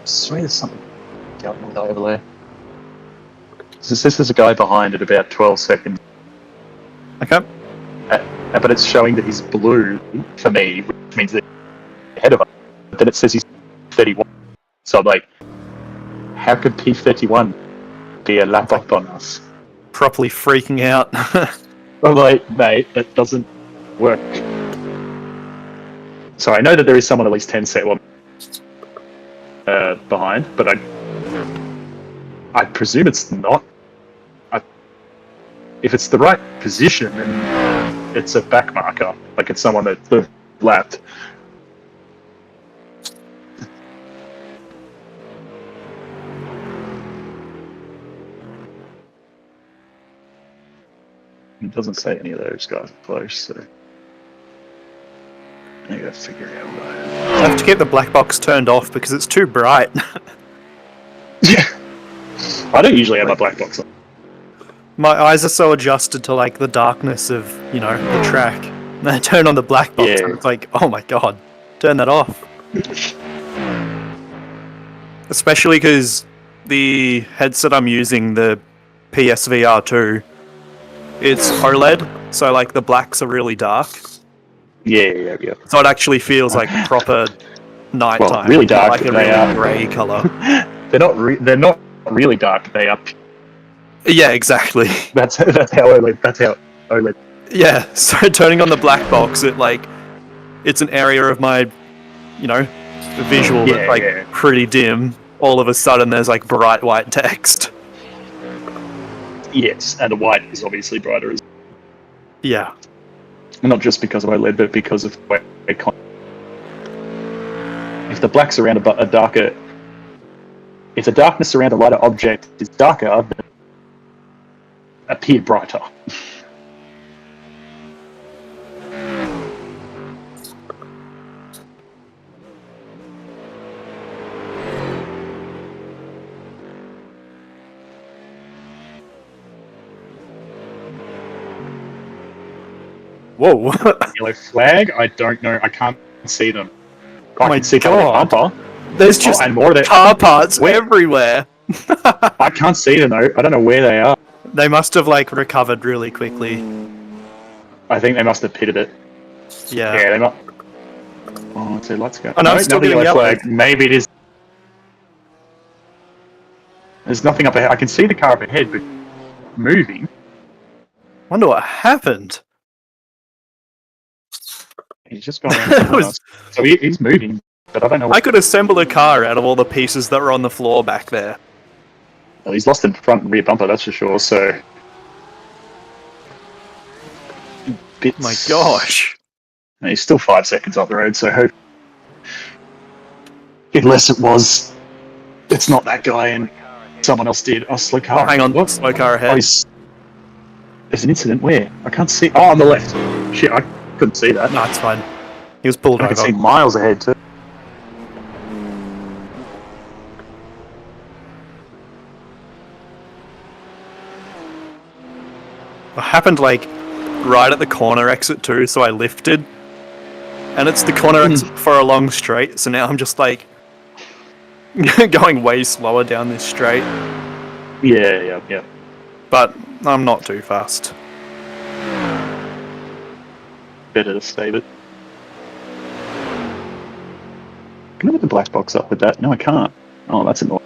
swear there's something going on over there. This is a guy behind at about 12 seconds. Okay. But it's showing that he's blue for me, which means that he's ahead of us. But then it says he's 31. So I'm like, how could P31 be a lap up on us? Properly freaking out. I'm like, mate, that doesn't work. So I know that there is someone at least 10 seconds behind, but I presume it's not. If it's the right position, then it's a back marker. Like it's someone that's lapped. It doesn't say any of those guys are close, so I gotta figure out what I am. I have to keep the black box turned off because it's too bright. Yeah. I don't usually have my black box on. My eyes are so adjusted to like the darkness of, you know, the track. And I turn on the black box and it's like, oh my god, turn that off. Especially because the headset I'm using, the PSVR 2, it's OLED, so like the blacks are really dark. Yeah. So it actually feels like proper nighttime. Well, really dark. Like a really grey colour. They're not really dark. They are. Yeah, exactly. That's how OLED. Yeah, so turning on the black box, it's an area of my, you know, visual that's pretty dim. All of a sudden, there's like bright white text. Yes, and the white is obviously brighter as well. Yeah. Not just because of OLED, but because of the way if the blacks around a darker, if the darkness around a lighter object is darker, then it appear brighter. Whoa. Yellow flag? I don't know. I can't see them. Oh my god. Bumper. There's just and more of car parts everywhere. I can't see them though. I don't know where they are. They must have like recovered really quickly. I think they must have pitted it. Yeah. Yeah, they might. Oh, so let's go. Oh, no, it's still getting yellow yellow. flag. Maybe it is. There's nothing up ahead. I can see the car up ahead, but moving. Wonder what happened. He's just gone around. So he's moving, but I don't know. I could assemble a car out of all the pieces that were on the floor back there. Well, he's lost the front and rear bumper, that's for sure. So. Bits... My gosh. And he's still 5 seconds off the road, so hope. Unless it's not that guy and someone else did. Oh, slow car. Oh, hang on, slow car ahead. There's an incident where? I can't see. Oh, on the left. Shit, I couldn't see that. No, it's fine. He was pulled over. I can see miles ahead too. It happened like right at the corner exit too, so I lifted. And it's the corner exit for a long straight, so now I'm just like going way slower down this straight. Yeah. But I'm not too fast. Better to save it. Can I put the black box up with that? No, I can't. Oh, that's annoying.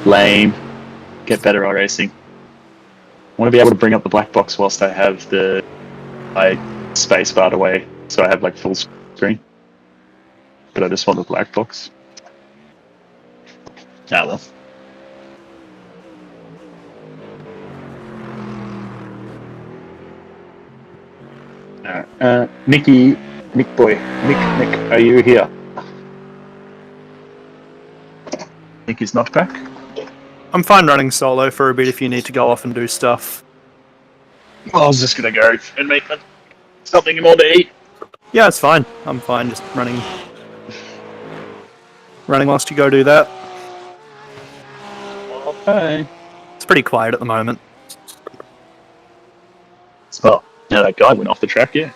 Lame. Get better iRacing. I want to be able to bring up the black box whilst I have the space barred away, so I have like full screen. But I just want the black box. Ah well. Nick, are you here? Nick is not back. I'm fine running solo for a bit if you need to go off and do stuff. Well, I was just gonna go and make something more to eat. Yeah, it's fine. I'm fine just running whilst you go do that. Okay. It's pretty quiet at the moment. Well, yeah, that guy went off the track, yeah.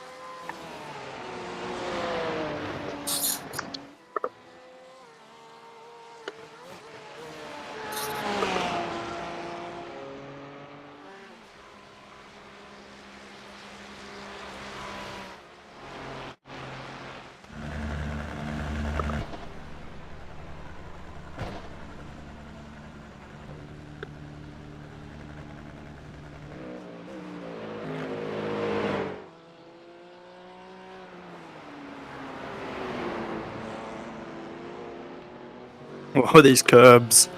What are these curbs?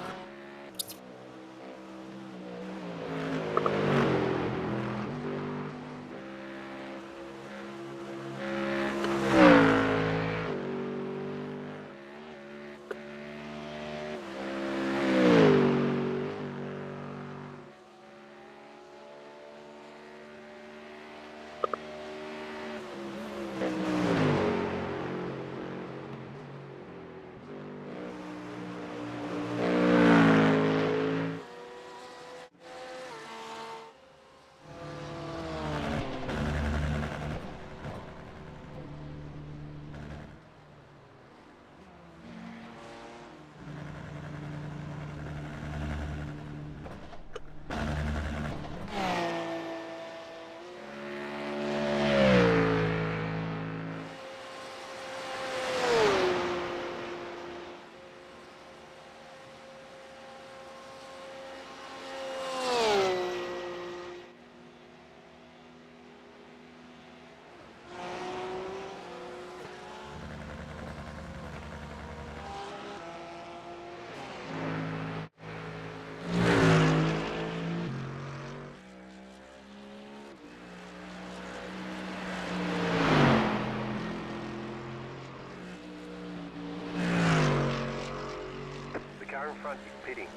The car in front is pitting.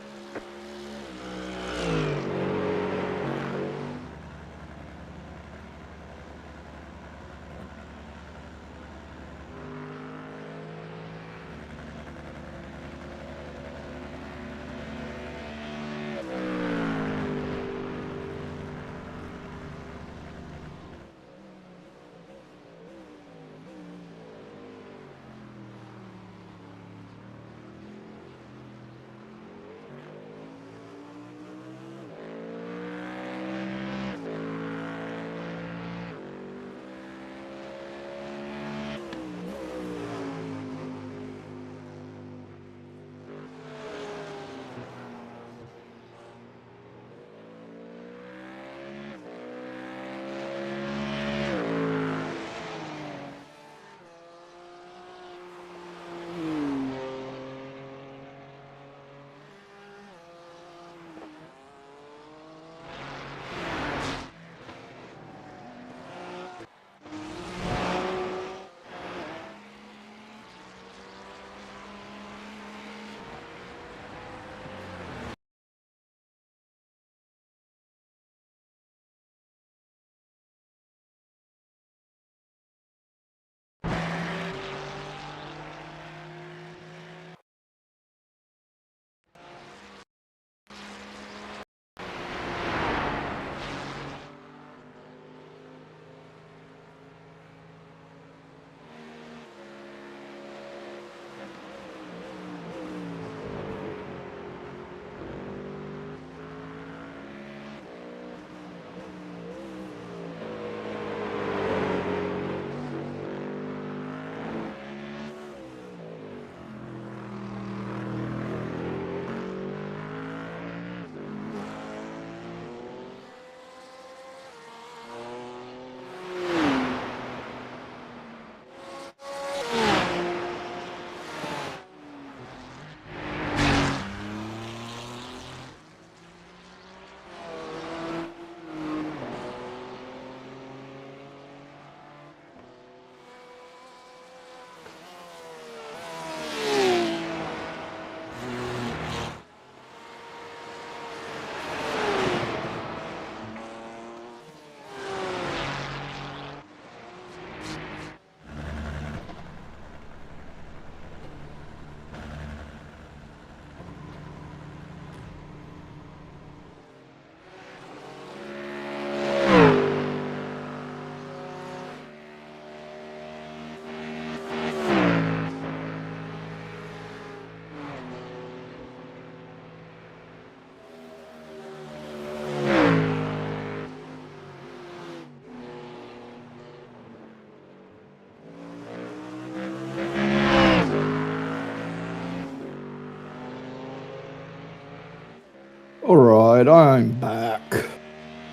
Alright, I'm back.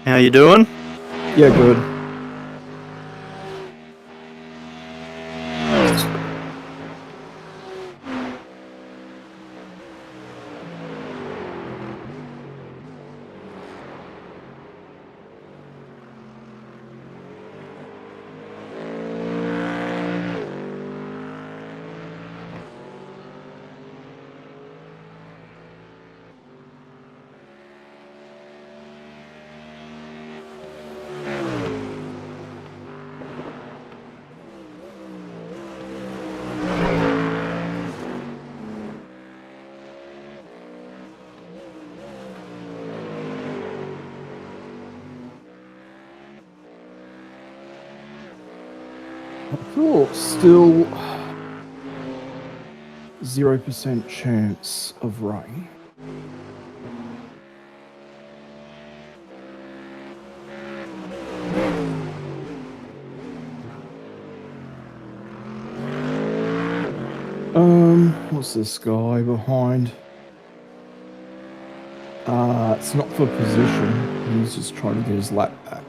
How you doing? Yeah, good. Cool. Still 0% chance of rain. What's this guy behind? It's not for position. He's just trying to get his lap back.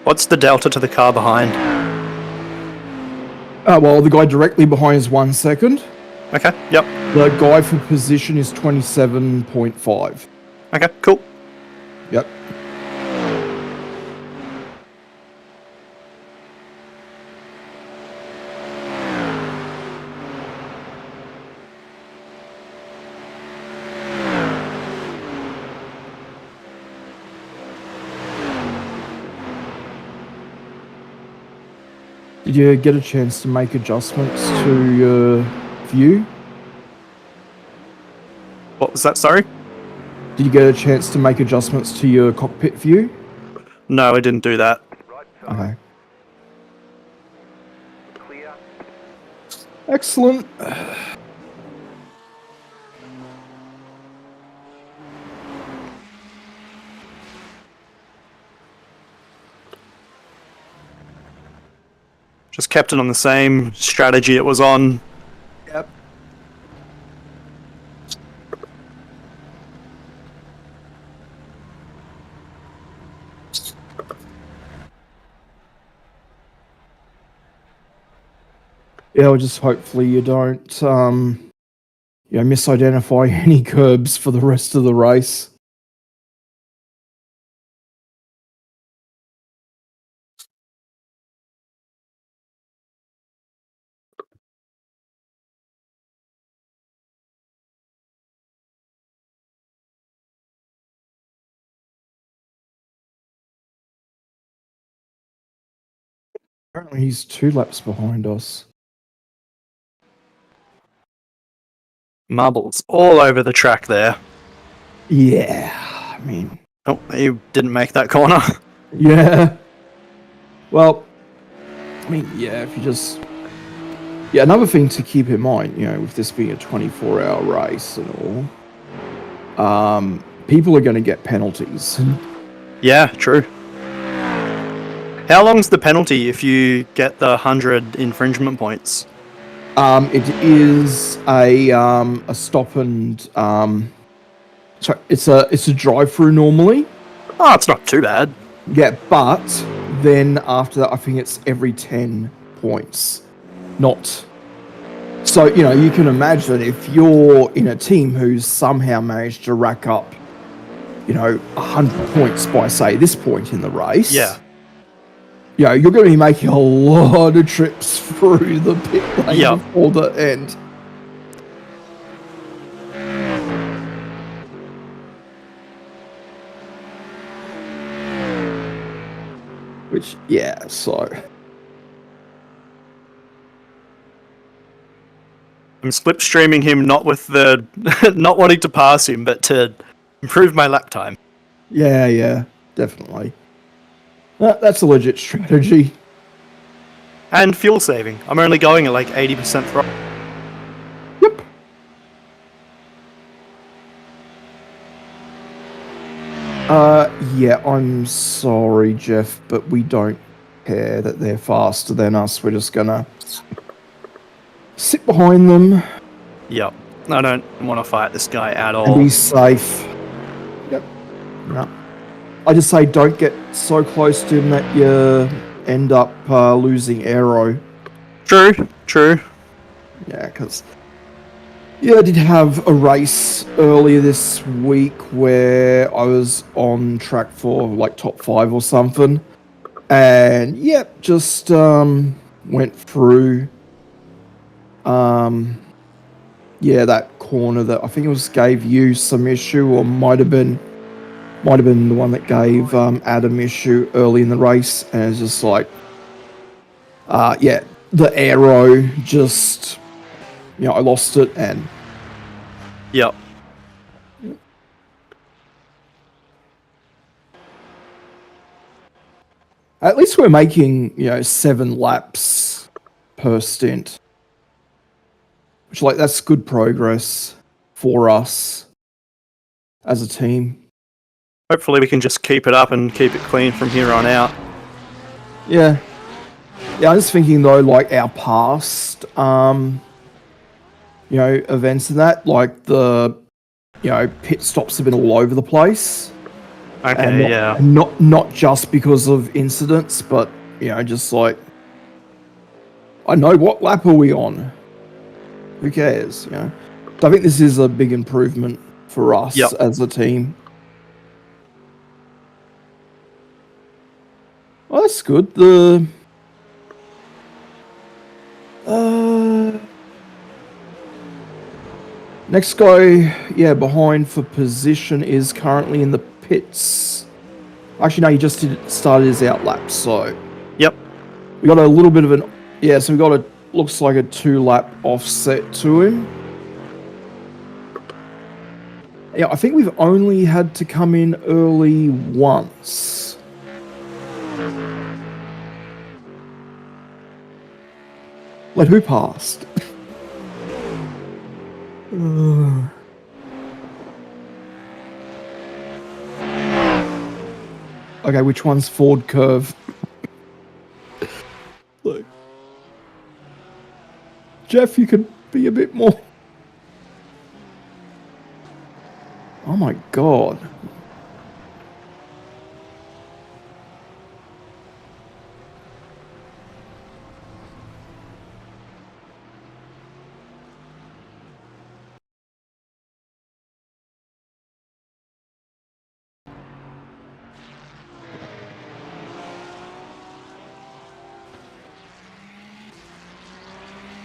What's the delta to the car behind? Well, the guy directly behind is 1 second. Okay, yep. The guy for position is 27.5. Okay, cool. Yep. Did you get a chance to make adjustments to your view? What was that, sorry? Did you get a chance to make adjustments to your cockpit view? No, I didn't do that. Right side. Okay. Clear. Excellent. Just kept it on the same strategy it was on. Yep. Yeah, well, just hopefully you don't, misidentify any curbs for the rest of the race. Apparently he's 2 laps behind us. Marbles all over the track there. Yeah, I mean, Oh, you didn't make that corner. yeah. Well, I mean, yeah, if you just... Yeah, another thing to keep in mind, with this being a 24-hour race and all, people are going to get penalties. Yeah, true. How long's the penalty if you get the 100 infringement points? It is a stop and... sorry, it's a drive-through normally. Oh, it's not too bad. Yeah, but then after that, I think it's every 10 points. Not... So, you can imagine if you're in a team who's somehow managed to rack up, 100 points by, say, this point in the race. Yeah. You're going to be making a lot of trips through the pit lane Yep. before the end. Which, yeah, so... I'm slipstreaming him not with the not wanting to pass him, but to improve my lap time. Yeah, definitely. That's a legit strategy. And fuel saving. I'm only going at like 80% throttle. Yep. Yeah, I'm sorry, Jeff, but we don't care that they're faster than us. We're just gonna sit behind them Yep. I don't want to fight this guy at and all. be safe. Yep. No. I just say don't get so close to him that you end up losing aero. True. Yeah, because... Yeah, I did have a race earlier this week where I was on track for like top 5 or something. And, yep, just went through Yeah, that corner that I think it was gave you some issue, or might have been the one that gave Adam issue early in the race, and it's just like, yeah, the aero just, I lost it, and Yep. at least we're making 7 laps per stint, which that's good progress for us as a team. Hopefully we can just keep it up and keep it clean from here on out. Yeah. Yeah, I'm just thinking though, our past, events and that, the, pit stops have been all over the place. Okay, And yeah. not just because of incidents, but, just I know what lap are we on? Who cares, So I think this is a big improvement for us as a team. Oh, that's good. The next guy, behind for position is currently in the pits. Actually, no, he just started his out lap, so Yep. we got a little bit of an so we got looks like a 2-lap offset to him. Yeah, I think we've only had to come in early once. Who passed? Okay, which one's Ford Curve? Look. Jeff, you could be a bit more... Oh my god.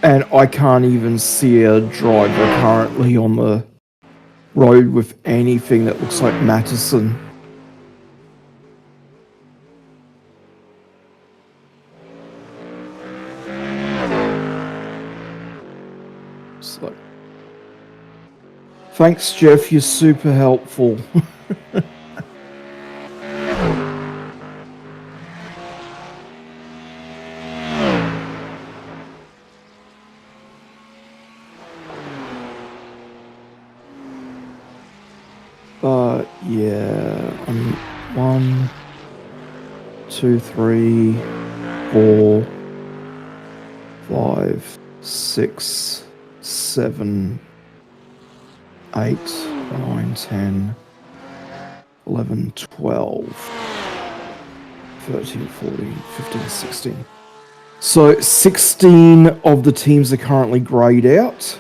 And I can't even see a driver currently on the road with anything that looks like Matteson. So, thanks, Jeff. You're super helpful. But yeah, 1, 2, 3, 4, 5, 6, 7, 8, 9, 10, 11, 12, 13, 14, 15, 16. So 16 of the teams are currently greyed out.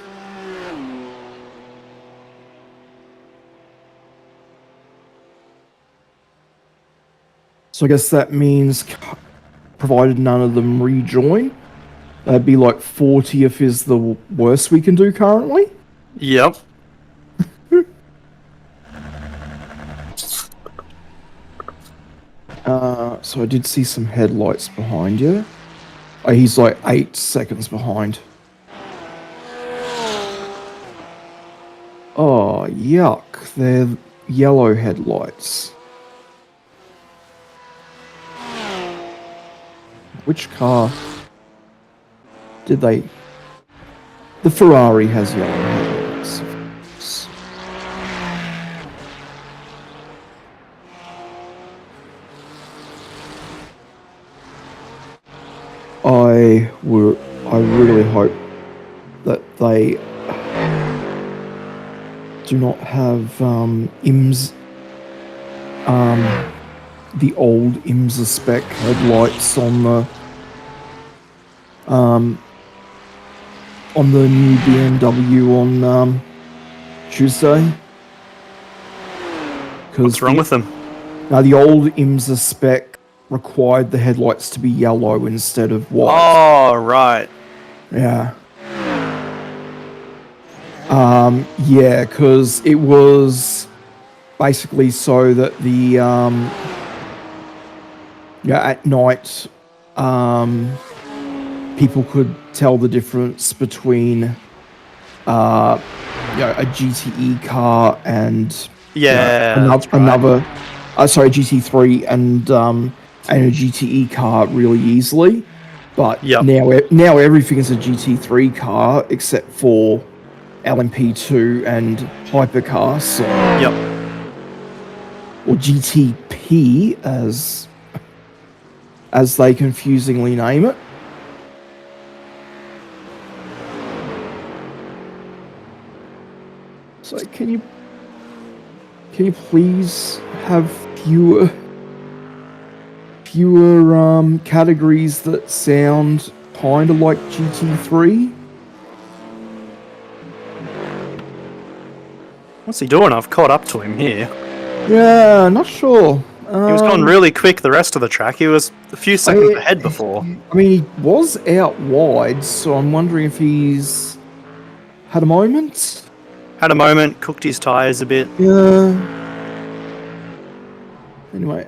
So I guess that means, provided none of them rejoin, that'd be 40th is the worst we can do currently. Yep. So I did see some headlights behind you. Oh, he's 8 seconds behind. Oh, yuck. They're yellow headlights. Which car did they... The Ferrari has yellow headlights. I really hope that they do not have IMS, the old IMSA spec headlights on the new BMW on Tuesday. What's wrong with them? Now the old IMSA spec required the headlights to be yellow instead of white. Oh, right. Yeah. Yeah, because it was basically so that the at night people could tell the difference between a GTE car and Yeah, another, that's right. GT3 and a GTE car really easily. But Yep. now everything is a GT3 car except for LMP2 and hypercar, so, Yep. or GTP as they confusingly name it. So can you please have fewer categories that sound kind of like GT3? What's he doing? I've caught up to him here. Yeah, not sure. He was going really quick the rest of the track. He was a few seconds ahead before. I mean, he was out wide, so I'm wondering if he's had a moment. Had a moment, cooked his tyres a bit. Yeah. Anyway,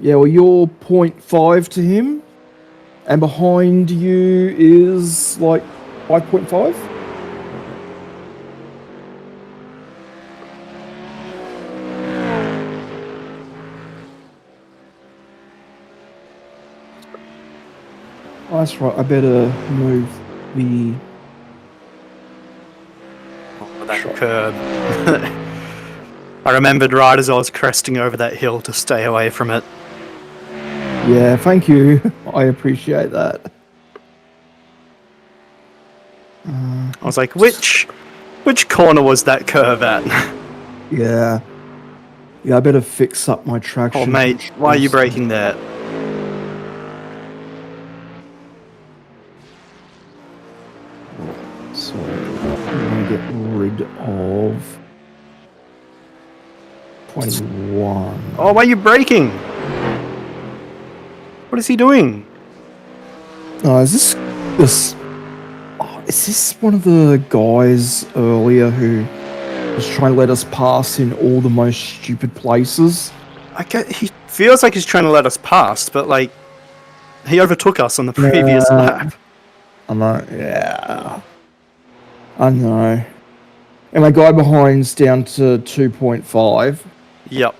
yeah, well, you're 0.5 to him, and behind you is like 5.5. Oh, that's right. I better move the That curb. I remembered right as I was cresting over that hill to stay away from it. Yeah, thank you. I appreciate that. I was like, which corner was that curve at? Yeah. Yeah, I better fix up my traction. Oh, mate, why are you braking there? So, I'm going to get rid of 21. Oh, why are you braking? What is he doing? Oh, is this one of the guys earlier who was trying to let us pass in all the most stupid places? He feels like he's trying to let us pass, but like he overtook us on the previous lap. I know, yeah. I know. And my guy behind's down to 2.5. Yep.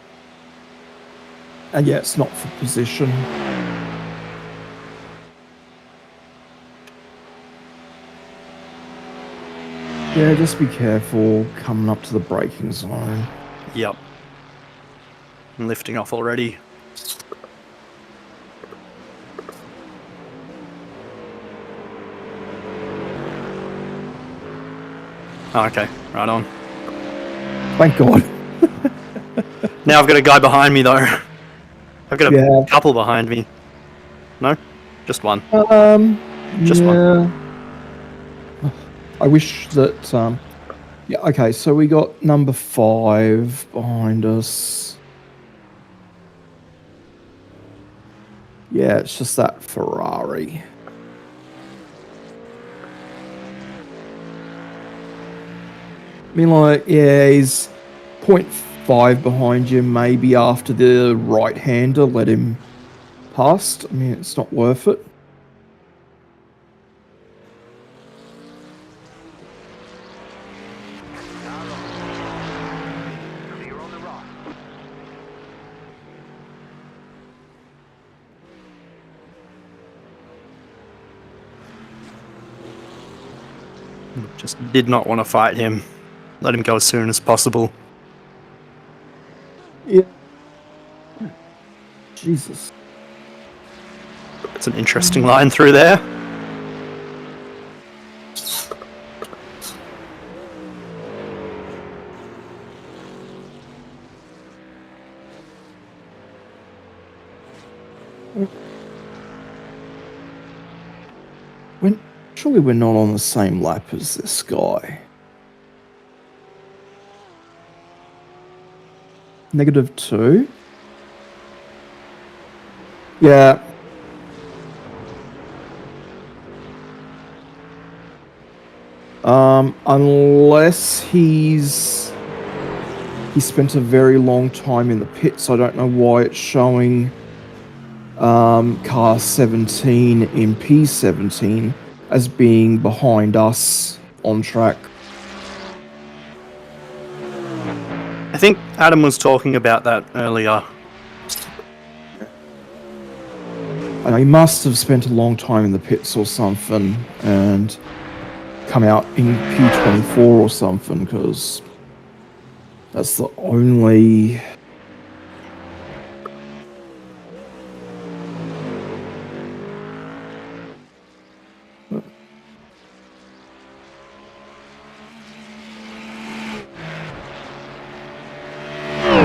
And yeah, it's not for position. Yeah, just be careful coming up to the braking zone. Yep. I'm lifting off already. Oh, okay, right on. Thank God. Now I've got a guy behind me though. I've got a couple behind me. No? Just one. Just one. I wish that, yeah, okay, so we got number 5 behind us. Yeah, it's just that Ferrari. I mean, like, yeah, he's 0.5 behind you, maybe after the right-hander let him past. I mean, it's not worth it. Clear on the right. Just did not want to fight him. Let him go as soon as possible. Yeah. Jesus. It's an interesting line through there. Surely we're not on the same lap as this guy. -2? Yeah. Unless he spent a very long time in the pits. I don't know why it's showing car 17 in P17 as being behind us on track. I think Adam was talking about that earlier. And he must have spent a long time in the pits or something and come out in P24 or something, because that's the only...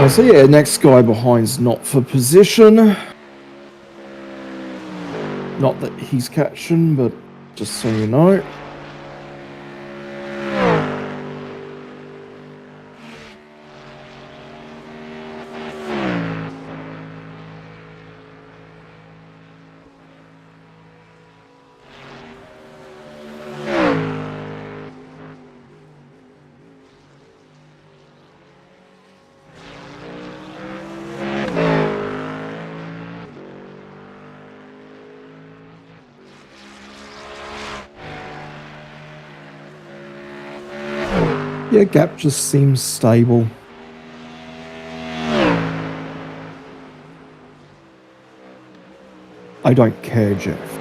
So yeah, next guy behind's not for position. Not that he's catching, but just so you know. Yeah, gap just seems stable. I don't care, Jeff.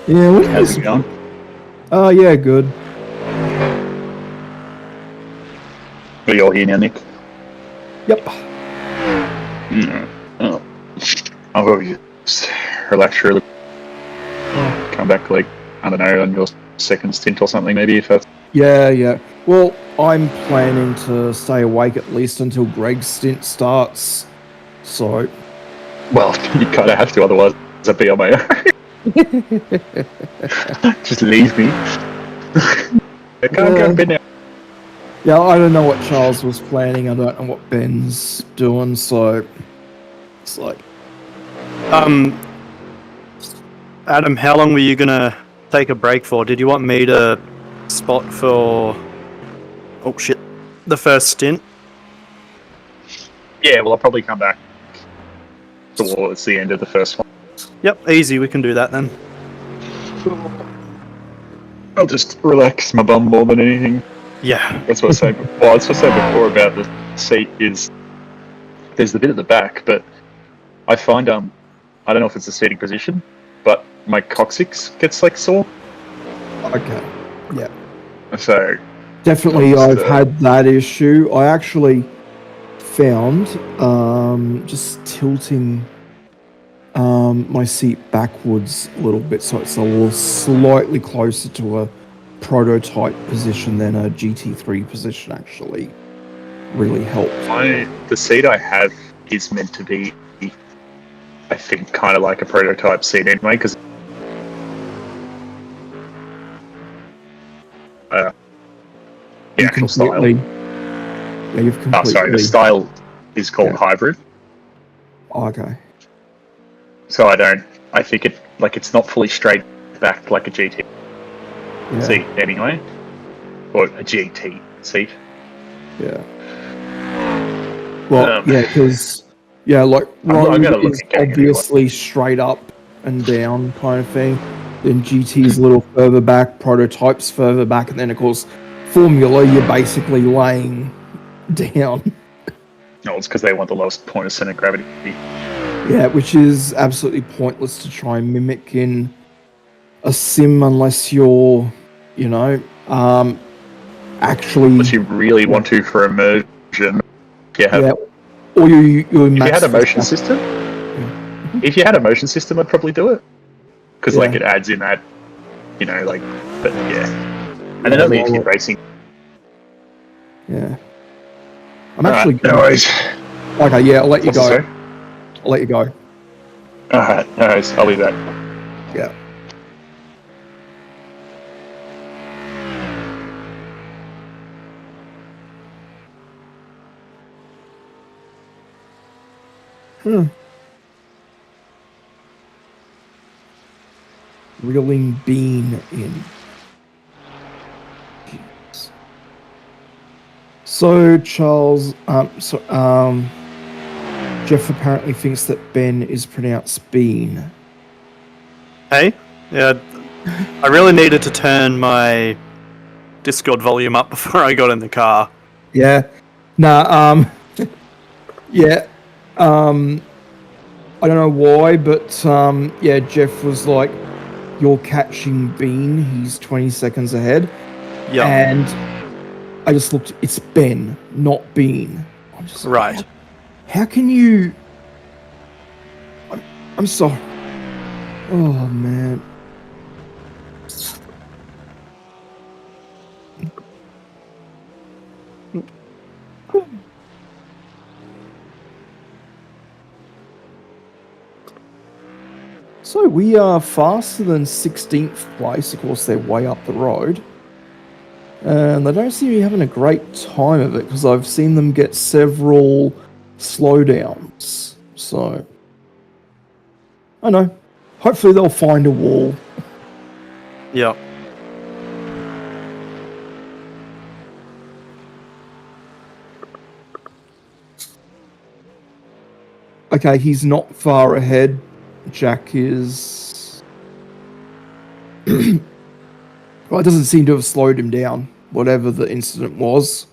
Yeah, what How's it going? Oh, yeah, good. Are you all here now, Nick? Yep. Oh. I'll go just relax for a little. Come back, like, I don't know, on your second stint or something, maybe, if that's... Yeah. Well, I'm planning to stay awake at least until Greg's stint starts. So... Well, you kind of have to, otherwise I'd be on my own. Just leave me. I can't go to bed now. Yeah, I don't know what Charles was planning. I don't know what Ben's doing, so... It's like... Adam, how long were you gonna take a break for? Did you want me to spot for... Oh shit. The first stint? Yeah, well, I'll probably come back towards the end of the first one. Yep, easy, we can do that then. I'll just relax my bum more than anything. Yeah. That's what I said. Well, that's what I said before about the seat is there's the bit at the back, but I find I don't know if it's the seating position, but my coccyx gets like sore. Okay. Yeah. So Definitely, I've had that issue. I actually found just tilting my seat backwards a little bit, so it's a little slightly closer to a prototype position than a GT3 position actually really helped. The seat I have is meant to be, I think, kind of like a prototype seat anyway, because the actual style. Yeah, you've completely... Oh, sorry, the style is called hybrid. Okay. So I think it's not fully straight back like a GT Yeah. seat anyway, or a GT seat. Yeah. Well, Um, yeah, because like I'm road gonna look is at getting a new one. obviously straight up and down kind of thing. Then GT is a little further back, prototypes further back, and then of course Formula you're basically laying down. No, it's because they want the lowest point of center of gravity. Yeah, which is absolutely pointless to try and mimic in a sim unless you're, you know, actually. Unless you really want to for immersion. Yeah, or you If you max had a motion Verstappen. system, Yeah. if you had a motion system, I'd probably do it because Yeah. it adds in that, But yeah, and then Yeah, only if well, you're racing. Yeah. I'm actually No gonna. worries. Okay, yeah, I'll let you What's go. the story? I'll let you go. Alright, no worries. I'll be back. Yeah. Reeling Bean in. Jeez. So Charles, Jeff apparently thinks that Ben is pronounced Bean. Hey? Yeah, I really needed to turn my Discord volume up before I got in the car. Yeah. Nah. Yeah. I don't know why, but yeah, Jeff was like, "You're catching Bean. He's 20 seconds ahead." Yeah, And I just looked. It's Ben, not Bean. I'm just like, right. How can you? I'm sorry. Oh man. So we are faster than 16th place. Of course, they're way up the road. And they don't seem to be having a great time of it because I've seen them get several slowdowns. So, I know. Hopefully they'll find a wall. Yeah. Okay, he's not far ahead. Jack is... well, it doesn't seem to have slowed him down, whatever the incident was.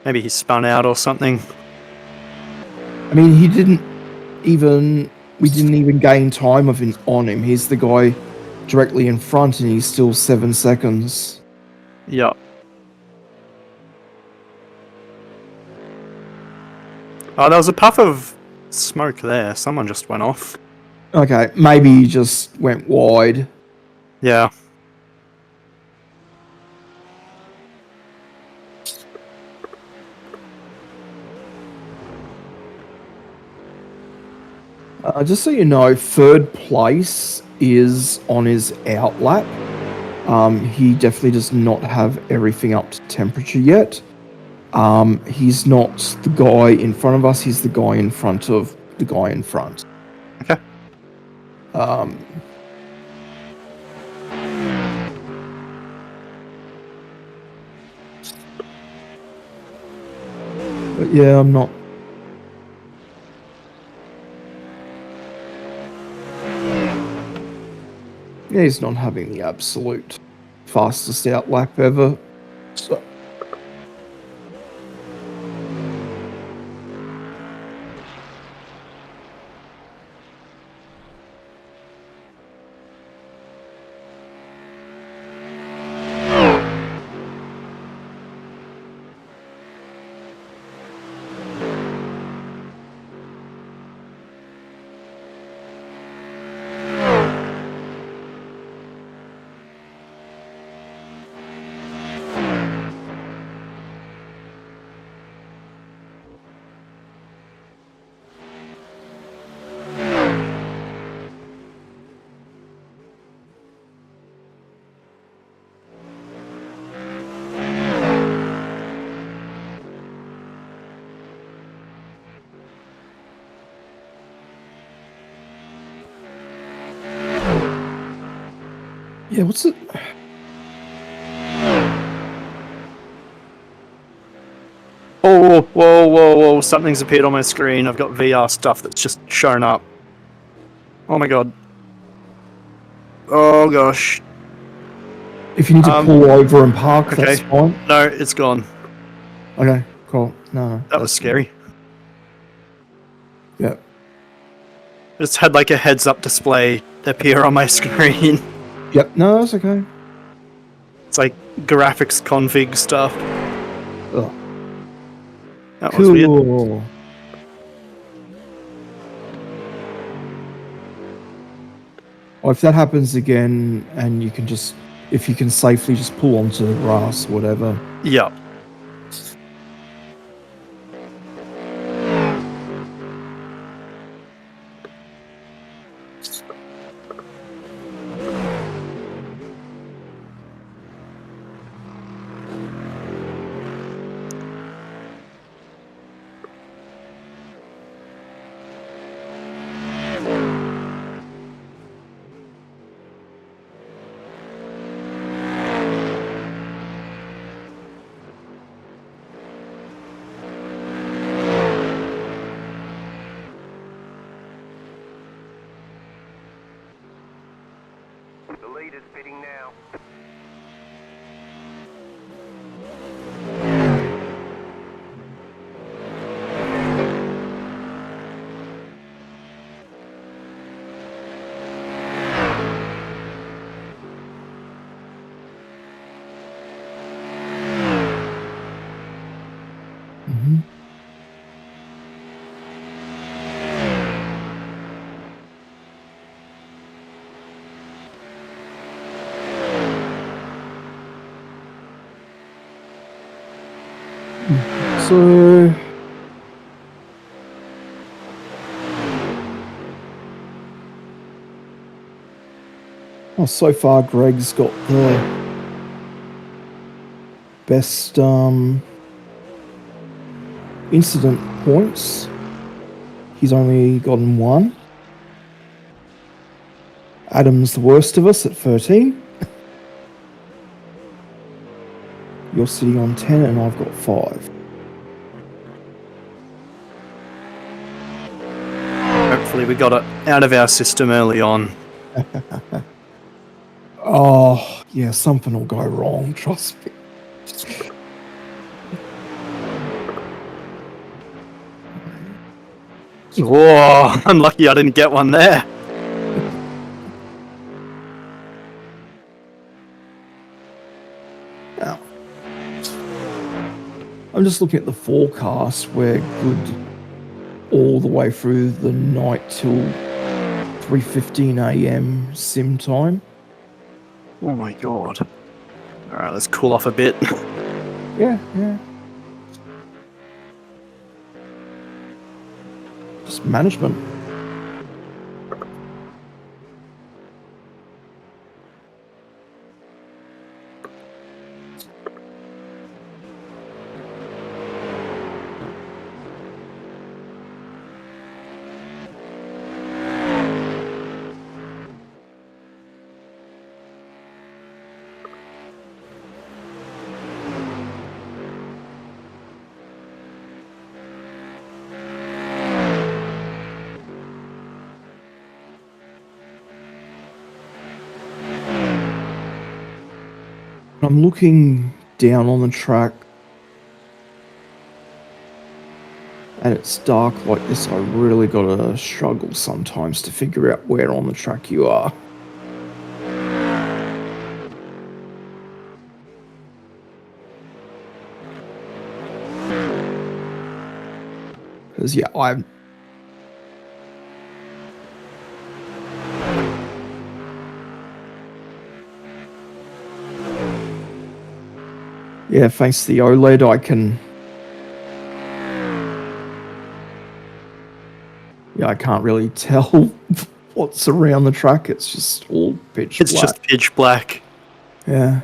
Maybe he spun out or something. I mean, he didn't even... We didn't even gain time on him. He's the guy directly in front and he's still 7 seconds. Yeah. Oh, there was a puff of smoke there. Someone just went off. Okay, maybe he just went wide. Yeah. Just so you know, third place is on his out lap. He definitely does not have everything up to temperature yet. He's not the guy in front of us, he's the guy in front of the guy in front. Okay. But yeah, I'm not... Yeah, he's not having the absolute fastest out lap ever. So... Yeah, what's it? Oh, whoa, whoa, whoa. Something's appeared on my screen. I've got VR stuff that's just shown up. Oh my god. Oh gosh. If you need to pull over and park, Okay. that's fine. No, it's gone. Okay, cool. No, That was scary. Yeah. Just had like a heads up display appear on my screen. Yep. No, that's okay. It's like graphics config stuff. Oh, That was weird. cool. Well, if that happens again, and you can just, if you can safely just pull onto the grass, whatever. Yeah. The leader's pitting now. Mm-hmm. So, well, so far Greg's got the best incident points. He's only gotten 1. Adam's the worst of us at 13. You're sitting on 10 and I've got 5. Hopefully we got it out of our system early on. Oh, yeah, something will go wrong, trust me. Whoa, I'm lucky I didn't get one there. Now, I'm just looking at the forecast. We're good all the way through the night till 3:15 a.m. sim time. Oh my god. Alright, let's cool off a bit. Yeah. Just management. I'm looking down on the track and it's dark like this. I really gotta struggle sometimes to figure out where on the track you are. Because, yeah, I'm... Yeah, thanks to the OLED, I can... Yeah, I can't really tell what's around the track. It's just all pitch It's black. just pitch black. Yeah.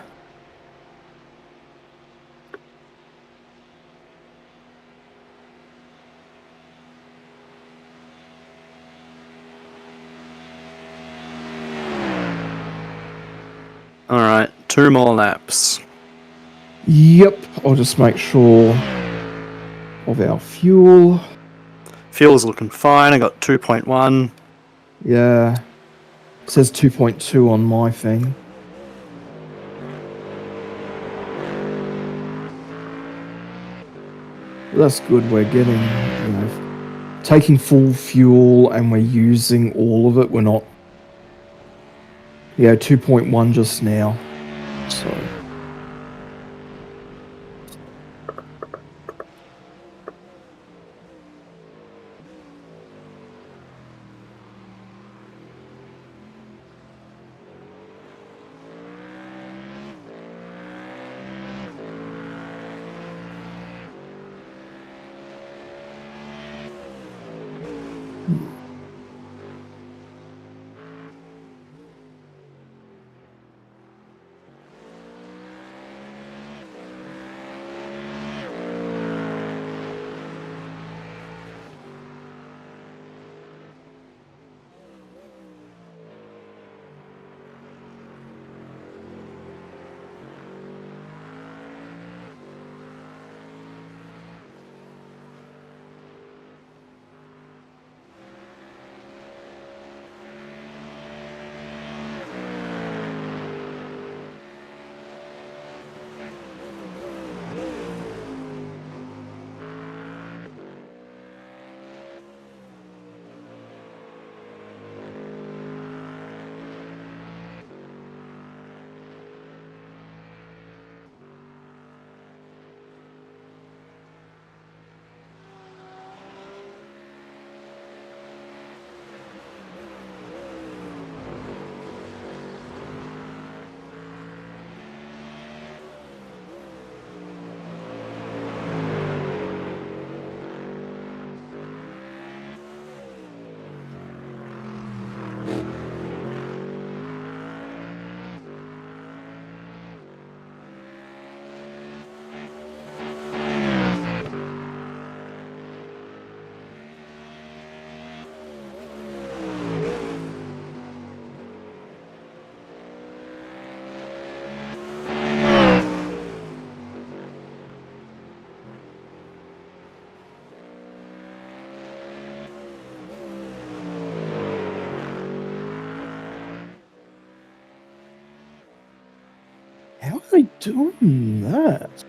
2 more laps. Yep, I'll just make sure of our fuel. Fuel's looking fine. I got 2.1. Yeah. It says 2.2 on my thing. That's good. We're getting, taking full fuel and we're using all of it. We're not, 2.1 just now. So. How are they doing that?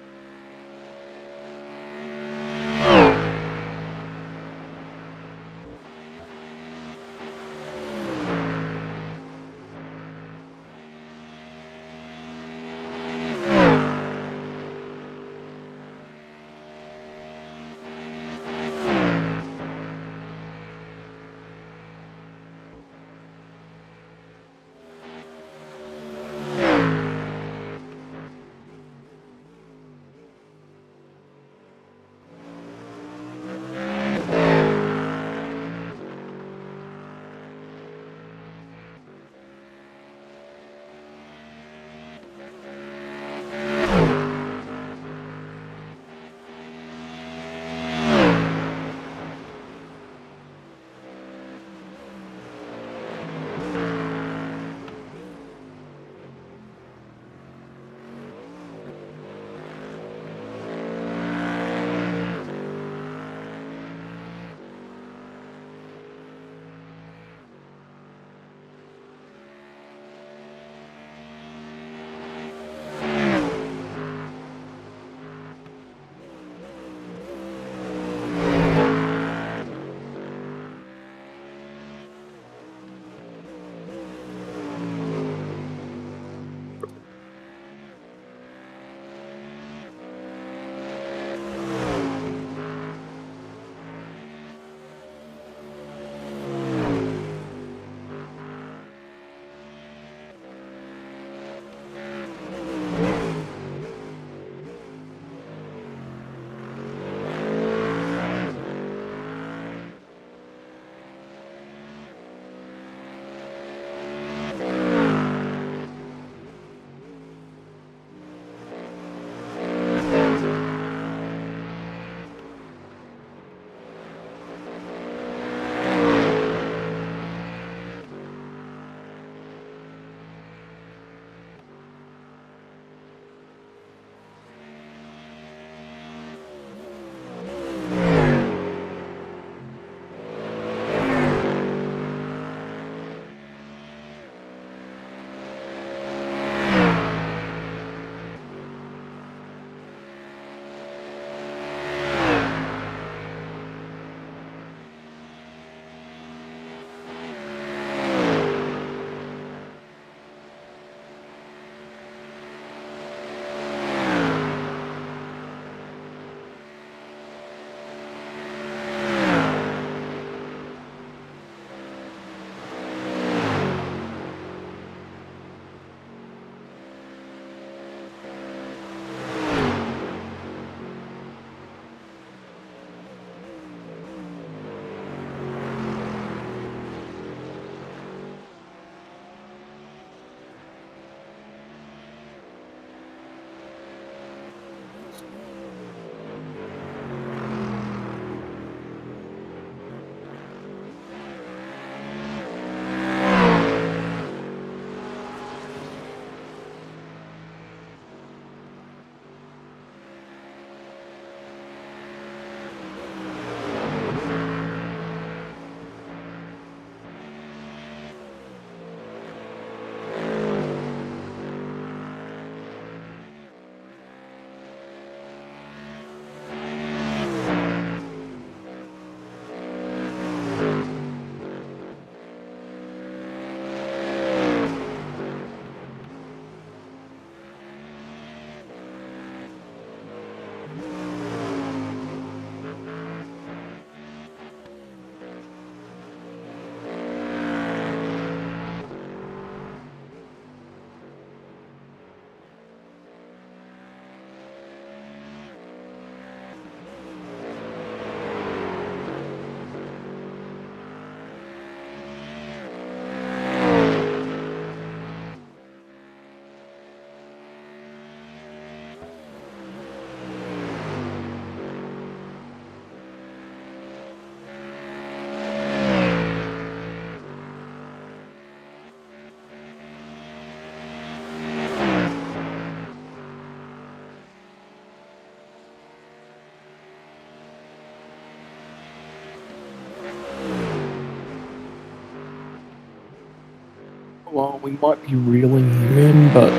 Well, we might be reeling him in, but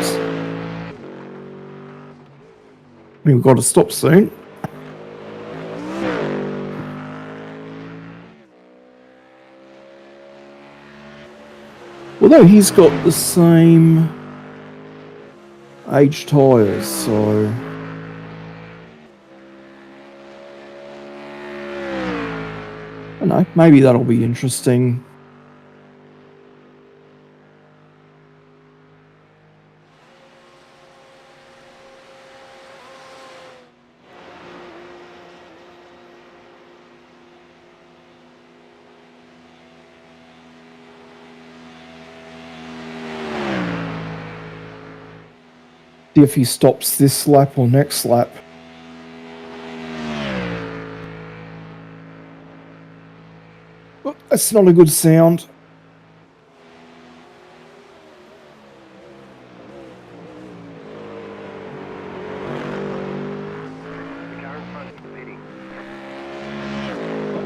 we've got to stop soon. Although he's got the same age tyres, so I don't know, maybe that'll be interesting. See if he stops this lap or next lap. Oh, that's not a good sound. The car in front is pitting.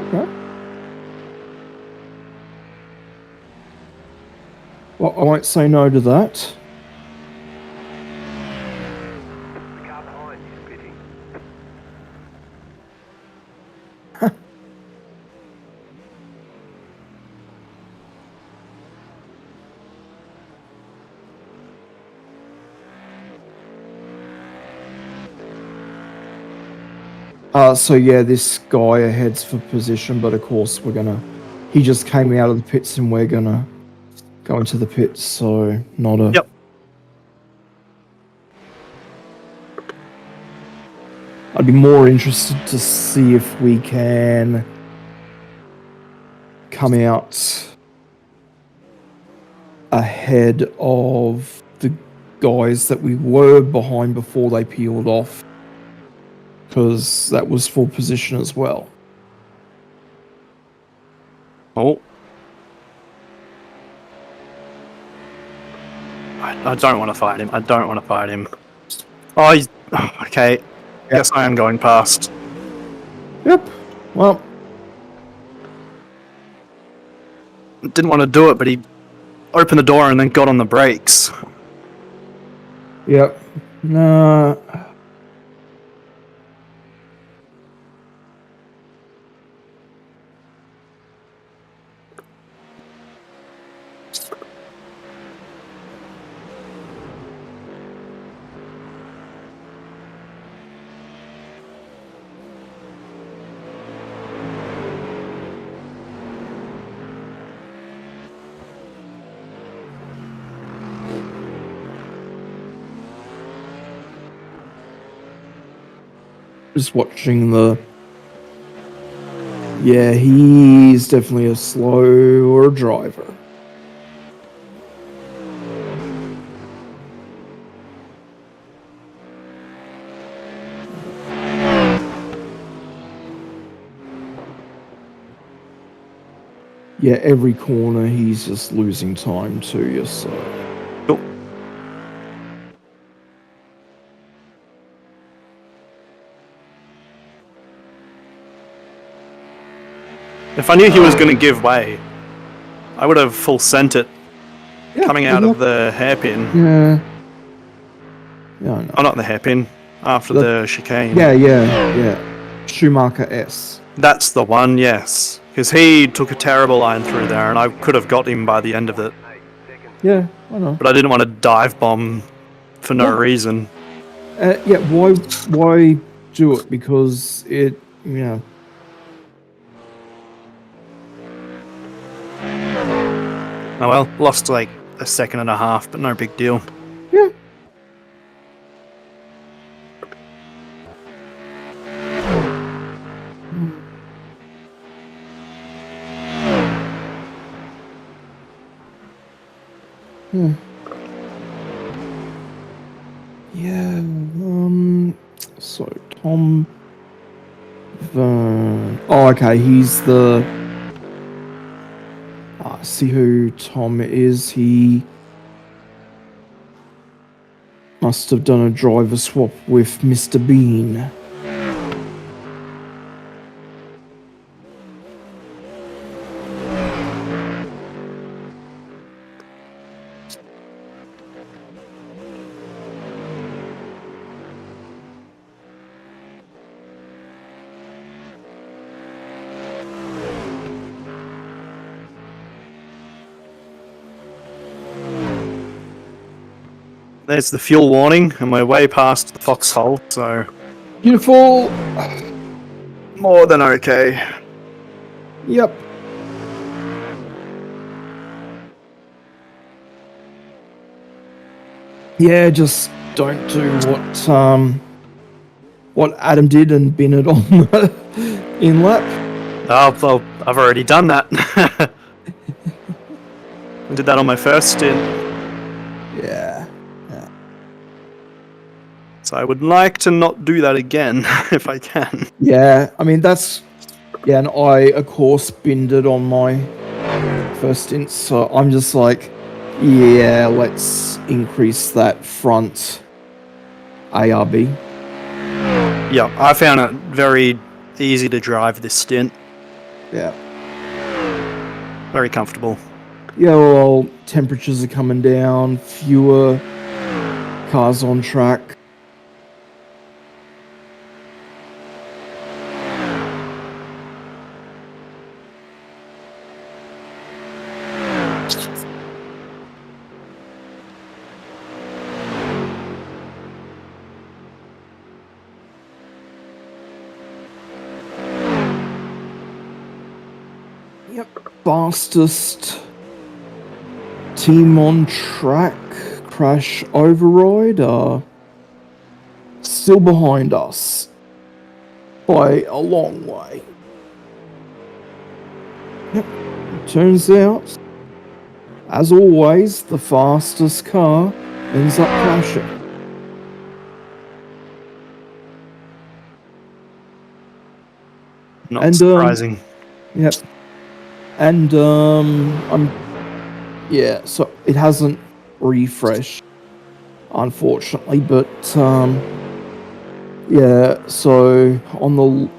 Okay. Well, I won't say no to that. The car behind is pitting. So yeah, this guy ahead's for position, but of course he just came out of the pits and we're gonna go into the pits, so not a... Yep. I'd be more interested to see if we can come out ahead of the guys that we were behind before they peeled off, because that was for position as well. Oh. I don't want to fight him. I don't want to fight him. Oh, he's... okay. Guess I am going past. Yep. Well, Didn't want to do it, but he opened the door and then got on the brakes. yep. No. Just watching the... Yeah, he's definitely a slower driver. Yeah, every corner he's just losing time to you, so... Cool. If I knew he was going to give way, I would have full sent it Yeah, coming out of the hairpin. Yeah. Yeah, I know. Oh, not the hairpin. After the chicane. Yeah. Schumacher S. That's the one, yes. Because he took a terrible line through there, and I could have got him by the end of it. 8 seconds. Yeah, I know. But I didn't want to dive bomb for no Yeah. reason. Yeah, why do it? Because it, you know. Oh well, lost like a second and a half, but no big deal. Yeah. Yeah, so Tom Vern. Oh, okay, he's the. I see who Tom is. He must have done a driver swap with Mr. Bean. There's the fuel warning, and we're way past the foxhole, so Beautiful. more than okay. Yep. Yeah, just don't do what Adam did and bin it on the in lap. Oh, well, I've already done that. I did that on my first stint, Yeah. so I would like to not do that again if I can. Yeah, I mean that's and I of course binned it on my first stint, so I'm just like, yeah, let's increase that front ARB. Yeah, I found it very easy to drive this stint. Yeah. Very comfortable. Yeah, well, temperatures are coming down, fewer cars on track. Yep, fastest team on track, Crash Override, are still behind us by a long way. Yep, it turns out, as always, the fastest car ends up crashing. Not And, surprising. Yep. And so it hasn't refreshed, unfortunately, but yeah, so on the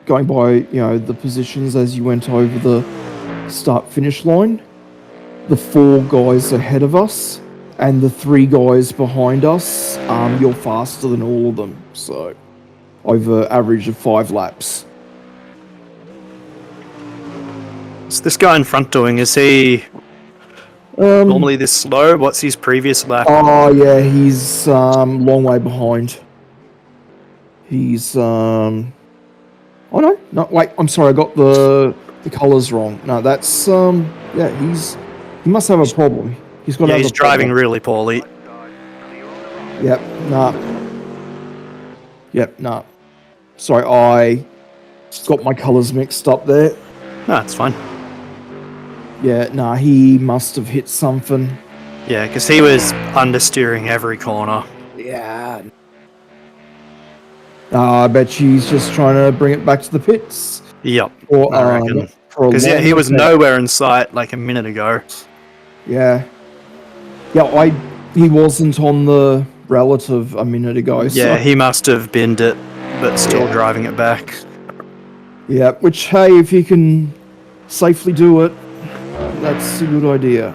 going by, the positions as you went over the start finish line, the 4 guys ahead of us and the 3 guys behind us, you're faster than all of them, so over average of 5 laps. What's this guy in front doing? Is he normally this slow? What's his previous lap? Oh yeah, he's long way behind. He's oh no, wait, I'm sorry, I got the colours wrong. No, that's yeah, he must have a problem. He's got Yeah, to he's have a driving problem. really poorly. Right side, clear on the right. Yep, nah. Yep, nah. Sorry, I got my colours mixed up there. No, it's fine. Yeah, nah, he must have hit something. Yeah, because he was understeering every corner. Yeah. I bet she's just trying to bring it back to the pits. Yep, Or, I reckon. for a Because yeah, he long was time. nowhere in sight like a minute ago. Yeah. Yeah, he wasn't on the relative a minute ago. Yeah, So, he must have binned it, but still Yeah. driving it back. yeah, which, hey, if you can safely do it, that's a good idea.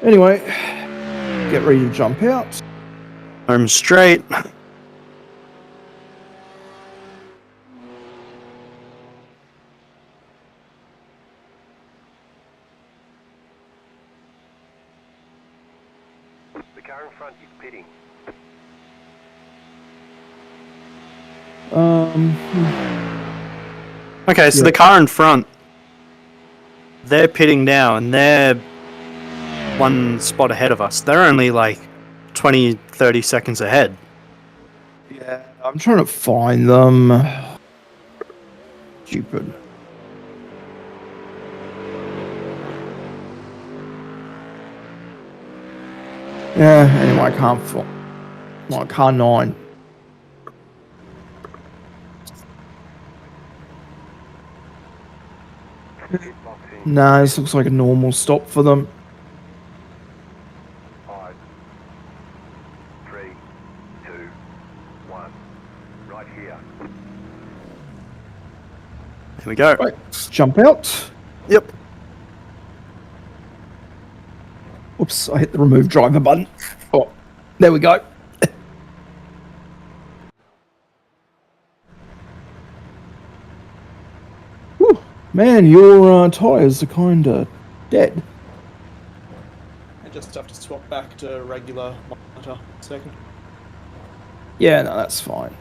Anyway, get ready to jump out. Home straight. The car in front is pitting. Okay, so Yeah. the car in front, they're pitting now, and they're one spot ahead of us. They're only like 20, 30 seconds ahead. Yeah, I'm trying to find them. Stupid. Yeah, anyway, I can't find. Well, car 9. Boxing. No, this looks like a normal stop for them. 5, 3, 2, 1. Right here. Here we go. Right, jump out. Yep. Oops, I hit the remove driver button. Oh, there we go. Whew, man, your tyres are kind of dead. I just have to swap back to regular monitor a second. Yeah, no, that's fine.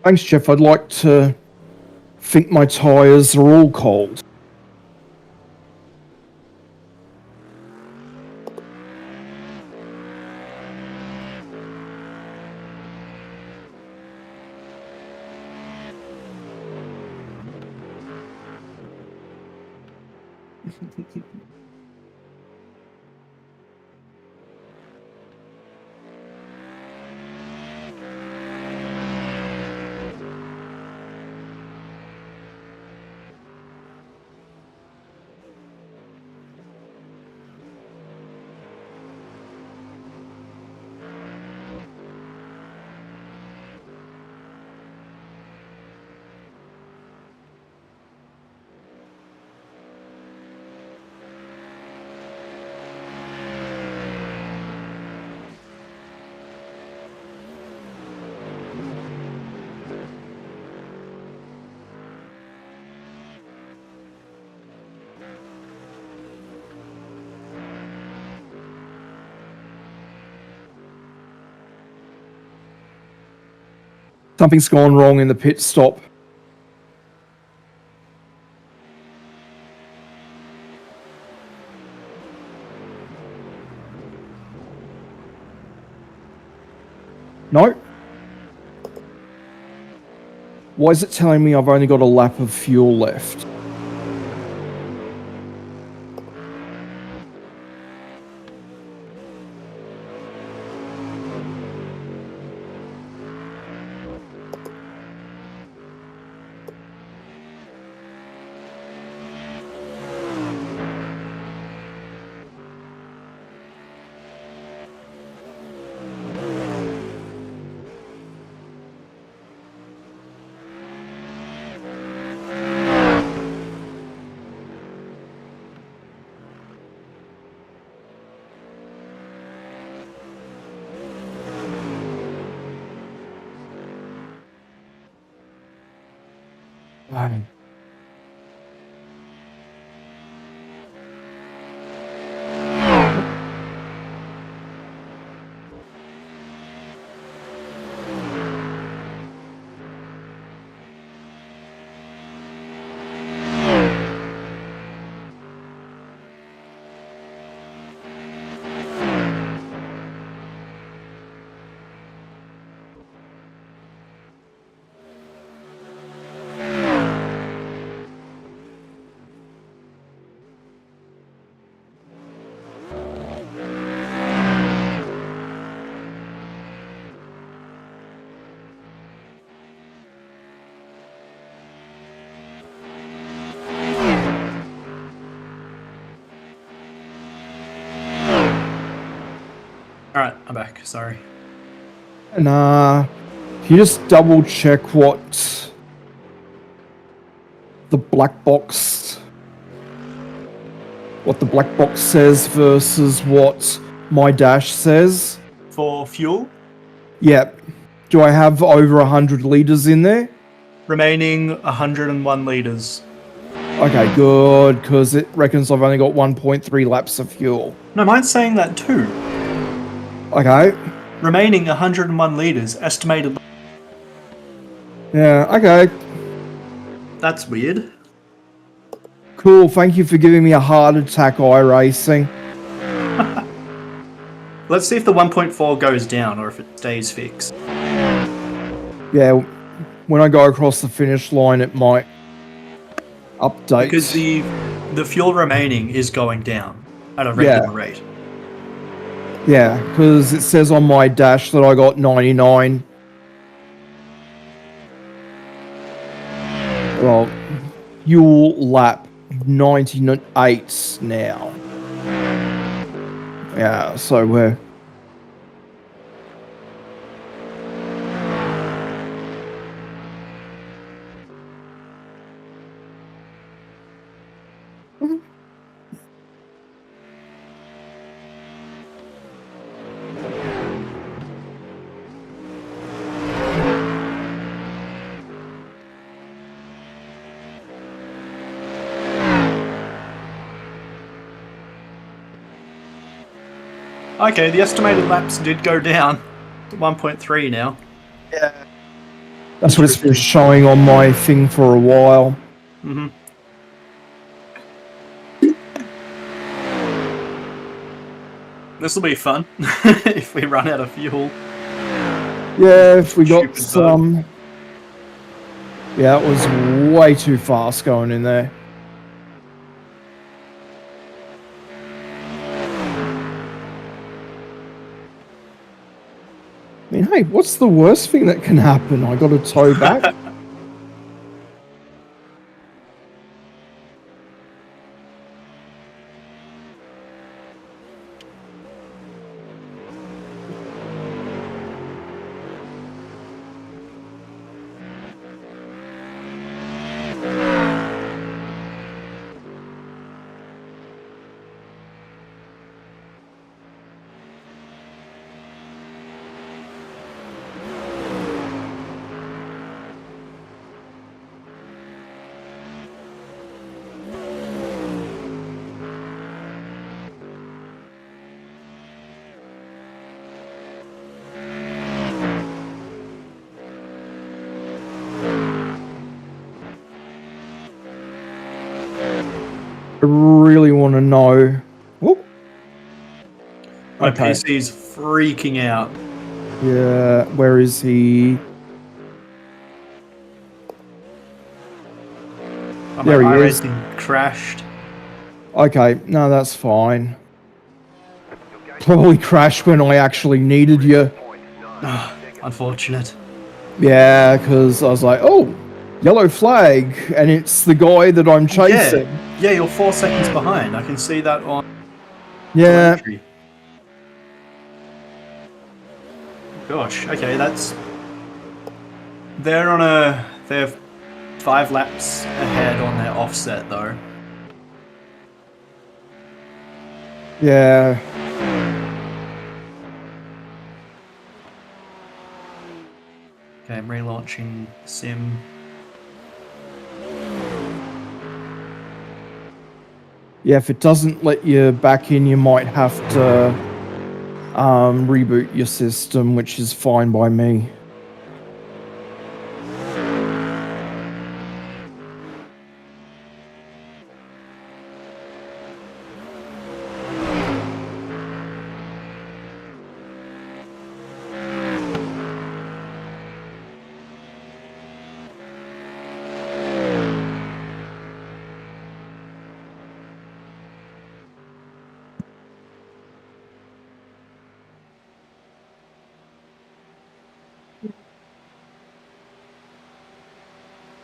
Thanks, Jeff. I'd like to think my tyres are all cold. Something's gone wrong in the pit stop. No. Why is it telling me I've only got a lap of fuel left? Fine. I'm back. Sorry. And can you just double check what the black box says versus what my dash says? For fuel, Yep. Do I have over 100 liters in there? remaining 101 liters. Okay, good, because it reckons I've only got 1.3 laps of fuel. No, mine's saying that too. Okay. Remaining 101 liters, estimated. Yeah, okay. That's weird. Cool, thank you for giving me a heart attack, iRacing. Let's see if the 1.4 goes down or if it stays fixed. Yeah, when I go across the finish line, it might update. Because the fuel remaining is going down at a regular rate. Yeah, because it says on my dash that I got 99. Well, fuel lap 98 now. Yeah, so we're... Okay, the estimated laps did go down to 1.3 now. Yeah. That's what it's been showing on my thing for a while. Mm-hmm. This will be fun if we run out of fuel. Yeah, if we got Stupid some... Yeah, it was way too fast going in there. I mean, hey, what's the worst thing that can happen? I got a tow back. I really want to know. Whoop. My Okay. PC's freaking out. Yeah, where is he? My There he is. iRacing crashed. Okay, no, that's fine. Probably crashed when I actually needed you. Unfortunate. Yeah, because I was like, oh, yellow flag, and it's the guy that I'm chasing. Yeah, you're 4 seconds behind. I can see that on Yeah, telemetry. Gosh, okay, that's... They're 5 laps ahead on their offset, though. yeah. Okay, I'm relaunching Sim. Yeah, if it doesn't let you back in, you might have to reboot your system, which is fine by me.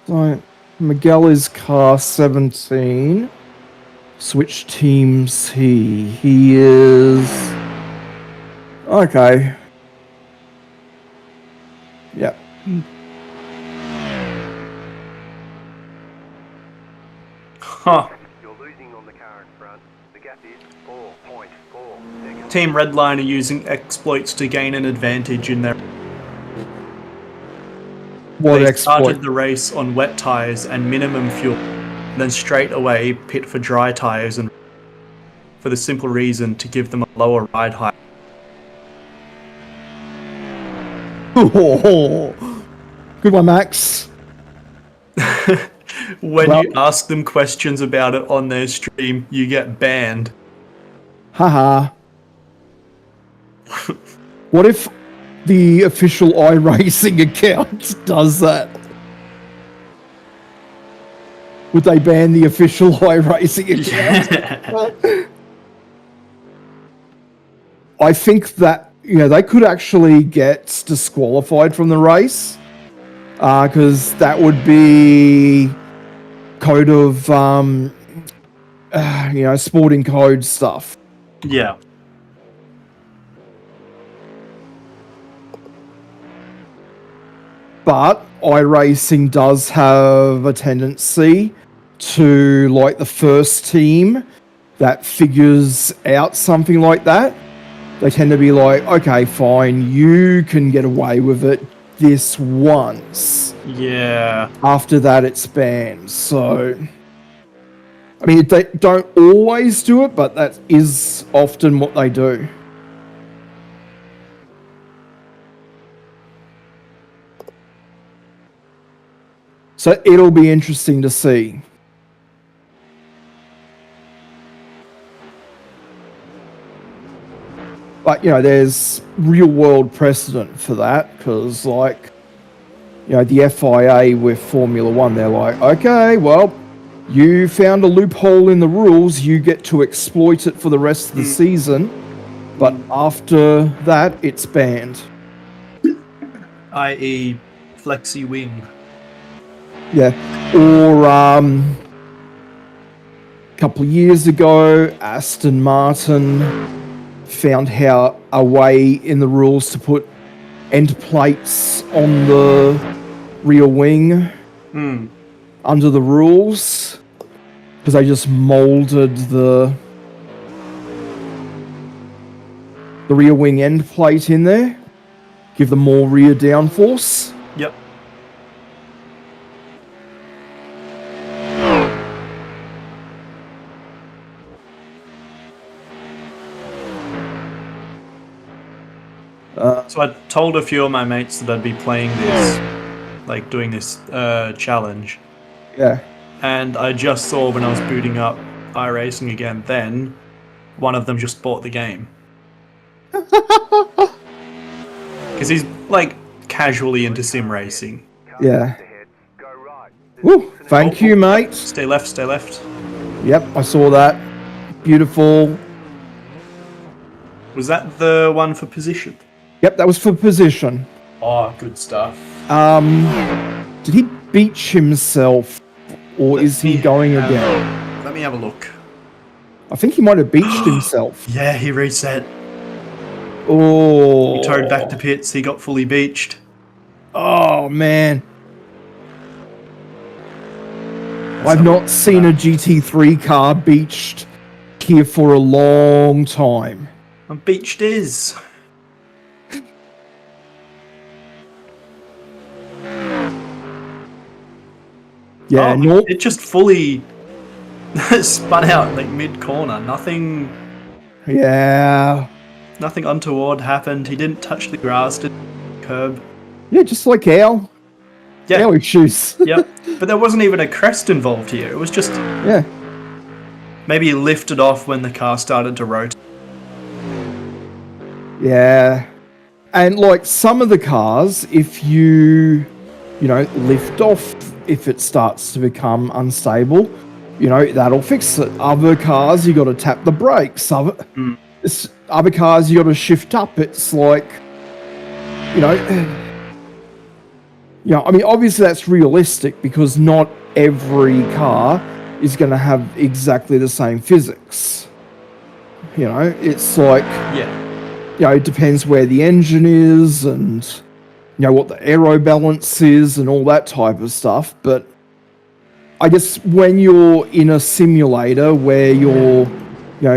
So, Miguel is car 17. So which team's he? He is... Okay. Yep. Huh. You're losing on the car in front. The gap is 4.4 seconds. Team Redline are using exploits to gain an advantage in their... What They exploit? started the race on wet tyres and minimum fuel, then straight away pit for dry tyres, and for the simple reason to give them a lower ride height. Good one, Max. When Well- you ask them questions about it on their stream, you get banned. Haha. What if the official iRacing account does that? Would they ban the official iRacing account? I think that, they could actually get disqualified from the race, because that would be code of, sporting code stuff. Yeah. But iRacing does have a tendency to, like the first team that figures out something like that, they tend to be like, okay, fine, you can get away with it this once. Yeah. After that, it's banned. So, I mean, they don't always do it, but that is often what they do. So it'll be interesting to see. But, there's real world precedent for that, because, the FIA with Formula One, they're like, okay, well, you found a loophole in the rules, you get to exploit it for the rest of the season, but after that, it's banned. I.e. Flexi Wing. Yeah. Or, a couple of years ago, Aston Martin found a way in the rules to put end plates on the rear wing under the rules, because they just molded the rear wing end plate in there, give them more rear downforce. Yep. So I told a few of my mates that I'd be playing this, doing this challenge. Yeah. And I just saw when I was booting up iRacing again, then one of them just bought the game. Because he's, casually into sim racing. Yeah. Go right. Woo, thank you, mate. Stay left, stay left. Yep, I saw that. Beautiful. Was that the one for position? Yep, that was for position. Oh, good stuff. Did he beach himself, or is he going again? Let me have a look. I think he might have beached himself. Yeah, he reset. Oh. He towed back to pits, he got fully beached. Oh, man. I've not seen a GT3 car beached here for a long time. And beached is. Yeah, It just fully spun out mid-corner. Nothing untoward happened. He didn't touch the grass, didn't curb. Yeah, just like our issues. Yep. But there wasn't even a crest involved here. It was just Yeah. maybe he lifted off when the car started to rotate. Yeah. And some of the cars, if you lift off, if it starts to become unstable, that'll fix it. Other cars, you got to tap the brakes. Other cars, you got to shift up. It's I mean, obviously that's realistic, because not every car is going to have exactly the same physics. It's Yeah. it depends where the engine is and, what the aero balance is and all that type of stuff. But I guess when you're in a simulator where you're,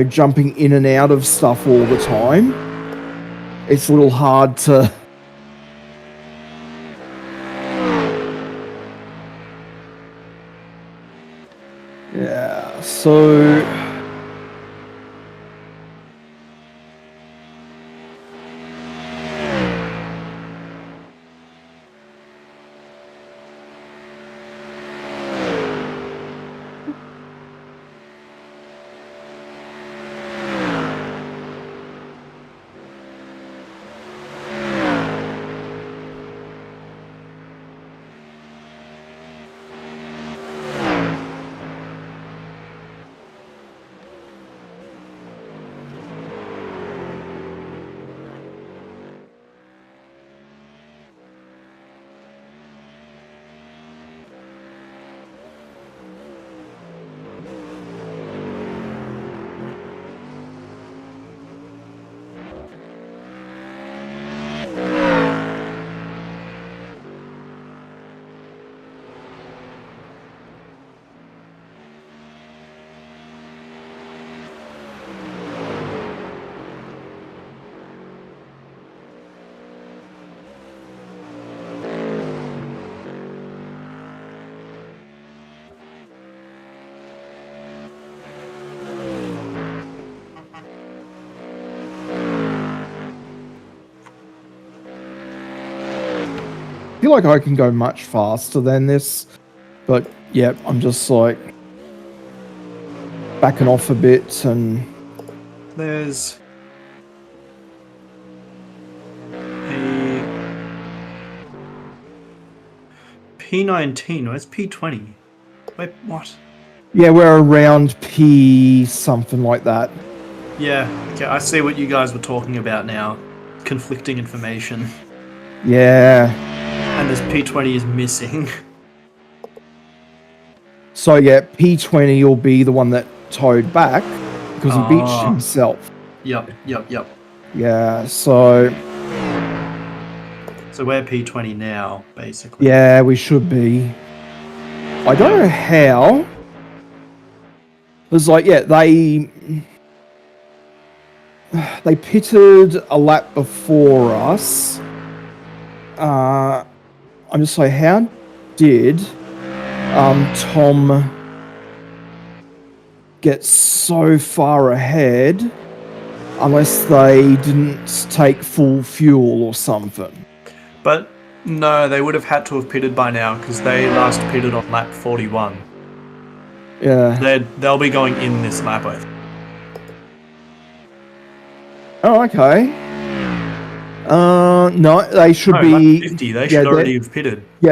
jumping in and out of stuff all the time, it's a little hard to... Yeah, so... I feel like I can go much faster than this, but yeah, I'm just like backing off a bit and There's a P19. Where's P20? Wait, what? yeah, we're around P something like that. Yeah, okay, I see what you guys were talking about now. Conflicting information. Yeah. And this P20 is missing. So yeah, P20 will be the one that towed back because he beached Ah. himself. Yep. Yeah, so So we're P20 now, basically. yeah, we should be. I don't know how. It was like, yeah, they pitted a lap before us. I'm just like, how did Tom get so far ahead unless they didn't take full fuel or something? But no, they would have had to have pitted by now because they last pitted on lap 41. Yeah. They'll be going in this lap, I think. Oh, okay. No, they should No, be lap 50. They should already have pitted. they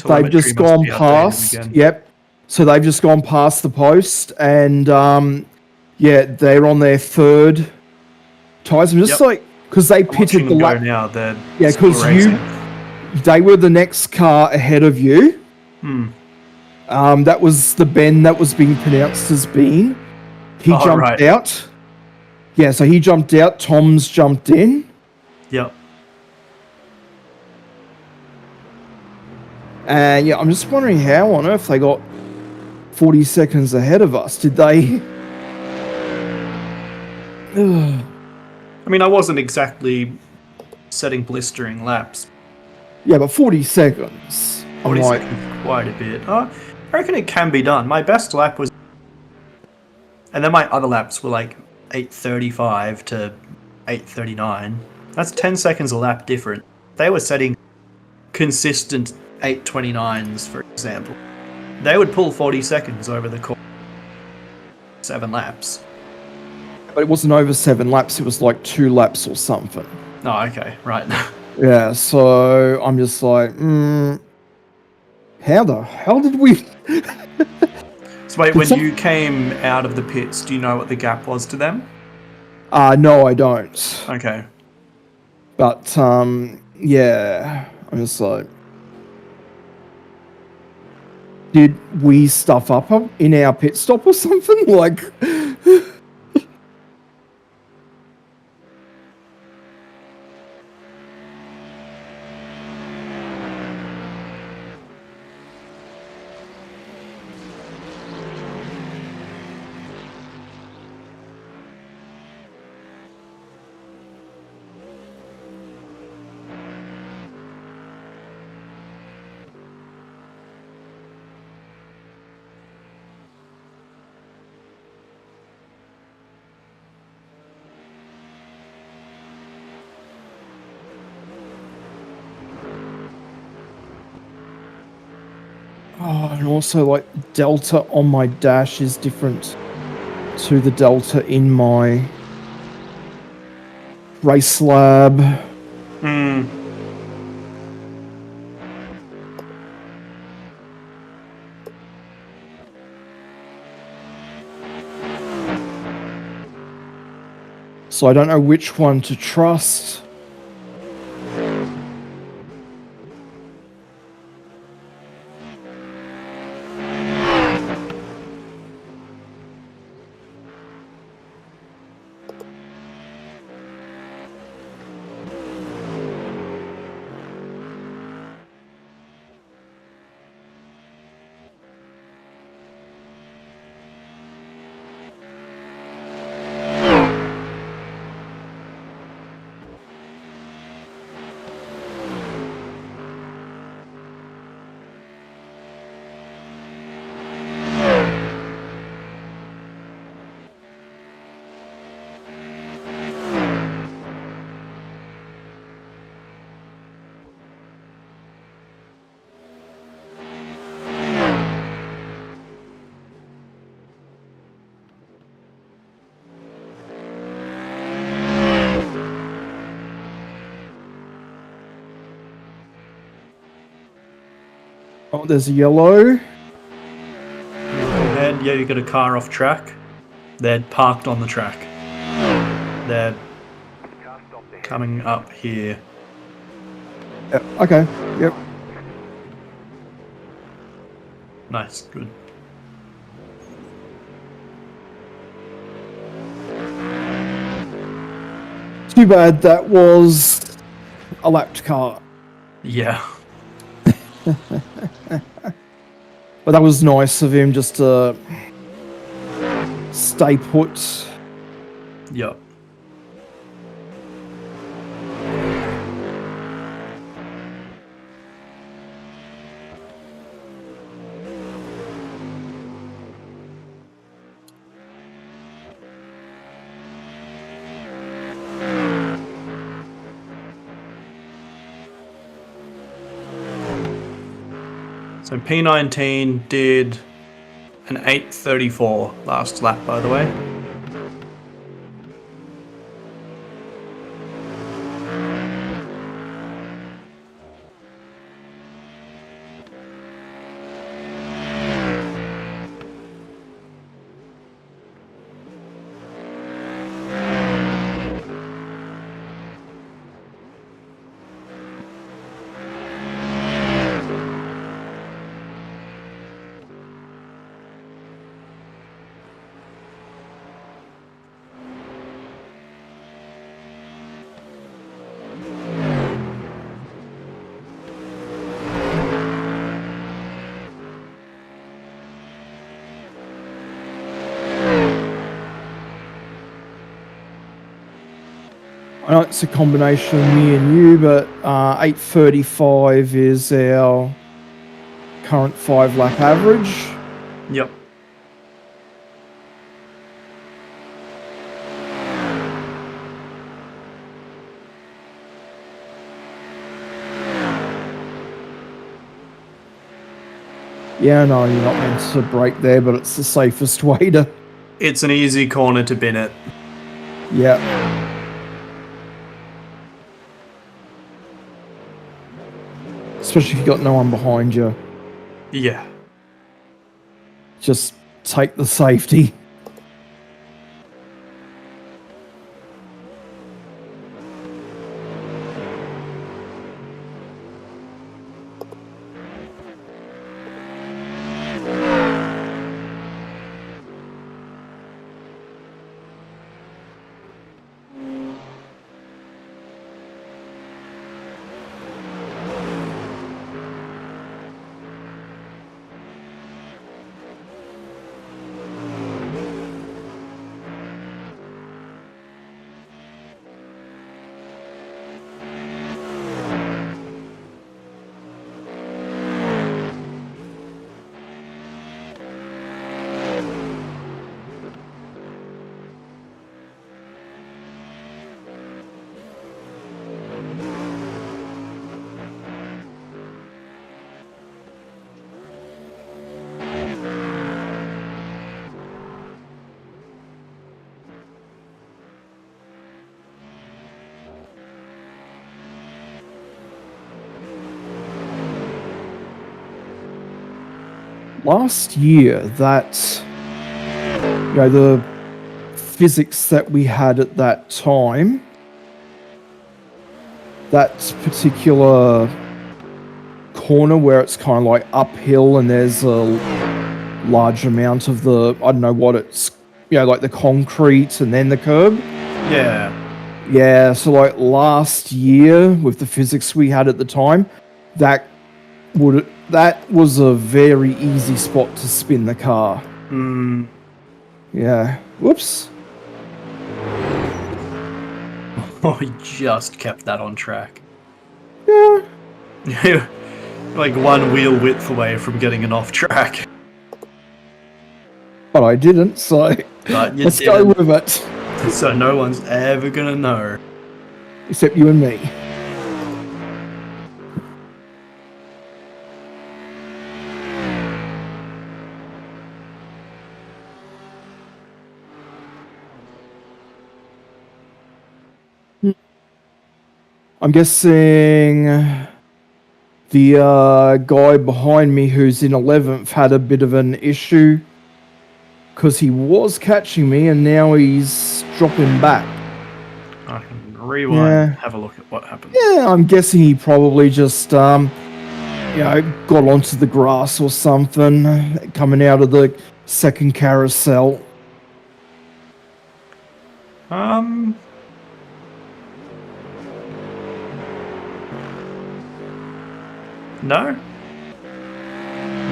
they've just gone past. Yep. So they've just gone past the post, and they're on their third tyres. I'm just like, because they pitted the lap now. They're because they were the next car ahead of you. That was the Ben that was being pronounced as Bean. He jumped out. Yeah, so he jumped out. Tom's jumped in. Yep. And yeah, I'm just wondering how on earth they got 40 seconds ahead of us. Did they? I mean, I wasn't exactly setting blistering laps. Yeah, but 40 seconds. 40 seconds, quite a bit. I reckon it can be done. My best lap was... And then my other laps were like 8:35 to 8:39. That's 10 seconds a lap different. They were setting consistent 8:29s, for example. They would pull 40 seconds over the course of 7 laps. But it wasn't over 7 laps. It was like 2 laps or something. Oh, okay, right. Yeah, so I'm just like, how the hell did we... So wait, when you came out of the pits, do you know what the gap was to them? No, I don't. Okay. But, yeah, I'm just like... Did we stuff up in our pit stop or something? Like, oh, and also like delta on my dash is different to the delta in my race lab. Hmm. So I don't know which one to trust. Oh, there's a yellow. Ahead, yeah, you got a car off track. They're parked on the track. They're Car stopped ahead. coming up here. Yep. Okay. Yep. Nice, good. Too bad that was a lapped car. Yeah. But that was nice of him just to stay put. Yep. So P19 did an 8:34 last lap, by the way. I know it's a combination of me and you, but 8:35 is our current 5-lap average. Yep. Yeah, no, you're not meant to brake there, but it's the safest way to. It's an easy corner to bin it. Yeah. Especially if you've got no one behind you. Yeah. Just take the safety. last year that, you know, the physics that we had at that time, that particular corner where it's kind of like uphill and there's a large amount of the, I don't know what it's, you know, like the concrete and then the curb. Yeah. Yeah, so like last year with the physics we had at the time, that was a very easy spot to spin the car. Yeah. Whoops. Oh, he just kept that on track. Yeah. Like one wheel width away from getting it off track. But I didn't, so But you let's go didn't. with it. So no one's ever gonna know. Except you and me. I'm guessing the guy behind me who's in 11th had a bit of an issue because he was catching me and now he's dropping back. I can rewind and have a look at what happened. Yeah, I'm guessing he probably just, you know, got onto the grass or something coming out of the second carousel. No.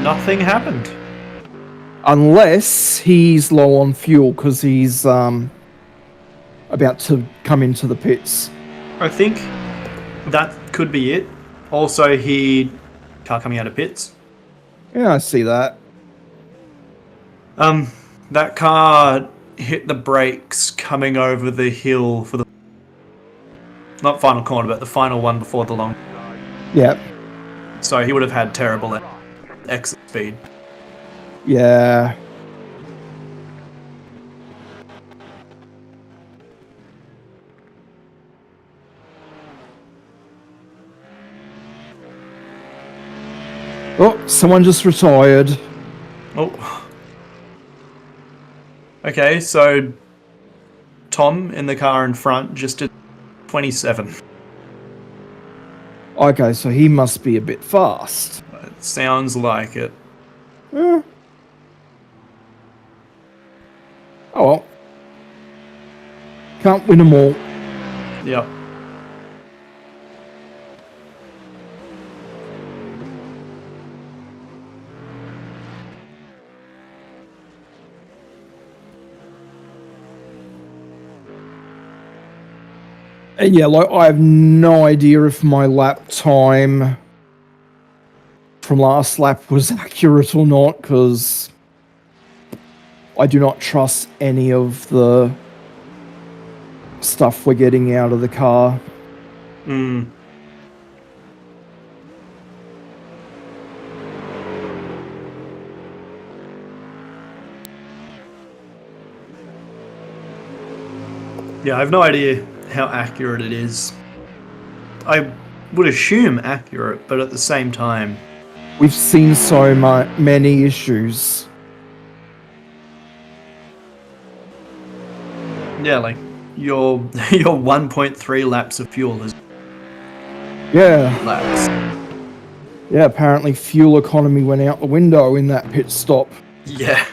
Nothing happened. Unless he's low on fuel because he's about to come into the pits. I think that could be it. Also, car coming out of pits. Yeah, I see that. That car hit the brakes coming over the hill for the not final corner, but the final one before the long. Yep. So he would have had terrible exit speed. Yeah. Oh, someone just retired. Oh. Okay, so Tom in the car in front just did 27. Okay, so he must be a bit fast. It sounds like it. Yeah. Oh well. Can't win them all. Yep. And yeah, like I have no idea if my lap time from last lap was accurate or not, because I do not trust any of the stuff we're getting out of the car. Yeah, I have no idea how accurate it is. I would assume accurate, but at the same time... We've seen so many issues. Yeah, like, your 1.3 laps of fuel is... Yeah. Laps. Yeah, apparently fuel economy went out the window in that pit stop. Yeah.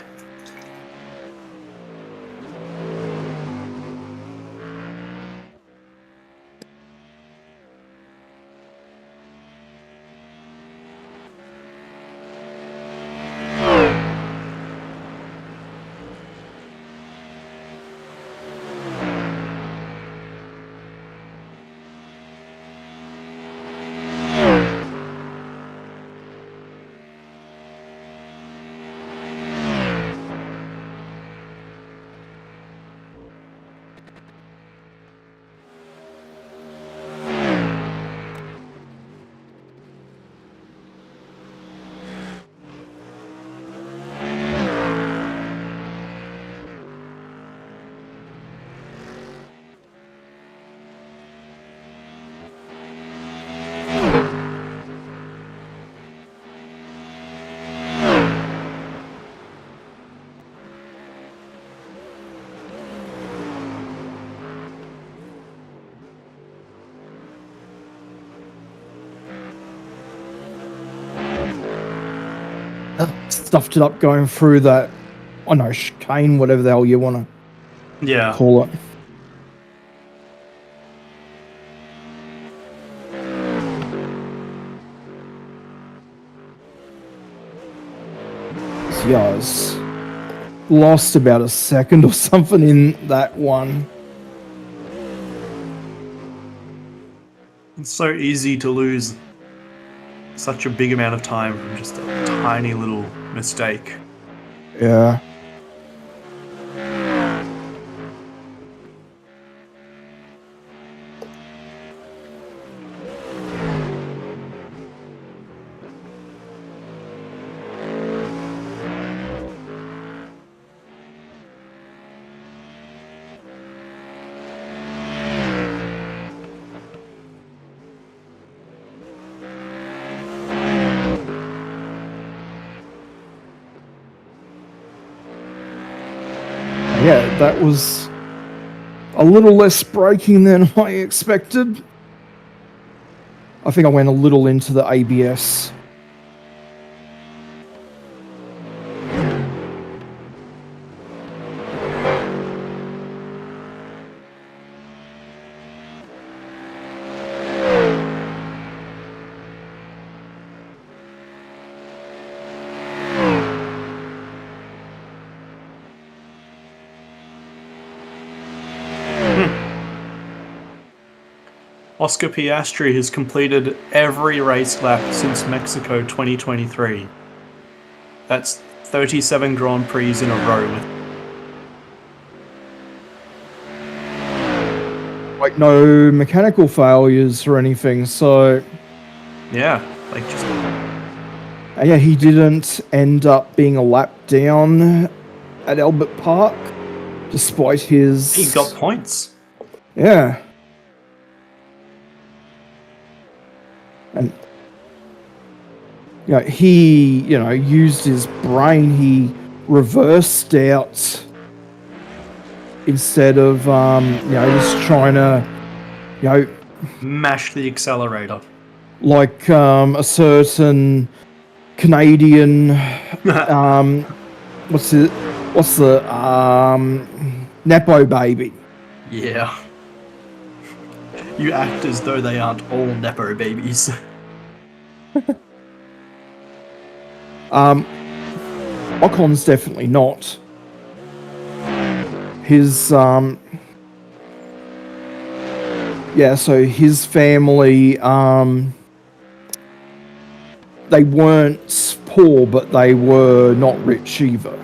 stuffed it up going through that, I don't know, chicane, whatever the hell you want to Yeah. call it. So yeah, I was lost about a second or something in that one. It's so easy to lose such a big amount of time from just a tiny little mistake. Yeah. Yeah, that was a little less braking than I expected. I think I went a little into the ABS. Oscar Piastri has completed every race lap since Mexico 2023. That's 37 Grand Prix in a row. Like, no mechanical failures or anything, so... Yeah, like just... yeah, he didn't end up being a lap down at Albert Park, despite his... He got points. Yeah. And, he, used his brain. He reversed out instead of, just trying to, Mash the accelerator. like a certain Canadian, what's the Nepo baby. Yeah. You act as though they aren't all Nepo babies. Ocon's definitely not. His so his family, they weren't poor, but they were not rich either.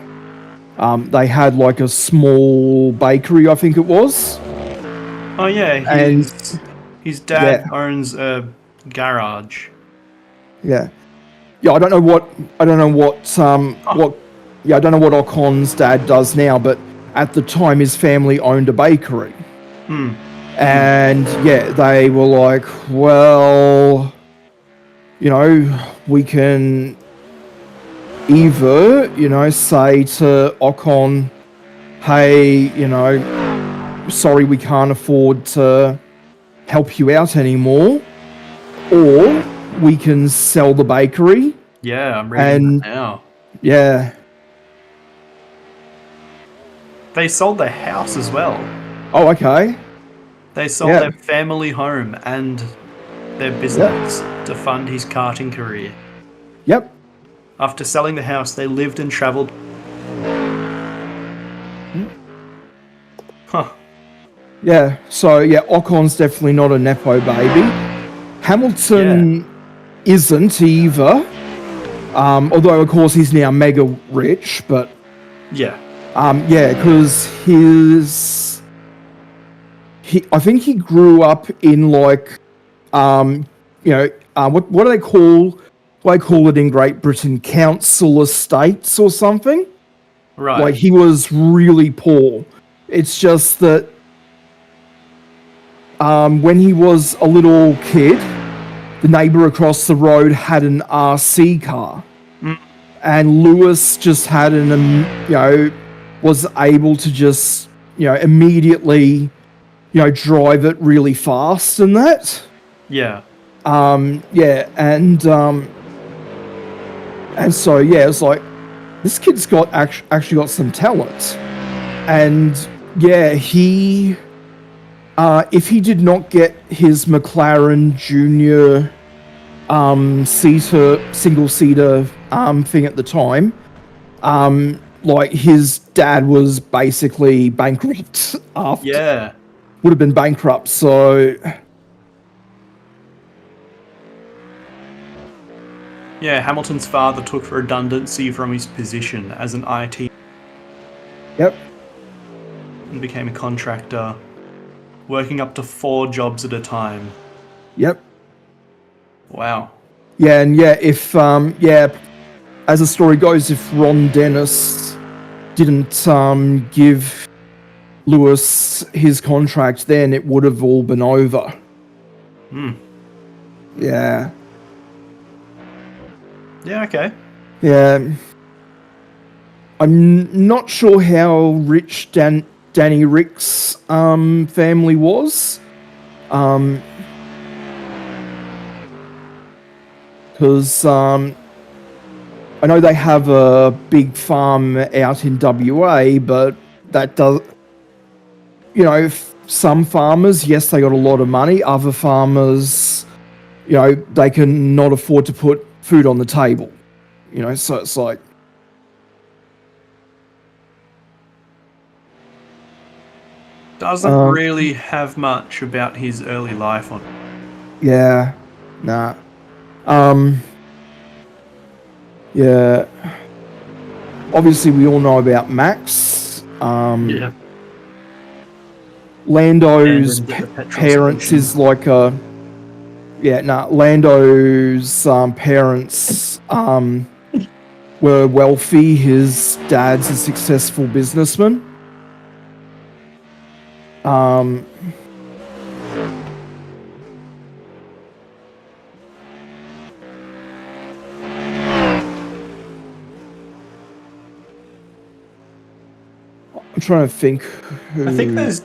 They had like a small bakery, I think it was. Oh yeah, his dad owns a garage. Yeah, I don't know what Ocon's dad does now, but at the time his family owned a bakery. And they were like, well, we can either, say to Ocon, hey, sorry, we can't afford to help you out anymore, or we can sell the bakery. Yeah, I'm reading that now. Yeah. They sold their house as well. Oh, okay. They sold their family home and their business to fund his karting career. Yep. After selling the house, they lived and travelled. Huh. Yeah, so Ocon's definitely not a Nepo baby. Hamilton isn't either. Although, of course, he's now mega rich, but... because I think he grew up in, like, what do they call... What they call it in Great Britain? Council estates or something? Right. Like, he was really poor. It's just that when he was a little kid, the neighbour across the road had an RC car. And Lewis just had was able to just, immediately, drive it really fast and that. Yeah. And so, yeah, it's like, this kid's got actually got some talent. And, yeah, he... if he did not get his McLaren Junior single-seater thing at the time, like, his dad was basically bankrupt after... Yeah. Would have been bankrupt, so... Yeah, Hamilton's father took redundancy from his position as an IT Yep. and became a contractor, working up to 4 jobs at a time. Yep. Wow. Yeah, and yeah, if as the story goes, if Ron Dennis didn't give Lewis his contract, then it would have all been over. Yeah. Yeah, okay. Yeah. I'm not sure how rich Danny Rick's family was. Because I know they have a big farm out in WA, but that does... You know, some farmers, yes, they got a lot of money. Other farmers, you know, they can not afford to put food on the table. You know, so it's like... Doesn't really have much about his early life on it. Yeah. Nah. Yeah. Obviously, we all know about Max. Yeah. Lando's And the petrol parents station. is like a... Yeah, nah. Lando's parents were wealthy. His dad's a successful businessman. I'm trying to think who... I think there's...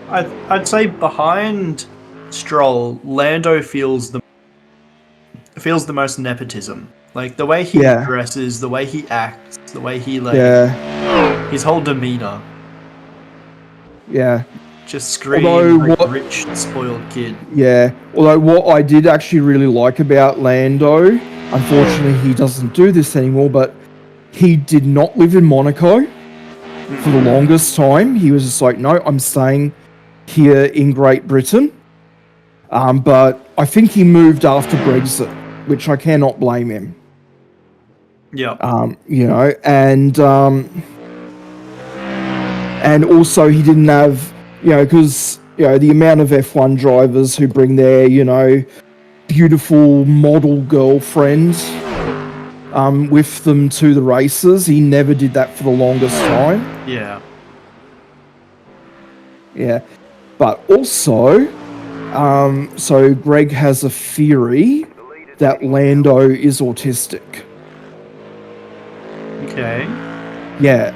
I'd say behind Stroll, Lando feels the most nepotism. Like, the way he Yeah. dresses, the way he acts, the way he, like... Yeah, His whole demeanor. yeah. Just screams Although like what- rich, spoiled kid. Yeah, although what I did actually really like about Lando, unfortunately he doesn't do this anymore, but he did not live in Monaco for the longest time. He was just like, no, I'm staying here in Great Britain. But I think he moved after Brexit, which I cannot blame him. Yeah. You know, and also he didn't have, you know, because, you know, the amount of F1 drivers who bring their, you know, beautiful model girlfriend with them to the races, he never did that for the longest time. Yeah. Yeah. But also, so Greg has a theory that Lando is autistic. Okay. Yeah.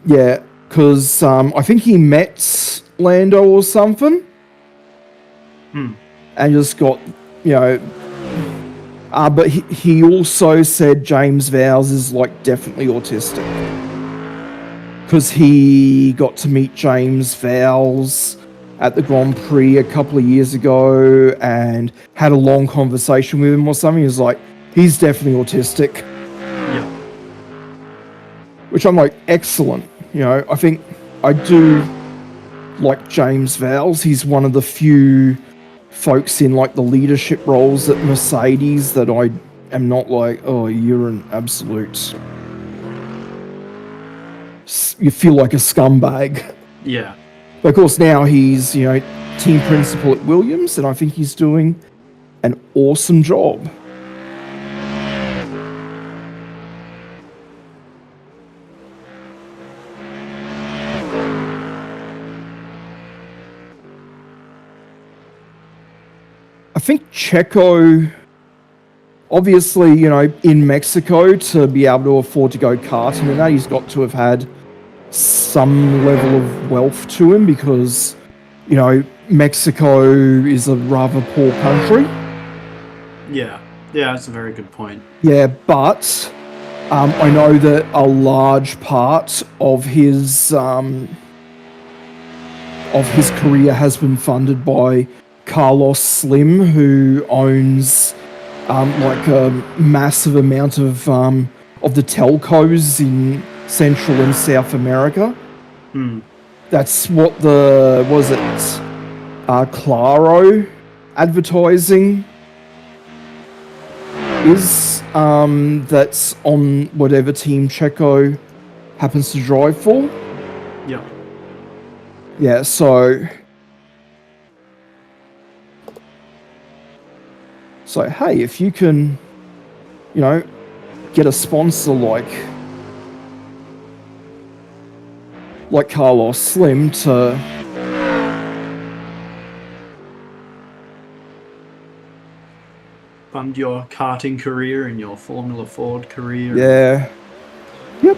Yeah, because I think he met Lando or something. And just got, you know... but he also said James Vowles is, like, definitely autistic. Because he got to meet James Vowles at the Grand Prix a couple of years ago and had a long conversation with him or something. He was like, he's definitely autistic. Yeah. Which I'm like, excellent. You know, I think I do like James Vowles. He's one of the few folks in like the leadership roles at Mercedes that I am not like, oh, you're an absolute... You feel like a scumbag. Yeah. But of course now he's, you know, team principal at Williams, and I think he's doing an awesome job. I think Checo, obviously, you know, in Mexico, to be able to afford to go karting and that, he's got to have had some level of wealth to him because, you know, Mexico is a rather poor country. Yeah. Yeah, that's a very good point. Yeah, but I know that a large part of his career has been funded by Carlos Slim, who owns like a massive amount of the telcos in Central and South America. That's what Claro advertising is. That's on whatever team Checo happens to drive for. Yep. Yeah, so hey, if you can, get a sponsor like Carlos Slim to Fund your karting career and your Formula Ford career. yeah, yep.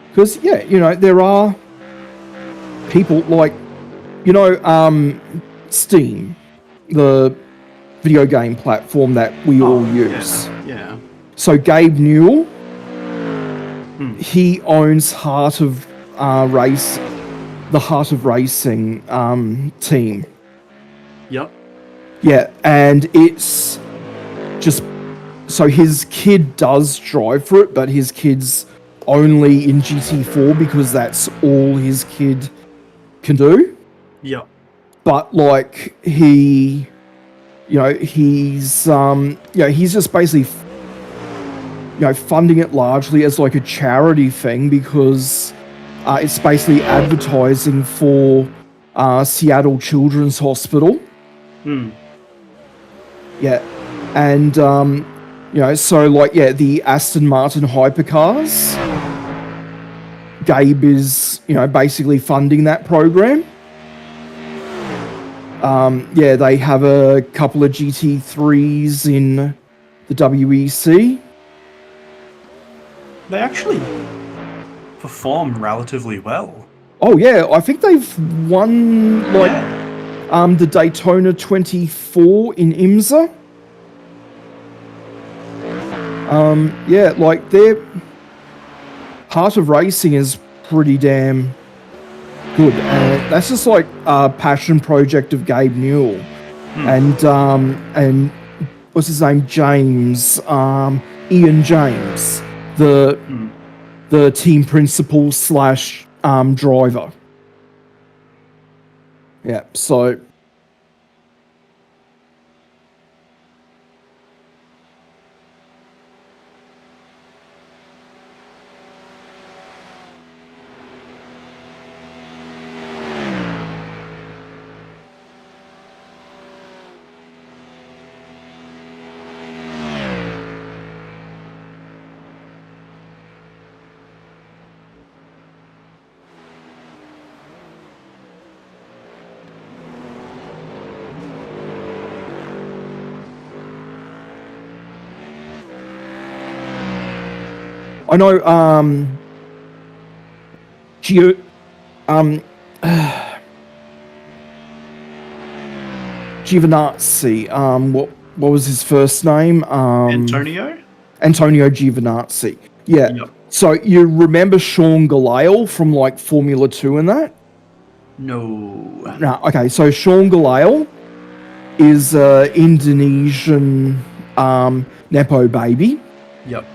Because there are people like Steam, the video game platform that we all use. Yeah. So Gabe Newell, he owns the Heart of Racing team. Yep. Yeah, and it's just so his kid does drive for it, but his kid's only in GT4 because that's all his kid can do. Yep. But like he's just basically funding it largely as like a charity thing because it's basically advertising for Seattle Children's Hospital. Yeah, and so like the Aston Martin hypercars, Gabe is basically funding that program. They have a couple of GT3s in the WEC. They actually perform relatively well. Oh yeah, I think they've won the Daytona 24 in IMSA. Their Heart of Racing is pretty damn good. That's just like a passion project of Gabe Newell. And what's his name? James, Ian James, the team principal / driver. Yeah, so I know Giovinazzi, what was his first name? Antonio Giovinazzi. Yeah. Yep. So you remember Sean Galale from like Formula 2 and that? No. No. Okay, so Sean Galale is Indonesian Nepo baby. Yep.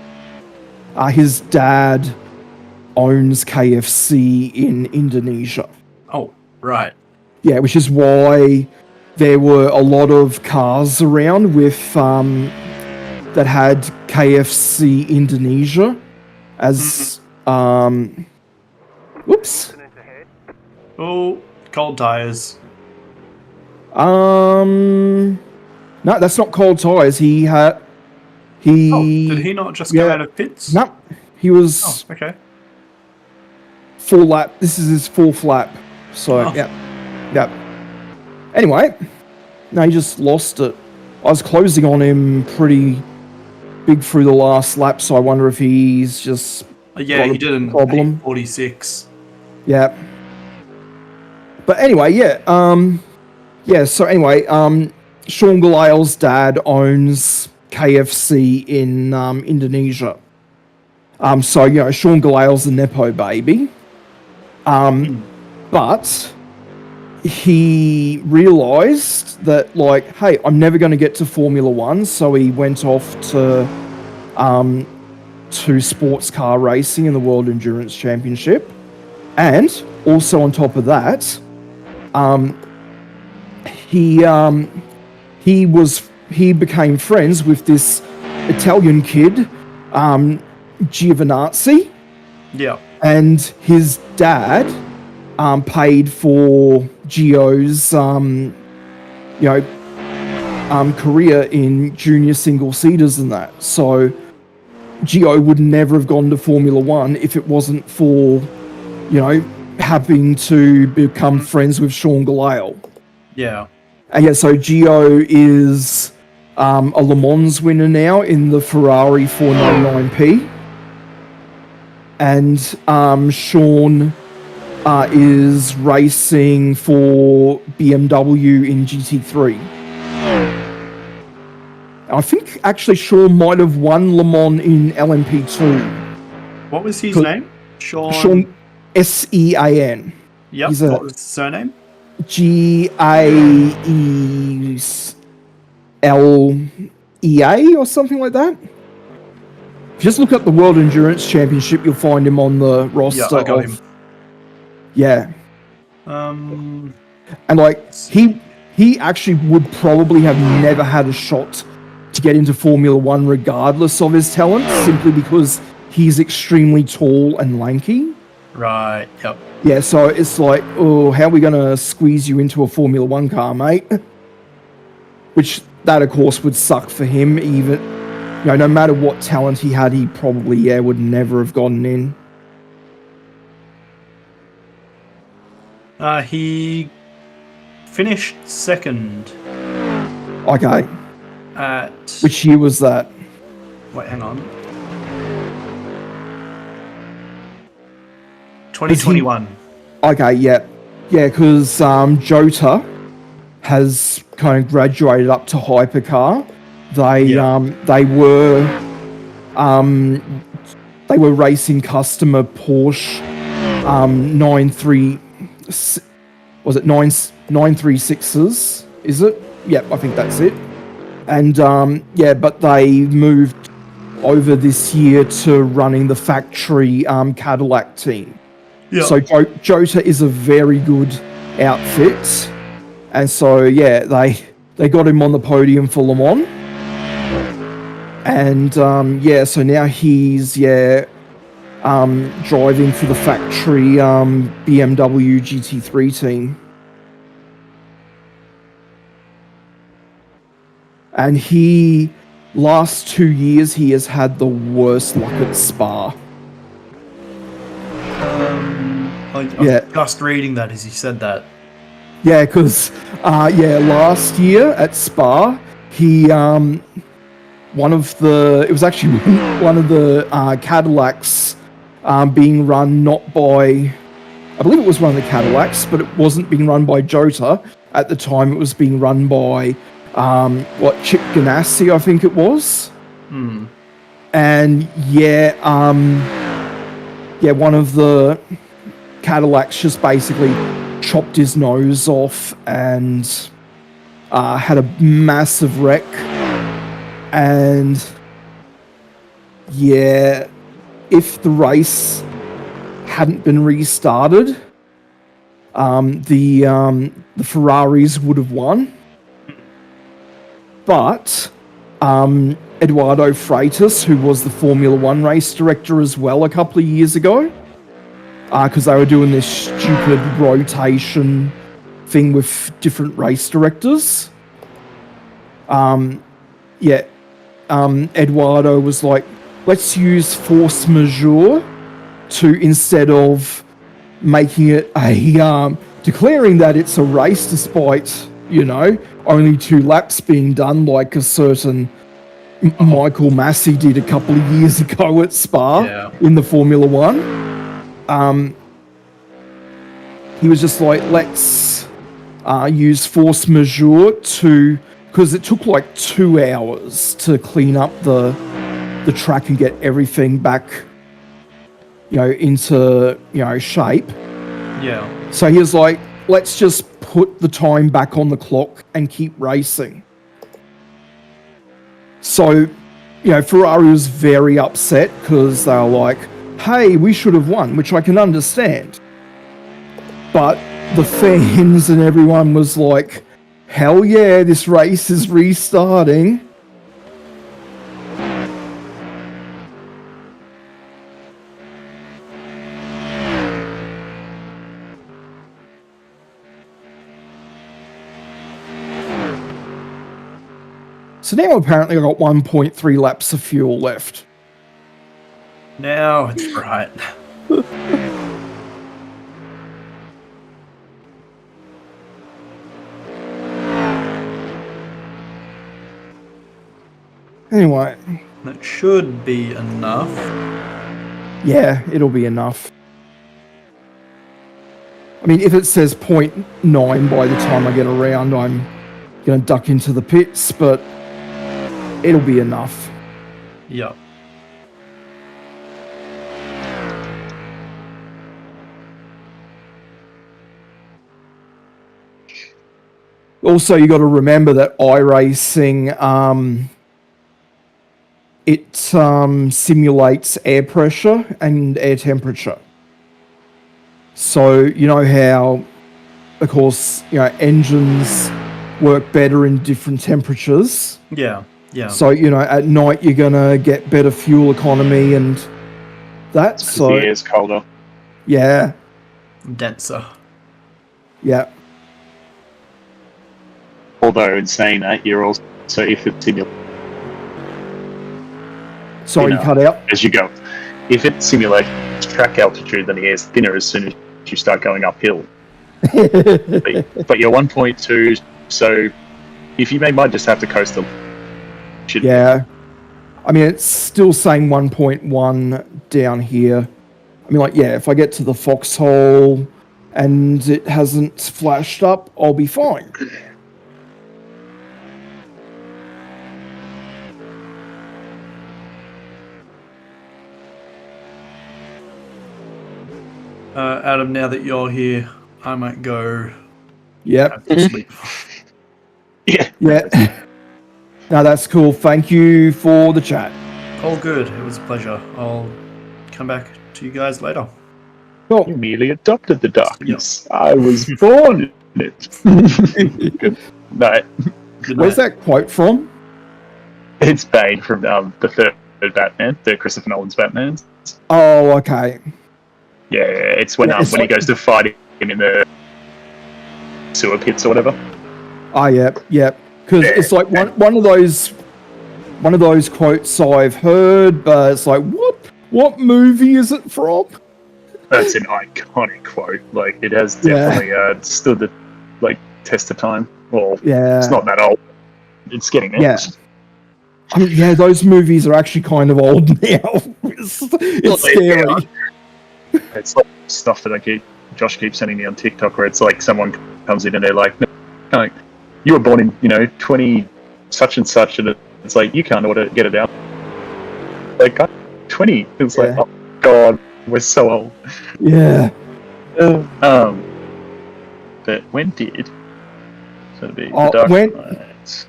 His dad owns KFC in Indonesia. Oh, right. Yeah, which is why there were a lot of cars around with that had KFC Indonesia as whoops. Oh, cold tires. No, that's not cold tires. Did he not just go out of pits? No, he was Okay. full lap. This is his fourth lap. So, Yep. Anyway, no, he just lost it. I was closing on him pretty big through the last lap, so I wonder if he's just Yeah, got he a did an problem. 46. Sean Galail's dad owns KFC in Indonesia. So, you know, Sean Galail's a Nepo baby. But he realised that, like, hey, I'm never going to get to Formula One, so he went off to sports car racing in the World Endurance Championship. And also on top of that, he became friends with this Italian kid, Giovinazzi, Yeah. and his dad paid for Gio's career in junior single seaters and that. So Gio would never have gone to Formula One if it wasn't for, you know, having to become friends with Sean Galail. Yeah. And yeah, so Gio is a Le Mans winner now in the Ferrari 499P. And Sean is racing for BMW in GT3. I think actually Sean might have won Le Mans in LMP2. What was his name? Sean Sean. Yep. He's What was his surname? Gaelea or something like that. If you just look up the World Endurance Championship, you'll find him on the roster. Yeah, I got him. Yeah. And like he actually would probably have never had a shot to get into Formula One regardless of his talent, simply because he's extremely tall and lanky. Right. Yep. Yeah, so it's like, oh, how are we going to squeeze you into a Formula One car, mate? Which, that of course would suck for him, even, you know, no matter what talent he had, he probably, would never have gotten in. He finished second Okay, at... which year was that? Wait, hang on. 2021. Okay, yeah, because Jota has kind of graduated up to hypercar. They were racing customer Porsche 936s, is it? Yep, I think that's it. And but they moved over this year to running the factory Cadillac team. Yeah. So Jota is a very good outfit, and so yeah, they got him on the podium for Le Mans, and so now he's driving for the factory BMW GT3 team, and last 2 years he has had the worst luck at Spa. I was just reading that as you said that. Yeah, because last year at Spa, he it was actually one of the Cadillacs being run not by, I believe it was one of the Cadillacs, but it wasn't being run by Jota at the time. It was being run by Chip Ganassi, I think it was. And one of the Cadillacs just basically chopped his nose off and had a massive wreck. And if the race hadn't been restarted, the Ferraris would have won. But Eduardo Freitas, who was the Formula One race director as well a couple of years ago, because they were doing this stupid rotation thing with different race directors. Eduardo was like, let's use force majeure to, instead of making it declaring that it's a race despite, only 2 laps being done, like a certain Michael Massey did a couple of years ago at Spa in the Formula One. He was just like, let's use force majeure to because it took like 2 hours to clean up the track and get everything back, into, shape. Yeah. So he was like, let's just put the time back on the clock and keep racing. So, Ferrari was very upset because they were like, hey, we should have won, which I can understand. But the fans and everyone was like, hell yeah, this race is restarting. So now apparently I've got 1.3 laps of fuel left. Now it's right. Anyway. That should be enough. Yeah, it'll be enough. I mean, if it says 0.9 by the time I get around, I'm going to duck into the pits, but it'll be enough. Yep. Also, you got to remember that iRacing, it simulates air pressure and air temperature. So, you know how, of course, engines work better in different temperatures. Yeah. Yeah. So, at night you're going to get better fuel economy and that. So, the air's colder. Yeah. Denser. Yeah. Although, in saying that, you're also, if it simulates... Sorry, you cut out? As you go. If it simulates track altitude, then the air's thinner as soon as you start going uphill. but you're 1.2, so if you might just have to coast them. Yeah. I mean, it's still saying 1.1 down here. I mean, if I get to the foxhole and it hasn't flashed up, I'll be fine. Adam, now that you're here, I might go Yep. to sleep. Yeah. Yeah. No, that's cool. Thank you for the chat. All good. It was a pleasure. I'll come back to you guys later. Cool. You merely adopted the darkness. Yep. I was born in it. Good night. Good Where's night. that quote from? It's Bane from the third Batman, the Christopher Nolan's Batman. Oh, okay. Yeah, it's when Yeah, it's when like- he goes to fight him in the sewer pits or whatever. Oh, yeah. Because it's like one of those quotes I've heard, but it's like, what movie is it from? That's an iconic quote. Like, it has definitely stood the test of time. Well, Yeah. it's not that old. It's getting there. Yeah. I mean, yeah, those movies are actually kind of old now. It's scary. It's like stuff that Josh keeps sending me on TikTok, where it's like someone comes in and they're like, no, you were born in 20 such and such, and it's like, you can't order get it out. Like, I'm 20. It's like, oh god, we're so old. Yeah. But when did? So it'd be Oh, the Dark when- Knight.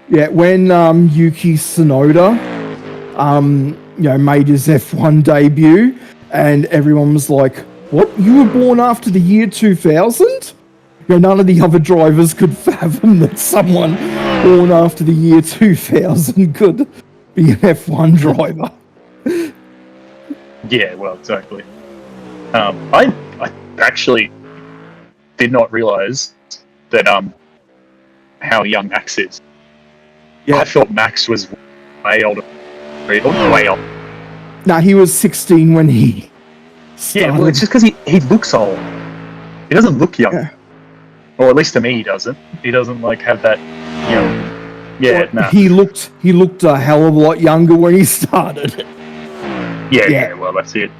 Yeah, when Yuki Tsunoda made his F1 debut, and everyone was like, what? You were born after the year 2000? None of the other drivers could fathom that someone born after the year 2000 could be an F1 driver. Yeah, well, exactly. I actually did not realize that how young Max is. Yeah. I thought Max was way older. Way older. Nah, he was 16 when he started. Yeah, well, it's just because he looks old. He doesn't look young. Yeah. Or at least to me, he doesn't. He doesn't have that, Yeah, Well, nah. He looked a hell of a lot younger when he started. Yeah, well, that's it.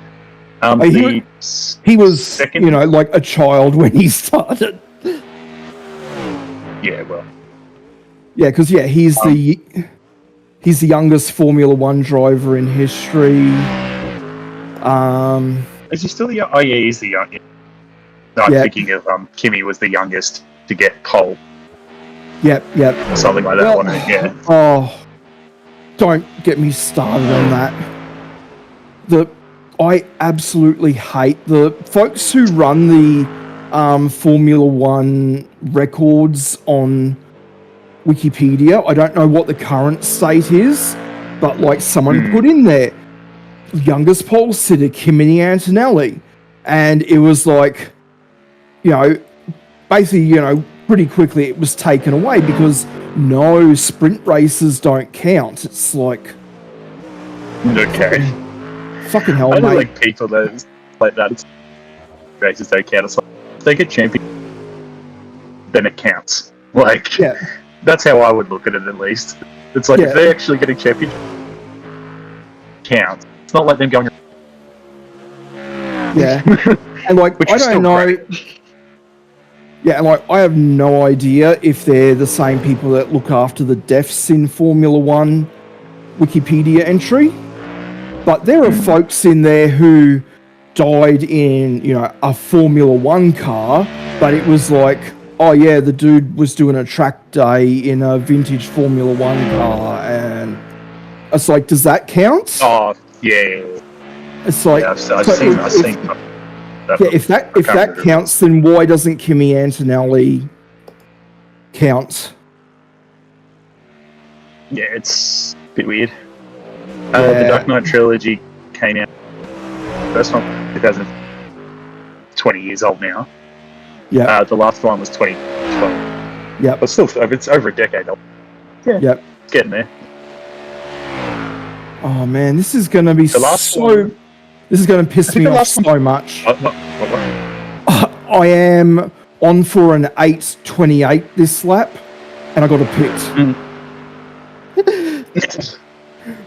He was, second. like a child when he started. Yeah, well. Yeah, because he's the youngest Formula One driver in history. Is he still the young? Oh yeah, he's the youngest. No, I'm Yeah. thinking of Kimmy was the youngest to get pole Yep. or something like that. Well, Wasn't it? Yeah. Oh, don't get me started on that. I absolutely hate the folks who run the Formula One records on Wikipedia. I don't know what the current state is, but like someone put in there, youngest pole sitter Kimi Antonelli, and it was like, basically, pretty quickly it was taken away because no, sprint races don't count. It's like, Okay. fucking hell, I don't mate. like people that like that. Races don't count. It's like, if they get champion, then it counts. Like, Yeah. that's how I would look at it at least. It's like if they're actually getting champion, counts. It's not like them going. Yeah. And like, Which I is don't still know. great. Yeah, and like, I have no idea if they're the same people that look after the deaths in Formula One Wikipedia entry. But there are folks in there who died in, a Formula One car, but it was like, oh yeah, the dude was doing a track day in a vintage Formula One car, and it's like, does that count? Oh yeah. It's like, Yeah, I've so seen. if that counts, then why doesn't Kimi Antonelli count? Yeah, it's a bit weird. The Dark Knight trilogy came out. First one, 2000, 20 years old now. Yeah. The last one was 2012. Yeah. But still, it's over a decade old. Yeah. Yep. It's getting there. Oh man, this is going to be The last so. one- This is going to piss me the off last so much. What? I am on for an 8:28 this lap, and I got a pit.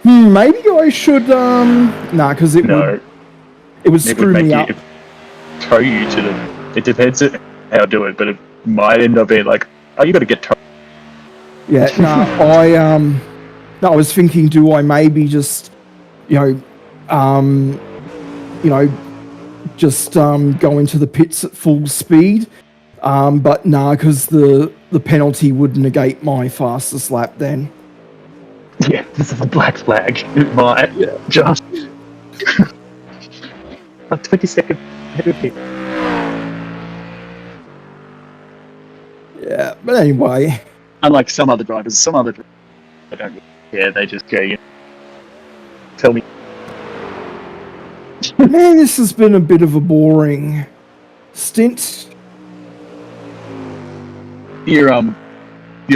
Maybe I should. Because it would screw me up. Tow you to the. It depends on how to do it, but it might end up being like, oh, you got to get towed. Yeah, I was thinking, do I maybe just, just go into the pits at full speed? But because the penalty would negate my fastest lap then. Yeah, this is a black flag. It might just a 20-second ahead of me. Yeah, but anyway. Unlike some other drivers, they don't really care. They just go, tell me. Man, this has been a bit of a boring stint. You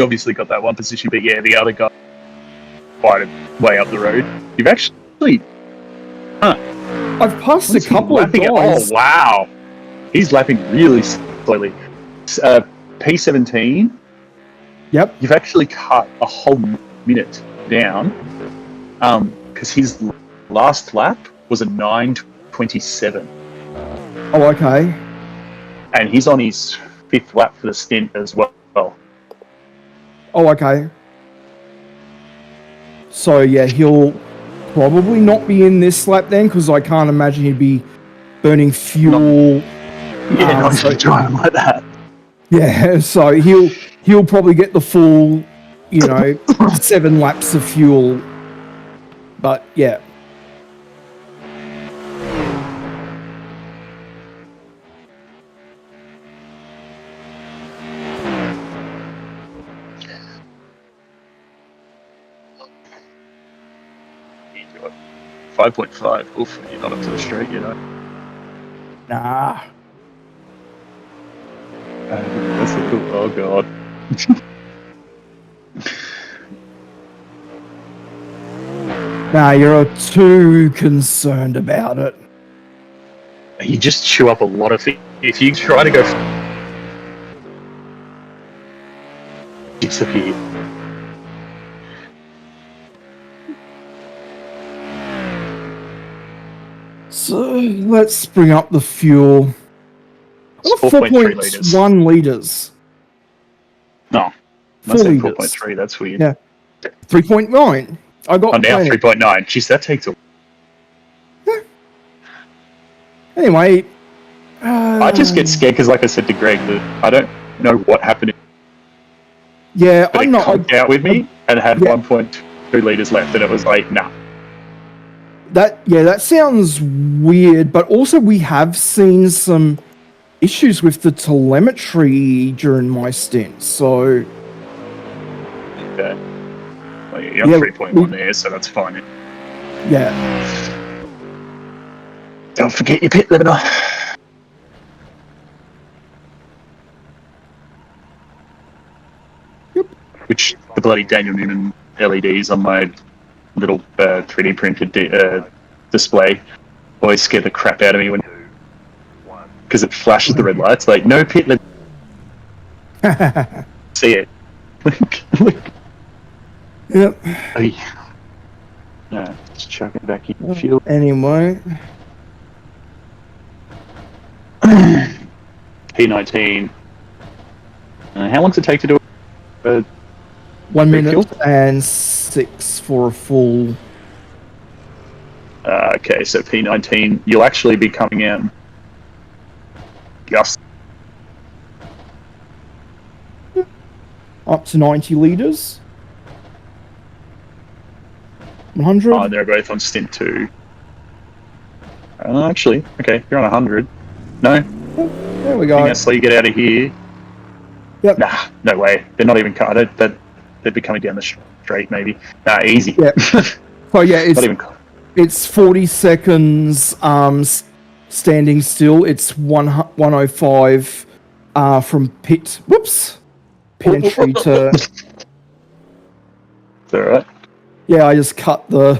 obviously got that one position, but yeah, the other guy quite a way up the road. You've actually, I've passed a couple of guys. Oh wow, he's lapping really slowly. P17. Yep. You've actually cut a whole minute down, because his last lap was a 9:27. Oh, okay. And he's on his 5th lap for the stint as well. Oh, okay. So, yeah, he'll probably not be in this lap then, because I can't imagine he'd be burning fuel. Not so driving like that. Yeah, so he'll probably get the full, 7 laps of fuel. But, yeah. You do it. 5.5. Oof, you're not up to the straight, Nah. That's a cool. Oh god. Nah, you're too concerned about it. You just chew up a lot of things. If you try to go, disappear. So let's bring up the fuel. It's 4.3 litres. 4.1 litres. No. Must have liters. 4.3. That's weird. Yeah. 3.9. I got Oh, now plenty. 3.9. Jeez, that takes a. Anyway. I just get scared because, like I said to Greg, that I don't know what happened, Yeah, but I'm it not. conked out with me and had Yeah. 1.2 liters left, and it was like, nah. That sounds weird, but also we have seen some issues with the telemetry during my stint. So Okay. Well, you're on Yeah, 3.1 there, so that's fine. yeah, Don't forget your pit limiter. Which the bloody Daniel Newman LEDs on my little 3D printed display always scare the crap out of me when because it flashes the red lights like no pit limit. See it. yep. No, just chuck it back in fuel. Anyway, P19. How long does it take to do it? 1 minute fuel? and 6 for a full. Okay, so P19, you'll actually be coming out just Up to 90 liters. 100. oh, they're both on stint 2. Actually, okay, you're on 100. No, There we go. so you get out of here. Yep. Nah, no way. They're not even. They'd be coming down the straight, maybe. Nah, easy. Yeah. So yeah, Not even. it's 40 seconds standing still. It's 105 from pit. Whoops. Pit entry to. It's all right. Yeah, I just cut the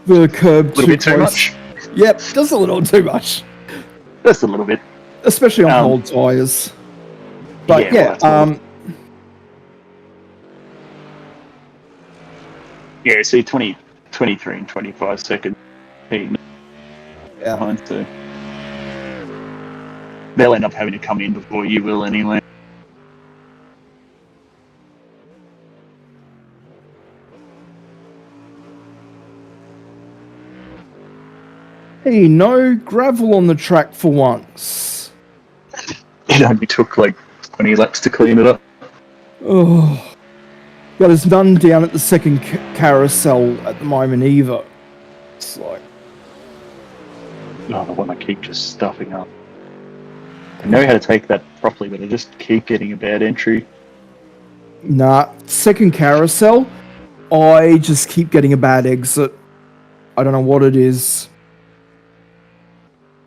curb A little bit too close. much. Yep, just a little too much, Just a little bit. especially on cold tires. But yeah, well, yeah. See, 20, 23 and 25 seconds. yeah. Behind, so they'll end up having to come in before you will anyway. Hey, no gravel on the track for once. It only took like 20 laps to clean it up. Oh, but there's none down at the second carousel at the moment either. It's like, Oh, the one I keep just stuffing up. I know how to take that properly, but I just keep getting a bad entry. nah, second carousel, I just keep getting a bad exit. I don't know what it is.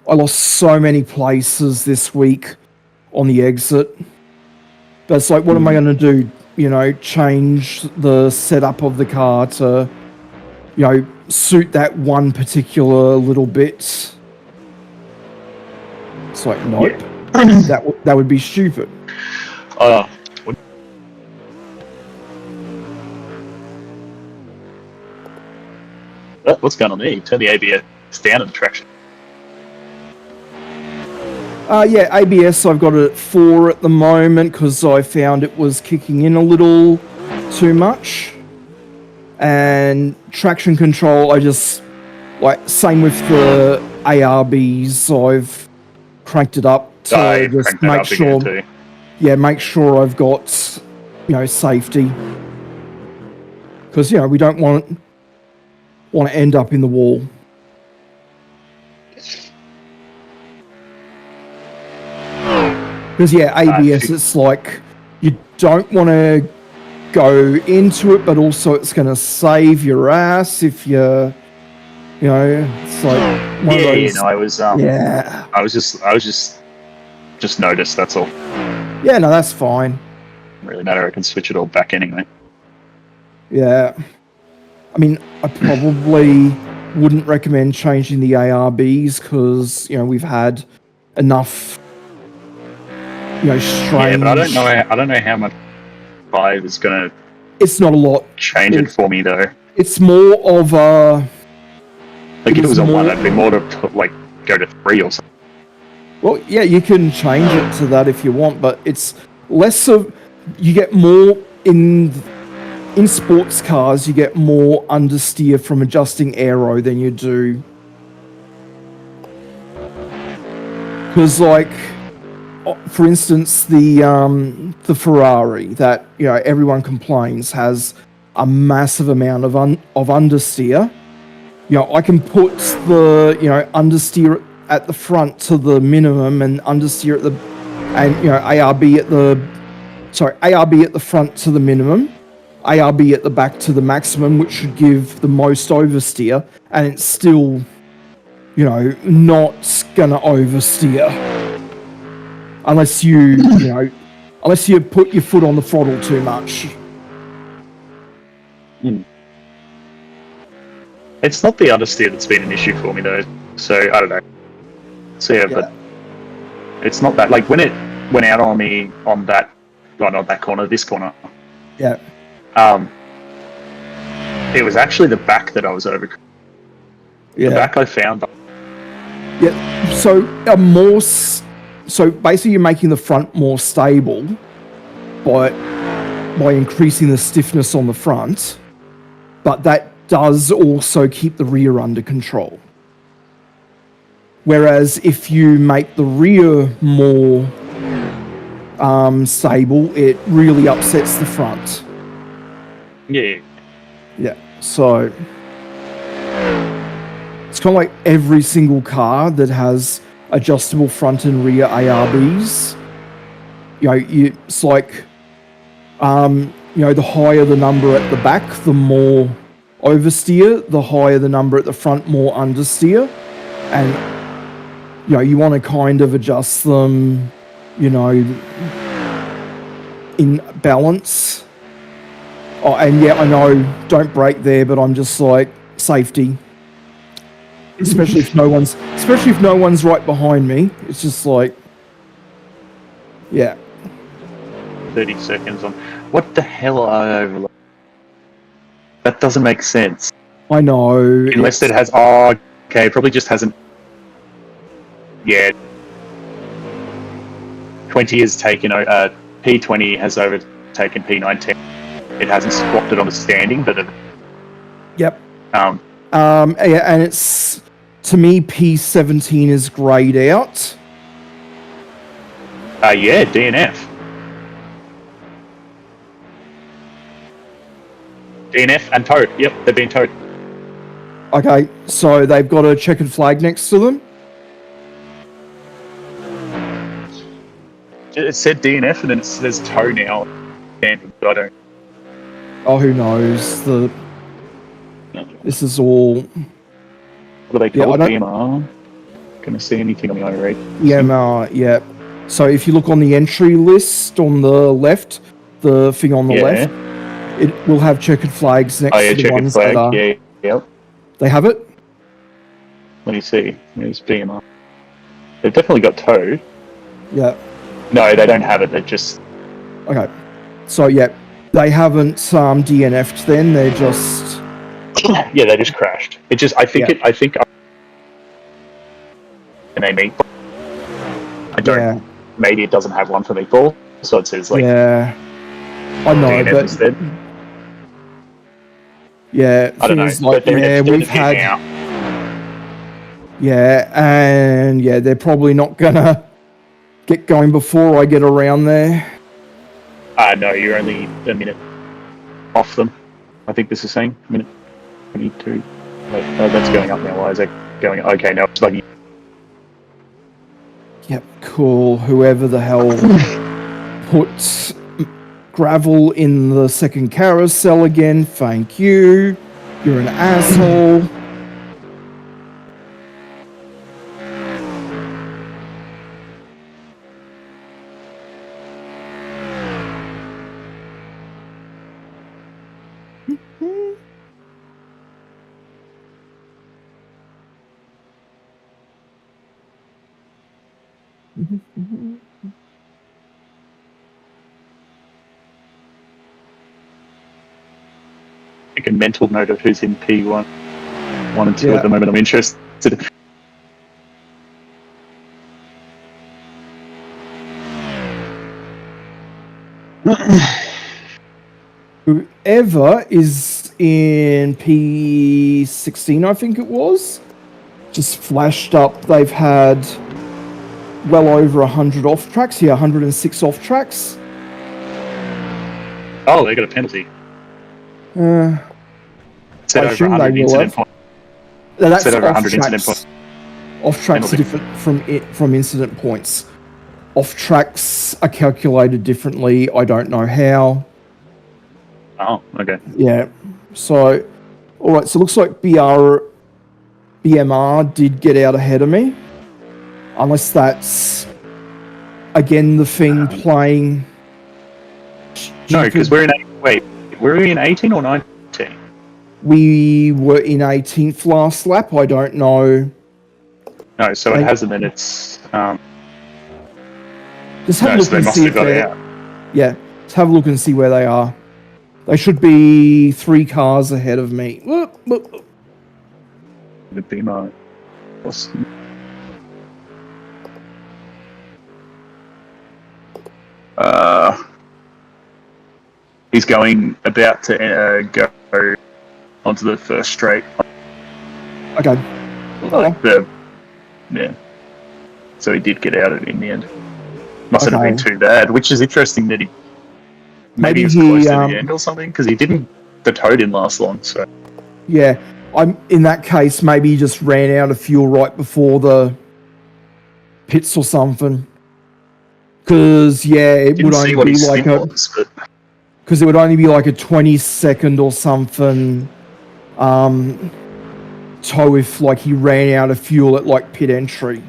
I lost so many places this week on the exit. But it's like, what am I going to do? You know, change the setup of the car to, you know, suit that one particular little bit. It's like, nope. Yeah. that would be stupid. What's going on there? You turn the ABS down at the traction. Yeah, ABS I've got it at 4 at the moment because I found it was kicking in a little too much. And traction control, I just, like, same with the ARBs, I've cranked it up to just make sure, yeah, make sure I've got, you know, safety. Because, you know, we don't want to end up in the wall. Because, yeah, ABS, it's like, you don't want to go into it, but also it's going to save your ass if you're, you know, it's like one of those, I was yeah. I was just noticed, that's all. Yeah, no, that's fine. Doesn't really matter, I can switch it all back anyway. Yeah. I mean, I probably wouldn't recommend changing the ARBs because, you know, we've had enough, you know, strange... Yeah, but I don't know how much 5 is going to It's not a lot. change it for me, though. It's more of a... Like, if it was a 1, I'd be more to, like, go to 3 or something. Well, yeah, you can change it to that if you want, but it's less of... you get more in sports cars. You get more understeer from adjusting aero than you do. Because, like, for instance, the Ferrari that everyone complains has a massive amount of understeer. I can put the understeer at the front to the minimum and understeer at the ARB at the front to the minimum, ARB at the back to the maximum, which should give the most oversteer, and it's still not gonna oversteer unless you put your foot on the throttle too much. It's not the understeer that's been an issue for me though, so I don't know. So yeah, but it's not that. Like when it went out on me on that, well, not that corner, this corner. Yeah. It was actually the back that I was over. Yeah. The back I found. Yeah. So so basically, you're making the front more stable by increasing the stiffness on the front, but that does also keep the rear under control. Whereas if you make the rear more stable, it really upsets the front. Yeah. Yeah. So it's kind of like every single car that has adjustable front and rear ARBs. It's like the higher the number at the back, the more oversteer, the higher the number at the front, more understeer, and you want to kind of adjust them in balance. Oh, and yeah, I know, don't brake there, but I'm just like, safety, especially if no one's right behind me. It's just like, yeah. 30 seconds on. What the hell are I overloading? That doesn't make sense. I know. Unless it has. Oh, okay. It probably just hasn't. Yeah. 20 has taken. P20 has overtaken P19. It hasn't swapped it on the standing, but. Yep. Yeah, and it's, to me, P17 is greyed out. Yeah, DNF. DNF and towed. Yep, they're being towed. Okay, so they've got a checkered flag next to them? It said DNF and then it says tow now. But I don't. Oh, who knows? This is all... What do they call Yeah, it? BMR? Gonna see anything on the iRacing? EMR, yeah. So if you look on the entry list on the left, the thing on the left, it will have checkered flags next to the ones that are... Yeah, yep. They have it? Let me see. There's BMR. They've definitely got towed. Yeah. No, they don't have it. They're just... Okay. So, yeah, they haven't DNF'd then. They're just... Yeah, they just crashed. It just... I think... And they meet... I don't... Yeah. Maybe it doesn't have one for meatball, so it says, like... Yeah. I know, DNF but... instead. Yeah, I don't know. like, yeah, we've had... Now. Yeah, and yeah, they're probably not gonna get going before I get around there. No, you're only a minute off them. I think this is saying minute 22. Wait, that's going up now. Why is that going? Okay, no, it's like. Yep, cool. Whoever the hell puts gravel in the second carousel again, thank you. You're an asshole. Make a mental note of who's in P1, 1 and 2 Yeah. at the moment. I'm interested. Whoever is in P16, I think it was, just flashed up. They've had well over 100 off tracks. Yeah, 106 off tracks. Oh, they got a penalty. Said I over assume 100 they will incident have. points. That's Said over off 100 incident tracks. points. Off tracks are Penalty. different from incident points. Off tracks are calculated differently. I don't know how. Oh, okay. Yeah. So, all right. So it looks like BMR did get out ahead of me, unless that's again the thing playing. No, because we're in. Wait, were we in 18 or 19? We were in 18th last lap. I don't know. No, so it hasn't been. It's. Just have a No, look so they and must see have if got they're. out. Yeah, let's have a look and see where they are. They should be 3 cars ahead of me. Whoop, whoop, whoop. The BMR. He's about to go onto the first straight. Okay. Yeah. So he did get out in the end. Mustn't have been Okay. too bad, which is interesting that he maybe Maybe he was he, close to the end or something, because he didn't. The tow didn't last long, so. Yeah, I'm in that case. Maybe he just ran out of fuel right before the pits or something. Because it Didn't would see only what be his like stint was, but because it would only be like a 20-second or something tow if like he ran out of fuel at like pit entry.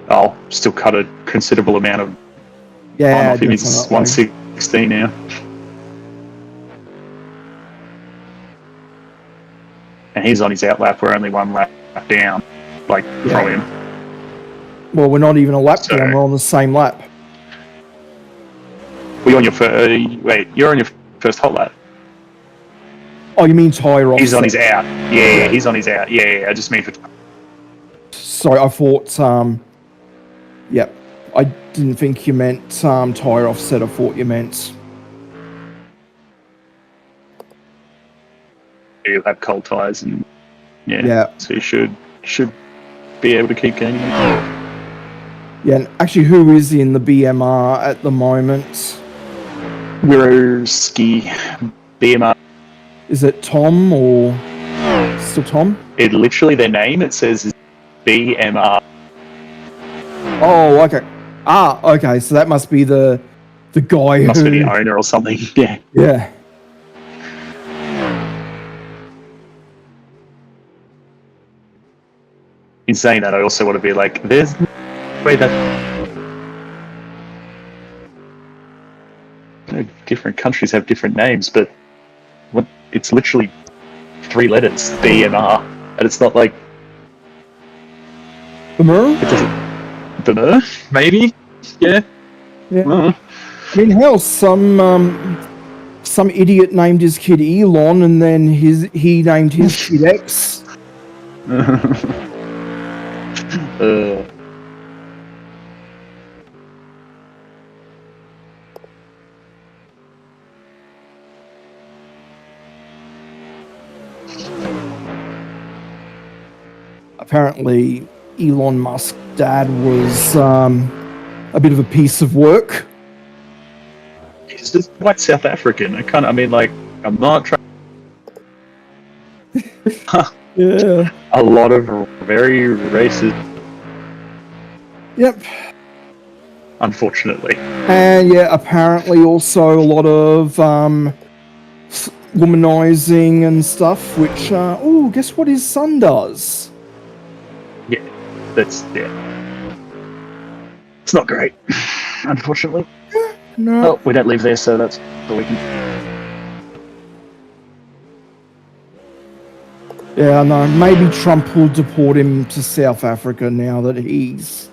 I'll still cut a considerable amount of time Yeah, off him. He's definitely. 116 now. And he's on his out lap. We're only 1 lap down, from him. Well, we're not even a lap So- down. We're on the same lap. You're on your you're on your first hot lap. Oh, you mean tyre offset? He's on his out. Yeah, he's on his out. Yeah, I just mean for. Sorry, I thought. Yep, I didn't think you meant tyre offset. I thought you meant. He'll have cold tyres and Yeah. so he should be able to keep gaining. Yeah, and actually, who is in the BMR at the moment? Wiroski BMR. Is it Tom or still Tom? It literally their name. It says is BMR. Oh, okay. Okay. So that must be the guy Must who. be the owner or something. Yeah. Yeah. In saying that, I also want to be like, there's no way that different countries have different names, but it's literally 3 letters, BMR, and it's not like Boomer? it doesn't. Dunno, maybe, yeah. Yeah. I mean, hell, some idiot named his kid Elon, and then he named his kid X. Apparently, Elon Musk's dad was a bit of a piece of work. He's just white South African. I'm not trying. Yeah. A lot of very racist, Yep. unfortunately. And yeah, apparently also a lot of womanizing and stuff, which, guess what his son does? Yeah. It's not great, unfortunately. No. Well, we don't live there, so that's all we can. Yeah, no, maybe Trump will deport him to South Africa now that he's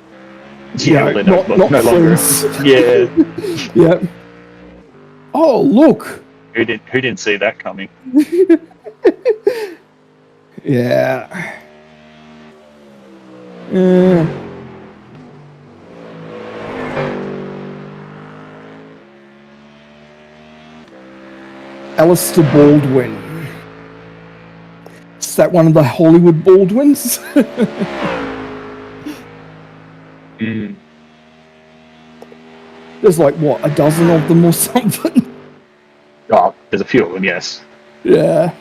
Yeah, they're not no longer. friends. Yeah. Yeah. Oh, look. Who didn't see that coming? Yeah. Alistair Baldwin. Is that one of the Hollywood Baldwins? Mm. There's like, what, a dozen of them or something? Oh, there's a few of them, yes. Yeah.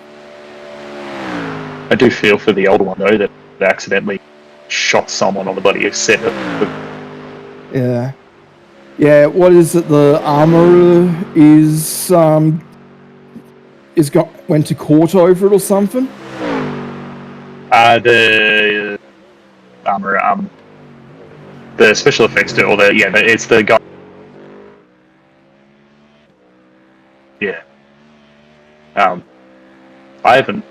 I do feel for the older one, though, that accidentally shot someone on the bloody set. Yeah. Yeah, what is it? The armourer went to court over it or something? The armor, the special effects do, it's the guy. Yeah. I haven't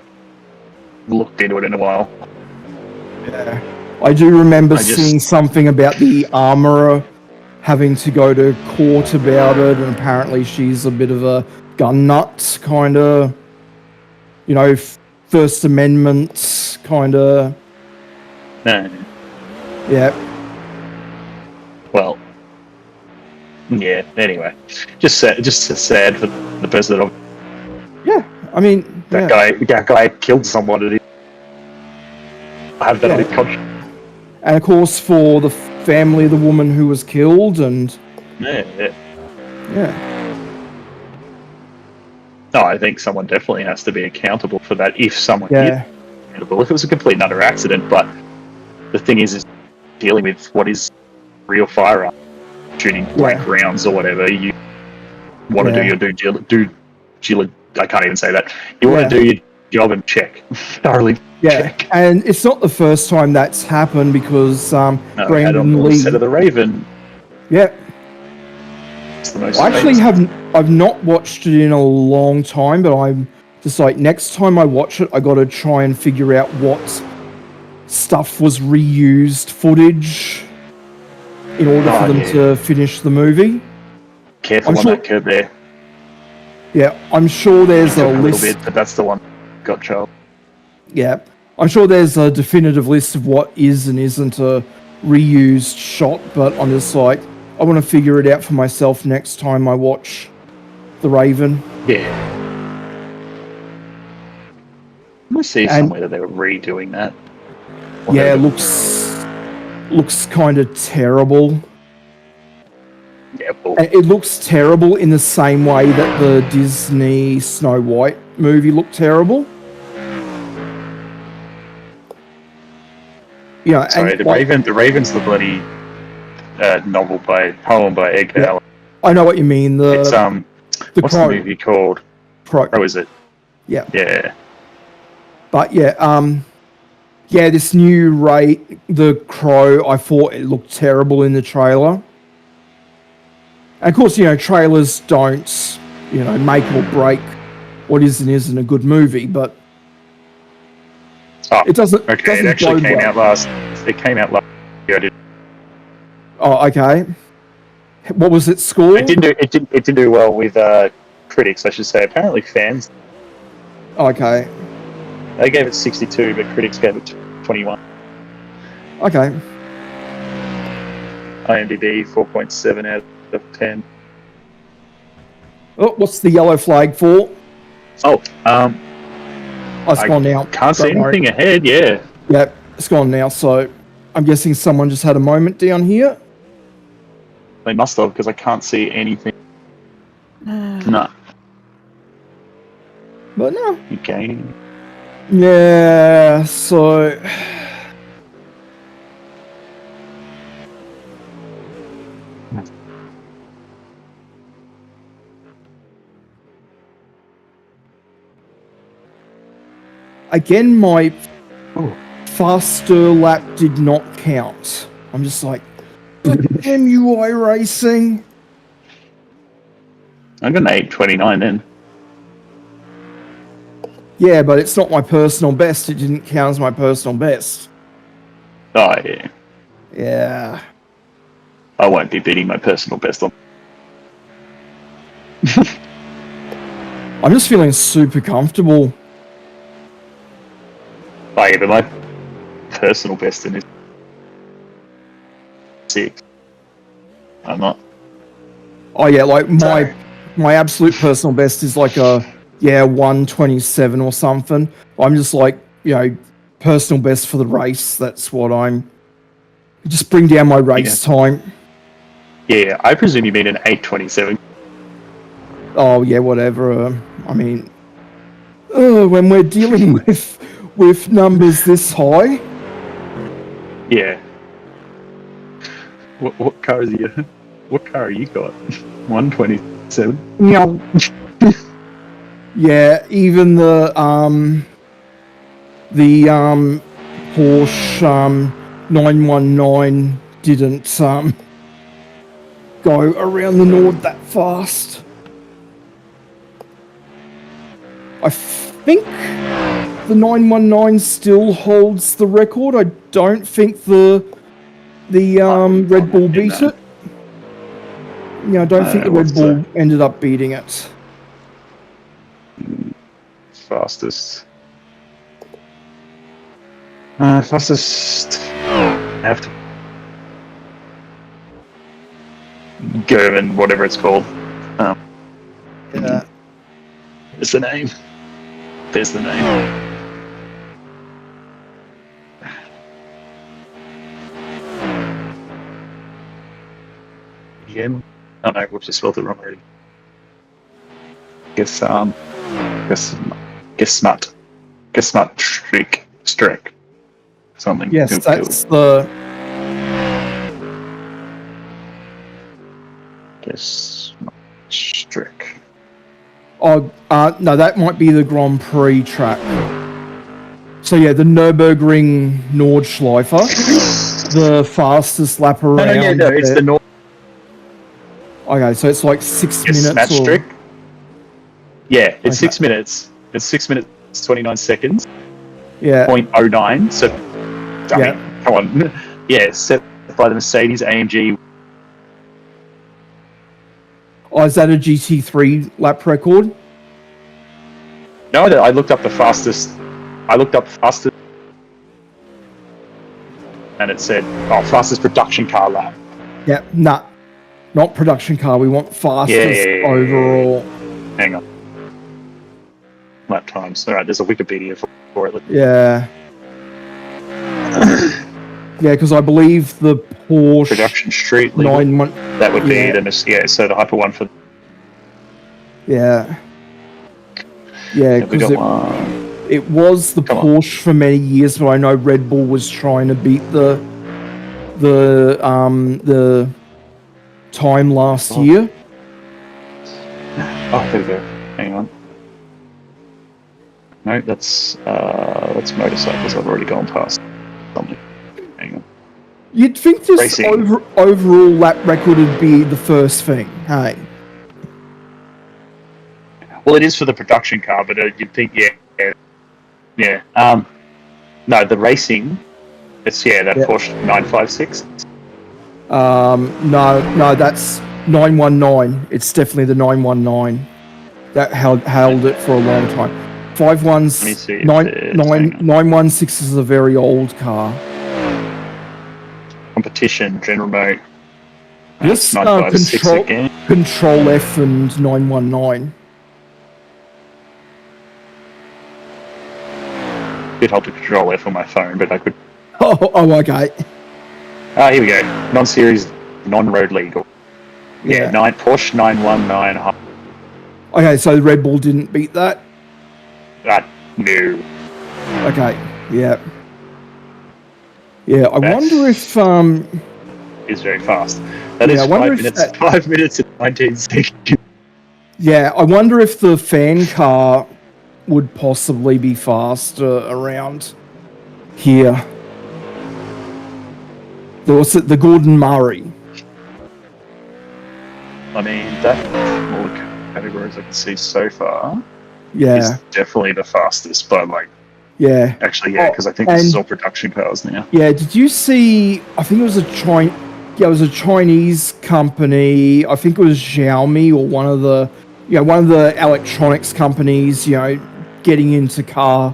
looked into it in a while. Yeah. I do remember I just- seeing something about the armourer having to go to court about it, and apparently she's a bit of a gun nut, kind of, you know, First Amendment, kind of. No. Yeah. Well. Yeah. Anyway, just sad for the person that Yeah. I mean, that guy killed someone. And I have that in conscience. and of course for the family of the woman who was killed, and Yeah. yeah. No, I think someone definitely has to be accountable for that. If someone Yeah. is accountable, if it was a complete and utter accident, but the thing is dealing with what is real firearm, shooting blank rounds or whatever. You want to do your I can't even say that. You want to do your job and check thoroughly. Yeah, Check. and it's not the first time that's happened because No, Brandon on Lee. the set of the Raven. Yeah, It's the most I actually famous. I've not watched it in a long time, but I'm just like, next time I watch it, I got to try and figure out what stuff was reused footage in order for them to finish the movie. Careful I'm on sure- that curb there. Yeah, I'm sure there's a A little list. bit, but that's the one. Got Charles. Yeah, I'm sure there's a definitive list of what is and isn't a reused shot, but I'm just like, I want to figure it out for myself next time I watch The Raven. Yeah. I see And- somewhere that they were redoing that. Yeah, it Whatever. looks kind of terrible. Yeah, well, And it looks terrible in the same way that the Disney Snow White movie looked terrible. Yeah, sorry, and the like, Raven's the bloody poem by Edgar Allan. I know what you mean. It's The what's Crow. the movie called? Crow. Oh, is it? Yeah. Yeah. But yeah, this new The Crow, I thought it looked terrible in the trailer. And of course, you know, trailers don't, you know, make or break what is and isn't a good movie, but Oh, it doesn't. okay. Doesn't It actually bode came well. out last. It came out last year. I did. Oh, okay. What was its score? It didn't do well with critics, I should say. Apparently, fans Okay. they gave it 62, but critics gave it 21. Okay. IMDb 4.7 out of 10. Oh, what's the yellow flag for? Oh, Oh, it's I gone now. can't see Don't worry. anything ahead. Yeah. Yep, it's gone now. So I'm guessing someone just had a moment down here. They must have, because I can't see anything. No. But no. Okay. Yeah, so again, my faster lap did not count. I'm just like, damn you, iRacing. I'm going to 8:29 then. Yeah, but it's not my personal best. It didn't count as my personal best. Oh, yeah. Yeah. I won't be beating my personal best on. I'm just feeling super comfortable. Oh, yeah, but my personal best in is 6. I'm not. Oh yeah, like Sorry. my absolute personal best is like a 1:27 or something. I'm just like, personal best for the race. That's what I'm. Just bring down my race time. Yeah, I presume you mean an 8:27. Oh yeah, whatever. I mean, when we're dealing with numbers this high. Yeah. What car is you? What car you got? 1:27. No. Yeah, even the Porsche 919 didn't go around the Nord that fast. I think the 919 still holds the record. I don't think the Red Bull beat it. Yeah, I don't think the Red Bull ended up beating it. Fastest. Fastest. I have to go and whatever it's called. Yeah. It's the name. There's the name. Yeah. Oh no, we've just spelled it wrong already. Guess smart streak. Something. Yes, that's the. Guess streak. Oh, no, that might be the Grand Prix track. So yeah, the Nurburgring Nordschleife, the fastest lap around. No, it's the Nord. Okay, so it's like 6 minutes. Streak. Yeah, it's 6 minutes. It's 6 minutes 29 seconds. Yeah. 0.09. So, I mean, come on. Yeah, set by the Mercedes AMG. Oh, is that a GT3 lap record? No, I looked up the fastest. And it said, fastest production car lap. Yeah, nah. Not production car. We want fastest overall. Hang on. Lap times. All right, there's a Wikipedia for it. Yeah. Yeah, because I believe the Porsche production street legal, that would be the so the hyper one for. Yeah. Yeah, because it was the Porsche for many years, but I know Red Bull was trying to beat the time last year. Oh, there we go. Hang on. No, that's motorcycles. I've already gone past something. Hang on. You'd think this overall lap record would be the first thing, hey? Well, it is for the production car, but you'd think, yeah. No, the racing. It's that Porsche 956. No, that's 919. It's definitely the 919 that held it for a long time. 916 is a very old car. Competition, general mode. Yes, Control F and 919. Did hold to Control F on my phone, but I could. Oh, okay. Here we go. Non-series, non-road legal. Yeah, Porsche 919. Okay, so the Red Bull didn't beat that? No. Okay, yeah. Yeah, I wonder if... It's very fast. That is 5 minutes. 5 minutes and 19 seconds. Yeah, I wonder if the fan car would possibly be faster around here. The Gordon Murray. I mean, that all the categories I can see so far is definitely the fastest, but actually, because I think this is all production cars now. Yeah, did you see? I think it was a Chinese company. I think it was Xiaomi or one of the electronics companies. Getting into car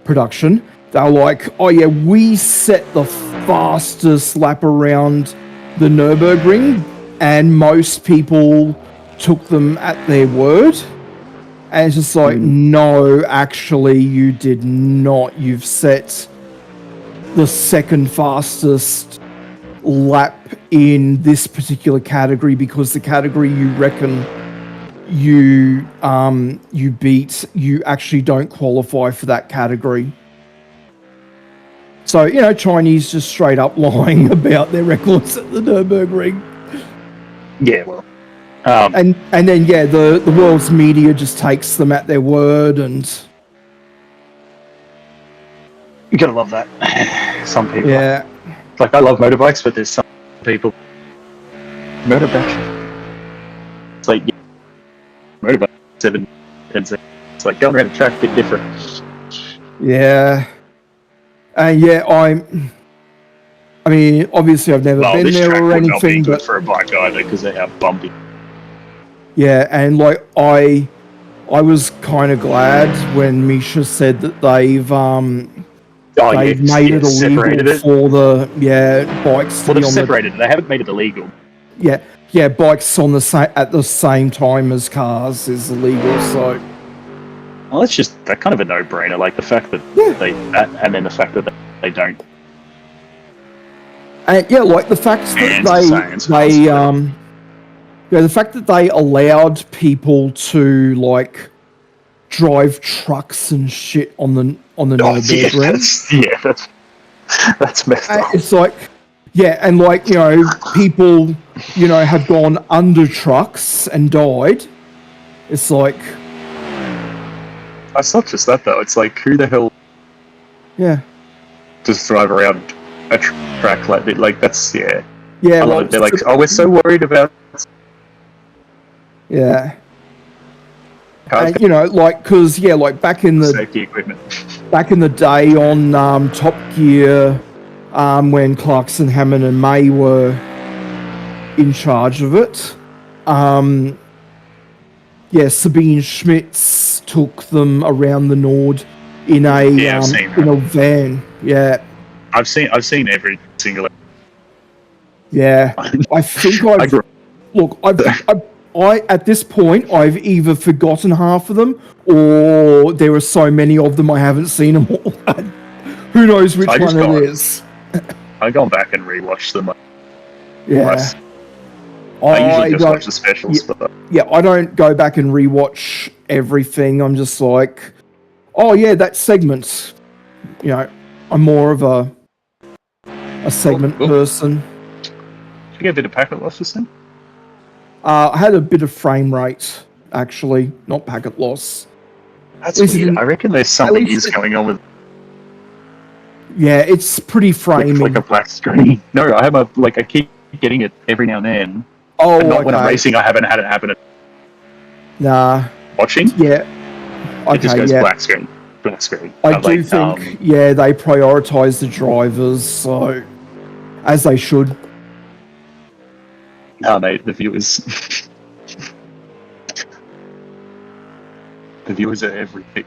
production. They were like, we set the fastest lap around the Nurburgring, and most people took them at their word. And it's just like, no, actually, you did not. You've set the second fastest lap in this particular category because the category you reckon you beat, you actually don't qualify for that category. So, Chinese just straight up lying about their records at the Nurburgring. Yeah, well. And then, the world's media just takes them at their word, and... You gotta love that. Some people. Yeah. Like, I love motorbikes, but there's some people... Motorbike. It's like, motorbike, 7, 10 seconds. It's like, going around the track a bit different. Yeah. I mean, obviously I've never been this there track or would not be anything, good but... for a bike either, because they are bumpy. Yeah, and, like, I was kind of glad when Misha said that they've made it illegal for the bikes to Well, be they've on separated it. They haven't made it illegal. bikes on the at the same time as cars is illegal. So, well, it's just that kind of a no-brainer. Like the fact that and then the fact that they don't. And like the fact that the fact that they allowed people to like drive trucks and shit on the Nurburgring. That's messed up. It's like, and like, people, have gone under trucks and died. It's like... It's not just that, though. It's like, who the hell... Yeah. Just drive around a track like that's, Yeah, well, they're like, oh, we're so worried about... Yeah. And, because, like, back in the... Safety equipment. Back in the day on Top Gear, when Clarkson, Hammond and May were in charge of it, Sabine Schmitz took them around the Nord in a van. Yeah. I've seen every single... Yeah. I think I at this point, I've either forgotten half of them, or there are so many of them I haven't seen them all. Who knows which one it is? I've gone back and rewatched them. Yeah. I usually just watch the specials. I don't go back and rewatch everything. I'm just like, oh yeah, that segment. I'm more of a segment person. Did you get a bit of packet loss this thing? I had a bit of frame rate, actually, not packet loss. That's weird. I reckon there's something going on with... Yeah, it's pretty framing. Like a black screen. No, I keep getting it every now and then. Oh, and not when I'm racing, I haven't had it happen. Nah. Watching? Yeah. Okay, it just goes black screen. Black screen. I do think, they prioritise the drivers, so... As they should. No, mate, the viewers. The viewers are everything.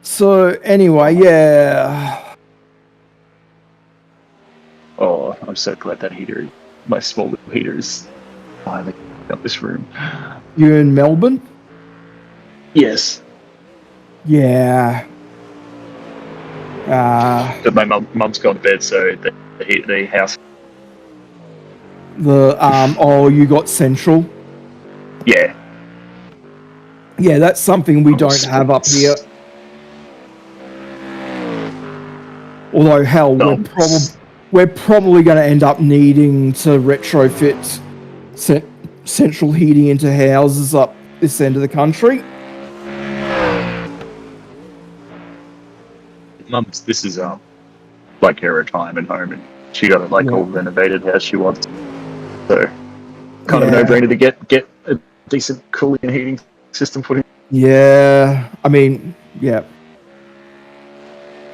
So, anyway, yeah. Oh, I'm so glad that heater, my small little heater, is finally got this room. You in Melbourne? Yes. Yeah. But my mum's gone to bed, so the house. You got Central? Yeah. Yeah, that's something we don't have up here. Although, hell, we're probably going to end up needing to retrofit central heating into houses up this end of the country. Mum's, this is like her retirement home, and she got it all renovated how she wants. So, kind of no-brainer to get a decent cooling and heating system put in. Yeah, I mean, yeah.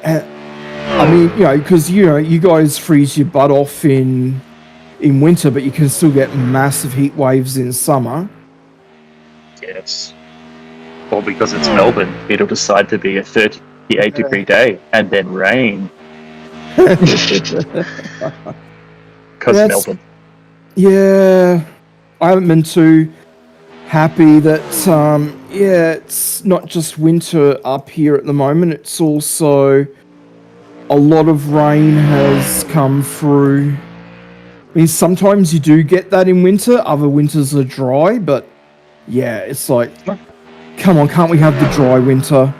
I mean, because you guys freeze your butt off in winter, but you can still get massive heat waves in summer. Yes. Well, because it's Melbourne, it'll decide to be a 38-degree day and then rain. Because Melbourne. Yeah, I haven't been to happy that it's not just winter up here at the moment. It's also a lot of rain has come through. I mean, sometimes you do get that in winter. Other winters are dry, but yeah, it's like, come on, can't we have the dry winter?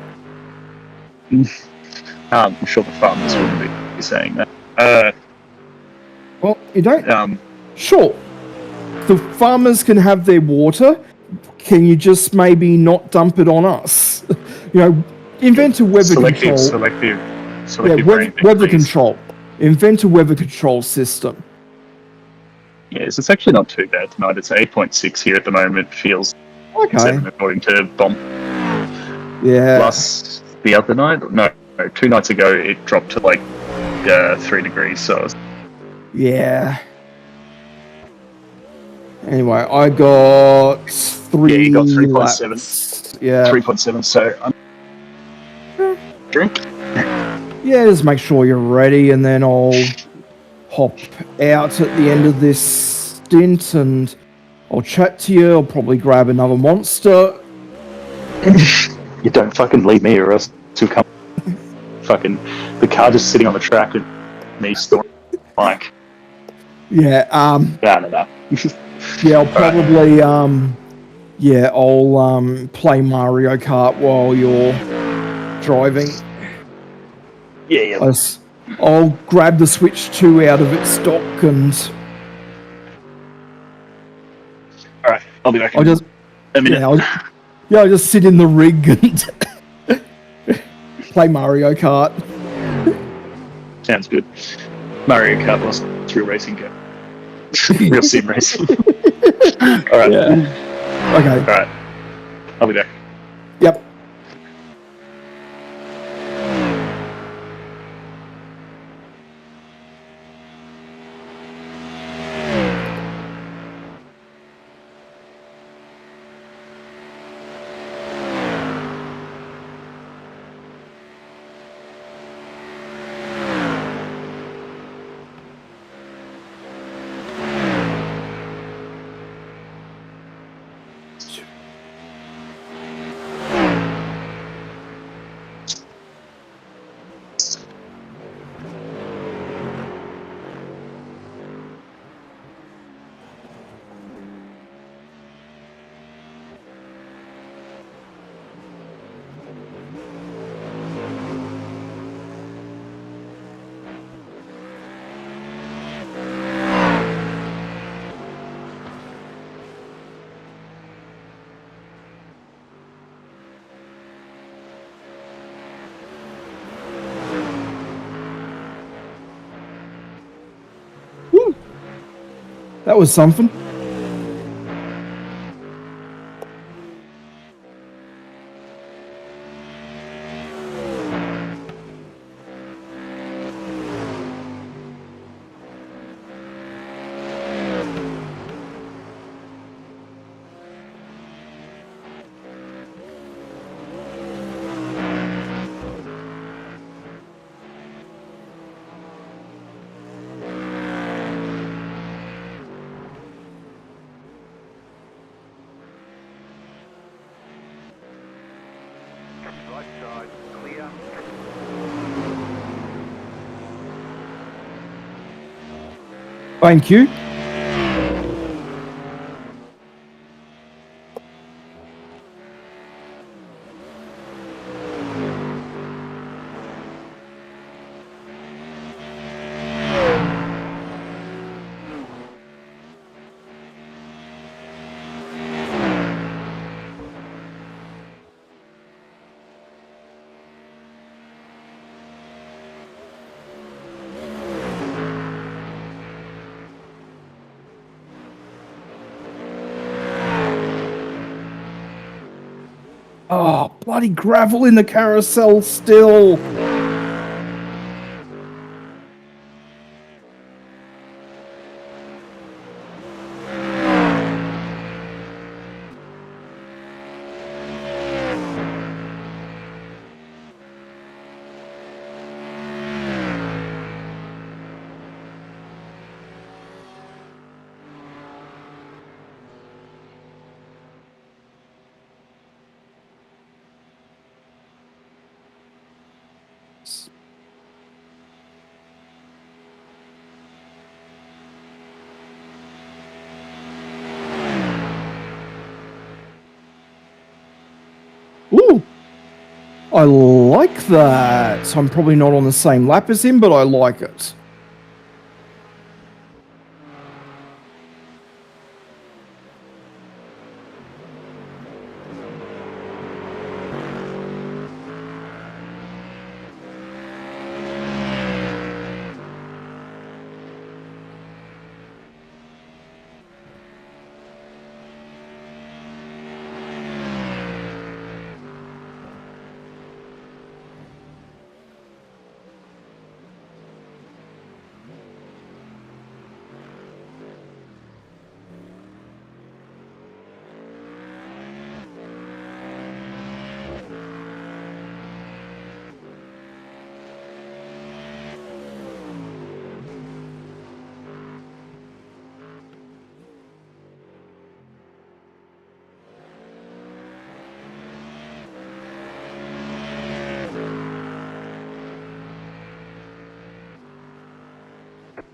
I'm sure the farmers wouldn't be saying that. Well, you don't. Um, Sure, the farmers can have their water. Can you just maybe not dump it on us? Invent a weather control. selective Yeah, rain, weather please. control. Invent a weather control system. Yes, it's actually not too bad tonight. It's 8.6 here at the moment. Feels Okay. 7 according to Bomb. Yeah. The other night, no, 2 nights ago, it dropped to like 3 degrees. So Yeah. Anyway, I got 3 you got 3.7. laps. Yeah. 3.7. So drink. Yeah, just make sure you're ready, and then I'll hop out at the end of this stint, and I'll chat to you. I'll probably grab another monster. You don't fucking leave me, or else you'll come. Fucking the car just sitting on the track and me storing like. Yeah. No. Yeah, I'll probably I'll play Mario Kart while you're driving. Yeah. I'll grab the Switch 2 out of its dock, and All right, I'll be back. I'll just a minute. I'll just sit in the rig and play Mario Kart. Sounds good. Mario Kart was real racing game. Real sim racing. All right. Yeah. Okay. All right. I'll be back. Yep. Woo. That was something. Right side, clear. Thank you. Oh, bloody gravel in the carousel still. I like that. I'm probably not on the same lap as him, but I like it.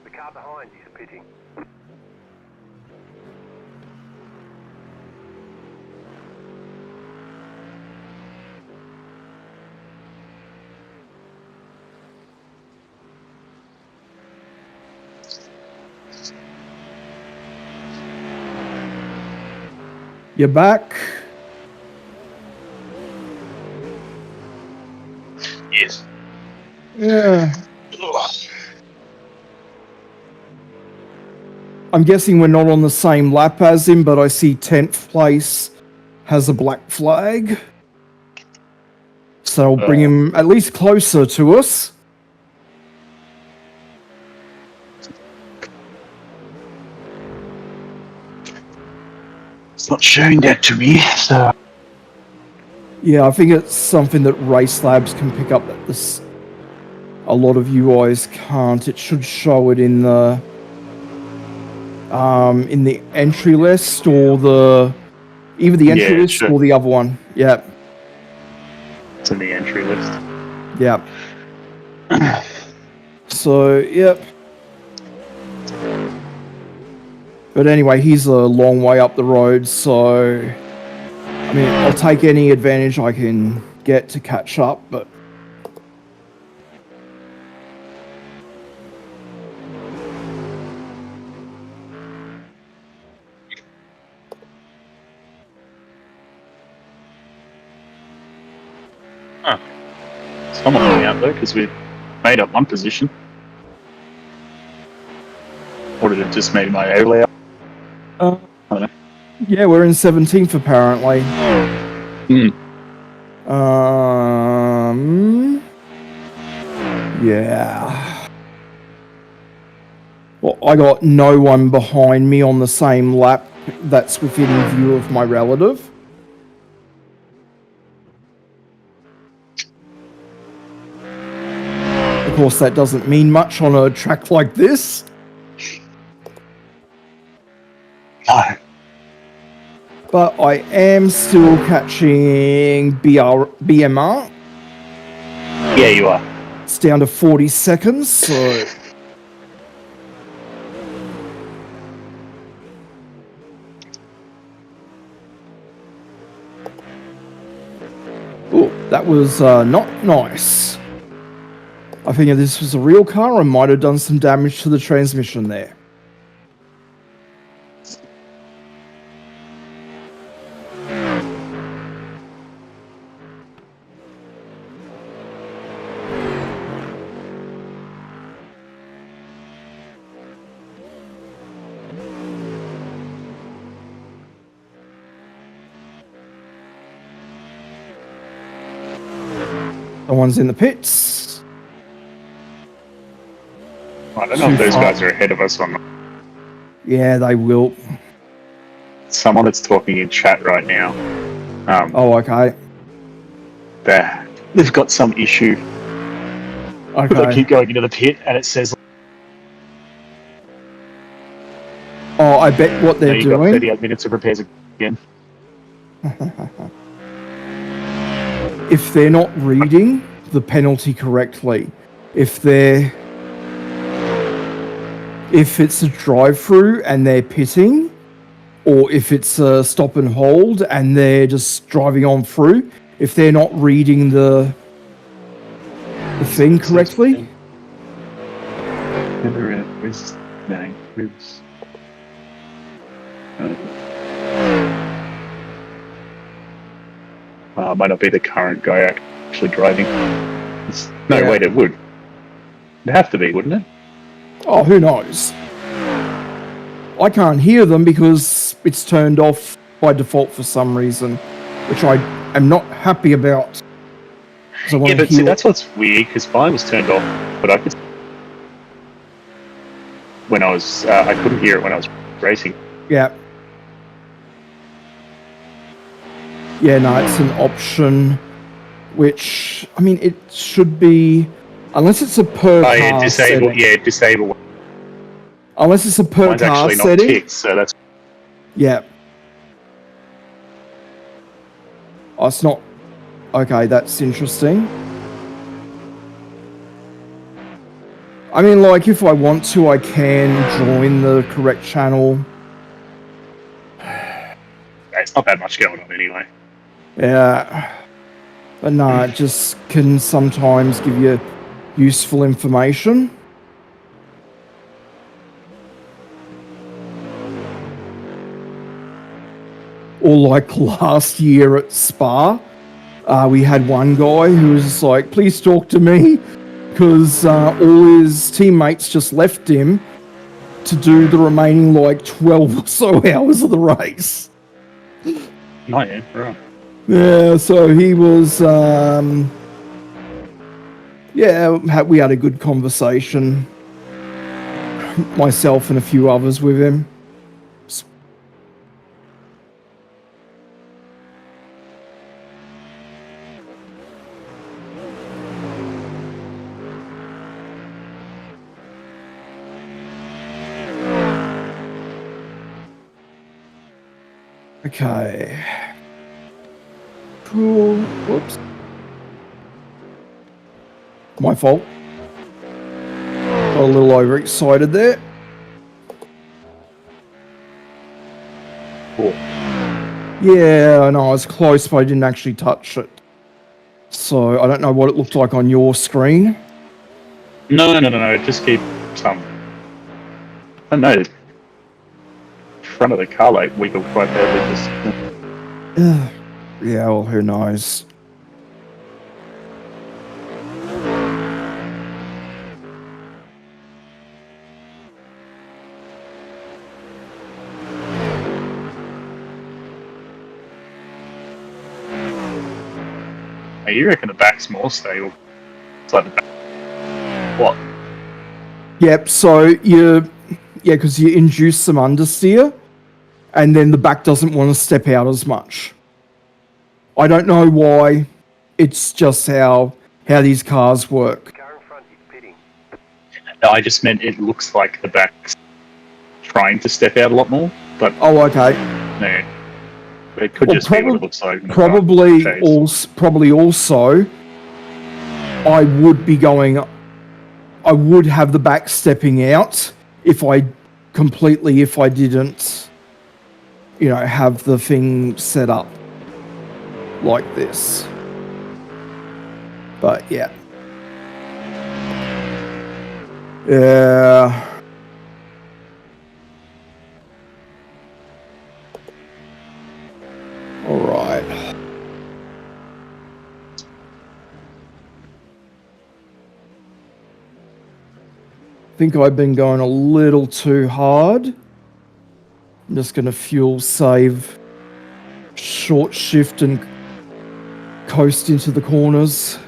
The car behind you is pitting. You're back. Yes. Yeah. I'm guessing we're not on the same lap as him, but I see 10th place has a black flag. So I'll bring him at least closer to us. It's not showing that to me, so... Yeah, I think it's something that Race Labs can pick up that this a lot of UIs can't. It should show it in the entry list or either the entry Yeah, it list should. or the other one. Yeah, It's in the entry list. yeah. So, yep. But anyway, he's a long way up the road, so I mean, I'll take any advantage I can get to catch up, but Someone coming out though, because we've made up one position. Or did it just make my overlay up? uh, I don't know. yeah, we're in 17th apparently. Hmm. Yeah. Well, I got no one behind me on the same lap that's within view of my relative. Of course, that doesn't mean much on a track like this. No. But I am still catching BMR. Yeah, you are. It's down to 40 seconds, so... Oh, that was not nice. I think if this was a real car, I might have done some damage to the transmission there. Someone's in the pits. I don't know if those guys are ahead of us or not. Yeah, they will. Someone that's talking in chat right now. Oh, okay. They've got some issue. They Okay. keep going into the pit and it says, Oh, I bet what "Now they're you've got doing. 38 minutes of repairs again." If they're not reading the penalty correctly, if it's a drive-through and they're pitting, or if it's a stop and hold and they're just driving on through, if they're not reading the thing correctly. Where's his name? Where's... might not be the current guy actually driving. No, Yeah. wait, it would. It'd have to be, wouldn't it? Oh, who knows? I can't hear them because it's turned off by default for some reason, which I am not happy about. 'Cause I want Yeah, to but see, hear. that's what's weird, because mine was turned off, but I could... When I was... I couldn't hear it when I was racing. Yeah. Yeah, no, it's an option, which, I mean, it should be, unless it's a per Oh, yeah, car disable... setting. Yeah, disable. Unless it's a per Mine's car actually not setting. ticked, so that's... Yeah. Oh, it's not. Okay, that's interesting. I mean, like, if I want to, I can join the correct channel. It's not that much going on anyway. Yeah. But no, it just can sometimes give you useful information. Or like last year at Spa, we had one guy who was just like, please talk to me, because all his teammates just left him to do the remaining like 12 or so hours of the race. Oh, yeah, right. Yeah, so he was, we had a good conversation, myself and a few others with him. Okay. Cool. Whoops. My fault. Got a little overexcited there. Cool. Yeah, I know, I was close, but I didn't actually touch it. So, I don't know what it looked like on your screen. No. Just keep some... I don't know. Front of the car like wiggled quite badly. Just... Yeah, well, who knows? Hey, you reckon the back's more stable? It's like the back... What? Yep, so because you induce some understeer, and then the back doesn't want to step out as much. I don't know why. It's just how these cars work. Car in front is pitting. No, I just meant it looks like the back's trying to step out a lot more, but Oh, okay. no. It could Well, just be what it looks like. in the Probably car. also, I would have the back stepping out if I didn't, have the thing set up like this. But yeah. Yeah. All right. I think I've been going a little too hard. I'm just going to fuel save, short shift and coast into the corners.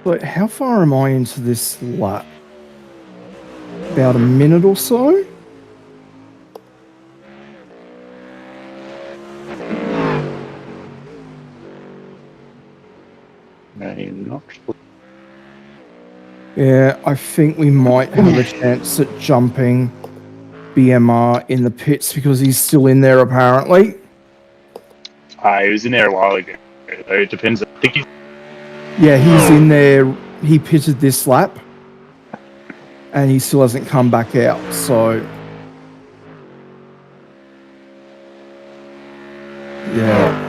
But how far am I into this lap? About a minute or so? Not. Yeah, I think we might have a chance at jumping BMR in the pits because he's still in there apparently. He was in there a while ago. It depends. I think he's Yeah, he's in there. He pitted this lap and he still hasn't come back out. So, yeah.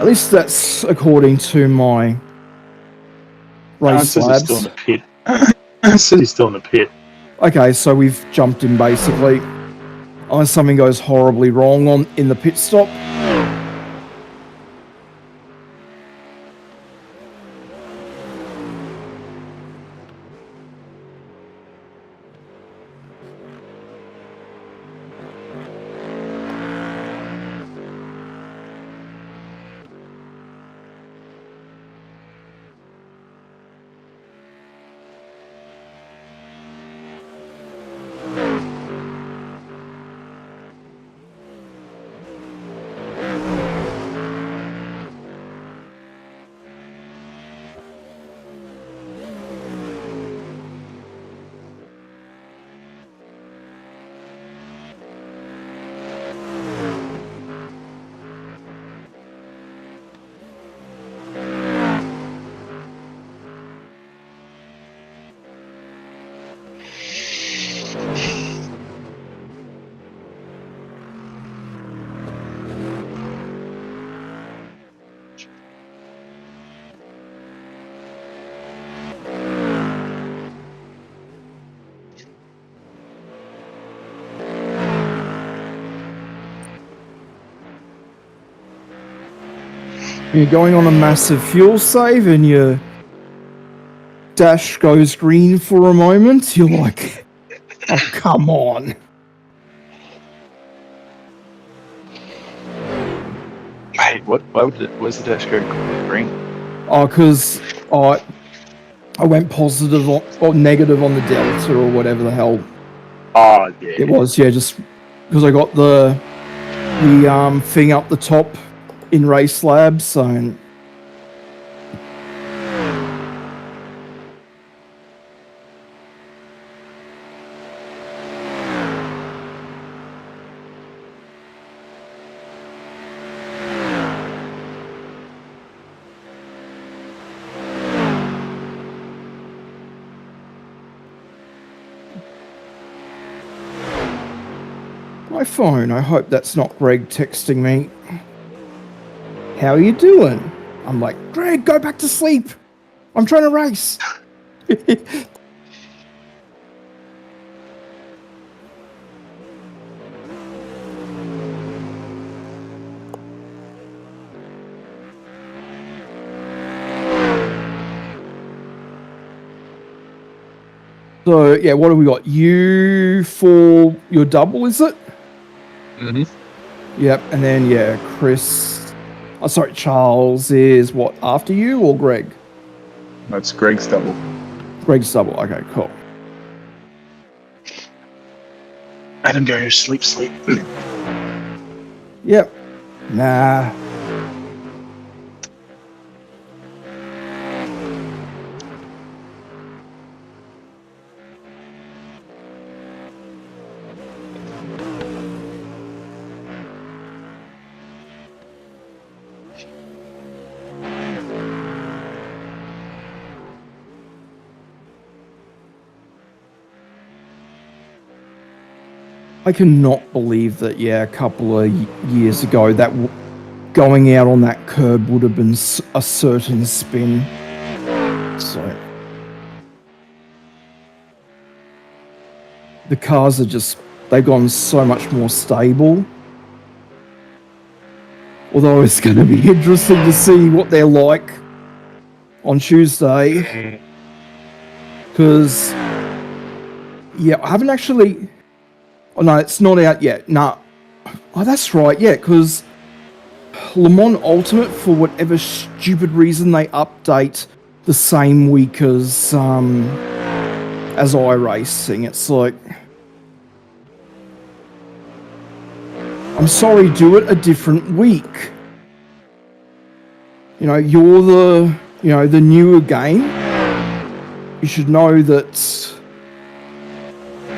At least that's according to my it race says he's still in labs. the pit. It says he's still in the pit. Okay, so we've jumped him basically. Unless something goes horribly wrong in the pit stop. You're going on a massive fuel save and your dash goes green for a moment. You're like, oh, come on. Wait, what? Why would it? Where's the dash go green? Oh, because I went positive or negative on the Delta or whatever the hell Oh, yeah. it was. Yeah, just because I got the thing up the top in race labs. So my phone. I hope that's not Greg texting me. How are you doing? I'm like, Greg, go back to sleep. I'm trying to race. So, yeah, what have we got? You for your double, is it? Mm-hmm. Yep, and then, yeah, Chris... Oh, sorry, Charles is what, after you or Greg? That's Greg's double. Greg's double, okay, cool. Adam, go sleep. Yep. Nah. I cannot believe that, yeah, a couple of years ago, that going out on that curb would have been a certain spin. So the cars are just, they've gone so much more stable. Although it's going to be interesting to see what they're like on Tuesday. Because, yeah, I haven't actually... Oh, no, it's not out yet. Nah. Oh, that's right, yeah, because Le Mans Ultimate, for whatever stupid reason, they update the same week as iRacing. It's like... I'm sorry, do it a different week. You know, you're the newer game. You should know that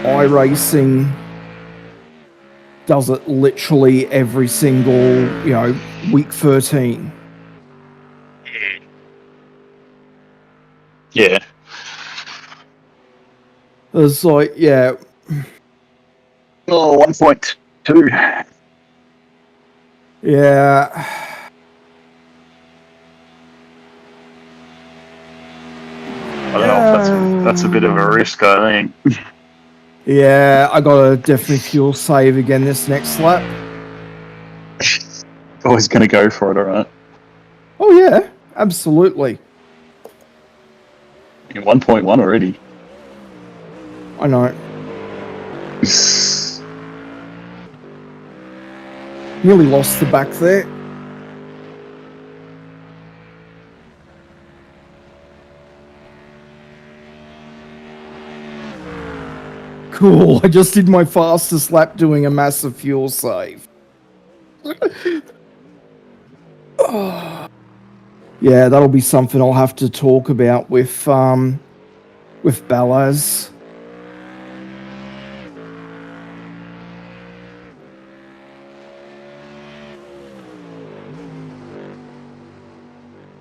iRacing does it literally every single, week 13. Yeah. It's like, yeah. Oh, 1.2. Yeah. I don't know if that's a bit of a risk, I think. Yeah, I gotta definitely fuel save again this next lap. Always going to go for it, alright. Oh yeah, absolutely. 1.1 already. I know. Nearly lost the back there. Cool, I just did my fastest lap doing a massive fuel save. Oh. Yeah, that'll be something I'll have to talk about with Balaz.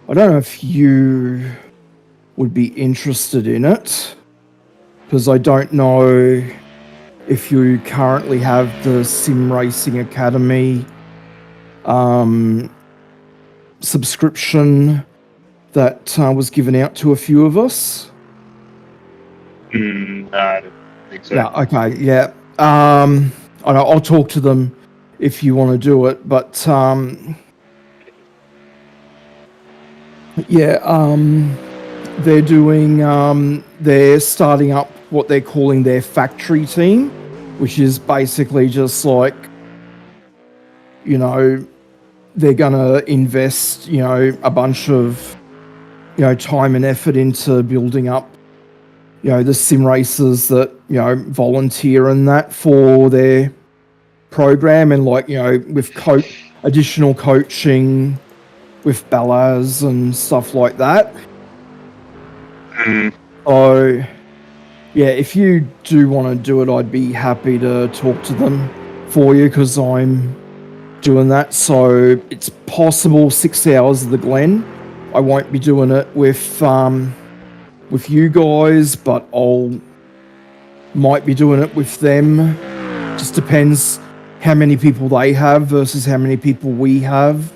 I don't know if you would be interested in it, because I don't know if you currently have the Sim Racing Academy subscription that was given out to a few of us. No, I don't think so. Yeah, okay, yeah. I'll talk to them if you want to do it, but they're doing, they're starting up what they're calling their factory team, which is basically just like, they're going to invest, a bunch of, time and effort into building up, the sim racers that, volunteer and that for their program, and like, with additional coaching with Balaz and stuff like that. So, yeah, if you do want to do it, I'd be happy to talk to them for you, because I'm doing that. So it's possible 6 hours of the Glen. I won't be doing it with you guys, but might be doing it with them. Just depends how many people they have versus how many people we have.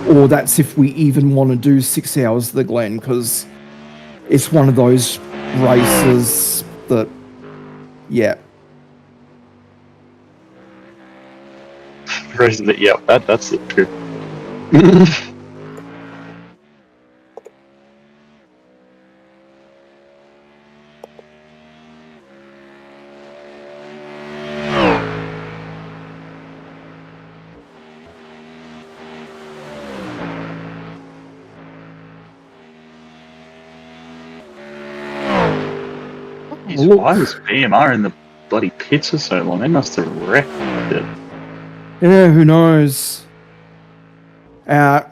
Or that's if we even want to do 6 hours of the Glen, because it's one of those races that, yeah. Yeah, that's the truth. Why was BMR in the bloody pits for so long? They must have wrecked it. Yeah, who knows? I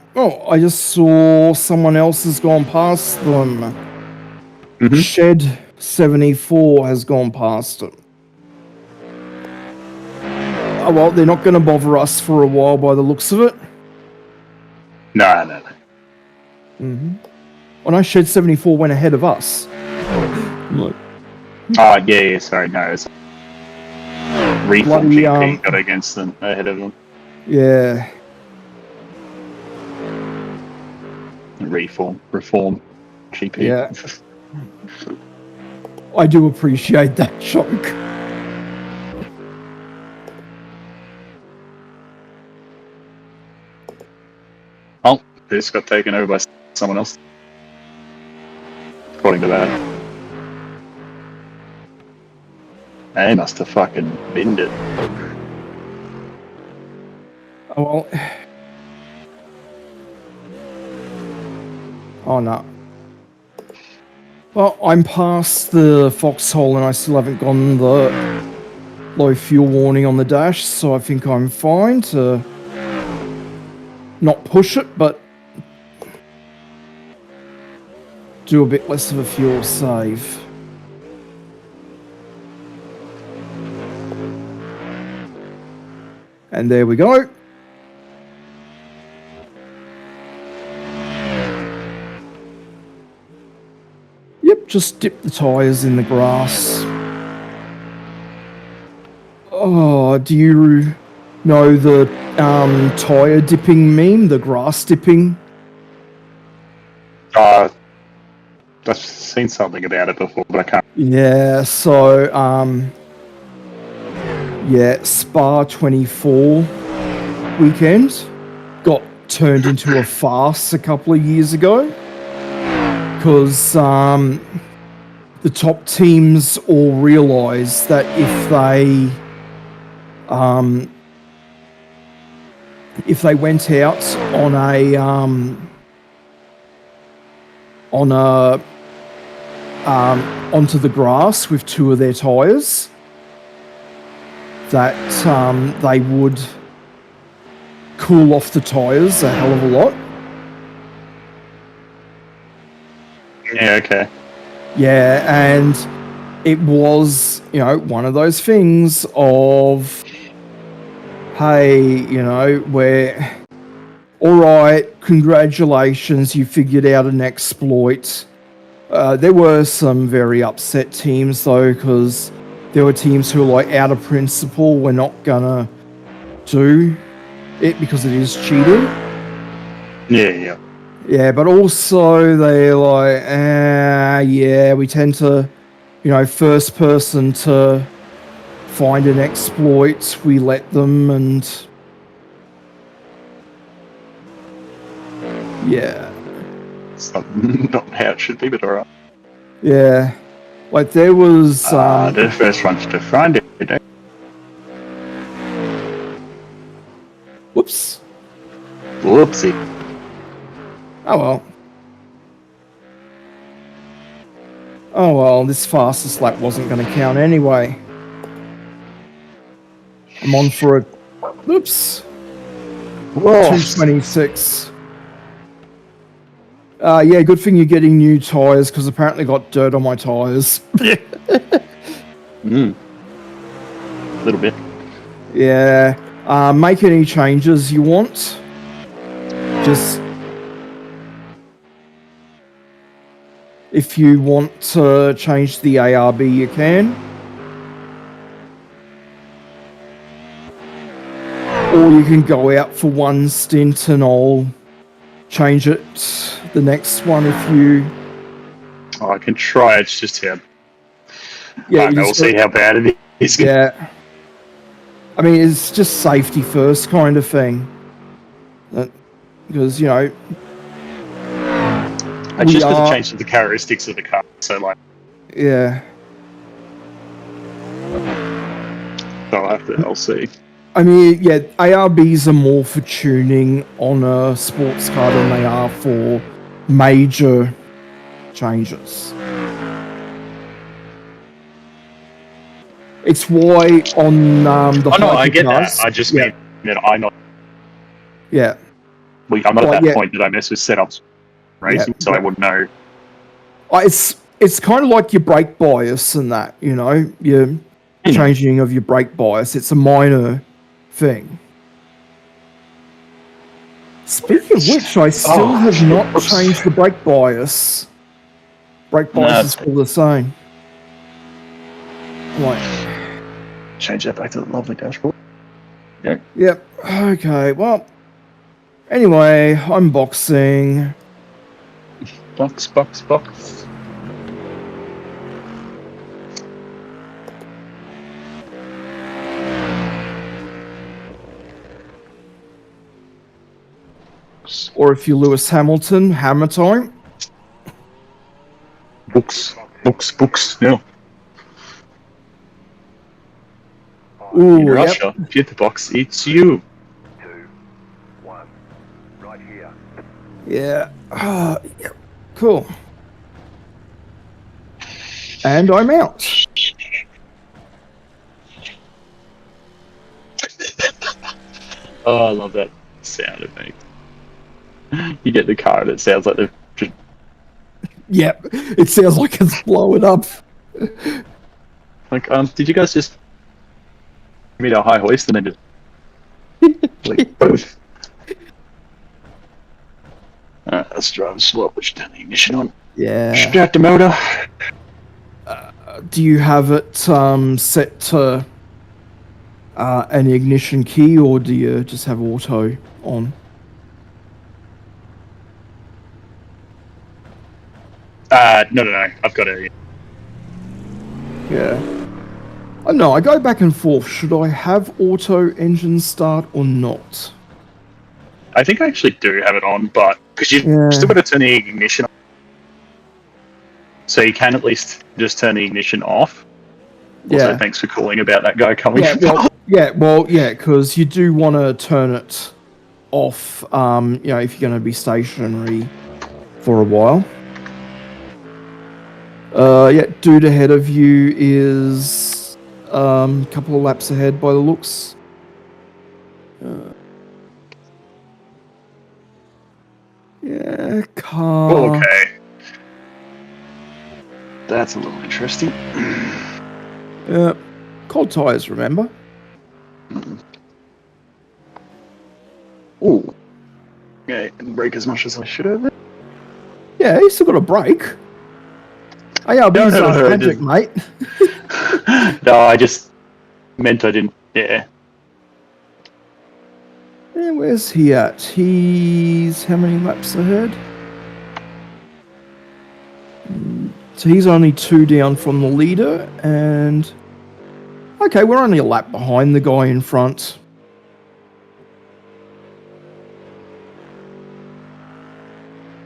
just saw someone else has gone past them. Mm-hmm. Shed 74 has gone past it. Oh, well, they're not going to bother us for a while by the looks of it. No. Mm-hmm. Oh, no, Shed 74 went ahead of us. Look. Oh, yeah, sorry, no. It's Reform Bloody, GP got against them, ahead of them. Yeah. Reform GP. Yeah. I do appreciate that joke. just got taken over by someone else. According to that. They must have fucking binned it. Oh, well. Oh, no. Well, I'm past the foxhole and I still haven't gotten the low fuel warning on the dash, so I think I'm fine to not push it, but do a bit less of a fuel save. And there we go. Yep, just dip the tyres in the grass. Oh, do you know the tyre dipping meme, the grass dipping? I've seen something about it before, but I can't. Yeah, so, yeah, Spa 24 weekend got turned into a farce a couple of years ago because the top teams all realised that if they went out onto the grass with two of their tyres, that they would cool off the tyres a hell of a lot. Yeah, okay. Yeah, and it was, one of those things of, hey, we're all right, congratulations, you figured out an exploit. There were some very upset teams, though, because there were teams who were like, out of principle, we're not gonna do it because it is cheating. Yeah. Yeah, but also they're like, yeah, we tend to, first person to find an exploit, we let them, and yeah. It's not how it should be, but alright. Yeah. Like there was the first ones to find it. Whoops. Whoopsie. Oh well. Oh well, this fastest lap wasn't going to count anyway. I'm on for a... Oops. Whoa. 226. Yeah, good thing you're getting new tyres, because apparently got dirt on my tyres. A little bit. Yeah. Make any changes you want. Just... If you want to change the ARB, you can. Or you can go out for one stint and I'll change it the next one if you... Oh, I can try, it's just how... Yeah, we'll see how bad it is. Yeah. I mean, it's just safety first kind of thing. Because, I just got to change the characteristics of the car, so like... Yeah. So I'll see. I mean, yeah, ARBs are more for tuning on a sports car than they are for major changes. It's why on the Oh no, I get hypercars- that. I just mean that I'm not... Yeah. I'm not at that point that I mess with setups racing, so I wouldn't know. It's kind of like your brake bias and that, your changing of your brake bias. It's a minor thing. Speaking of which, I still have not changed the brake bias. Brake bias is still the same. Right. Change that back to the lovely dashboard. Yeah. Yep. Okay. Well. Anyway, unboxing. Box. Or if you're Lewis Hamilton, hammer time. Books. No. Ooh, In yep. Russia, jitterbox, it's you. 2, 1. Right here. Yeah. Yep. Cool. And I'm out. Oh, I love that sound it makes. You get the car and it sounds like they've just... Yep. It sounds like it's blowing up. Like, did you guys just meet a high hoist and then just... like, both? Alright, let's drive slow, push down the ignition on. Yeah. Start the motor. Do you have it set to an ignition key, or do you just have auto on? No. I've got a... Yeah. I know, I go back and forth. Should I have auto engine start or not? I think I actually do have it on, but... Because you've Yeah. still got to turn the ignition on. So you can at least just turn the ignition off. Also, Yeah. thanks for calling about that guy coming Yeah, from... because you do want to turn it off, if you're going to be stationary for a while. Dude ahead of you is a couple of laps ahead by the looks. Car. Oh, okay. That's a little interesting. Cold tires, remember? Ooh. Okay, didn't brake as much as I should have. Yeah, you still got a brake. ARB's No, are I magic, didn't. mate. No, I just meant I didn't. Yeah. Yeah, where's he at? He's how many laps ahead? So he's only 2 down from the leader, and okay, we're only a lap behind the guy in front.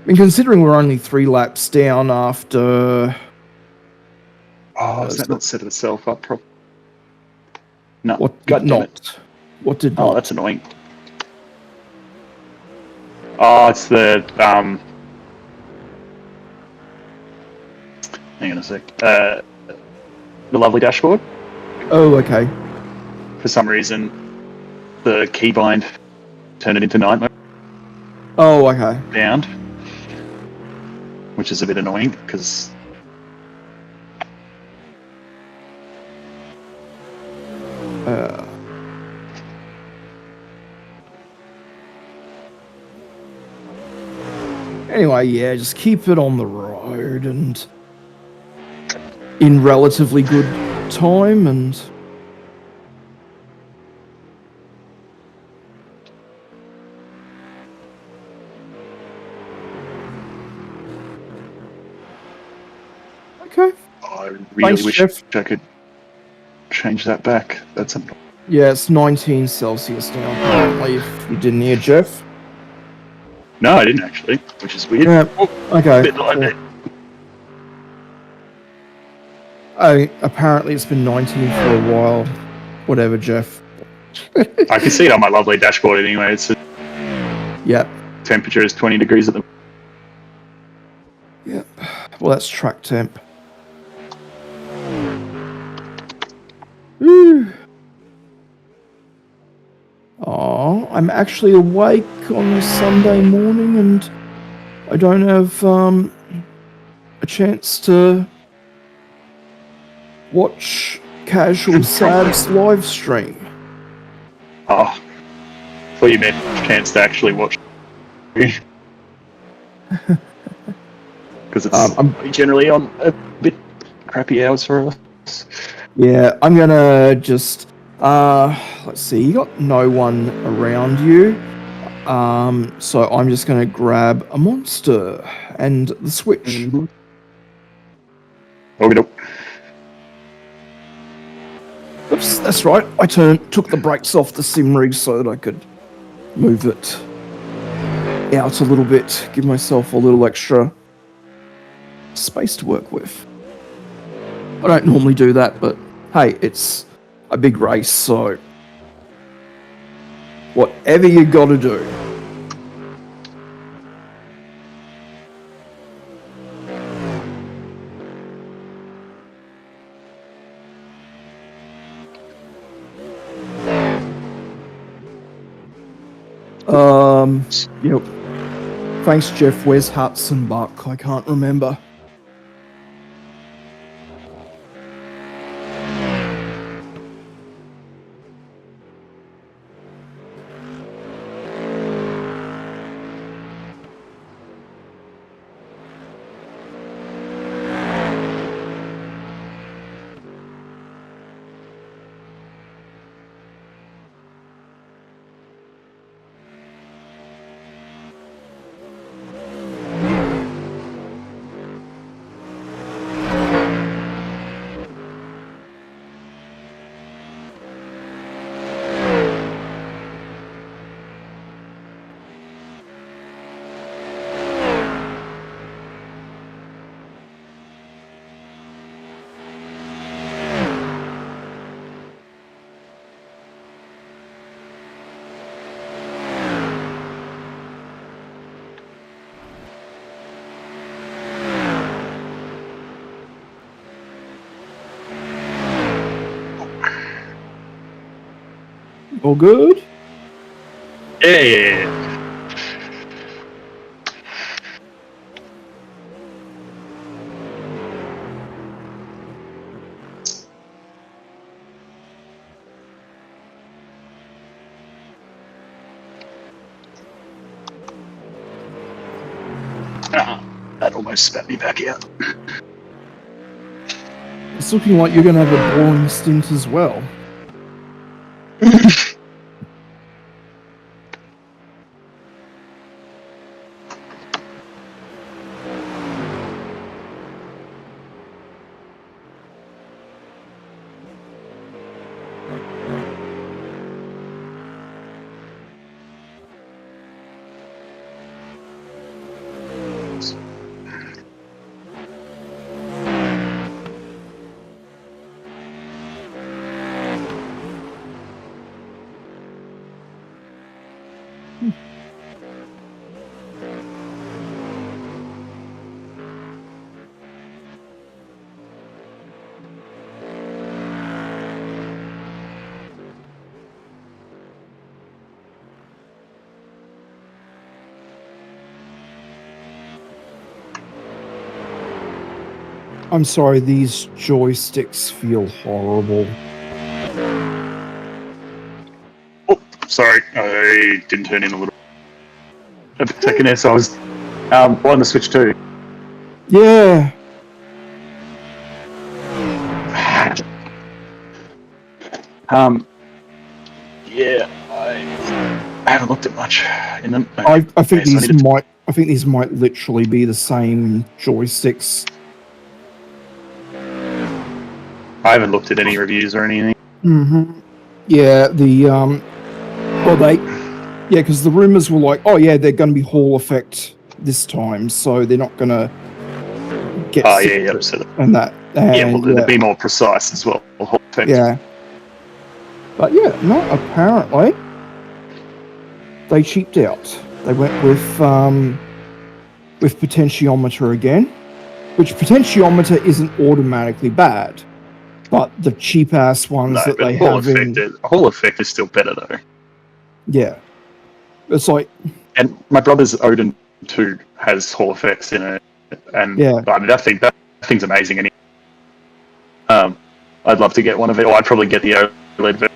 I mean, considering we're only 3 laps down after... Oh, has that not set itself up properly? No. What God did damn it. not? What did Oh, not? that's annoying. Oh, it's the hang on a sec. The lovely dashboard. Oh, okay. For some reason, the keybind turned it into night mode Oh, okay. down, which is a bit annoying because. Anyway, yeah, just keep it on the road and in relatively good time and... Okay. I really Thanks, wish Jeff. I could change that back. That's a... Yeah, it's 19 Celsius now, apparently, if you didn't hear Jeff. No, I didn't actually, which is weird. Yeah, okay. Bit like that. Oh, apparently it's been 19 for a while. Whatever, Jeff. I can see it on my lovely dashboard anyway. It's Yep. temperature is 20 degrees at the... Yep. Well, that's track temp. Woo. Oh, I'm actually awake on a Sunday morning and I don't have a chance to watch Casual Sab's live stream. Oh, thought you meant a chance to actually watch. Because it's I'm generally on a bit crappy hours for us. Yeah, I'm gonna just let's see, you got no one around you. So I'm just gonna grab a monster and the switch. Mm-hmm. Oh, nope. Oops, that's right. I took the brakes off the sim rig so that I could move it out a little bit, give myself a little extra space to work with. I don't normally do that, but hey, it's a big race, so whatever you gotta do. Yep. Thanks, Jeff. Where's Hudson Buck? I can't remember. All good? Yeah. That almost spat me back out. It's looking like you're going to have a boring stint as well. I'm sorry, these joysticks feel horrible. Oh, sorry, I didn't turn in a little. A second there, so I was on the Switch too. Yeah. Yeah, I haven't looked at much in them. I think Okay, so I think these might literally be the same joysticks. I haven't looked at any reviews or anything. Mm-hmm. Yeah, because the rumors were like, oh yeah, they're going to be Hall effect this time, so they're not going to get So and that. And, they'll be more precise as well. Yeah. But yeah, no, apparently they cheaped out. They went with potentiometer again, which potentiometer isn't automatically bad, but the cheap ass ones that they have Hall effect is still better though. Yeah, it's like, and my brother's Odin 2 has Hall effects in it, and yeah, I mean that thing's amazing. Anyway, I'd love to get one of it, or I'd probably get the OLED version.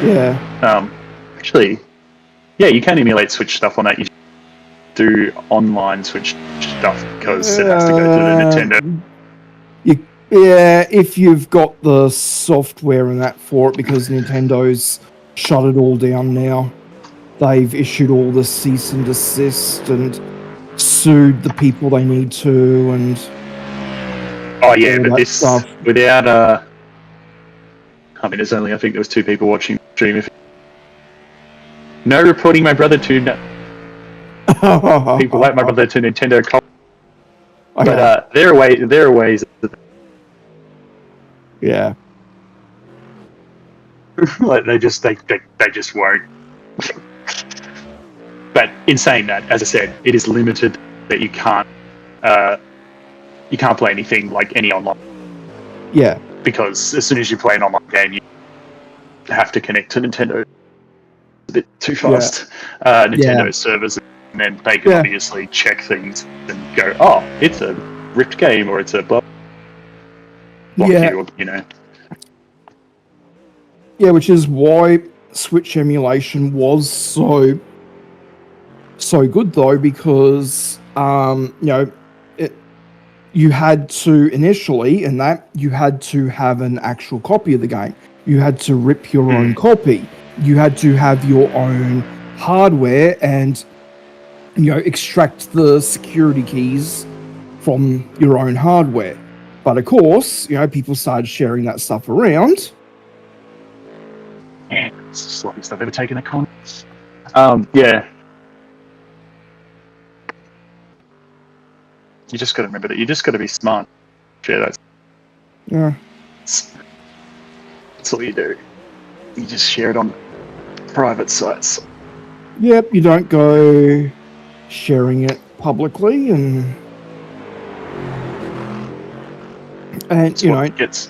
Yeah. Actually, yeah, you can emulate Switch stuff on that. You do online Switch stuff because it has to go to the Nintendo. Yeah, if you've got the software and that for it, because Nintendo's shut it all down now. They've issued all the cease and desist and sued the people they need to, and oh yeah, but this stuff. Without I mean, there's only, I think there was 2 people watching the stream. No reporting my brother to. People like my brother to Nintendo. But Okay. there are ways. Yeah. Like they just won't. But in saying that, as I said, it is limited that you can't play anything like any online, Yeah. because as soon as you play an online game, you have to connect to Nintendo a bit too fast. Nintendo servers, and then they can obviously check things and go, oh, it's a ripped game, or it's a block you, you know. Yeah, which is why Switch emulation was so good though, because you had to initially, and that you had to have an actual copy of the game. You had to rip your own copy. You had to have your own hardware and extract the security keys from your own hardware. But of course, people started sharing that stuff around. Man, it's the sloppiest I've ever taken a con. Yeah. You just got to remember that you just got to be smart. Share that. Yeah. That's all you do. You just share it on private sites. Yep, you don't go sharing it publicly, and That's what it gets.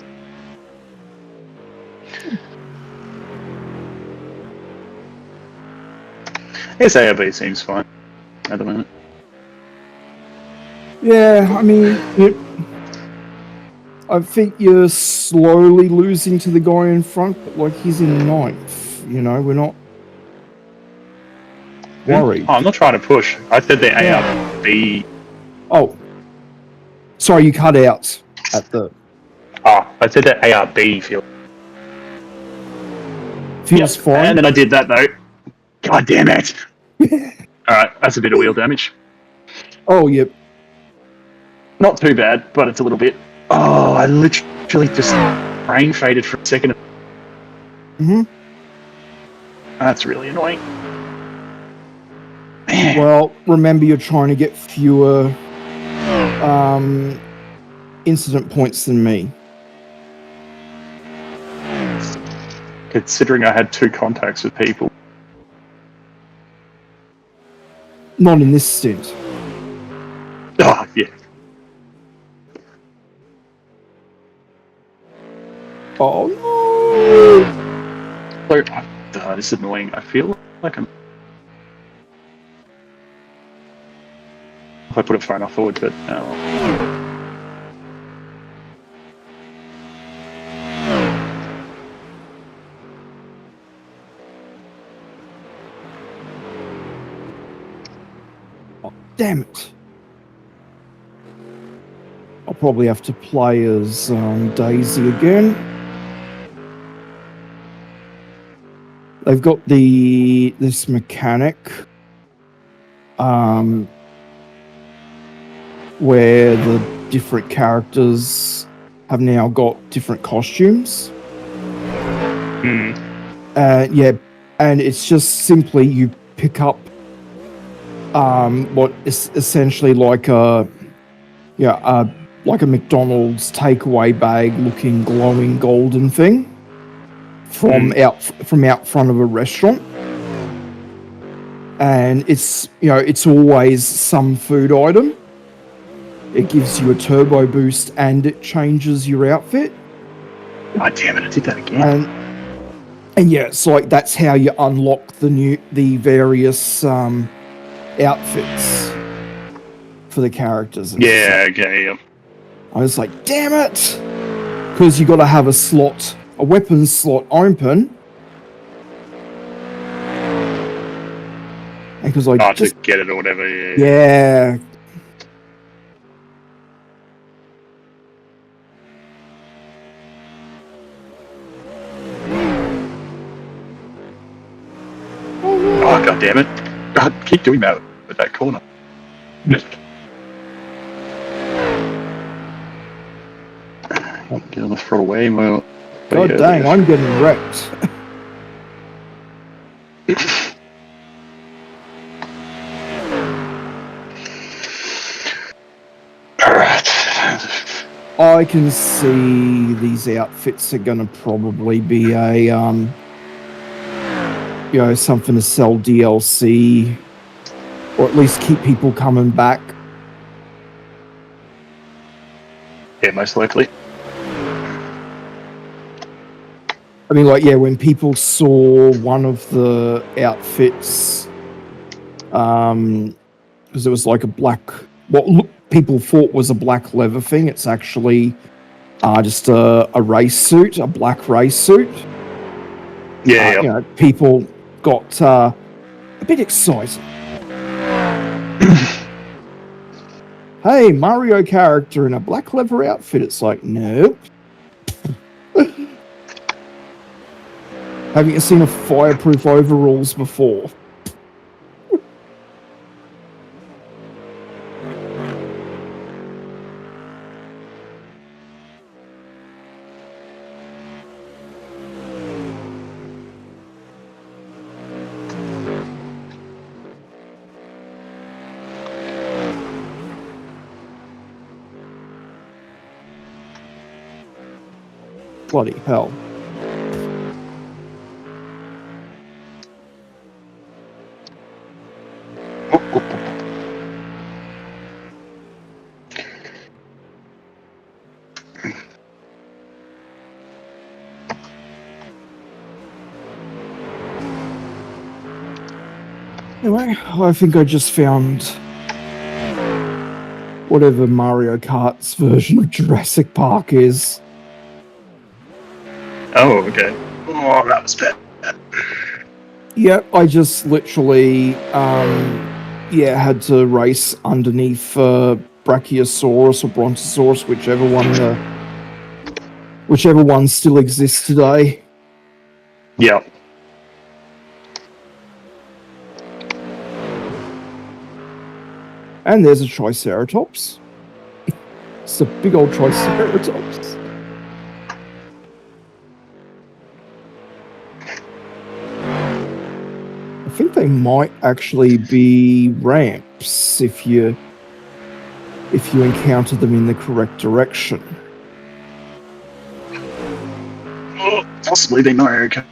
SAOB seems fine at the moment. yeah, I mean, I think you're slowly losing to the guy in front, but like he's in ninth. We're not worried. Oh, I'm not trying to push. I said the ARB. Oh, sorry, you cut out at the. Oh, I said that ARB feels fine. And then I did that though. God damn it! Alright, that's a bit of wheel damage. Oh, yep. Not too bad, but it's a little bit. Oh, I literally just brain faded for a second. That's really annoying. Man. Well, remember you're trying to get fewer incident points than me. Considering I had 2 contacts with people. Not in this stint. Oh, yeah. Oh, no! So, this is annoying. I feel like I'm... If I put it far enough forward, but... Damn it. I'll probably have to play as Daisy again. They've got this mechanic where the different characters have now got different costumes. Yeah, and it's just simply you pick up what is essentially like a McDonald's takeaway bag looking glowing golden thing from out front of a restaurant, and it's always some food item. It gives you a turbo boost and it changes your outfit. God damn it! I did that again. And yeah, it's like that's how you unlock the various outfits for the characters. Yeah, okay, yeah. I was like, damn it! Because you got to have a weapons slot open. Because I to get it or whatever. Yeah. Oh, god damn it. God, keep doing that with that corner. Get on the throttle way more. God dang, I'm getting wrecked. I can see these outfits are going to probably be a, something to sell DLC, or at least keep people coming back. Yeah, most likely. I mean, when people saw one of the outfits, because it was like a black, what people thought was a black leather thing, it's actually just a race suit, a black race suit. Yeah, People got a bit excited. Hey, Mario character in a black leather outfit. It's like, nope. Haven't you seen a fireproof overalls before? Bloody hell. Anyway, I think I just found whatever Mario Kart's version of Jurassic Park is. Oh, okay. Oh, that was bad. Yep, I just literally, had to race underneath Brachiosaurus or Brontosaurus, whichever one still exists today. Yeah. And there's a Triceratops. It's a big old Triceratops. I think they might actually be ramps if you encounter them in the correct direction. Oh, possibly they Mario Kart.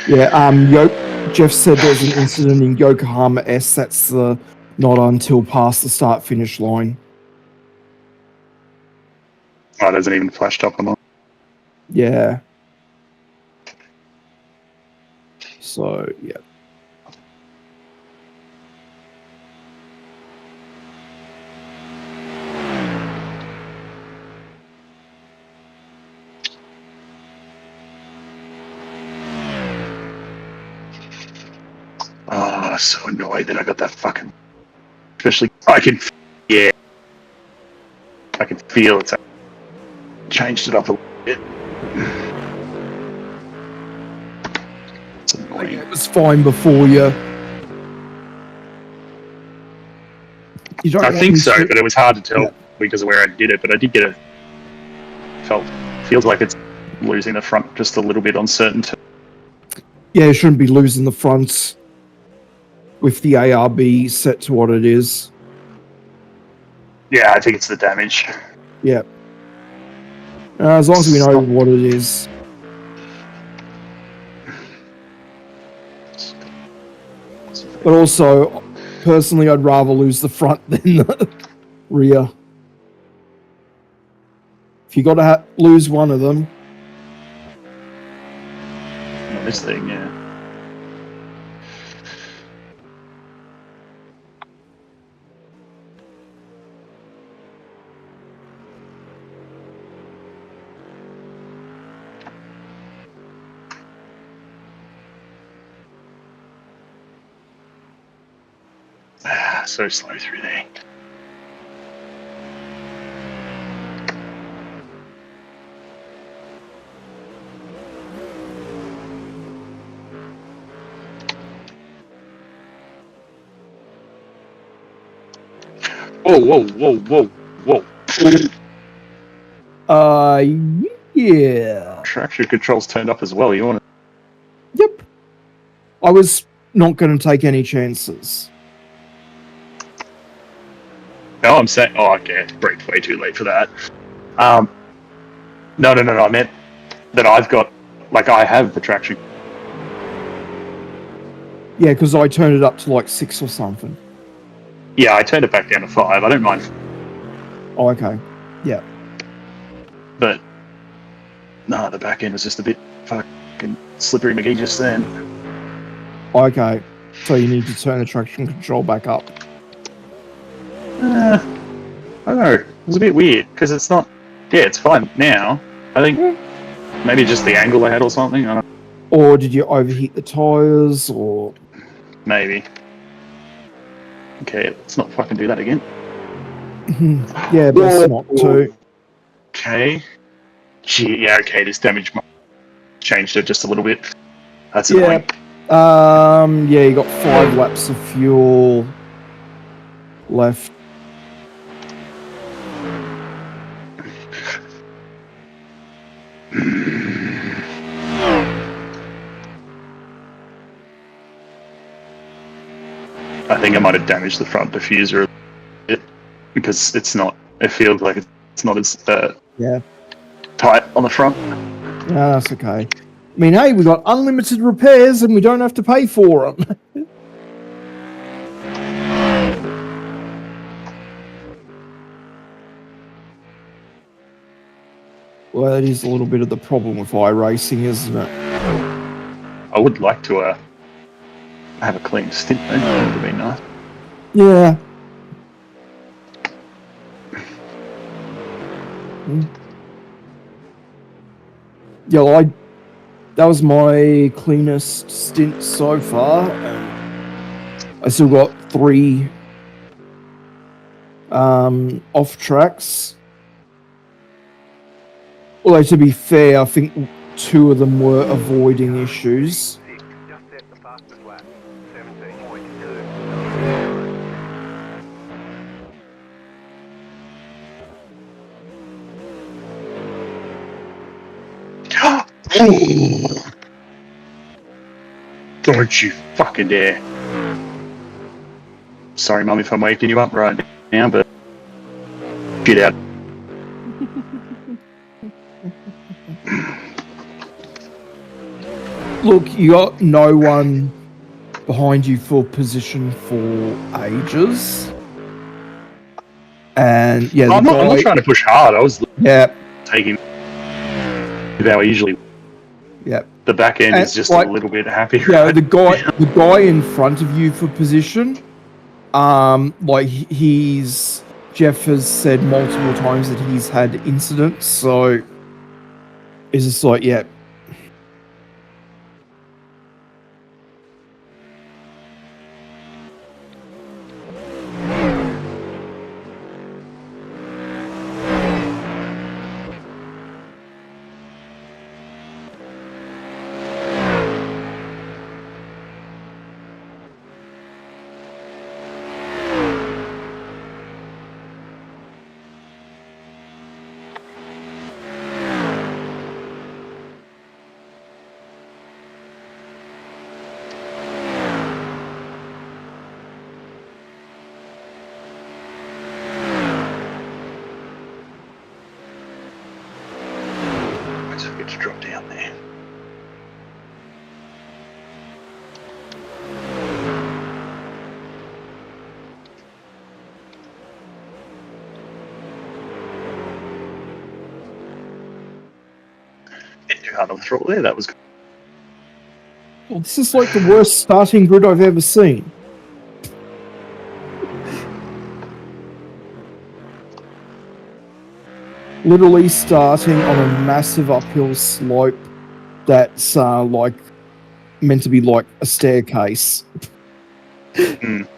Yeah, Jeff said there's an incident in Yokohama S. That's the not until past the start-finish line. Oh, it hasn't even flashed up on that. Yeah. So, yeah. Oh, so annoyed that I got that fucking... Especially, I can feel it's changed it up a little bit. It's annoying. It was fine before you. You don't I want think me so, to- but it was hard to tell Yeah. because of where I did it. But I did get feels like it's losing the front just a little bit on certain. Yeah, you shouldn't be losing the front with the ARB set to what it is. Yeah, I think it's the damage. Yeah. As long as we know what it is. But also, personally, I'd rather lose the front than the rear. If you got to lose one of them. This thing, yeah. So slow through there. Whoa. Yeah. Traction controls turned up as well. You want to... Yep. I was not going to take any chances. No, I'm saying. Oh, okay. Braked way too late for that. No. I meant that I've got, like, I have the traction. Yeah, because I turned it up to like 6 or something. Yeah, I turned it back down to 5. I don't mind, Oh, okay. Yeah. but no, the back end was just a bit fucking slippery McGee just then. Okay. So you need to turn the traction control back up. I don't know. It was a bit weird because it's not. Yeah, it's fine now. I think maybe just the angle I had or something. I don't know. Or did you overheat the tires? Or Maybe. Okay, let's not fucking do that again. yeah, best not to. Okay. Gee, yeah, okay, this damage changed it just a little bit. That's Yeah. annoying. Yeah, you got 5 laps of fuel left. I think I might have damaged the front diffuser a bit because it's not. It feels like it's not as Yeah. tight on the front. Yeah, that's okay. I mean, hey, we got unlimited repairs and we don't have to pay for them. Well, that is a little bit of the problem with iRacing, isn't it? I would like to have a clean stint though. That would be nice. Yeah. Yeah, that was my cleanest stint so far. I still got 3 off tracks. Although to be fair, I think 2 of them were avoiding issues. Just set the fastest lap. 17.2. Don't you fucking dare. Sorry, Mum, if I'm waking you up right now, but get out. Look, you got no one behind you for position for ages. And yeah, I'm not trying to push hard. I was yeah, taking how I usually. yeah. The back end And, is just like, a little bit happy. Yeah, Right? the guy in front of you for position, like Jeff has said multiple times that he's had incidents, so it's just like, yeah. So get to drop down there. Hit too hard on the throttle there. That was good. Well, this is like the worst starting grid I've ever seen. Literally starting on a massive uphill slope that's like meant to be like a staircase. Mm.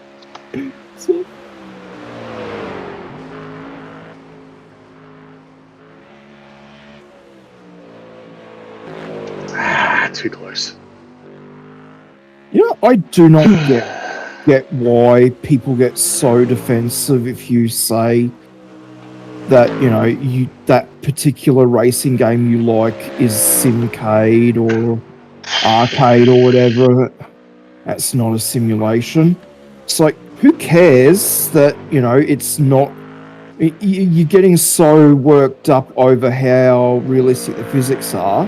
Too close. You know, I do not get why people get so defensive if you say that, you know, that particular racing game you like is Simcade or Arcade or whatever. That's not a simulation. It's like, who cares that, it's not. You're getting so worked up over how realistic the physics are,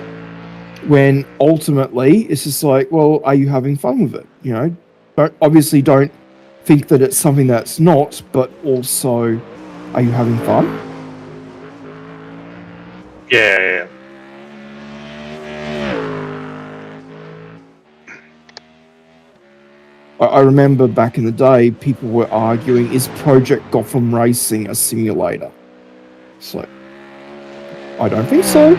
when ultimately it's just like, well, are you having fun with it? Don't think that it's something that's not, but also, are you having fun? Yeah. I remember back in the day, people were arguing, is Project Gotham Racing a simulator? So, I don't think so.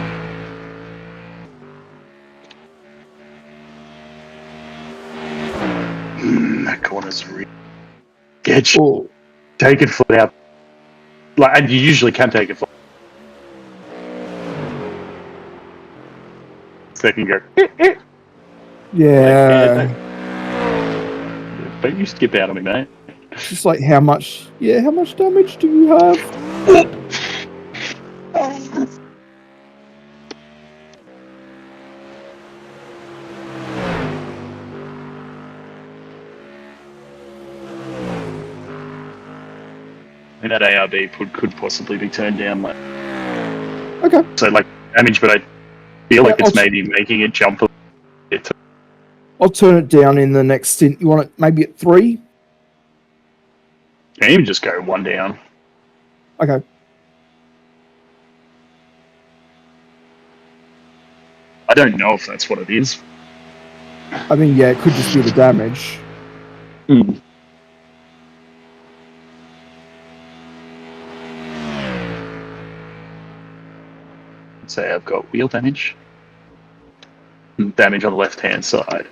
That corner's really... Get Or, take it foot out. And you usually can take it foot. So they can go... yeah. Don't you skip out on me, mate. It's just like, how much damage do you have? And that ARB could possibly be turned down. Okay. So, damage, but I feel like Yeah, it's maybe making it jump a bit. I'll turn it down in the next stint. You want it maybe at 3? Can even just go 1 down. Okay. I don't know if that's what it is. I mean, yeah, it could just be the damage. Let's say I've got wheel damage. Damage on the left-hand side.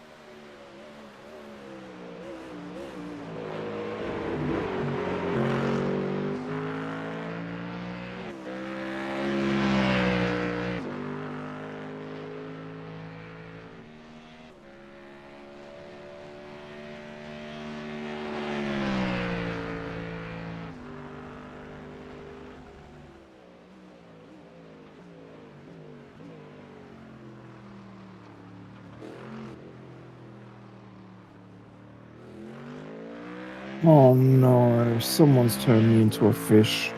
Oh no, someone's turned me into a fish.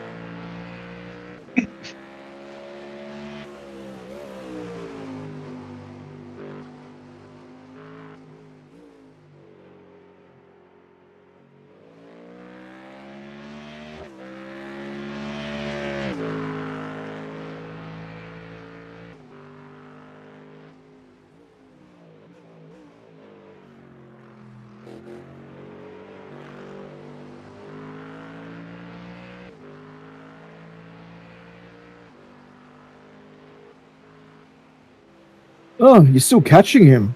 Oh, you're still catching him.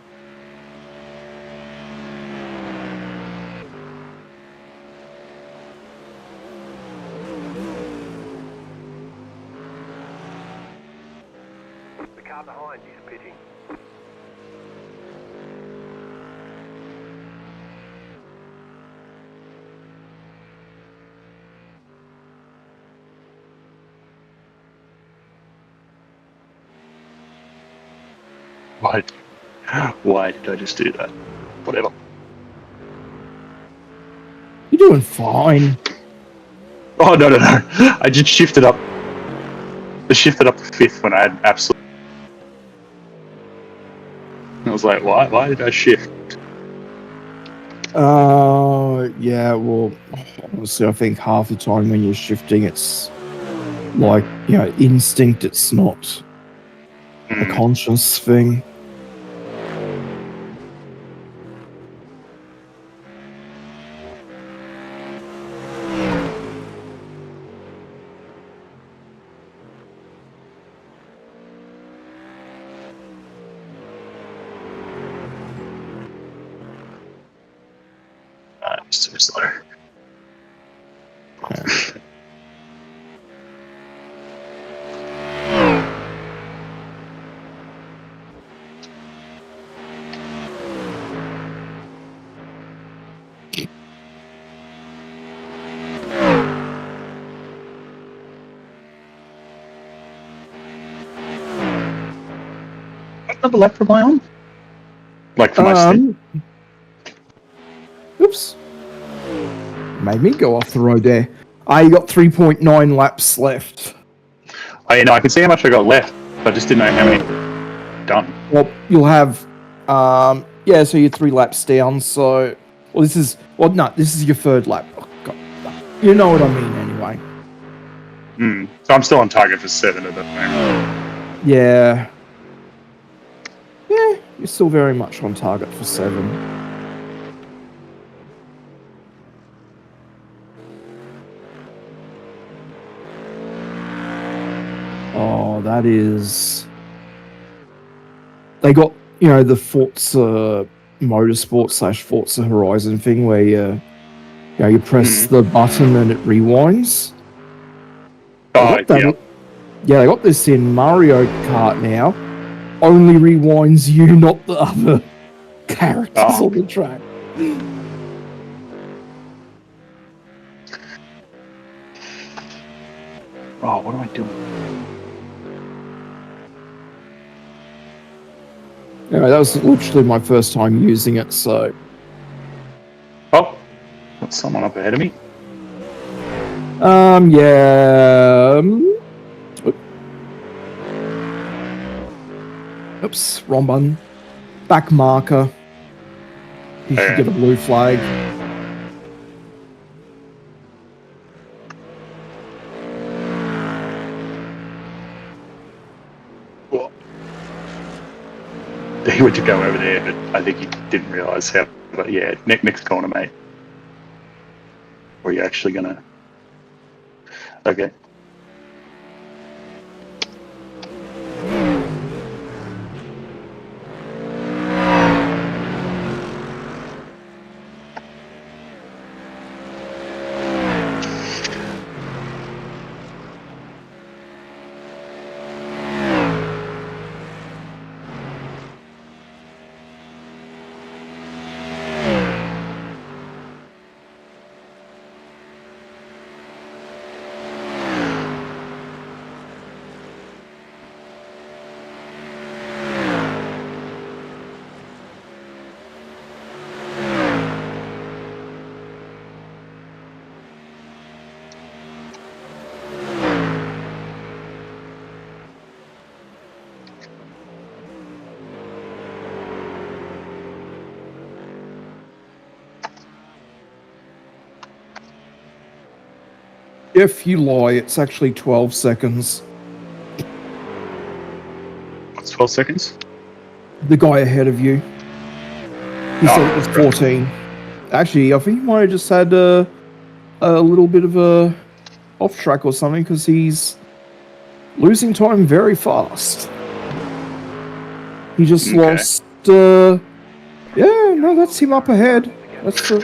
The car behind you is pitting. Why did I just do that? Whatever. You're doing fine. Oh, no. I just shifted up. I shifted up to 5th when I had absolute... I was like, why did I shift? Yeah, well, honestly, I think half the time when you're shifting, it's like, instinct. It's not a conscious thing. It's too slow. What number lap am I on? Like for my stint? Oops. Made me go off the road there. You got 3.9 laps left. Oh, yeah, no, I could see how much I got left, but I just didn't know how many done. Well, you'll have, so you're 3 laps down, so, this is your 3rd lap. Oh, God. You know what I mean, anyway. So I'm still on target for 7 at the moment. Yeah. Yeah, you're still very much on target for 7. Oh, that is... They got, the Forza Motorsport / Forza Horizon thing where you press the button and it rewinds. Oh, yeah. Yeah, they got this in Mario Kart now. Only rewinds you, not the other characters on the track. Oh, what am I doing? Anyway, that was literally my first time using it, so... Oh, got someone up ahead of me. Yeah... Oops, wrong button. Back marker. You should get a blue flag. He went to go over there, but I think he didn't realise how. But yeah, next corner, mate. Or are you actually gonna? Okay. If you lie, it's actually 12 seconds. What's 12 seconds? The guy ahead of you. He said it was 14. Actually, I think he might have just had a little bit of a off track or something because he's losing time very fast. He just lost. Yeah, no, that's him up ahead. That's the.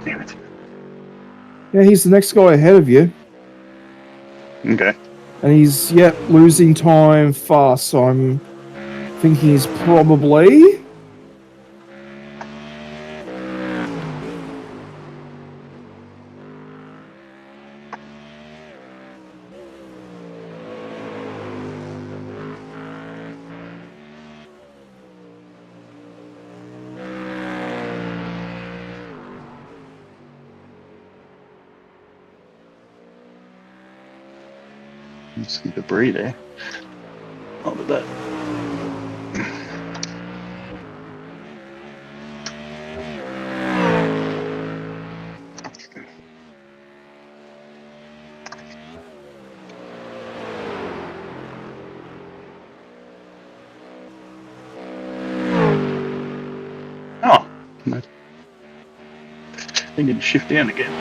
Damn it. Yeah, he's the next guy ahead of you. Okay. And he's, losing time fast, so I'm thinking he's probably... Some debris there. Oh, but that. Oh, no. They didn't shift down again.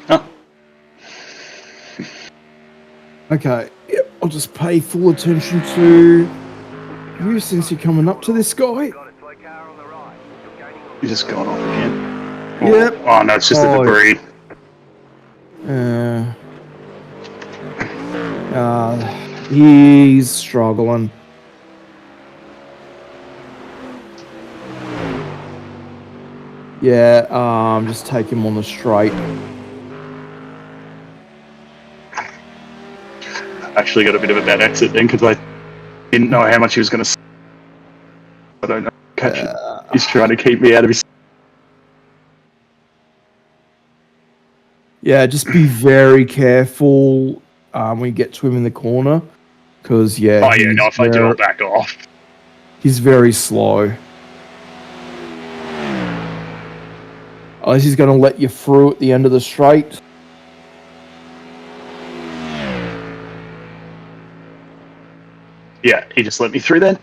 Oh. Okay, I'll just pay full attention to you since you're coming up to this guy. You're just going off again. Yep. Oh, no, it's just the debris. He's struggling. Yeah, just take him on the straight. Actually got a bit of a bad exit then because I didn't know how much he was going to. I don't know. Catch it. He's trying to keep me out of his. Yeah, just be very careful when you get to him in the corner, because Oh yeah, no. If I do, I'll back off. he's very slow. Unless he's going to let you through at the end of the straight. Yeah, he just let me through then.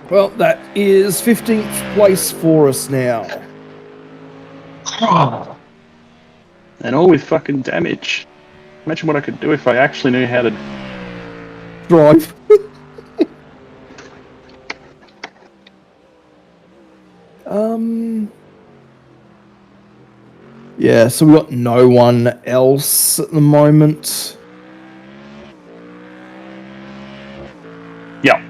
Well, that is 15th place for us now. And all with fucking damage. Imagine what I could do if I actually knew how to. Drive. Yeah, so we got no one else at the moment. Yeah.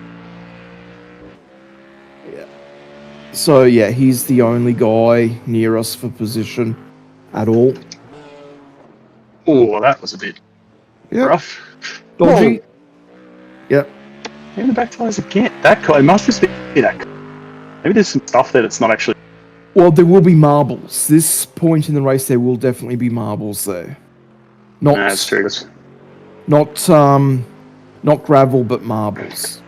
So yeah, he's the only guy near us for position at all. Oh, that was a bit rough. Dodgy. Whoa. Yep. Maybe the back tires again. That guy must just be that guy. Maybe there's some stuff there that's not actually. Well, there will be marbles. This point in the race, there will definitely be marbles there. Not, No, that's true. not gravel, but marbles.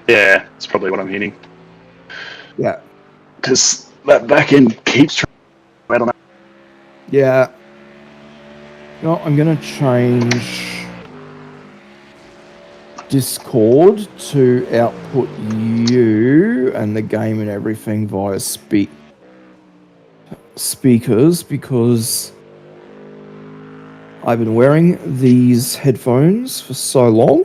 Yeah, that's probably what I'm hitting. Yeah. Because that back end keeps trying to on that. Yeah. No, I'm gonna change Discord to output you and the game and everything via speakers, because I've been wearing these headphones for so long.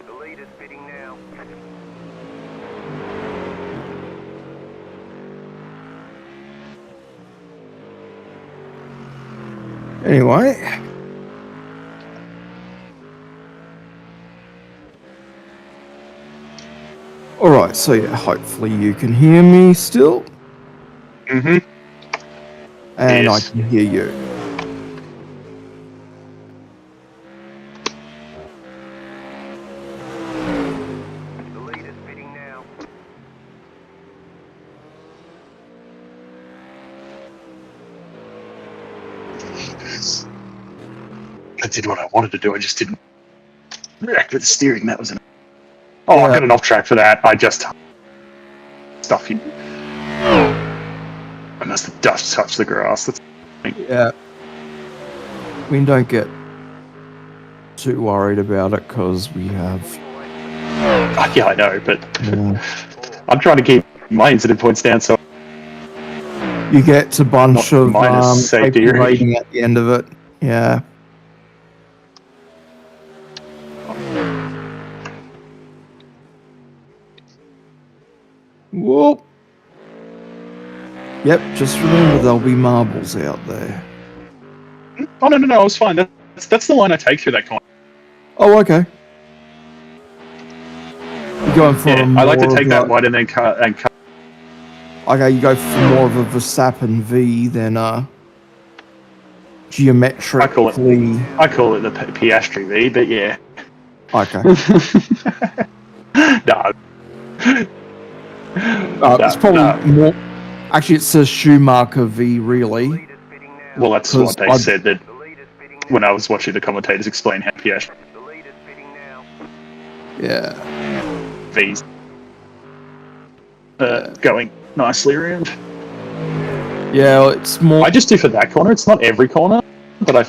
The leader's bidding now. Anyway. Alright, so yeah, hopefully you can hear me still. Mm-hmm. And Yes. I can hear you. The leader's bidding now. I did what I wanted to do. I just didn't react with the steering. That was an. Oh, I Yeah. got an off track for that. I just stuff you. I must have just touched the grass. That's. Yeah. We don't get too worried about it because we have. Yeah, I know, but Yeah. I'm trying to keep my incident points down. So You get a bunch Not of minus safety safety rating. rating at the end of it. Yeah. Whoop. Yep, just remember there'll be marbles out there. Oh no, I was fine. That's the line I take through that corner. Oh, okay. You're going for Yeah, a I like to more take of that a- wide and then cut. Okay, you go for more of a Verstappen V than geometrically. I call it the Piastri V, but yeah. Okay. No. It's probably more. Actually, it's a Schumacher V, really. Leader's bidding now. Well, that's 'Cause what they I'd- said that The leader's bidding when now. I was watching the commentators explain how Piastri The leader's bidding now. Yeah. V's going nicely around. Yeah, well, it's more. I just do for that corner. It's not every corner, but I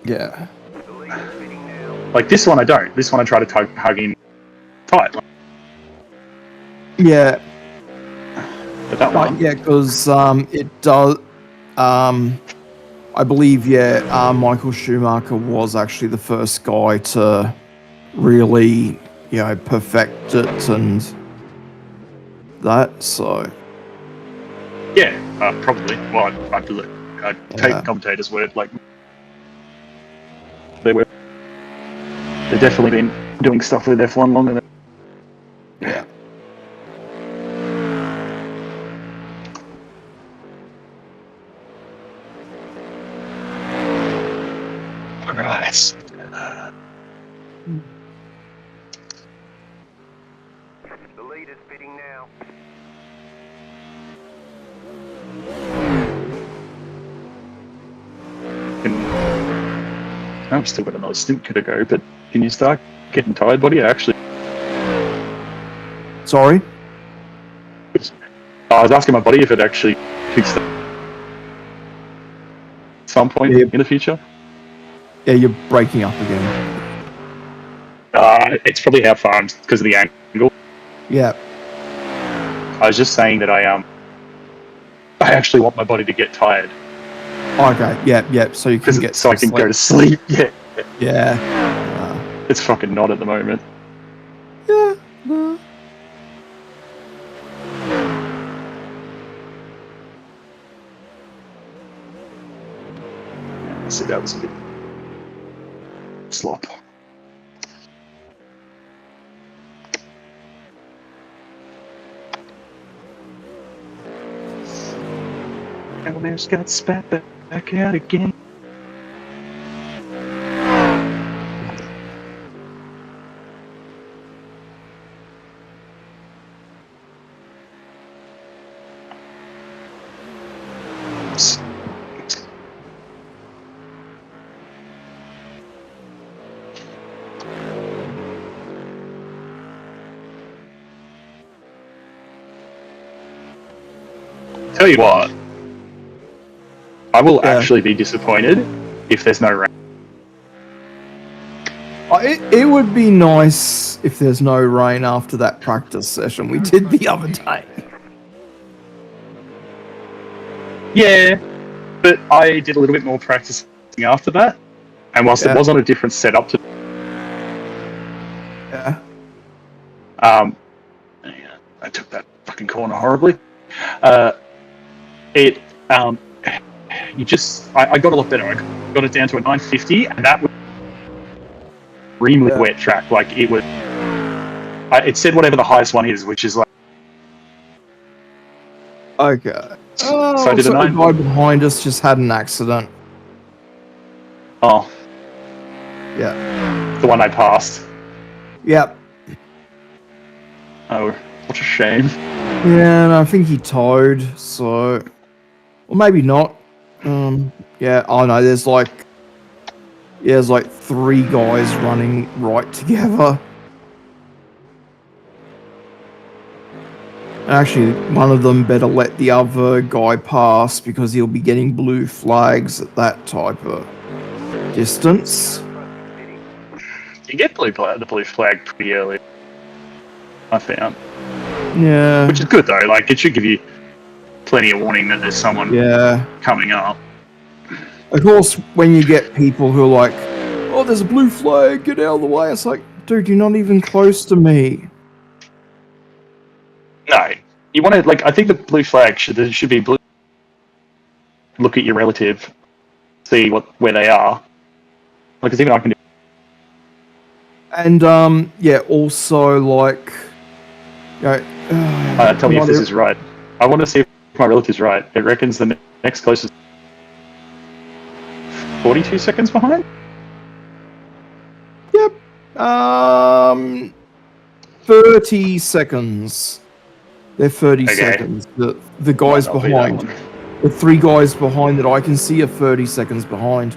Yeah. The leader's bidding now. like this one. I don't. This one I try to hug in tight. Yeah. But that one, Yeah, because it does. I believe, Michael Schumacher was actually the first guy to really, perfect it and that. So yeah, probably. Well, I'd take Yeah. the commentator's word. Like They've definitely been doing stuff with F1 longer than. Yeah. Right. The leader's pitting now. I've still got another stint to go, but can you start getting tired, buddy? Actually, Sorry. I was asking my buddy if it actually fixed it at some point Yeah. in the future. Yeah, you're breaking up again. It's probably how far I'm because of the angle. Yeah. I was just saying that I actually want my body to get tired Okay. Yeah. So you can get so I some can go sleep. to sleep. Yeah, Yeah. it's fucking not at the moment. Yeah. No. So that was a bit slop. Elmer's got spat back out again. Tell you what, I will actually be disappointed if there's no rain. It would be nice if there's no rain after that practice session we did the other day. Yeah, but I did a little bit more practicing after that, and whilst it was on a different setup to, Yeah. I took that fucking corner horribly. I got a lot better. I got it down to a 950, and that was extremely wet track. Like it was, it said whatever the highest one is, which is like. Okay. So I did a the 9. guy behind us just had an accident. Oh, Yeah. the one I passed. Yep. Oh, what a shame. Yeah, and I think he towed, so... Or maybe not. Yeah, oh no, there's like 3 guys running right together. Actually, one of them better let the other guy pass because he'll be getting blue flags at that type of distance. You get the blue flag pretty early, I found. Yeah. Which is good though. Like it should give you plenty of warning that there's someone coming up. Of course, when you get people who are like, "Oh, there's a blue flag, get out of the way," it's like, dude, you're not even close to me. No, you want to I think the blue flag should be blue. Look at your relative, see where they are. Like, 'cause even I can do. And also Tell me if this is right. I want to see if my relative's right. It reckons the next closest 42 seconds behind. Yep. 30 seconds. They're 30 seconds. The guys behind. The 3 guys behind that I can see are 30 seconds behind.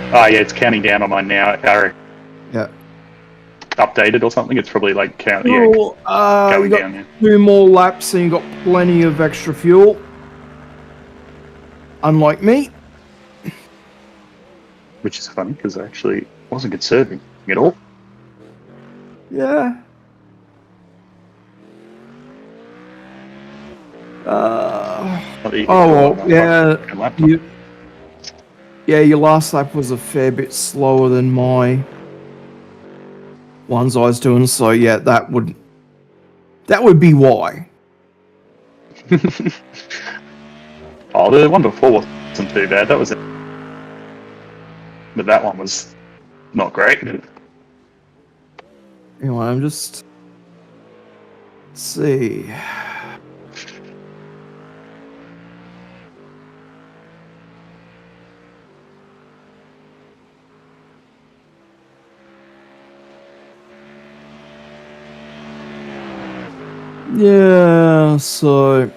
Oh yeah, it's counting down on mine now. Yeah. Updated or something. It's probably like counting. You got down now. 2 more laps and you got plenty of extra fuel. Unlike me. Which is funny because I actually wasn't conserving at all. Yeah. Your last lap was a fair bit slower than my ones I was doing, so yeah, that would be why. Oh, the one before wasn't too bad. That was it. But that one was not great. Anyway, I'm just... Let's see. Yeah, so...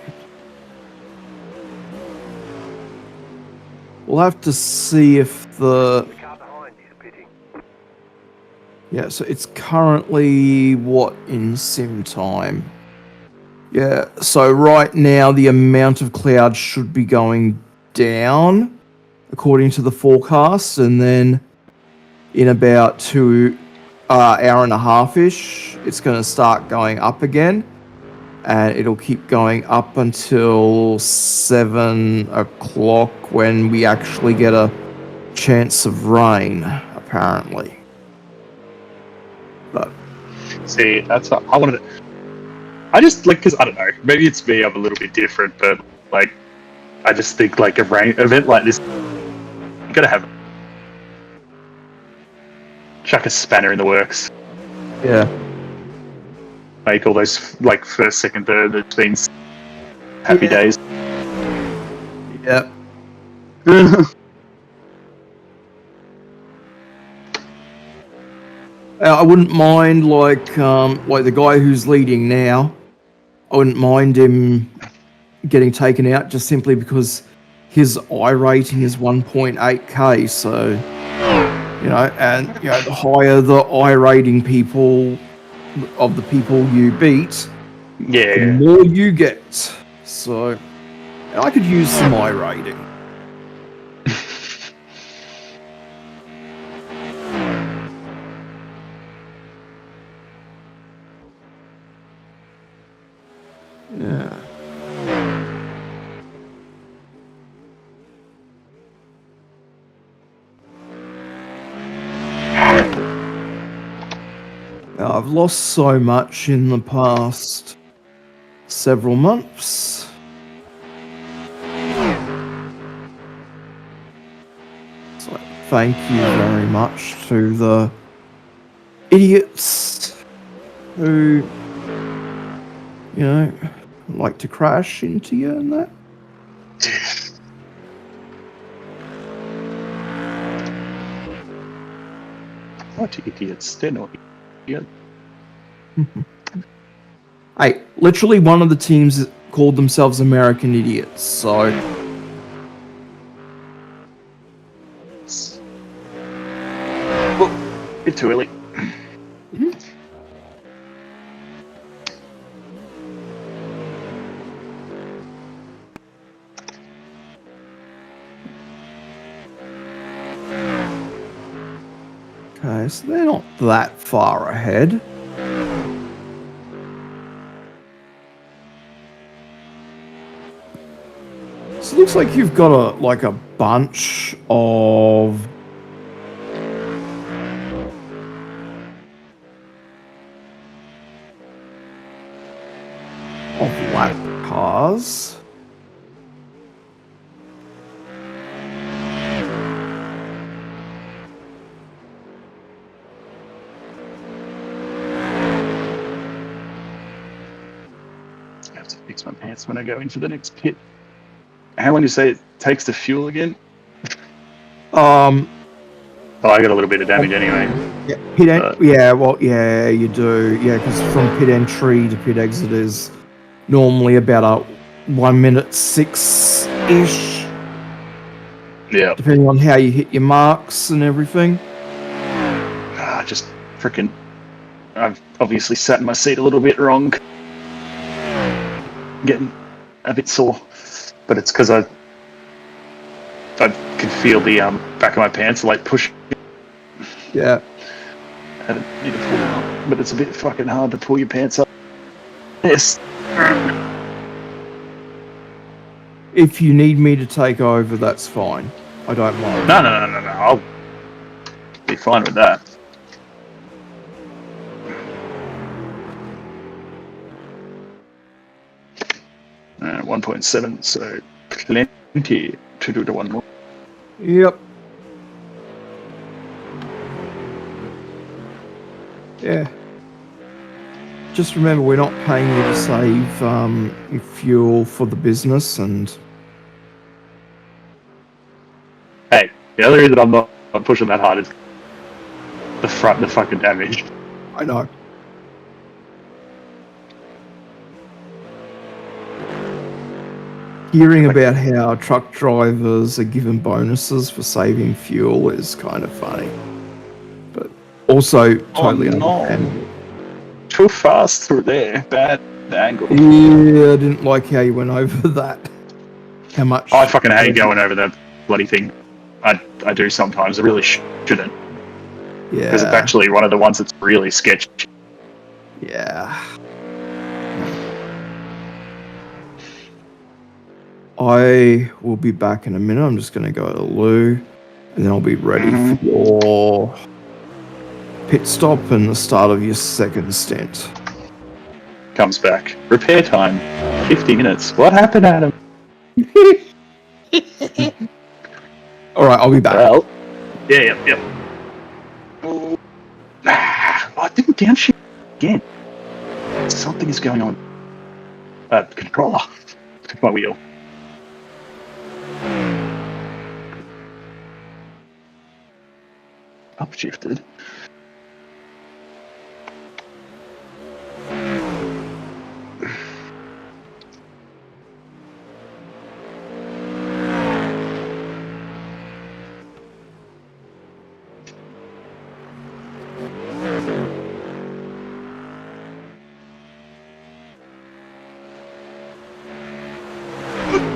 We'll have to see if the... The car behind is pitting. Yeah, so it's currently, what, in sim time? Yeah, so right now the amount of clouds should be going down, according to the forecast, and then in about hour and a half-ish, it's going to start going up again, and it'll keep going up until 7 o'clock when we actually get a chance of rain, apparently. But See, that's what I wanted to... I just, like, because, I don't know, maybe it's me, I'm a little bit different, but, like, I just think, like, a rain event like this, you gotta have... Chuck a spanner in the works. yeah. Make all those, like, first, second, third, it's been happy Yeah. days. Yep. I wouldn't mind like the guy who's leading now. I wouldn't mind him getting taken out just simply because his I rating is 1.8k. So and the higher the I rating people of the people you beat, the Yeah. more you get. So I could use some I rating. Yeah. Now, I've lost so much in the past several months. So thank you very much to the idiots who, like to crash into you and that. What idiots? They're not idiots. Hey, literally one of the teams called themselves American Idiots, so... Well, bit too early. Okay, so they're not that far ahead. So it looks like you've got a bunch of lap cars. I have to fix my pants when I go into the next pit. How long do you say it takes to fuel again? Oh, I got a little bit of damage anyway. Yeah, you do. Yeah, because from pit entry to pit exit is normally about a 1 minute 6-ish, Yeah. depending on how you hit your marks and everything. Just freaking. I've obviously sat in my seat a little bit wrong. Getting a bit sore, but it's because I could feel the back of my pants like pushing. Yeah. I need to pull them up, but it's a bit fucking hard to pull your pants up. Yes. If you need me to take over, that's fine. I don't mind. No. I'll be fine with that. Uh, 1.7, so plenty to do the one more. Yep. Yeah. Just remember, we're not paying you to save fuel for the business, and Hey, the other reason I'm not pushing that hard is the fucking damage. I know. Hearing about how truck drivers are given bonuses for saving fuel is kind of funny, but also totally no. understandable. Too fast through there. Bad angle. Yeah, I didn't like how you went over that. How much? I fucking hate going over that bloody thing. I do sometimes. I really shouldn't. Because it's Yeah, actually one of the ones that's really sketchy. yeah. I will be back in a minute. I'm just going to go to the loo, and then I'll be ready for your pit stop and the start of your second stint. Comes back. Repair time, 50 minutes. What happened, Adam? All right, I'll be back. Well, yep. Oh, I didn't downshift again. Something is going on. Controller. Took my wheel. Upshifted.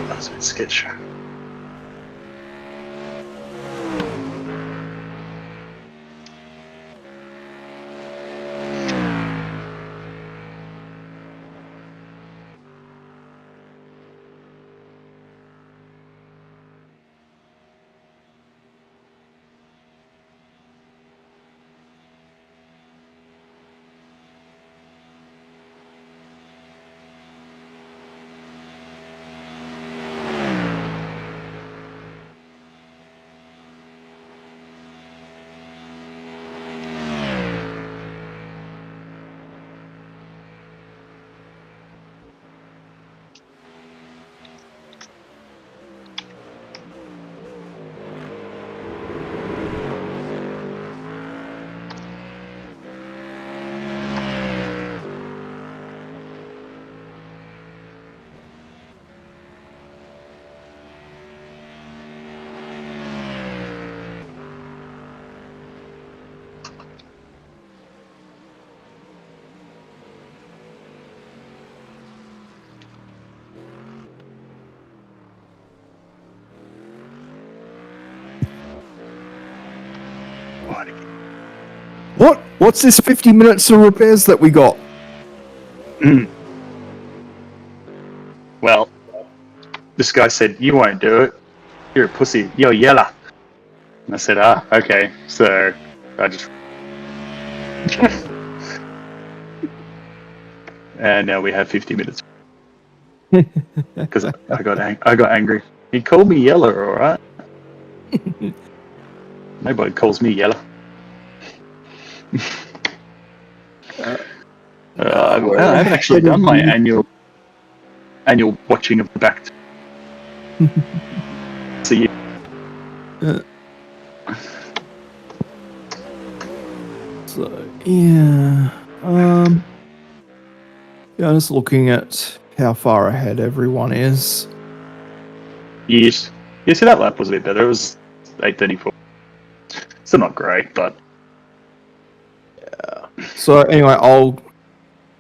That's a bit sketchy. What? What's this 50 minutes of repairs that we got? Well, this guy said, "You won't do it. You're a pussy. You're yellow." And I said, okay. So I just... and now we have 50 minutes. Because I got angry. He called me yellow, alright? Nobody calls me yellow. I haven't actually done my annual watching of the back. See you. So yeah, yeah. Just looking at how far ahead everyone is. Yes. Yeah, see, that lap was a bit better. It was 8:34. Still not great, but... So anyway, I'll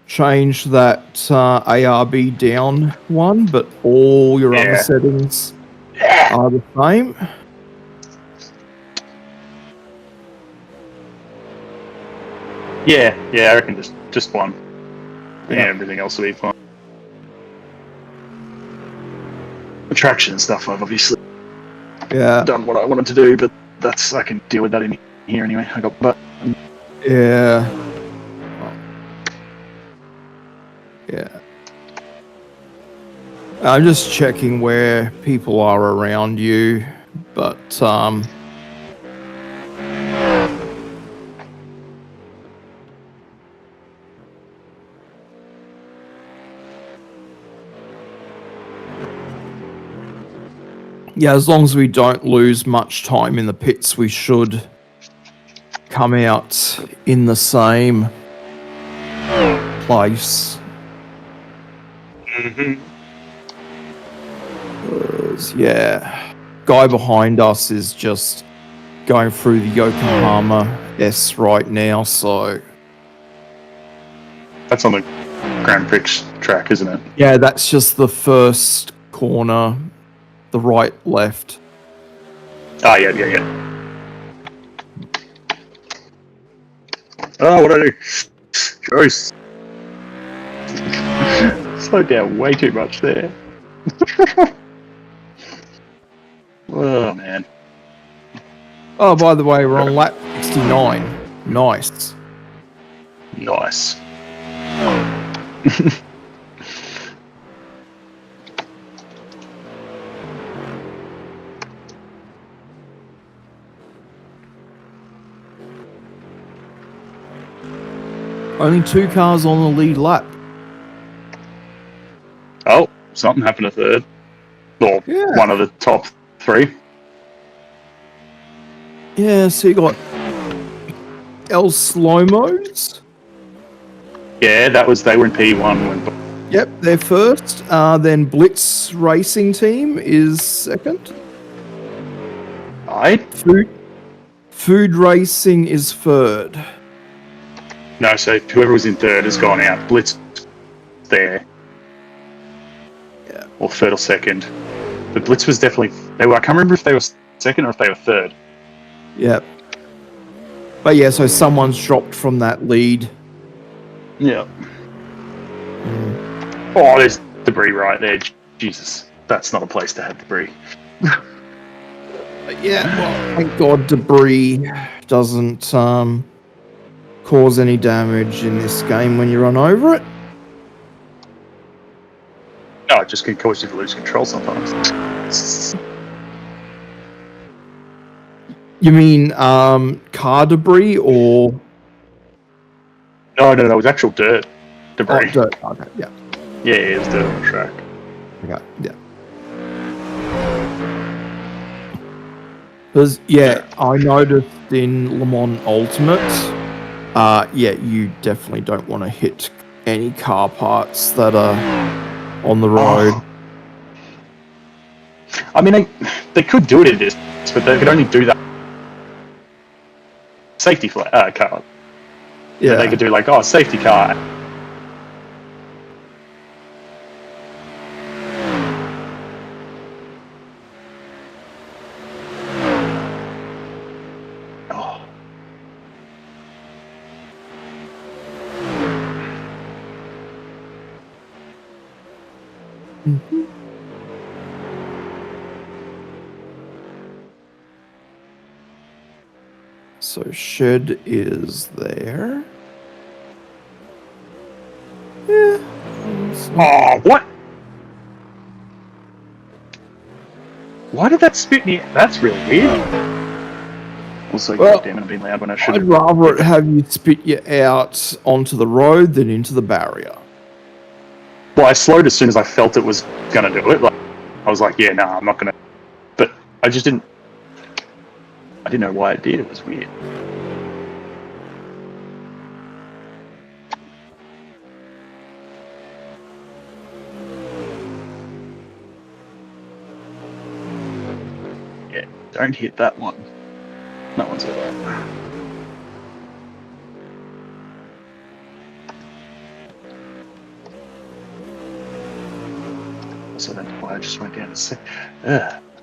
change that ARB down one, but all your other settings are the same. Yeah, I reckon just one. Yeah, Yeah. everything else will be fine. The traction and stuff, I've obviously Yeah, done what I wanted to do, but I can deal with that in here anyway. I got but yeah, yeah. I'm just checking where people are around you, but Yeah, as long as we don't lose much time in the pits, we should come out in the same place. Mm-hmm. Yeah, guy behind us is just going through the Yokohama S right now, so That's on the Grand Prix track, isn't it? yeah, that's just the first corner, the right, left. Oh, yeah. Oh, what do I do? Gross. Slowed down way too much there. Oh, man. Oh, by the way, we're on lap 69. Nice. Nice. Only 2 cars on the lead lap. Oh, something happened a third. Or Yeah. one of the top 3. Yeah, so you got El Slomos. Yeah, they were in P1 when. Yep, they're first. Then Blitz Racing Team is second. Food Racing is third. No, so whoever was in third has gone out. Blitz there. Yeah. Or third or second. But Blitz was definitely. I can't remember if they were second or if they were third. Yep. But yeah, so someone's dropped from that lead. Yeah. Oh, there's debris right there. Jesus. That's not a place to have debris. But yeah, well, thank God debris doesn't cause any damage in this game when you run over it. No, it just can cause you to lose control sometimes. You mean car debris or No, it was actual dirt debris. dirt? Okay, yeah. Yeah, it was dirt on the track. Okay, yeah. Because yeah, I noticed in Le Mans Ultimate, yeah, you definitely don't want to hit any car parts that are on the road. Oh. I mean, they could do it in this, but they could only do that safety car. Yeah, They could do like, safety car. Oh. Mhm. So shed is there. Yeah. Oh, what? Why did that spit me? That's really weird. Also, Well, goddamn it, I'm being loud when I should I'd have. rather it have you spit you out onto the road than into the barrier. Well, I slowed as soon as I felt it was gonna do it. Like, I was like, yeah, no, I'm not gonna. But I just didn't. I didn't know why it did. It was weird. Yeah, don't hit that one. That one's alright. Also, I don't know why I just went down to say,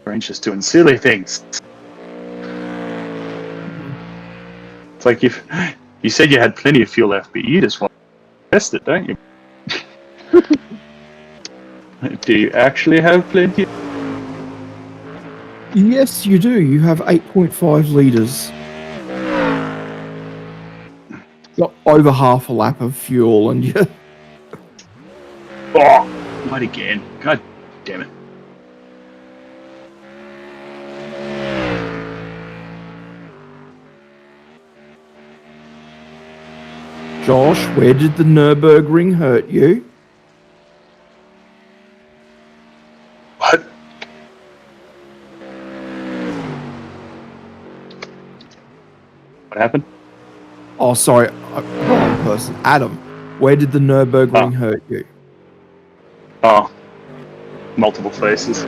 brain's just doing silly things. It's like if you said you had plenty of fuel left, but you just want to test it, don't you? Do you actually have plenty? Yes, you do. You have 8.5 litres. Got over half a lap of fuel, and you. Oh, not again. God damn it. Josh, where did the Nurburgring hurt you? What? happened? Oh, sorry, wrong person. Adam, where did the Nurburgring hurt you? Oh, multiple faces.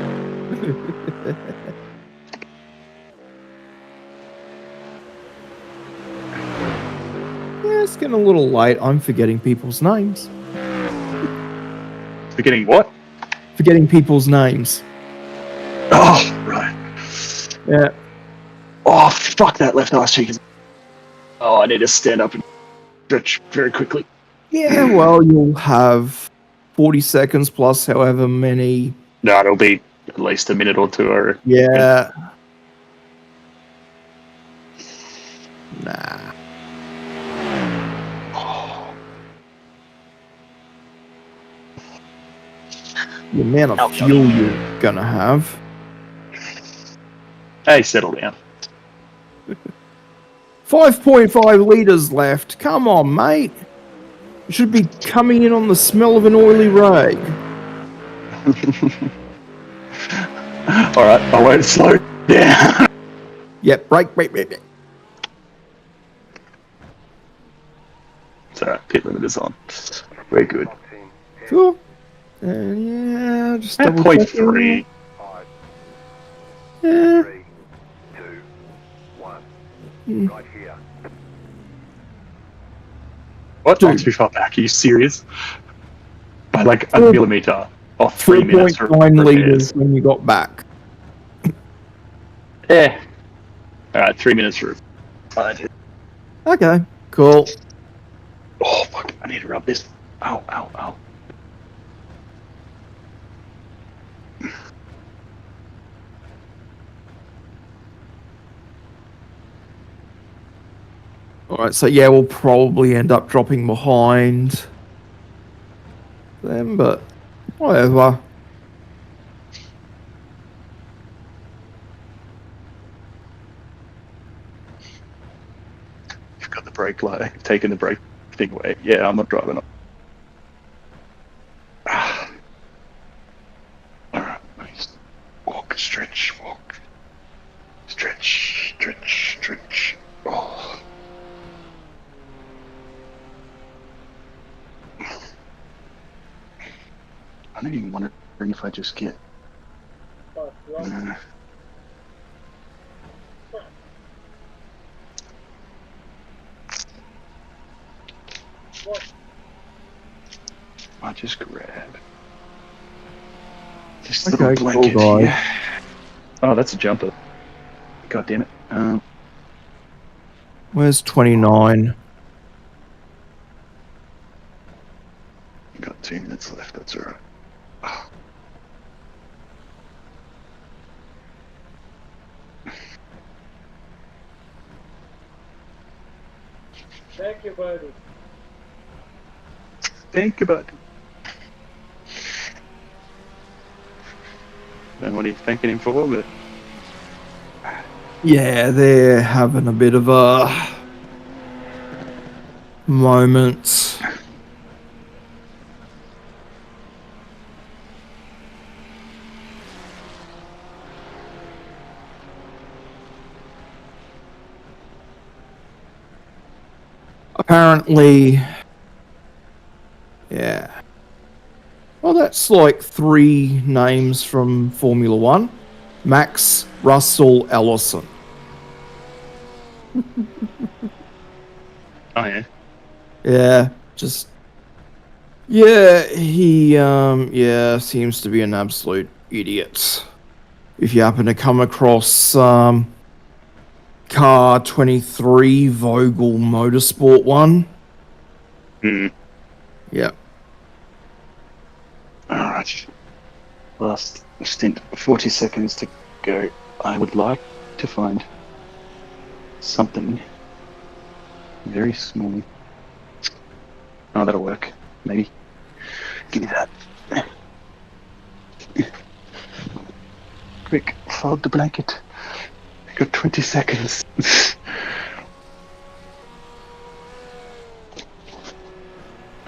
Yeah, it's getting a little late. I'm forgetting people's names. Forgetting what? Forgetting people's names. Oh, right. Yeah. Oh, fuck that left arse cheek. Oh, I need to stand up and stretch very quickly. Yeah, well, you'll have 40 seconds plus however many. No, it'll be at least a minute or two. Or Yeah. Nah. The amount of fuel you're gonna have. Hey, settle down. 5.5 litres left. Come on, mate. You should be coming in on the smell of an oily rag. All right, I won't slow down. Yep, break. It's all right, pit limit is on. Very good. Box in. Cool. And yeah, just At double point checking. 3. 5, Yeah. 3, 2, 1. Mm. Right here. What? Dude. I'm too far back. Are you serious? By like a 4 millimeter off 3 minutes. 4.9 litres when you got back. Yeah. All right, 3 minutes for. Okay, cool. Oh fuck! I need to rub this. Ow, ow, ow. Alright, so yeah, we'll probably end up dropping behind them, but whatever. You've got the brake light. Taking the brake thing away. Yeah, I'm not driving up. Alright, nice. Walk, stretch, walk. Stretch, stretch, stretch. Oh. I'm not even wondering if I just get. I just grab this little Okay, cool, blanket guys. here. Oh, that's a jumper. God damn it. Where's 29? Got 2 minutes left. That's alright. Thank you, buddy. Think about it. Don't know what he's thanking him for, but Yeah, they're having a bit of a moment. Apparently, yeah. Well, that's like 3 names from Formula One. Max Russell Ellison. oh yeah. Yeah, just yeah, he yeah, seems to be an absolute idiot. If you happen to come across car 23 Vogel Motorsport 1. Hmm. Yep. Alright. Last stint, 40 seconds to go. I would like to find something very small. Oh, that'll work. Maybe. Give me that. Quick, fold the blanket. I got 20 seconds.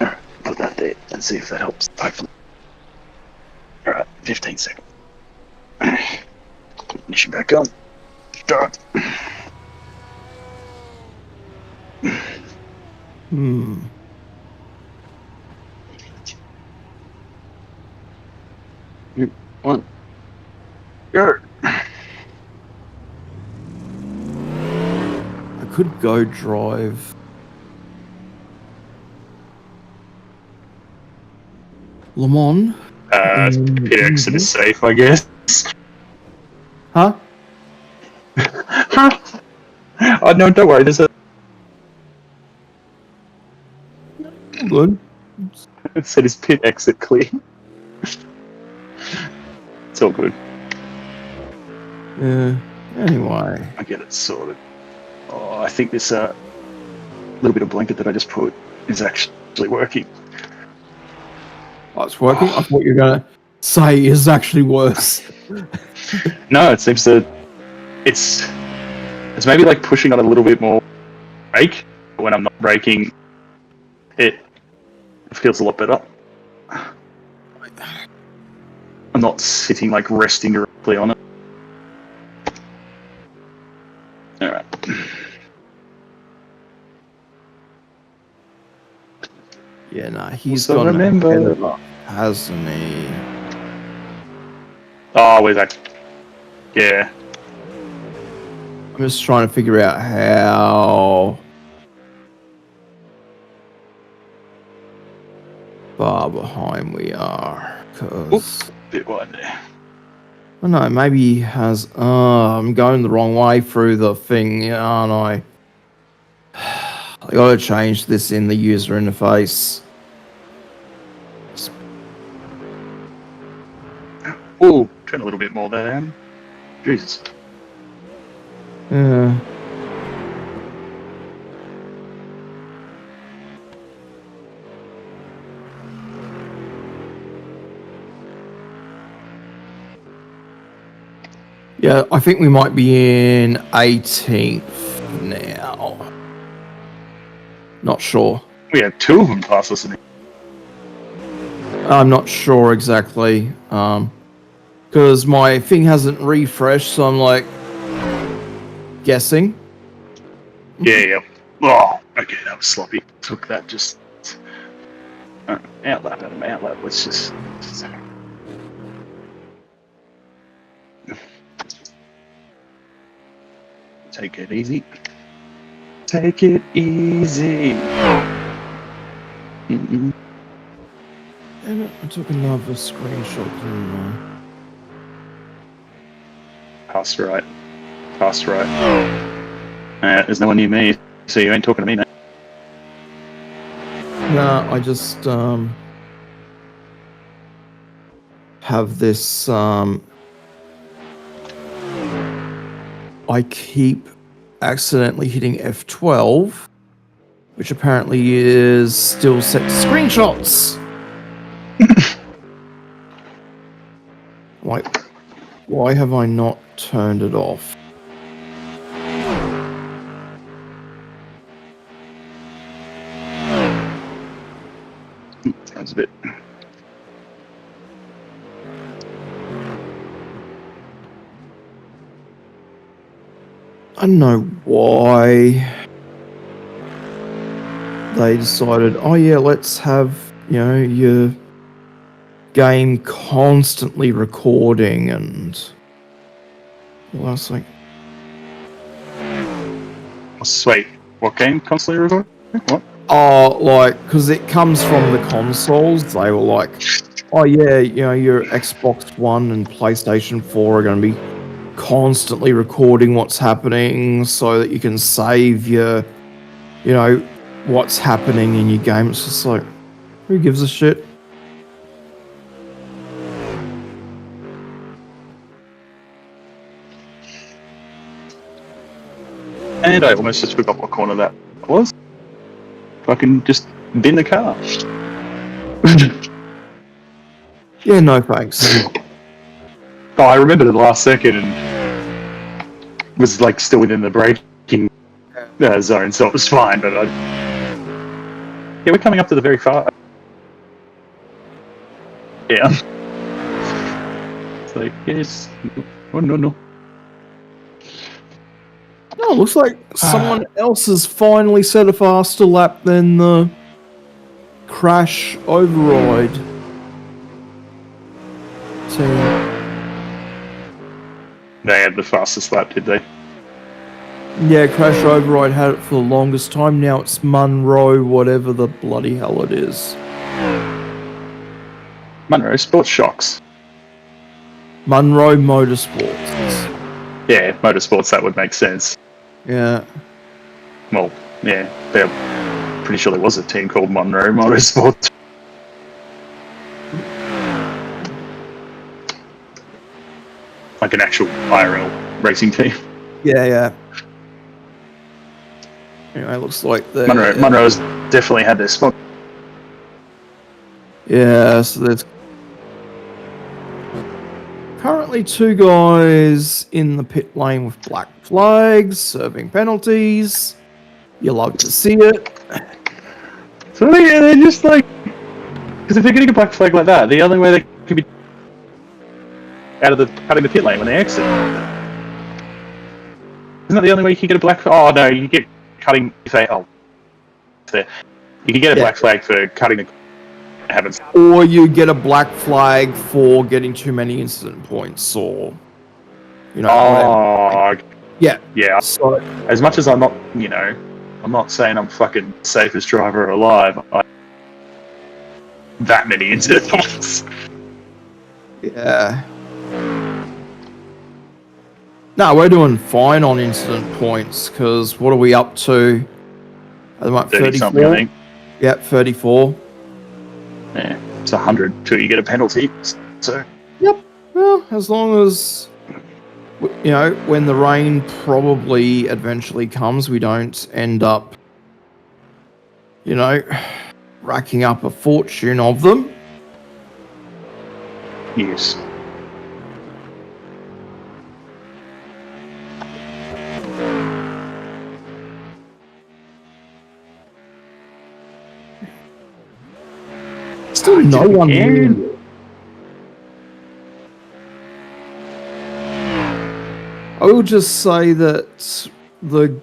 Alright, put that there and see if that helps. Hopefully. Alright, 15 seconds. Ignition back on. Start. Hmm. One. Go. I could go drive. Le Mans. Pit exit is safe, I guess. Huh? Oh, no, don't worry. There's a. Good. It said his pit exit clear. It's all good. Yeah. Anyway. I get it sorted. Oh, I think this little bit of blanket that I just put is actually working. Oh, it's working. I thought you were going to say is actually worse. No, it seems to. It's maybe like pushing on a little bit more brake. But when I'm not braking, it feels a lot better. I'm not sitting like resting directly on it. All right. Yeah, no, he's Also gone remember- ahead of us, hasn't he? Oh, where's that? Yeah. I'm just trying to figure out how far behind we are. Because Bit wide there. I don't know, maybe he has. I'm going the wrong way through the thing, aren't I? I gotta change this in the user interface. Oh, turn a little bit more there. Jesus. Yeah. Yeah, I think we might be in 18th now. Not sure. We had two of them pass us. I'm not sure exactly. Because my thing hasn't refreshed, so I'm like guessing. Yeah. Oh, okay, that was sloppy. Took that just. Outlap, Adam, outlap. Let's just. Take it easy. Take it easy. Mm-mm. Damn it, I took another screenshot, didn't I? Pass right. Pass right. There's no one near me, so you ain't talking to me, mate. No, I just have this I keep accidentally hitting F12, which apparently is still set to screenshots. Like, why have I not turned it off? Sounds a bit. I don't know why they decided, oh yeah, let's have, your game constantly recording and well, I was like, Wait, what game constantly recording? What? oh, like, because it comes from the consoles, they were like, oh yeah, your Xbox One and PlayStation 4 are going to be constantly recording what's happening so that you can save your, what's happening in your game. It's just like, who gives a shit? And I almost just forgot what corner that was. Fucking just bin the car. Yeah, no thanks. Oh, I remembered at the last second and was like still within the braking zone, so it was fine. But yeah, we're coming up to the very far. Yeah. It's like yes, oh no. Oh, looks like someone else has finally set a faster lap than the Crash Override team. They had the fastest lap, did they? Yeah, Crash Override had it for the longest time. Now it's Munro, whatever the bloody hell it is. Munro Sports Shocks. Munro Motorsports. Yeah, Motorsports, that would make sense. Yeah. Well, yeah, they're pretty sure there was a team called Munro Motorsports. Like an actual IRL racing team. Yeah. Anyway, looks like the Munro's definitely had their spot. Yeah, so there's currently 2 guys in the pit lane with black flags, serving penalties. You love to see it. So yeah, they're just like, because if they're getting a black flag like that, the only way they could be cutting the pit lane when they exit. Isn't that the only way you can get a black? Oh no, you get cutting. You say, oh, there. You can get a black flag for cutting the. Happens. Or you get a black flag for getting too many incident points, or Oh, yeah. So, as much as I'm not, I'm not saying I'm fucking safest driver alive. That many incident points. Yeah. No, we're doing fine on incident points, because what are we up to? At the moment, 30 something, I think. Yep, 34. Yeah, it's 100 till you get a penalty. So. Yep. Well, as long as when the rain probably eventually comes, we don't end up, racking up a fortune of them. Yes. Still no one really. I will just say that the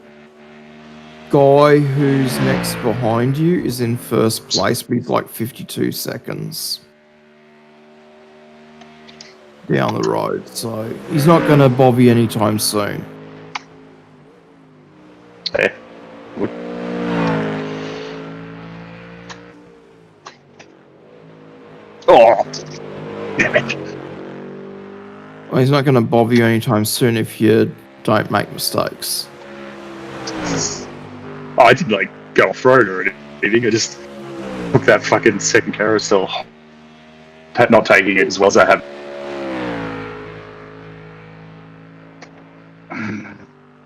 guy who's next behind you is in first place with like 52 seconds down the road, so he's not going to bobby anytime soon. Yeah. Oh, damn it. Well, he's not going to bother you anytime soon if you don't make mistakes. Oh, I didn't go off-road or anything. I just took that fucking second carousel. Not taking it as well as I have.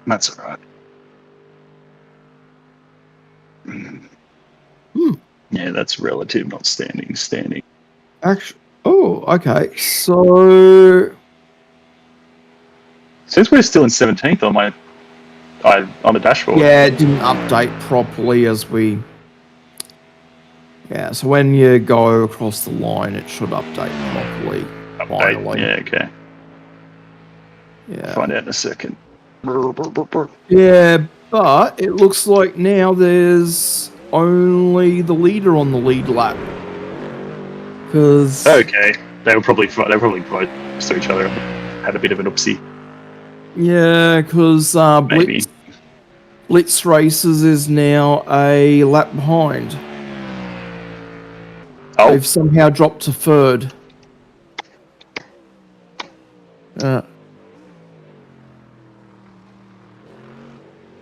That's alright. Yeah, that's relative, not standing. Standing. Actually, okay. So since we're still in 17th on on the dashboard. Yeah, it didn't update properly as we. Yeah, so when you go across the line, it should update properly. Finally. Yeah, okay. Yeah. Find out in a second. Yeah, but it looks like now there's only the leader on the lead lap. Because okay, they were probably close to each other. Had a bit of an oopsie. Yeah, because Blitz Races is now a lap behind. Oh. They've somehow dropped to third.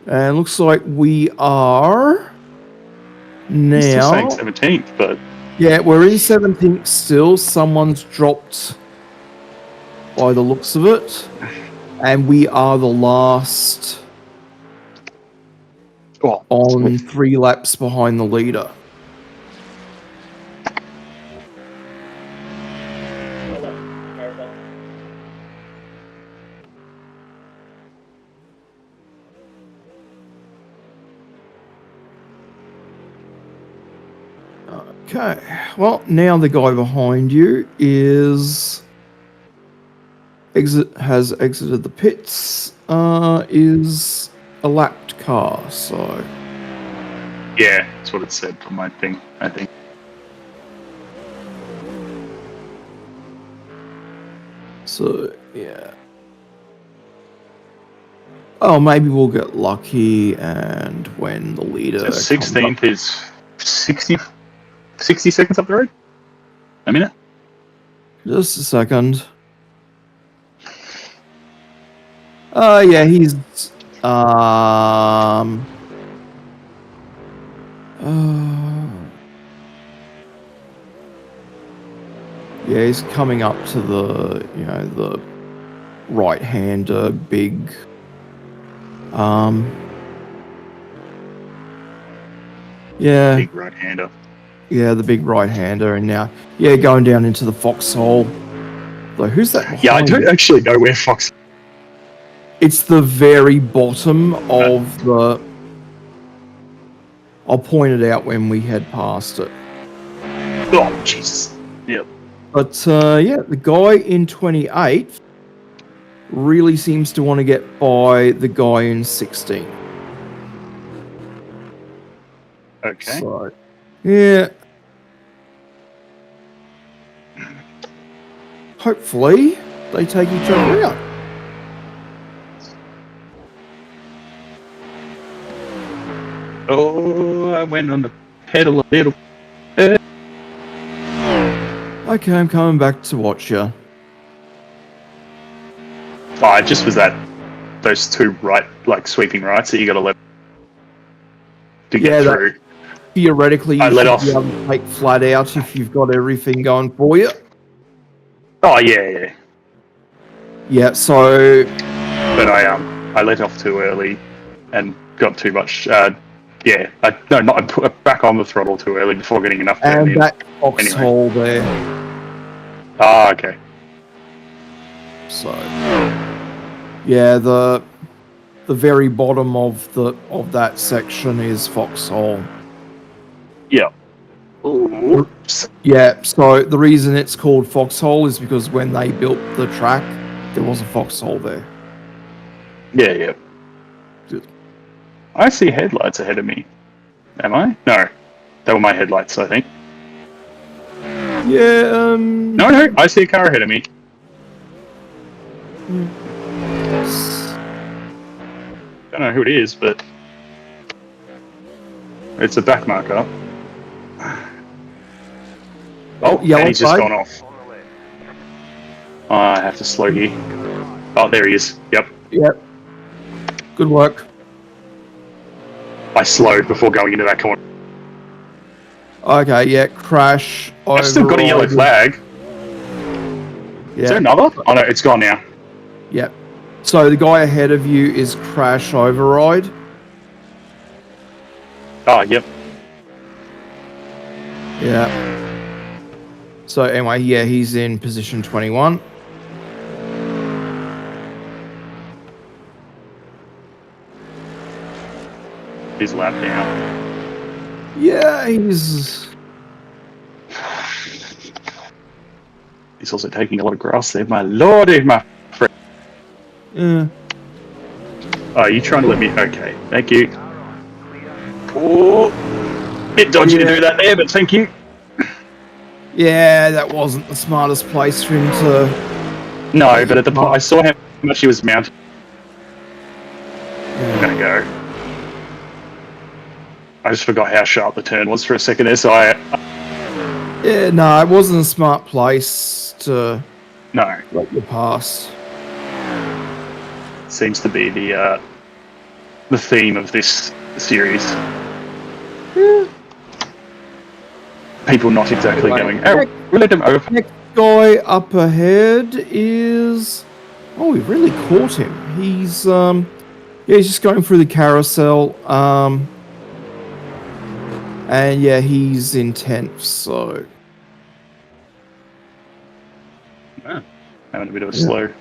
And looks like we are now. Still saying 17th, but yeah, we're in 17th still. Someone's dropped by the looks of it, and we are the last on 3 laps behind the leader. Okay, well, now the guy behind you has exited the pits, is a lapped car, so Yeah, that's what it said on my thing, I think. yeah. Oh, maybe we'll get lucky, and when the leader So comes 16th is 60 seconds up the road? A minute? just a second. Yeah, he's yeah, he's coming up to the the right-hander big yeah. Big right-hander. Yeah, the big right-hander, and now, yeah, going down into the foxhole. Though, who's that behind? Yeah, I don't actually know where Fox... It's the very bottom of the... I'll point it out when we head past it. Oh, Jesus. Yep. But, yeah, the guy in 28th really seems to want to get by the guy in 16. Okay. So, yeah. Hopefully, they take each other out. Oh, I went on the pedal a little. Okay, I'm coming back to watch you. Oh, it just was those two right, like sweeping rights that you got to let to get through. Theoretically, I you let should off. be able to take flat out if you've got everything going for you. Oh yeah. Yeah, so... But I let off too early and got too much. I put back on the throttle too early before getting enough turn And in. that foxhole there. Ah, okay. So... Yeah, the very bottom of that section is foxhole. Yeah. Oops. Yeah, so the reason it's called foxhole is because when they built the track, there was a foxhole there. Yeah. Good. I see headlights ahead of me. Am I? No. They were my headlights, I think. Yeah, No, I see a car ahead of me. Don't know who it is, but it's a back marker. Oh, yellow and he's just side. gone off. Oh, I have to slow here. Oh, there he is. Yep. Yep. Good work. I slowed before going into that corner. Okay, yeah, crash. I've still got a yellow flag. Is there Yeah, another? Oh no, it's gone now. yeah. So the guy ahead of you is crash override. Oh, yep. Yeah. So anyway, yeah, he's in position 21. He's lap down. Yeah, he's... He's also taking a lot of grass there. My lordy, my friend. Yeah. Oh, are you trying to let me... Okay, thank you. Oh, bit dodgy to do that there, but thank you. Yeah, that wasn't the smartest place for him to... No, but at the point I saw how much he was mounted. I'm gonna go. I just forgot how sharp the turn was for a second there, so Yeah, no, it wasn't a smart place to no. let you pass. Seems to be the theme of this series. Yeah. People not exactly going, oh, we let them over. Next guy up ahead is... Oh, we really caught him. He's, yeah, he's just going through the carousel. And yeah, he's in 10th, so... Oh, having a bit of a slow.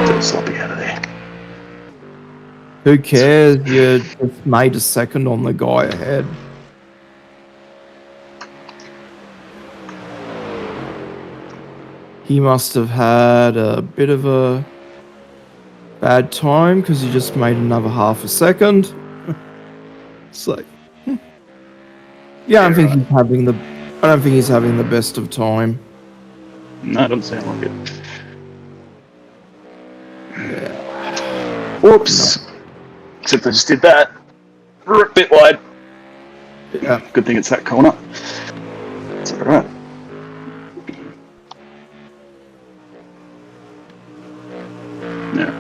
Too sloppy out of there. Who cares? You just made a second on the guy ahead. he must have had a bit of a bad time because he just made another half a second. So, yeah, I don't think he's having the best of time. No, it doesn't sound like it. Yeah. Whoops. Except I just did that. A bit wide. Yeah. Good thing it's that corner. It's alright. Yeah.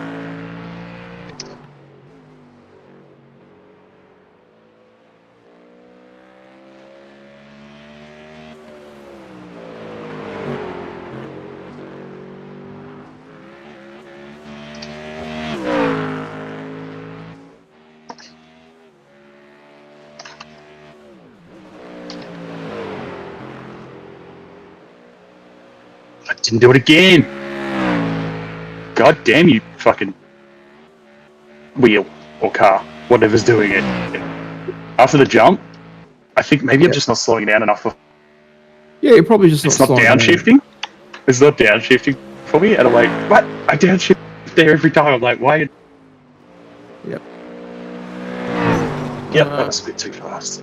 I didn't do it again. God damn you, fucking wheel or car, whatever's doing it. After the jump, I think maybe I'm just not slowing down enough. Yeah, you're probably just It's not slowing down. downshifting. It's not downshifting for me, and I'm like, what? I downshift there every time. I'm like, why? Yep. Yep, that was a bit too fast.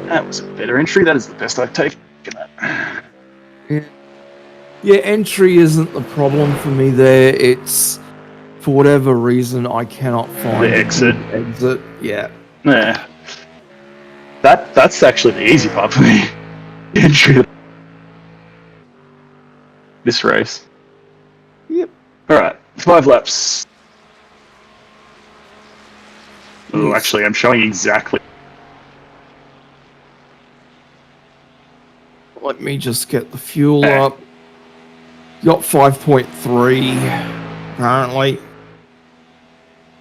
That was a better entry. That is the best I've taken that. Yeah, entry isn't the problem for me there. It's, for whatever reason, I cannot find The exit. Exit, yeah. Yeah. That's actually the easy part for me. Entry. This race. Yep. Alright, 5 laps. Oh, Yes. actually, I'm showing exactly. Let me just get the fuel Hey. up. Got 5.3 currently.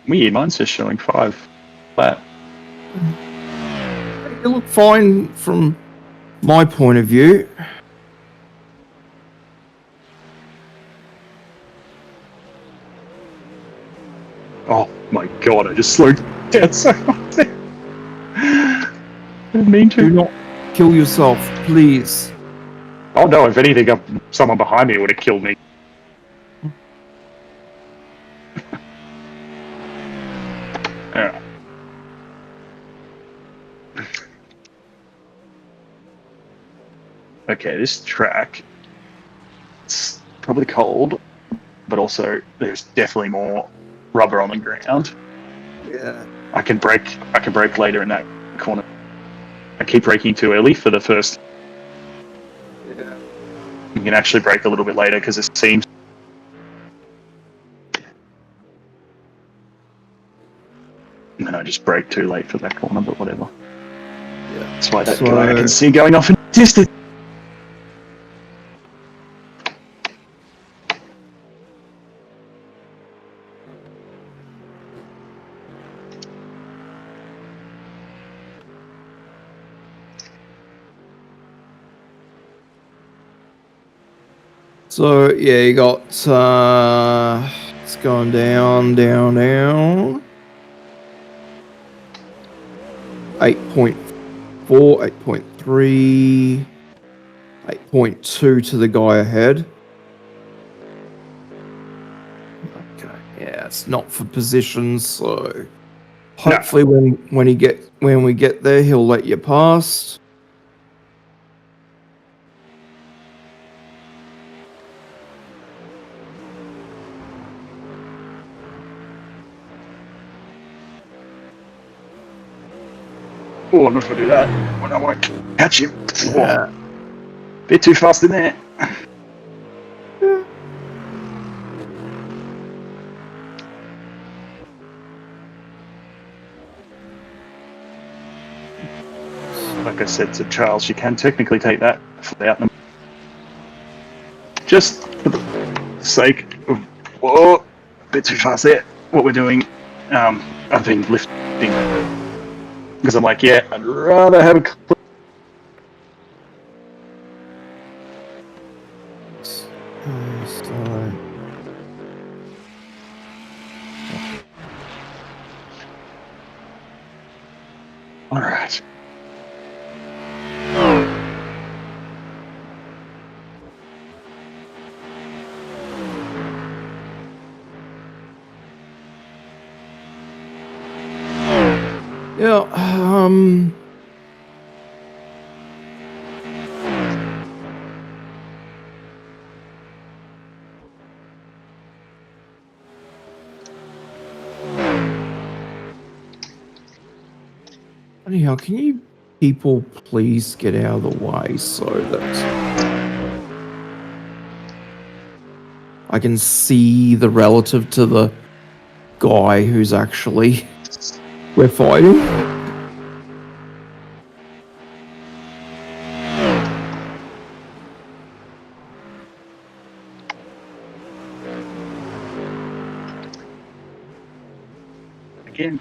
Weird, mine's just showing 5 lap. You look fine from my point of view. Oh my god, I just slowed down so much. I didn't mean Do to. not kill yourself, please. Oh no, if anything, someone behind me would have killed me. Alright. Okay, this track, it's probably cold, but also there's definitely more rubber on the ground. Yeah. I can brake later in that corner. I keep braking too early for the first. Yeah. You can actually brake a little bit later because it seems. And then I just brake too late for that corner, but whatever. Yeah. That's why that So- guy I can see going off in the distance. So yeah, you got it's going down. 8.4, 8.3, 8.2 to the guy ahead. Okay, yeah, it's not for positions, so hopefully when we get there, he'll let you pass. Oh, I'm not going to do that when I won't catch him. Yeah. Bit too fast in there. Like I said to Charles, you can technically take that without them. Just for the sake of, whoa, bit too fast there. What we're doing, I've been lifting because I'm like, yeah, I'd rather have a clip. All right. Yeah. Anyhow, can you people please get out of the way so that I can see the relative to the guy who's actually we're fighting? Again.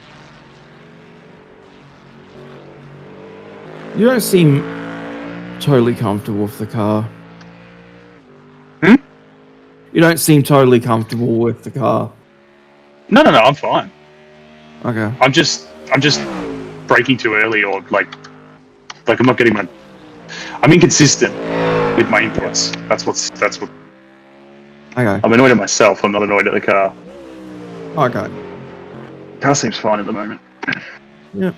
You don't seem totally comfortable with the car. Hmm? You don't seem totally comfortable with the car. No, I'm fine. Okay. I'm just braking too early, or like I'm not getting my. I'm inconsistent with my inputs. That's what. Okay. I'm annoyed at myself. I'm not annoyed at the car. Okay. Car seems fine at the moment. Yeah.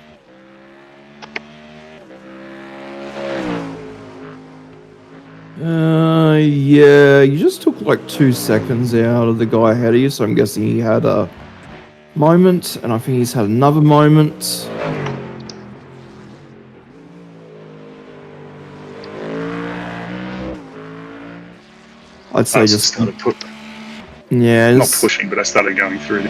Yeah, you just took like 2 seconds out of the guy ahead of you, so I'm guessing he had a moment, and I think he's had another moment. I'd say I just started yeah, not just, pushing, but I started going through.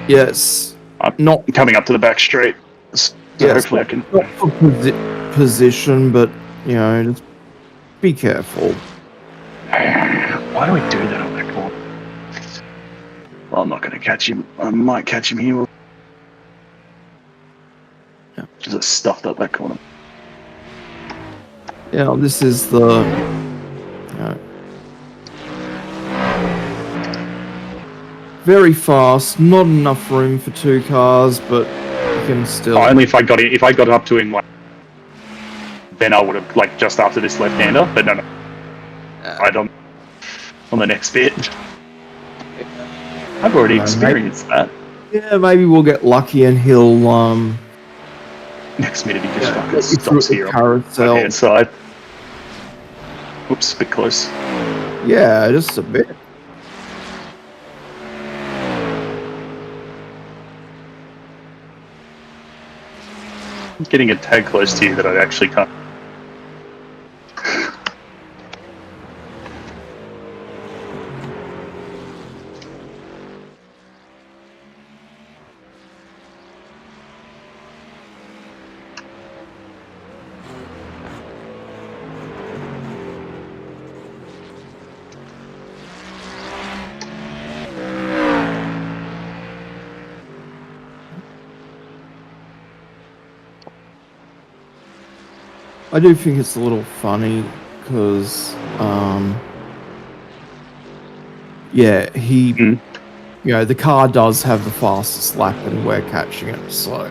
yes, I'm not coming up to the back straight, so yes, hopefully I can. not for position, but you know, just be careful. Why do we do that on that corner? Well, I'm not going to catch him. I might catch him here. Yeah. Just stuffed up that corner. Yeah, this is the. Very fast, not enough room for 2 cars, but you can still. Only if I got it. If I got up to him, like, then I would have, like, just after this left-hander. But no, right on the next bit. I've already experienced that. Yeah, maybe we'll get lucky and he'll Next minute he just fucking get you through stops the here on carousel. the hand side. Oops, a bit close. Yeah, just a bit. I'm getting a tag close to you that I actually can't. I do think it's a little funny because, yeah, you know, the car does have the fastest lap and we're catching it, so,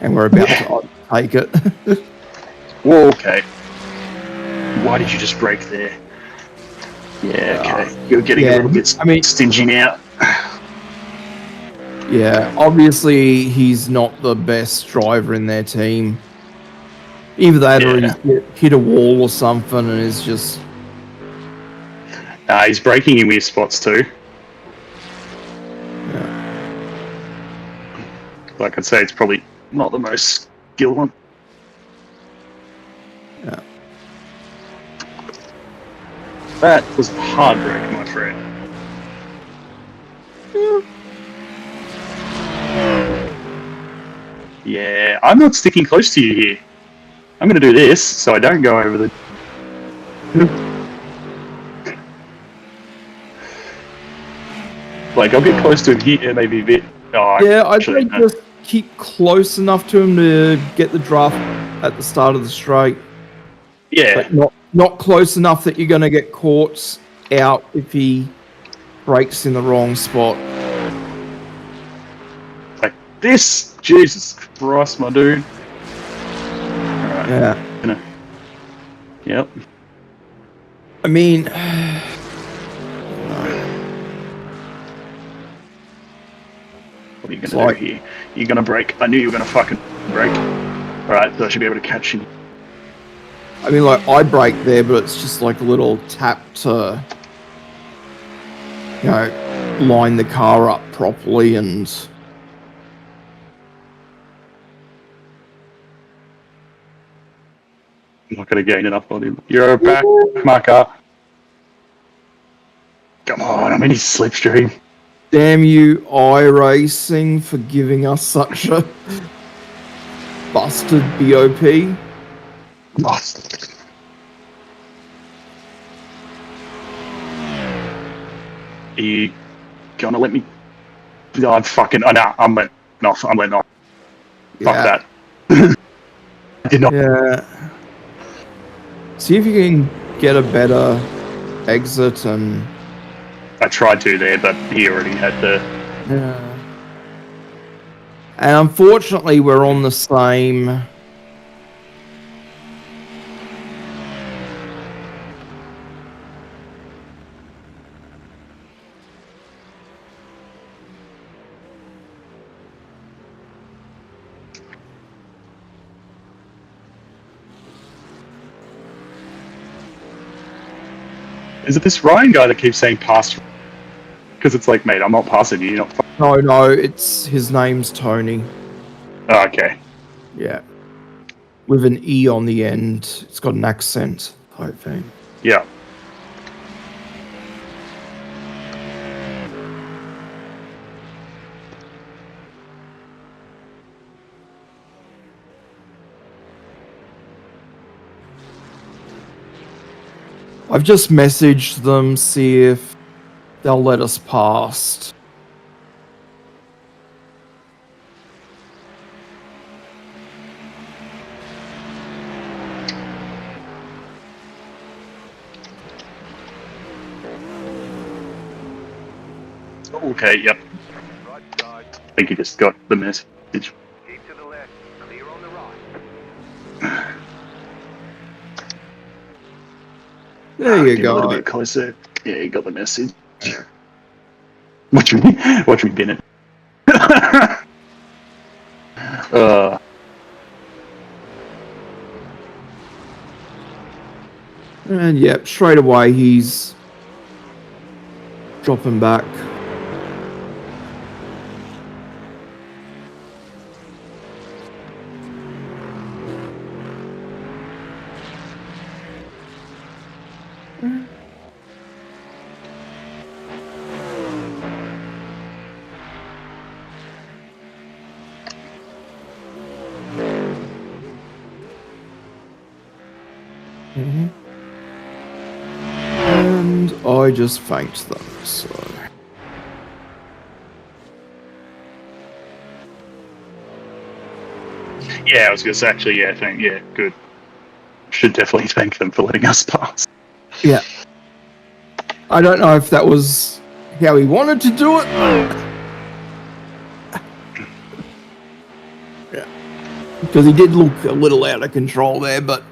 and we're about to take it. Whoa, okay. Why did you just brake there? Yeah, okay. You're getting a little bit stingy now. Yeah, obviously he's not the best driver in their team. Either that or he's hit a wall or something and is just... He's braking in weird spots too. Yeah. Like I'd say, it's probably not the most skilled one. Yeah. That was a hard brake, my friend. Yeah, I'm not sticking close to you here. I'm going to do this so I don't go over the... Like, I'll get close to him here, maybe a bit. Oh, Yeah, I'd say just keep close enough to him to get the draft at the start of the straight. Yeah. But not close enough that you're going to get caught out if he brakes in the wrong spot. Like this? Jesus Christ, my dude. Alright. Yeah. Yep. I mean... are you going to do here? You're going to brake. I knew you were going to fucking brake. Alright, so I should be able to catch you. I mean, like, I brake there, but it's just like a little tap to, you know, line the car up properly and... I'm not going to gain enough on him. You're a back marker. Come on, I'm in his slipstream. Damn you, iRacing, for giving us such a busted BOP. Lost. Are you gonna let me? Oh, I'm fucking. Oh, no, I'm letting off. I'm letting off. Fuck that. I did not. Yeah. See if you can get a better exit and... I tried to there, but he already had the. Yeah. And unfortunately, we're on the same... Is it this Ryan guy that keeps saying pass? Because it's like, mate, I'm not passing you. You're not. No, it's... His name's Tony. Oh, okay. Yeah. With an E on the end. It's got an accent type thing. Yeah. I've just messaged them, see if they'll let us past. Okay. Yep. Right side. I think you just got the message. Keep to the left. Clear on the right. There you Get a little go. bit closer. Yeah, you got the message. Watch me bin it. And yep, straight away he's dropping back. And I just thanked them, so... Yeah, I was gonna say actually, yeah, good. Should definitely thank them for letting us pass. Yeah. I don't know if that was how he wanted to do it. Yeah. Because he did look a little out of control there, but...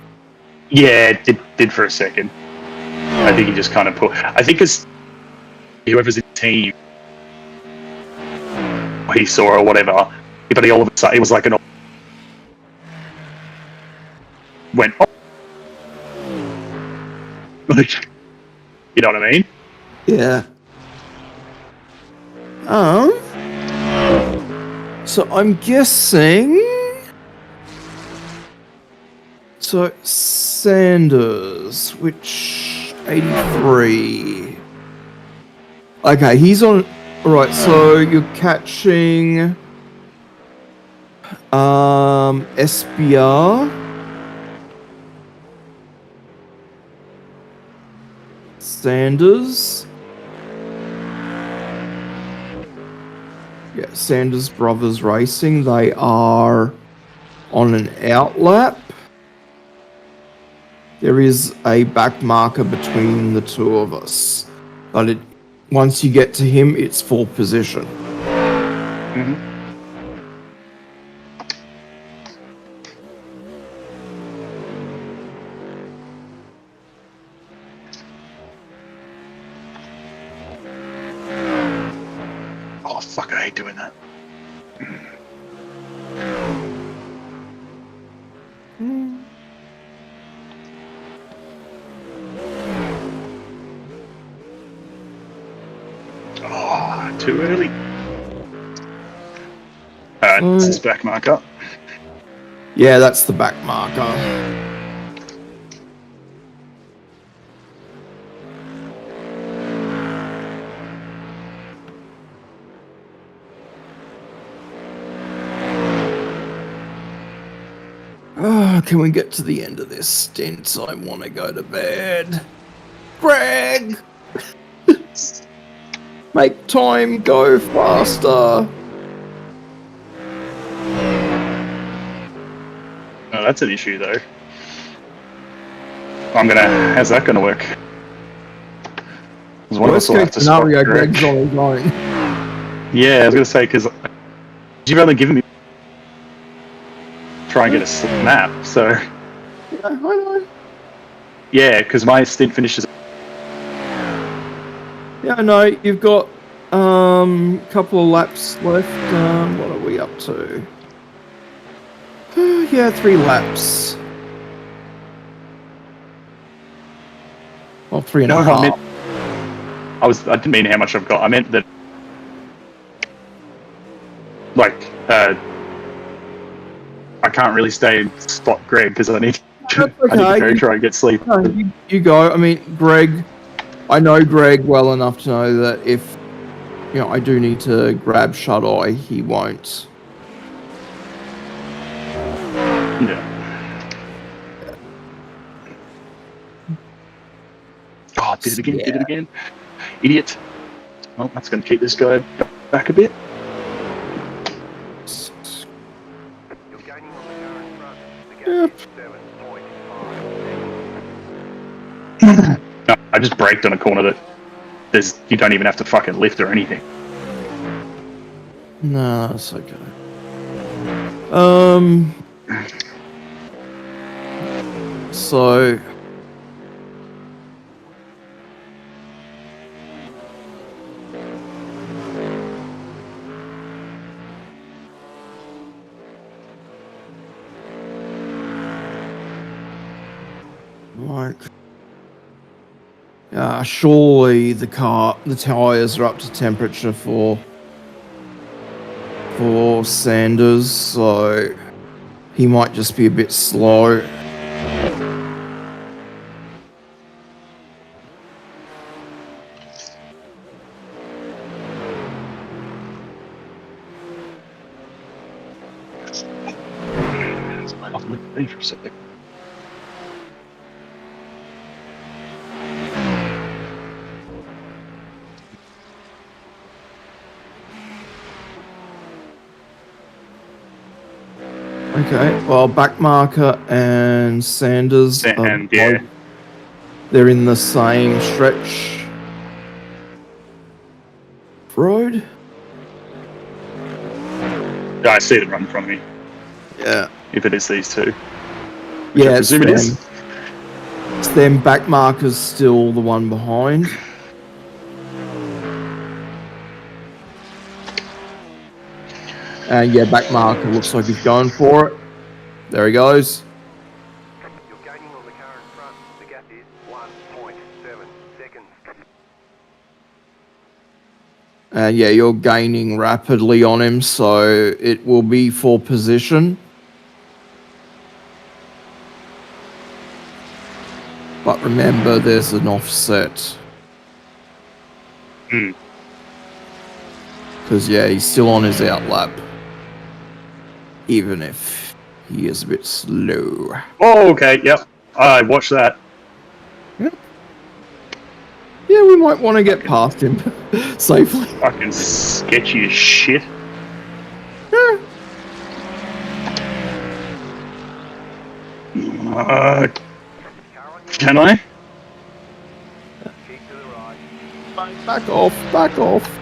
Yeah, it did for a second. I think he just kind of put. I think as whoever's in the team, he saw or whatever, but he all of a sudden it was like an went. Oh. Like, you know what I mean? Yeah. So I'm guessing... So, Sanders, which... 83... Okay, he's on... Alright, so you're catching... SBR... Sanders... Yeah, Sanders Brothers Racing, they are on an outlap. There is a back marker between the two of us. But once you get to him, it's full position. Mm-hmm. Oh fuck! I hate doing that. Oh, too early. Alright, this is back marker. Yeah, that's the back marker. Can we get to the end of this stint? I want to go to bed. Greg! Make time go faster. Oh, that's an issue though. How's that gonna work? One of us Worst will have case to spot scenario, Greg. Greg's on his own. Yeah, I was gonna say, because you've only given me try and get a snap, so Yeah, I know. yeah, because my stint finishes. Yeah, I know. You've got a couple of laps left. What are we up to? Yeah, 3 laps. Well, 3 and a No, half. I didn't mean how much I've got. I meant that, like, I can't really stay and spot Greg because I need That's I need to okay. go try and get sleep. No, you go. I mean, Greg, I know Greg well enough to know that if, I do need to grab shut-eye, he won't. Yeah. Oh, did it again, did it again. Idiot. Well, that's going to keep this guy back a bit. You're gaining on the car in front. The gap Yep. is 7.5. No, I just braked on a corner that you don't even have to fucking lift or anything. No, that's okay. So like, surely the tires are up to temperature for Sanders, so he might just be a bit slow. I'll lift me for a second. Okay, well, backmarker and Sanders, And yeah, they're in the same stretch of road. I see it run from me. Yeah, If it is these two, which yeah, I it's presume it is. It's them. Backmarker's still the one behind. And yeah, backmarker looks like he's going for it. There he goes. You're gaining on the car in front. The gap is 1.7 seconds. And yeah, you're gaining rapidly on him, so it will be for position. But remember, there's an offset. Hmm. Because yeah, he's still on his outlap. Even if he is a bit slow. Oh, okay, yep. I watched that. Yeah, we might want to get past him safely. Fucking sketchy as shit. Can I? Keep to the right. Back off, back off.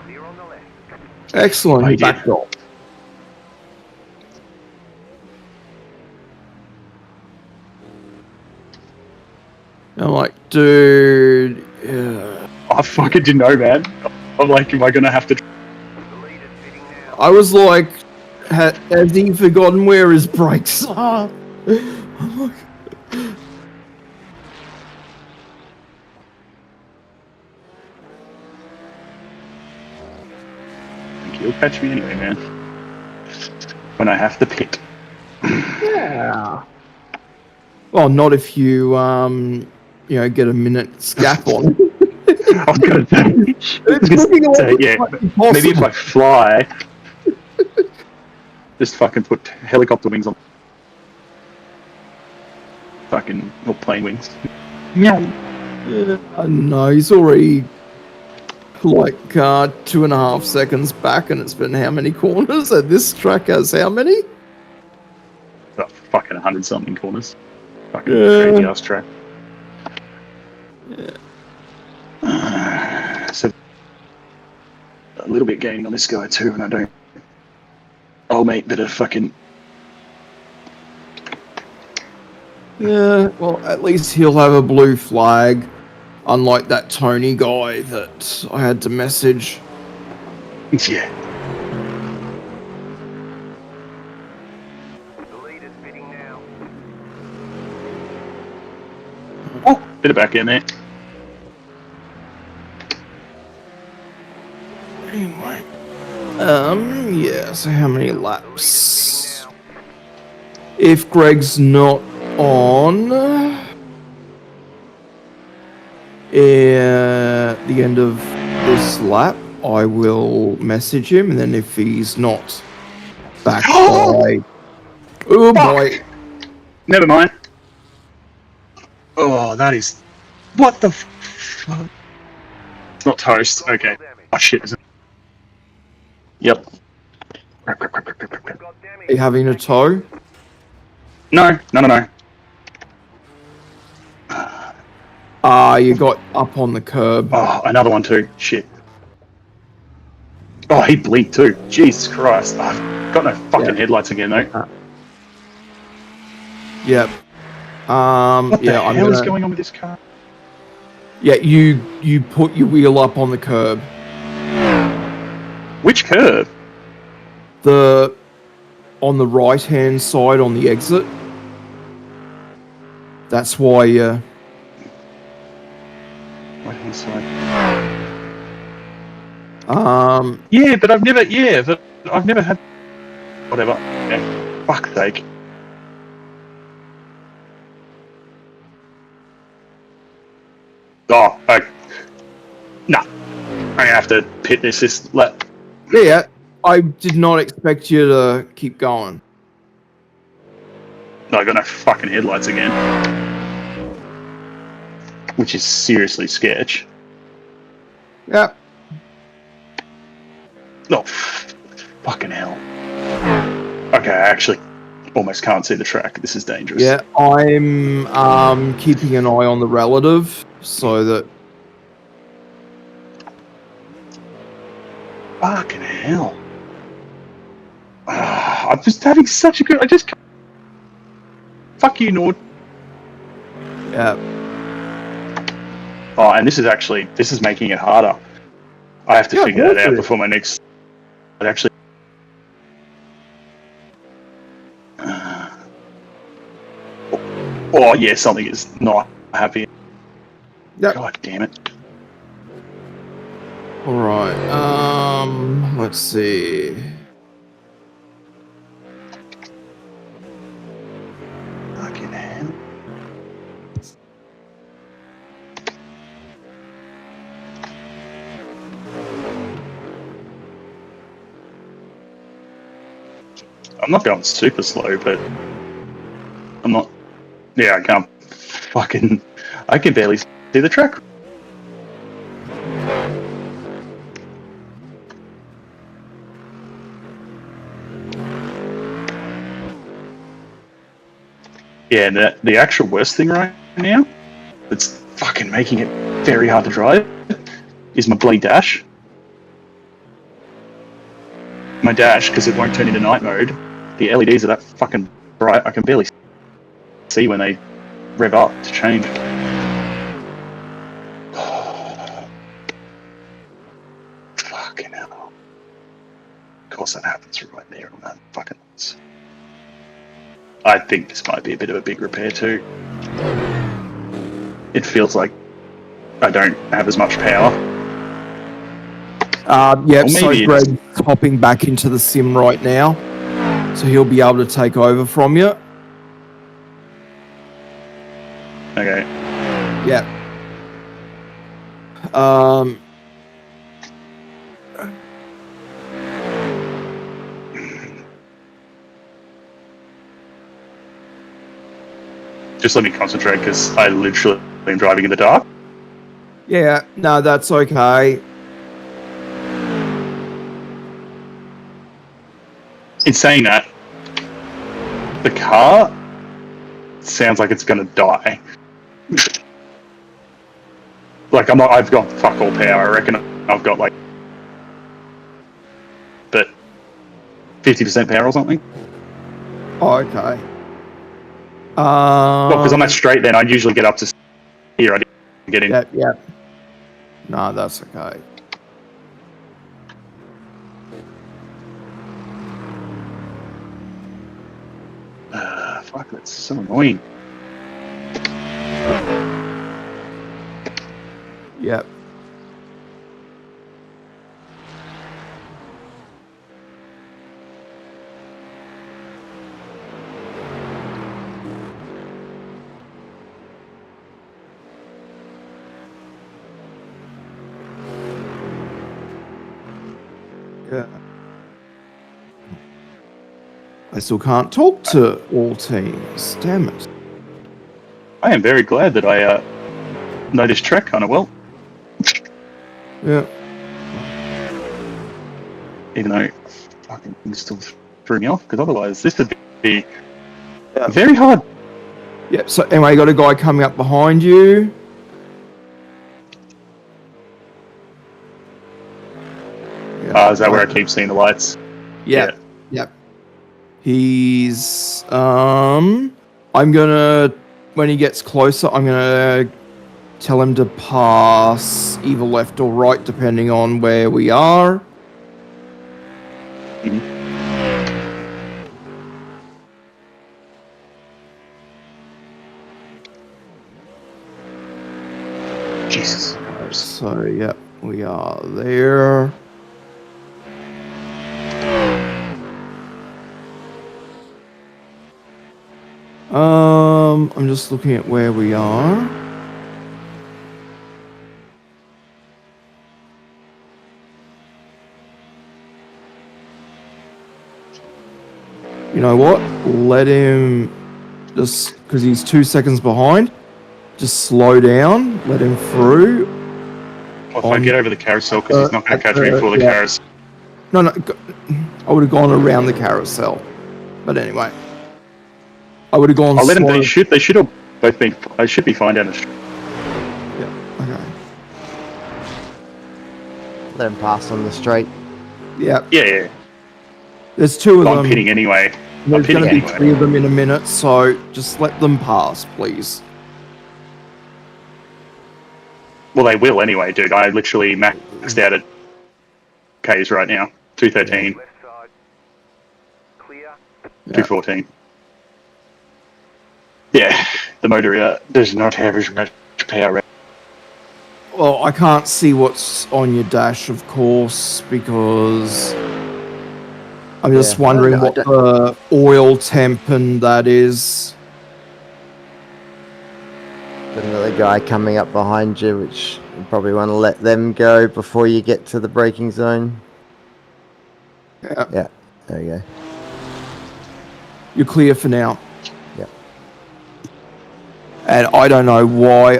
Clear on the left. Excellent, I he did. backed off. I'm like, dude, yeah. I fucking didn't know, man. I'm like, am I gonna have to? The leader's sitting now. I was like, has he forgotten where his brakes are? You'll catch me anyway, man. When I have to pit. Yeah. Well, not if you get a minute's gap on. I was gonna say, It's looking like yeah. impossible. Maybe if I fly, just fucking put helicopter wings on. Fucking or plane wings. Yeah, no, he's already like 2.5 seconds back, and it's been how many corners? And this track has how many? About fucking 100 something corners. Fucking Yeah. crazy ass track. So a little bit gaining on this guy too, and I don't. Oh mate, bit of fucking. Yeah, well, at least he'll have a blue flag, unlike that Tony guy that I had to message. Yeah. The leader's pitting now. Oh, bit of back in there. Anyway, yeah. So how many laps? If Greg's not on, at the end of this lap, I will message him, and then if he's not back by, oh boy, Never mind. Oh, that is. What the fuck? It's not toast. Okay. Oh shit, is it? Yep. Got damage. are you having a tow? No. You got up on the curb. Oh, another one too. Shit. Oh, he blinked too. Jesus Christ. I've got no fucking headlights again though. Yep. What the yeah, I'm hell is gonna, going on with this car? yeah, you put your wheel up on the curb. Which curve? On the right hand side on the exit. That's why Right hand side. Yeah, but I've never had. Whatever. Yeah. Fuck's sake. Oh, nah. I'm gonna have to pit this lap. yeah, I did not expect you to keep going. No, I got no fucking headlights again. Which is seriously sketch. Yep. Oh, fucking hell. Okay, I actually almost can't see the track. This is dangerous. Yeah, I'm keeping an eye on the relative so that Fucking hell. I'm just having such a good. I just. Fuck you, Nord. yeah. Oh, and this is making it harder. I have to Yeah, figure that out it. before my next. But actually. Oh yeah, something is not happy. Yep. God damn it. All right. Let's see. Fucking hell. I'm not going super slow, but I'm not. Yeah, I can't fucking. I can barely see the track. Yeah, and the actual worst thing right now, that's fucking making it very hard to drive, is my bloody dash. My dash, because it won't turn into night mode, the LEDs are that fucking bright, I can barely see when they rev up to change. Fucking hell. course that happens right there on that fucking. I think this might be a bit of a big repair too. It feels like I don't have as much power. Yep, Or so maybe Greg's hopping back into the sim right now. So he'll be able to take over from you. Okay. Yeah. Just let me concentrate because I literally am driving in the dark. Yeah, no, that's okay. In saying that, the car sounds like it's going to die. Like I've got fuck all power. I reckon I've got like, but 50% power or something. Oh, okay. Well, because on that straight, then I'd usually get up to here. I didn't get in. Yeah. No, that's okay. Fuck, that's so annoying. Yep. Yeah. I still can't talk to all teams. Damn it. I am very glad that I know this track kind of well, Yeah. even though fucking things still threw me off. Because otherwise, this would be Yeah. very hard. Yep. So anyway, you got a guy coming up behind you. Is that where I keep seeing the lights? Yep. He's I'm gonna, when he gets closer, I'm gonna tell him to pass either left or right depending on where we are. Jesus. So yep, we are there. I'm just looking at where we are. You know what? Let him just, because he's 2 seconds behind, just slow down, let him through. Well, if I get over the carousel, because he's not going to catch me before the carousel. No, I would have gone around the carousel. But anyway. I would have gone I'll let them. slow. They should have both been. I should be fine down the street. Yeah, okay. Let him pass on the straight. Yeah. Yeah. There's two of them. I'm pitting anyway. There's going to be anyway. 3 of them in a minute, so just let them pass, please. Well, they will anyway, dude. I literally maxed out at Ks right now. 213, Left side. Clear. 214. Yeah, the motor does not have as much power. Well, I can't see what's on your dash, of course, because I'm just wondering what the oil temp and that is. Another guy coming up behind you, which you probably want to let them go before you get to the braking zone. Yeah. There you go. You're clear for now. Yep. And I don't know why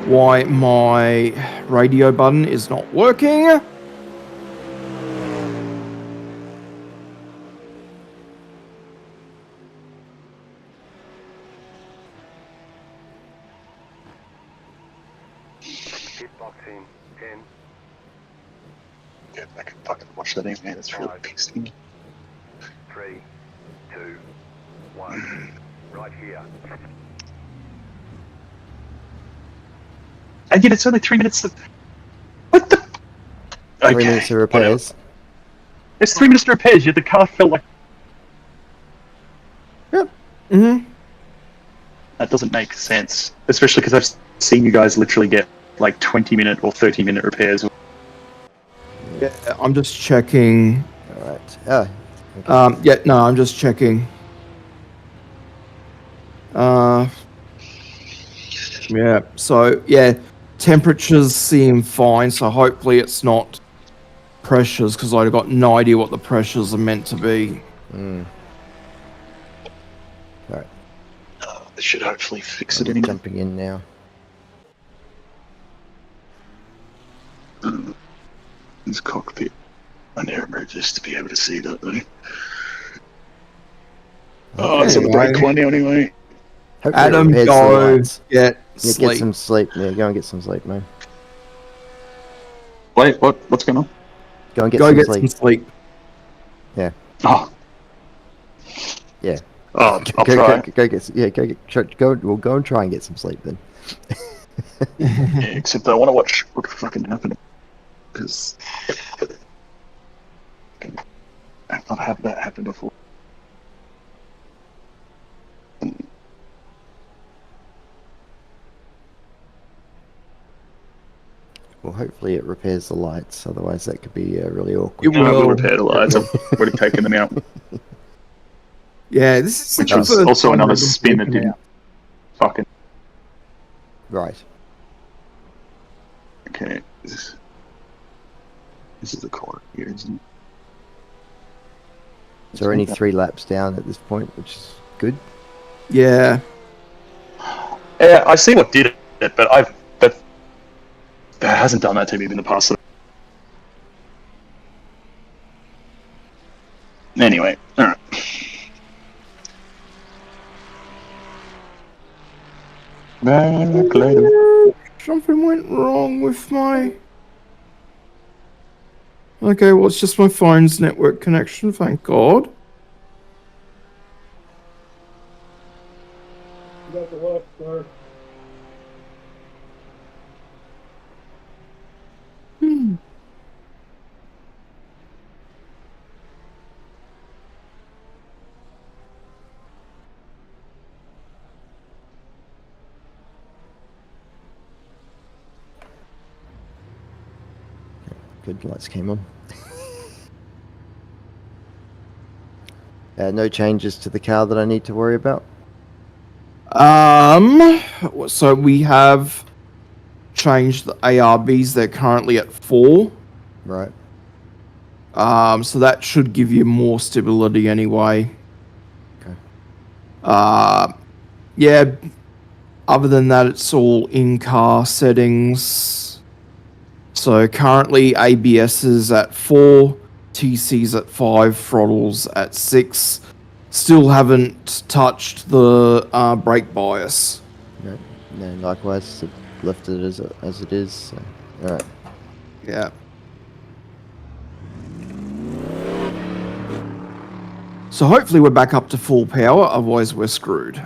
why my radio button is not working. Hitbox in 10. Yeah, I can fucking watch that anyway. That's really pissed me. 3, 2, 1. Right here. And yet it's only 3 minutes. What the? 3 minutes of repairs. There's 3 minutes to repairs. The car felt like Mm-hmm. that doesn't make sense, especially because I've seen you guys literally get like 20-minute or 30-minute repairs. Yeah, I'm just checking. All right. Oh, Yeah, no, I'm just checking. Yeah, so, yeah, temperatures seem fine, so hopefully it's not pressures, because I've got no idea what the pressures are meant to be. All right. This should hopefully fix it I'm anyway. jumping in now. This cockpit. I need to remove this to be able to see that though. Oh, it's on the brake one now anyway. Hopefully it Adam, repairs the go lights. get Yeah, get sleep. some sleep. Yeah, go and get some sleep, man. Wait, what's going on? Go and get Go some get sleep. some sleep. Oh. Yeah. Oh, I'll go, try. Go and try and get some sleep then. Yeah, except I want to watch what fucking happened. Because I've not had that happen before. Well, hopefully it repairs the lights. Otherwise, that could be really awkward. It I will will. repair the lights. I've already taken them out. Yeah, this is Which the was first also time another they've been spin that taken didn't out. fucking... Right. Okay. This is the corner here, isn't it? So we're only 3 laps down at this point, which is good. Yeah. Yeah, I see what did it, but that hasn't done that to me in the past. Anyway, alright. Back later. Something went wrong with my... Okay, well, it's just my phone's network connection, thank God. Hmm. Good, lights came on. No changes to the car that I need to worry about. So we have changed the ARBs. They're currently at 4. Right. So that should give you more stability anyway. Okay. Yeah. Other than that, it's all in-car settings. So currently ABS is at 4, TC's at 5, throttles at 6. Still haven't touched the brake bias. No, likewise, it left it as it is. So. All right. Yeah. So hopefully we're back up to full power, otherwise we're screwed.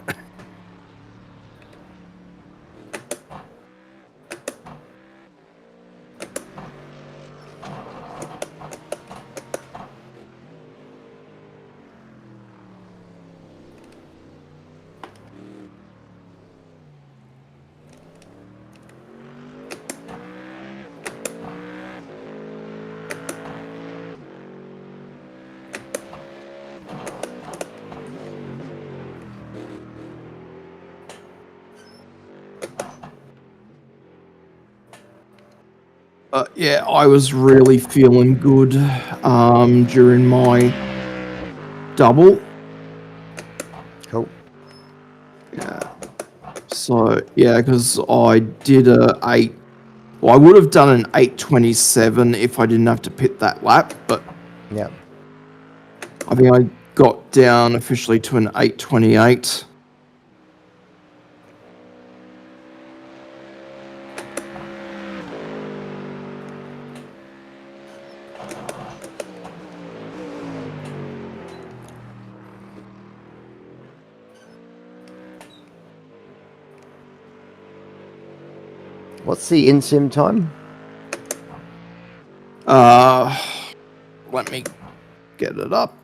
Yeah, I was really feeling good during my double. Cool. Yeah. So, yeah, because I did a 8... Well, I would have done an 8:27 if I didn't have to pit that lap, but Yeah. I think I got down officially to an 8:28. What's the in-sim time? Let me get it up.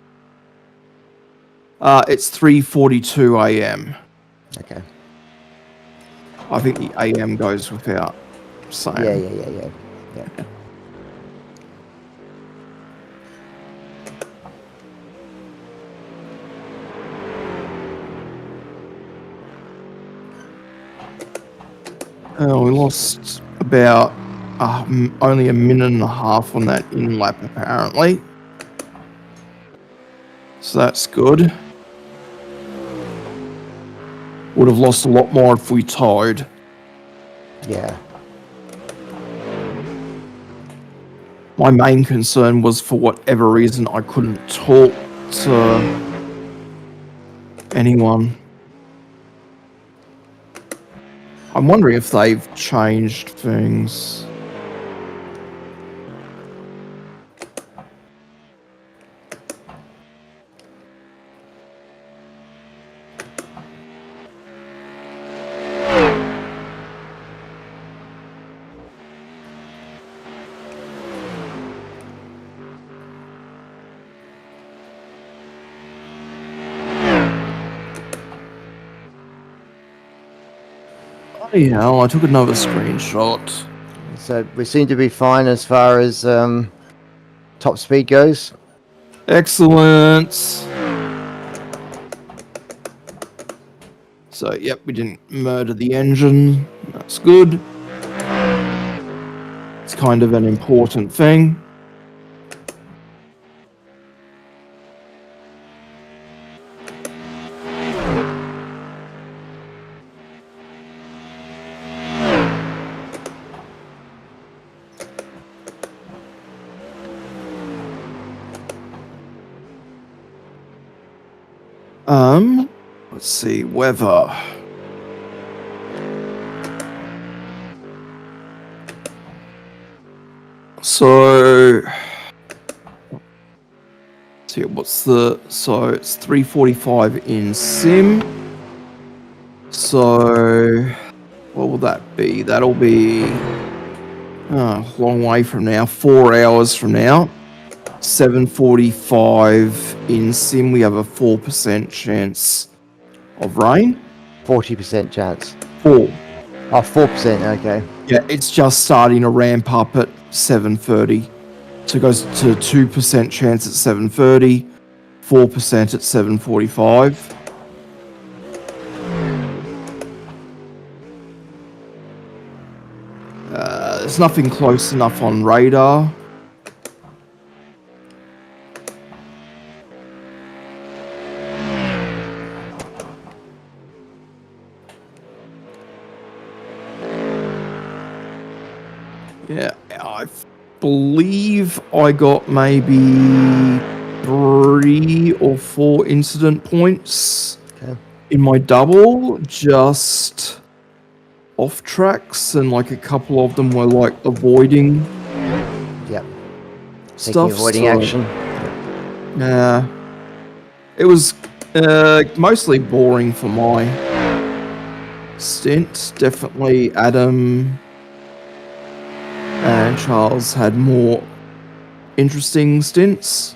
It's 3:42 a.m. Okay. I think the AM goes without saying. Yeah. We lost about only a minute and a half on that in lap, apparently. So that's good. Would have lost a lot more if we tied. Yeah. My main concern was, for whatever reason, I couldn't talk to anyone. I'm wondering if they've changed things. Bloody hell, I took another screenshot. So we seem to be fine as far as top speed goes. Excellent. So, yep, we didn't murder the engine. That's good. It's kind of an important thing. Let's see, weather. So, let's see, so it's 3:45 in sim. So, what will that be? That'll be a long way from now, 4 hours from now. 7:45 in sim, we have a 4% chance of rain. 40% chance. 4. Oh, 4%, okay. Yeah, it's just starting to ramp up at 7:30. So it goes to 2% chance at 7:30, 4% at 7:45. There's nothing close enough on radar. Yeah, I believe I got maybe 3 or 4 incident points in my double, just off tracks, and like a couple of them were like avoiding stuff. Avoiding action. Yeah, it was mostly boring for my stint. Definitely Adam and Charles had more interesting stints.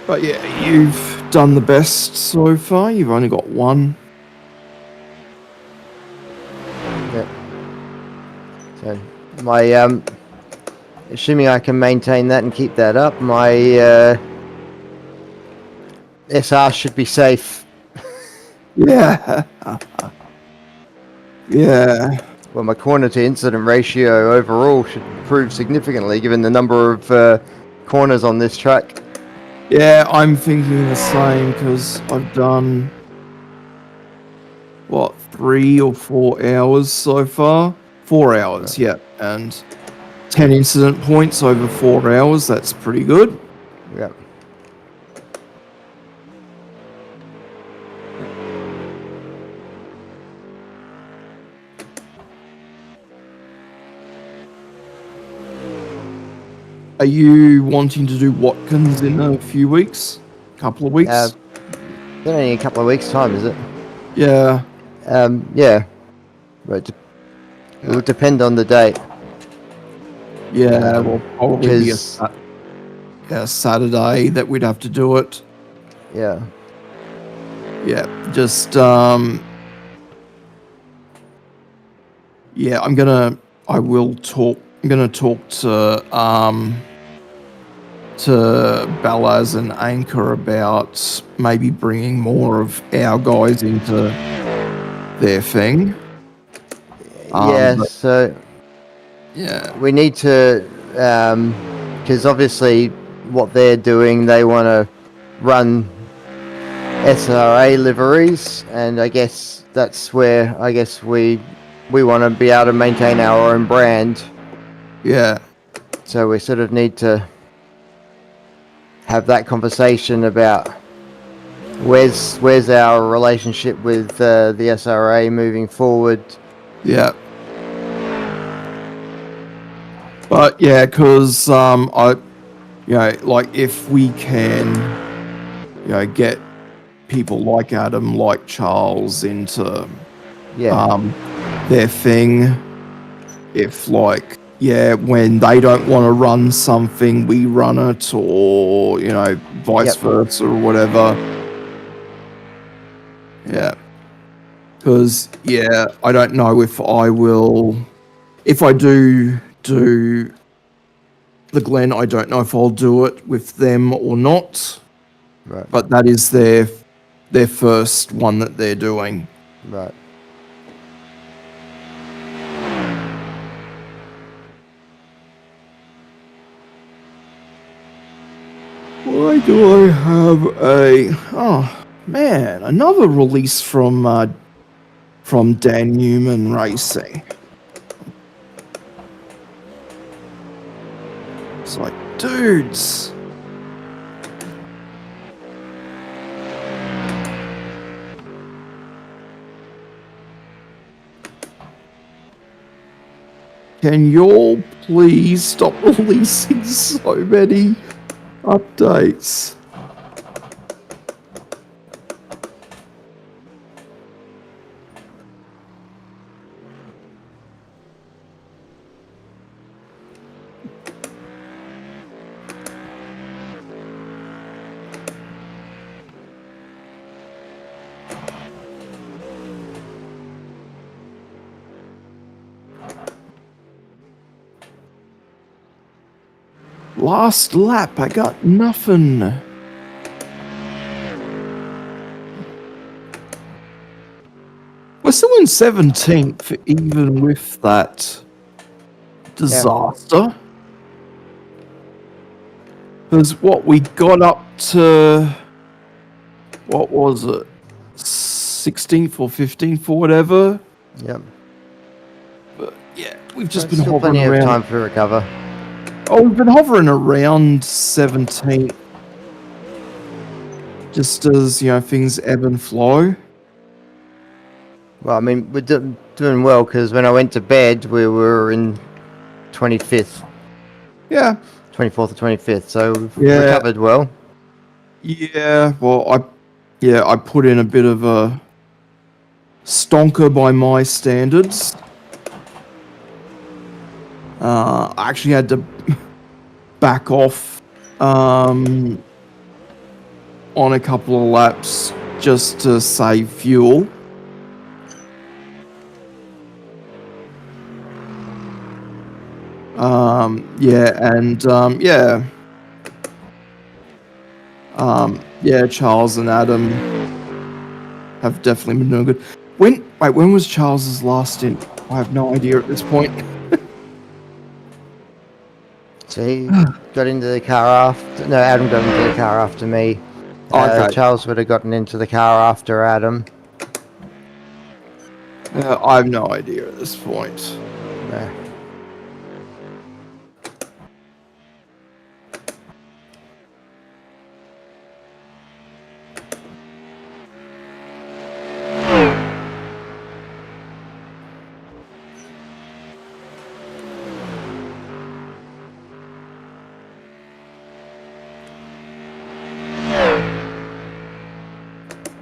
But yeah, you've done the best so far. You've only got 1. Yep. So my assuming I can maintain that and keep that up, my SR should be safe. Yeah. Yeah. Well, my corner to incident ratio overall should improve significantly given the number of corners on this track. Yeah, I'm thinking the same, because I've done, what, 3 or 4 hours so far? 4 hours, yeah. And 10 incident points over 4 hours, that's pretty good. Yeah. Are you wanting to do Watkins in a few weeks? Couple of weeks? It's only a couple of weeks' time, is it? Yeah. Yeah. But it will depend on the date. Yeah, well, probably be a 'Cause- Saturday that we'd have to do it. Yeah. Yeah, just yeah, I'm gonna talk to Balaz and Anchor about maybe bringing more of our guys into their thing. Yeah, But- so yeah, we need to, because obviously what they're doing, they want to run SRA liveries, and I guess that's where we want to be able to maintain our own brand. yeah, So we sort of need to have that conversation about where's our relationship with the SRA moving forward. yeah. But yeah, because like if we can, get people like Adam, like Charles into Yeah, their thing. If when they don't want to run something, we run it, or vice Yep. versa, or whatever. Yeah, because I don't know if I will. If I do the Glen, I don't know if I'll do it with them or not. right, But that is their first one that they're doing. right. Why do I have another release from Dan Newman Racing? It's like, dudes. Can y'all please stop releasing so many updates? Last lap, I got nothing. We're still in 17th, even with that disaster. Because what we got up to, what was it, 16th or 15th or whatever. Yep. But yeah, we've just There's been still hovering plenty around. of time to recover. Oh, we've been hovering around 17th. Just as, things ebb and flow. Well, I mean, we're doing well, because when I went to bed, we were in 25th, Yeah. 24th or 25th, so we've Yeah. recovered well. Yeah, well, I put in a bit of a stonker by my standards. I actually had to back off on a couple of laps just to save fuel. Charles and Adam have definitely been doing good. When was Charles's last stint? I have no idea at this point. So he got into the car after... No, Adam got into the car after me. Okay. Charles would have gotten into the car after Adam. I have no idea at this point. Yeah.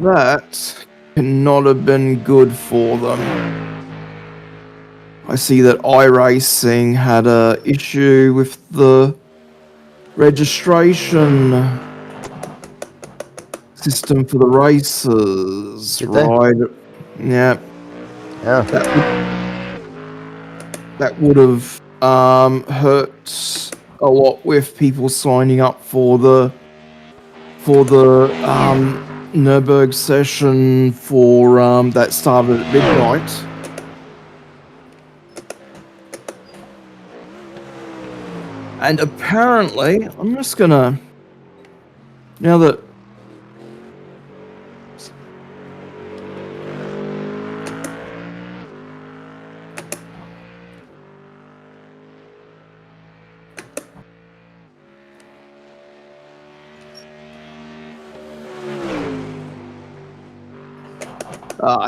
that cannot have been good for them. I see that iRacing had a issue with the registration system for the races. Did they? Right. Yeah. Yeah. That would have hurt a lot with people signing up for the Nurburgring session for that started at midnight. And apparently, I'm just gonna now that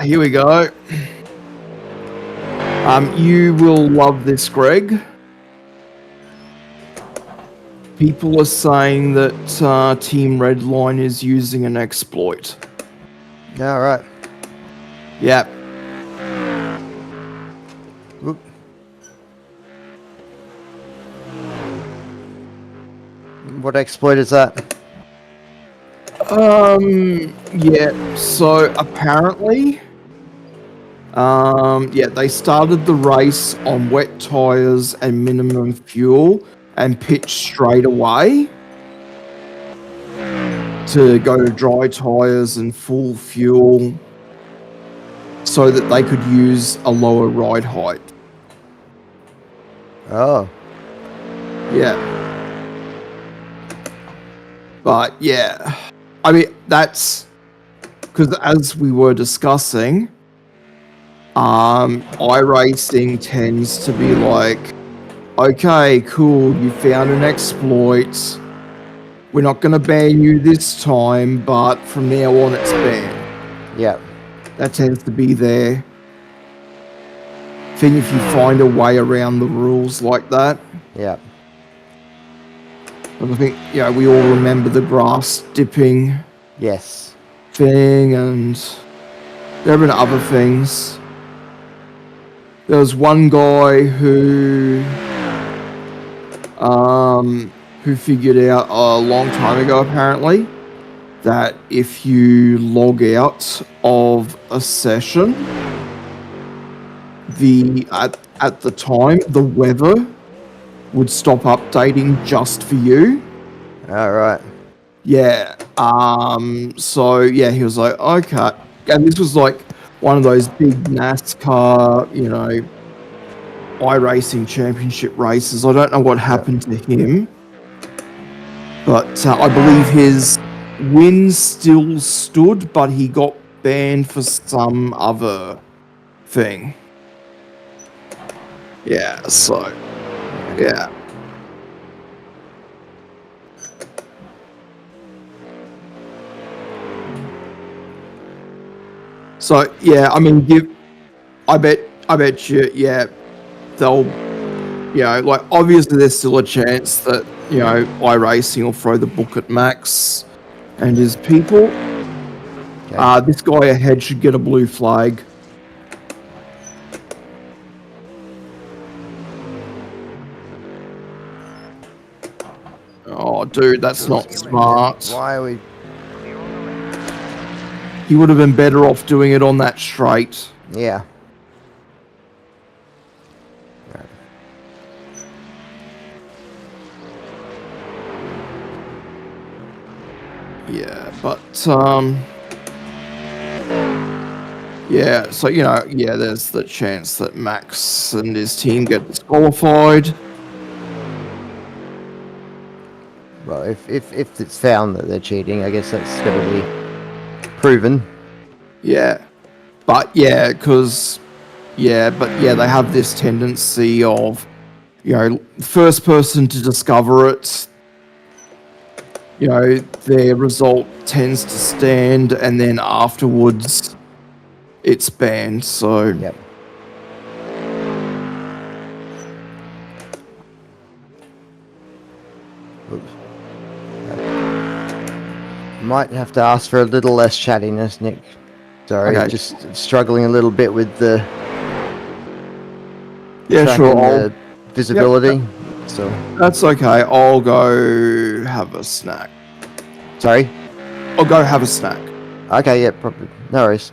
here we go. You will love this, Greg. People are saying that Team Redline is using an exploit. All right. Yep. Whoop. What exploit is that? Yeah, so apparently, they started the race on wet tires and minimum fuel and pitched straight away to go to dry tires and full fuel so that they could use a lower ride height. Oh. Yeah. But yeah, I mean, that's because as we were discussing, iRacing tends to be like, okay, cool, you found an exploit. We're not going to ban you this time, but from now on it's banned. Yeah. That tends to be their thing if you find a way around the rules like that. Yeah. But I think, we all remember the grass dipping Yes. thing, and there have been other things. There was one guy who figured out a long time ago, apparently, that if you log out of a session, at the time the weather would stop updating just for you. All right. Yeah. So yeah, he was like, okay, and this was like one of those big NASCAR, iRacing championship races. I don't know what happened to him, but I believe his win still stood, but he got banned for some other thing. Yeah. So yeah. So yeah, I mean, I bet you, yeah, they'll, like obviously there's still a chance that iRacing will throw the book at Max and his people. Okay. This guy ahead should get a blue flag. Oh, dude, that's not smart. Why are we? He would have been better off doing it on that straight. Yeah. Yeah, but yeah, so there's the chance that Max and his team get disqualified. Well, if it's found that they're cheating, I guess that's going to be proven. Yeah, but they have this tendency of, first person to discover it, their result tends to stand, and then afterwards it's banned. So Yep. Oops. Might have to ask for a little less chattiness, Nick. Sorry, Okay. just struggling a little bit with the Yeah, tracking sure. the visibility. So, That's okay. I'll go have a snack. sorry. I'll go have a snack. Okay, yeah, probably. No worries.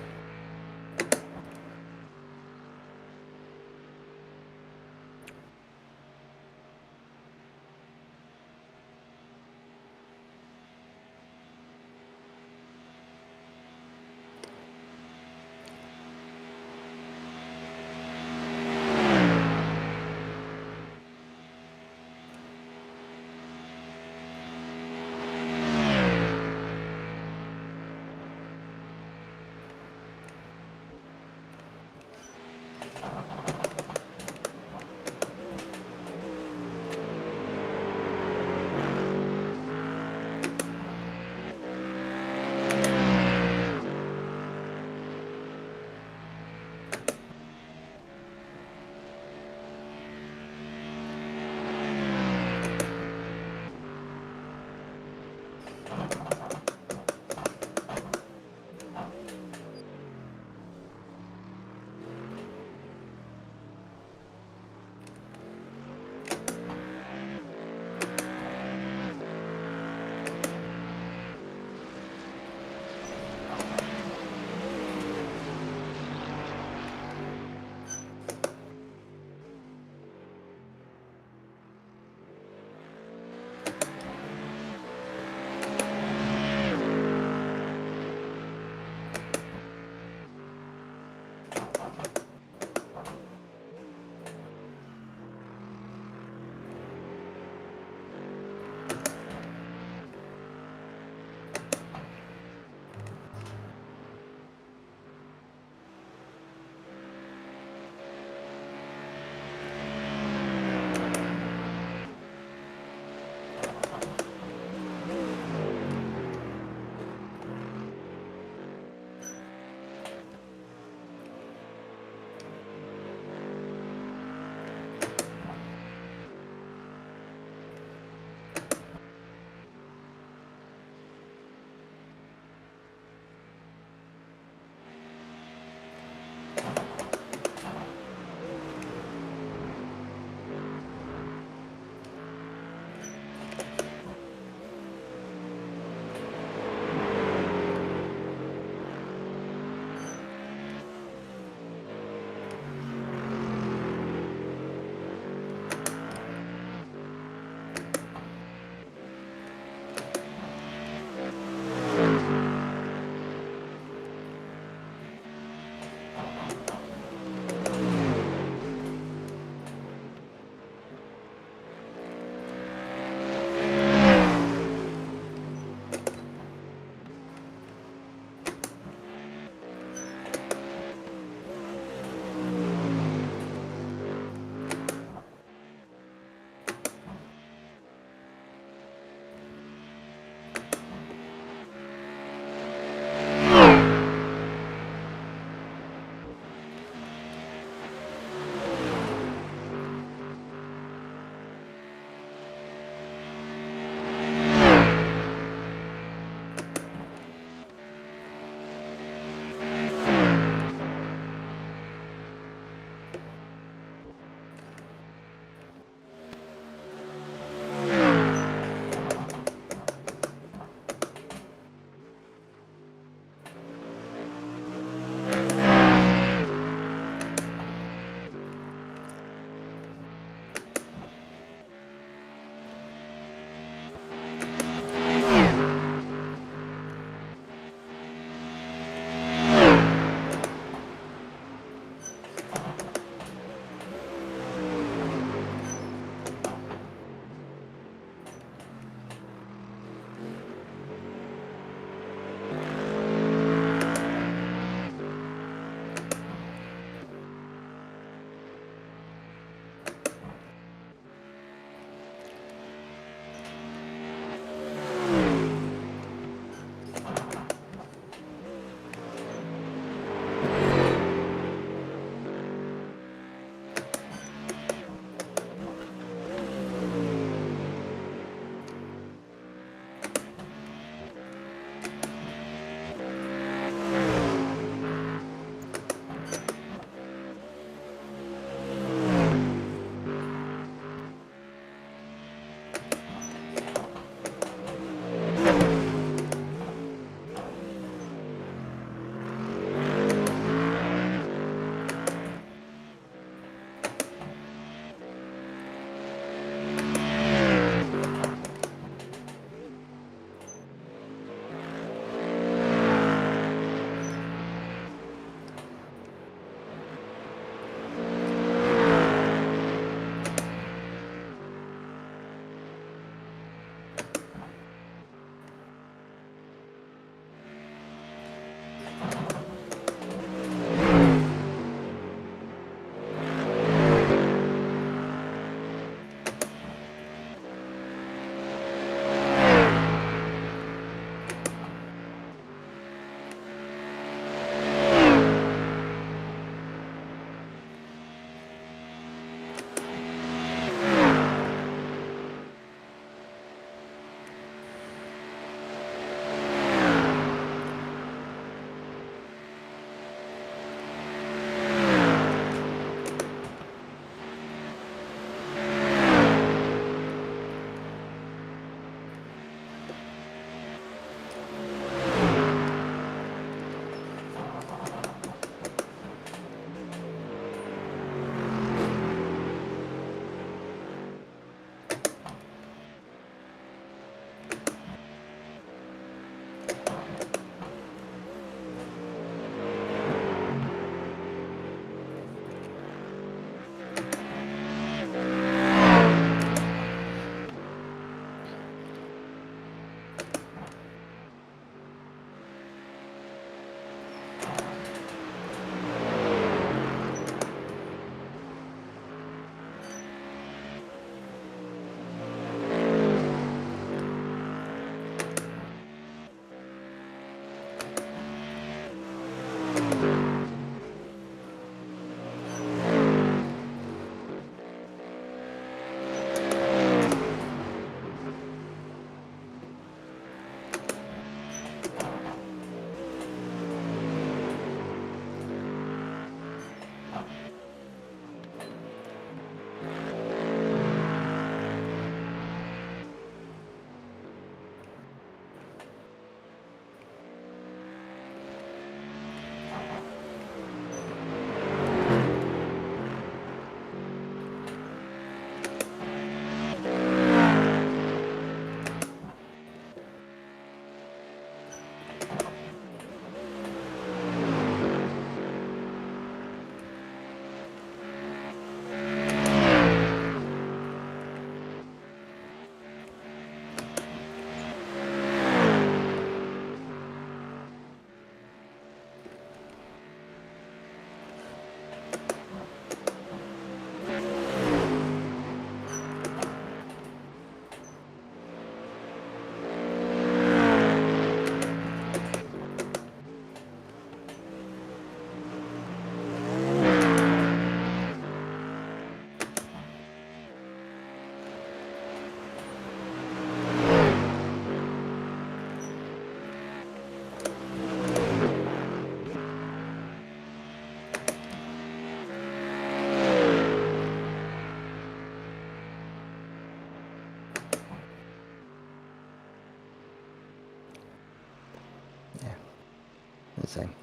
thing.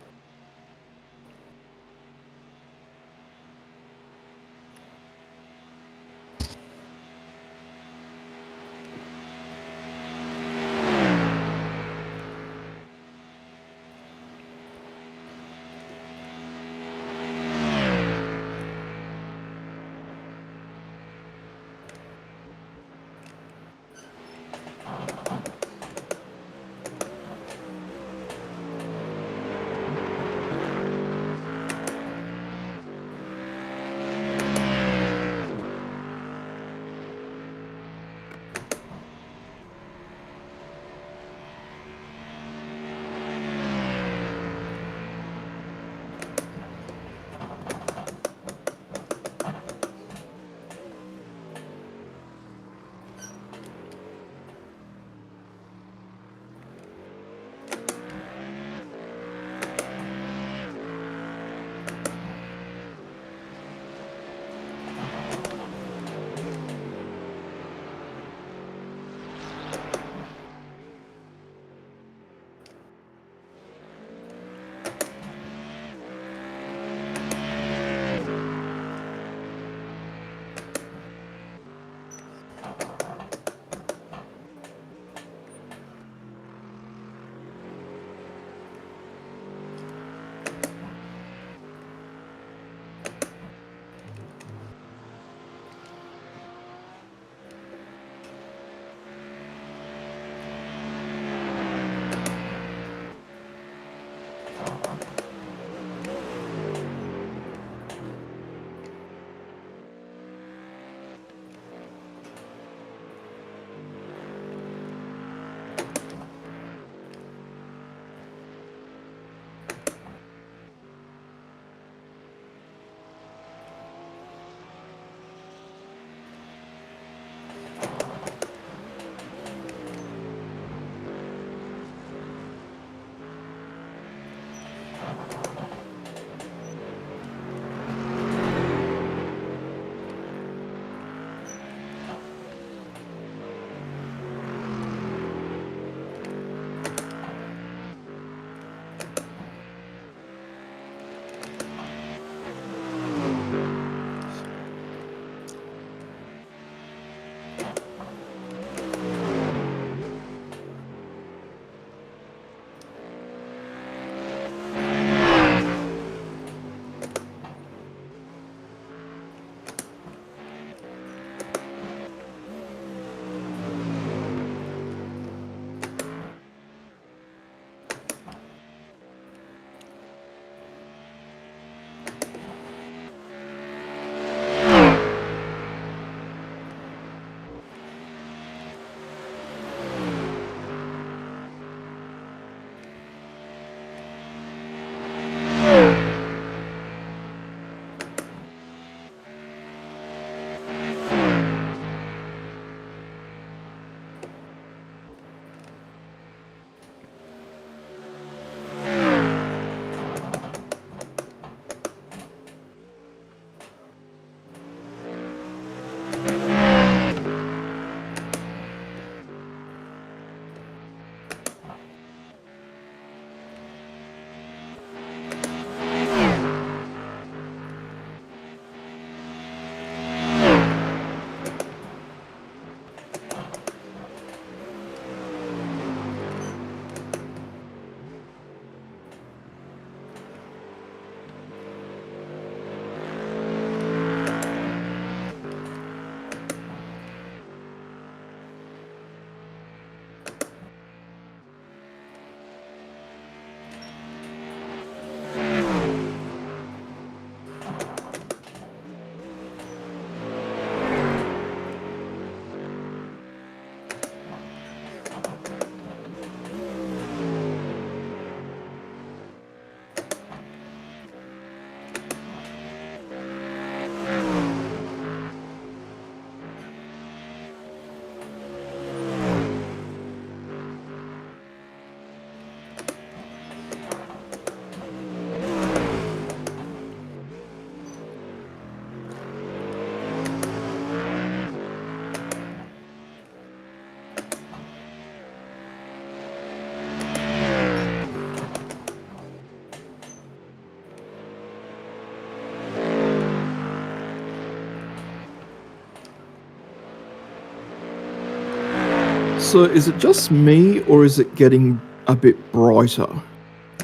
So is it just me, or is it getting a bit brighter?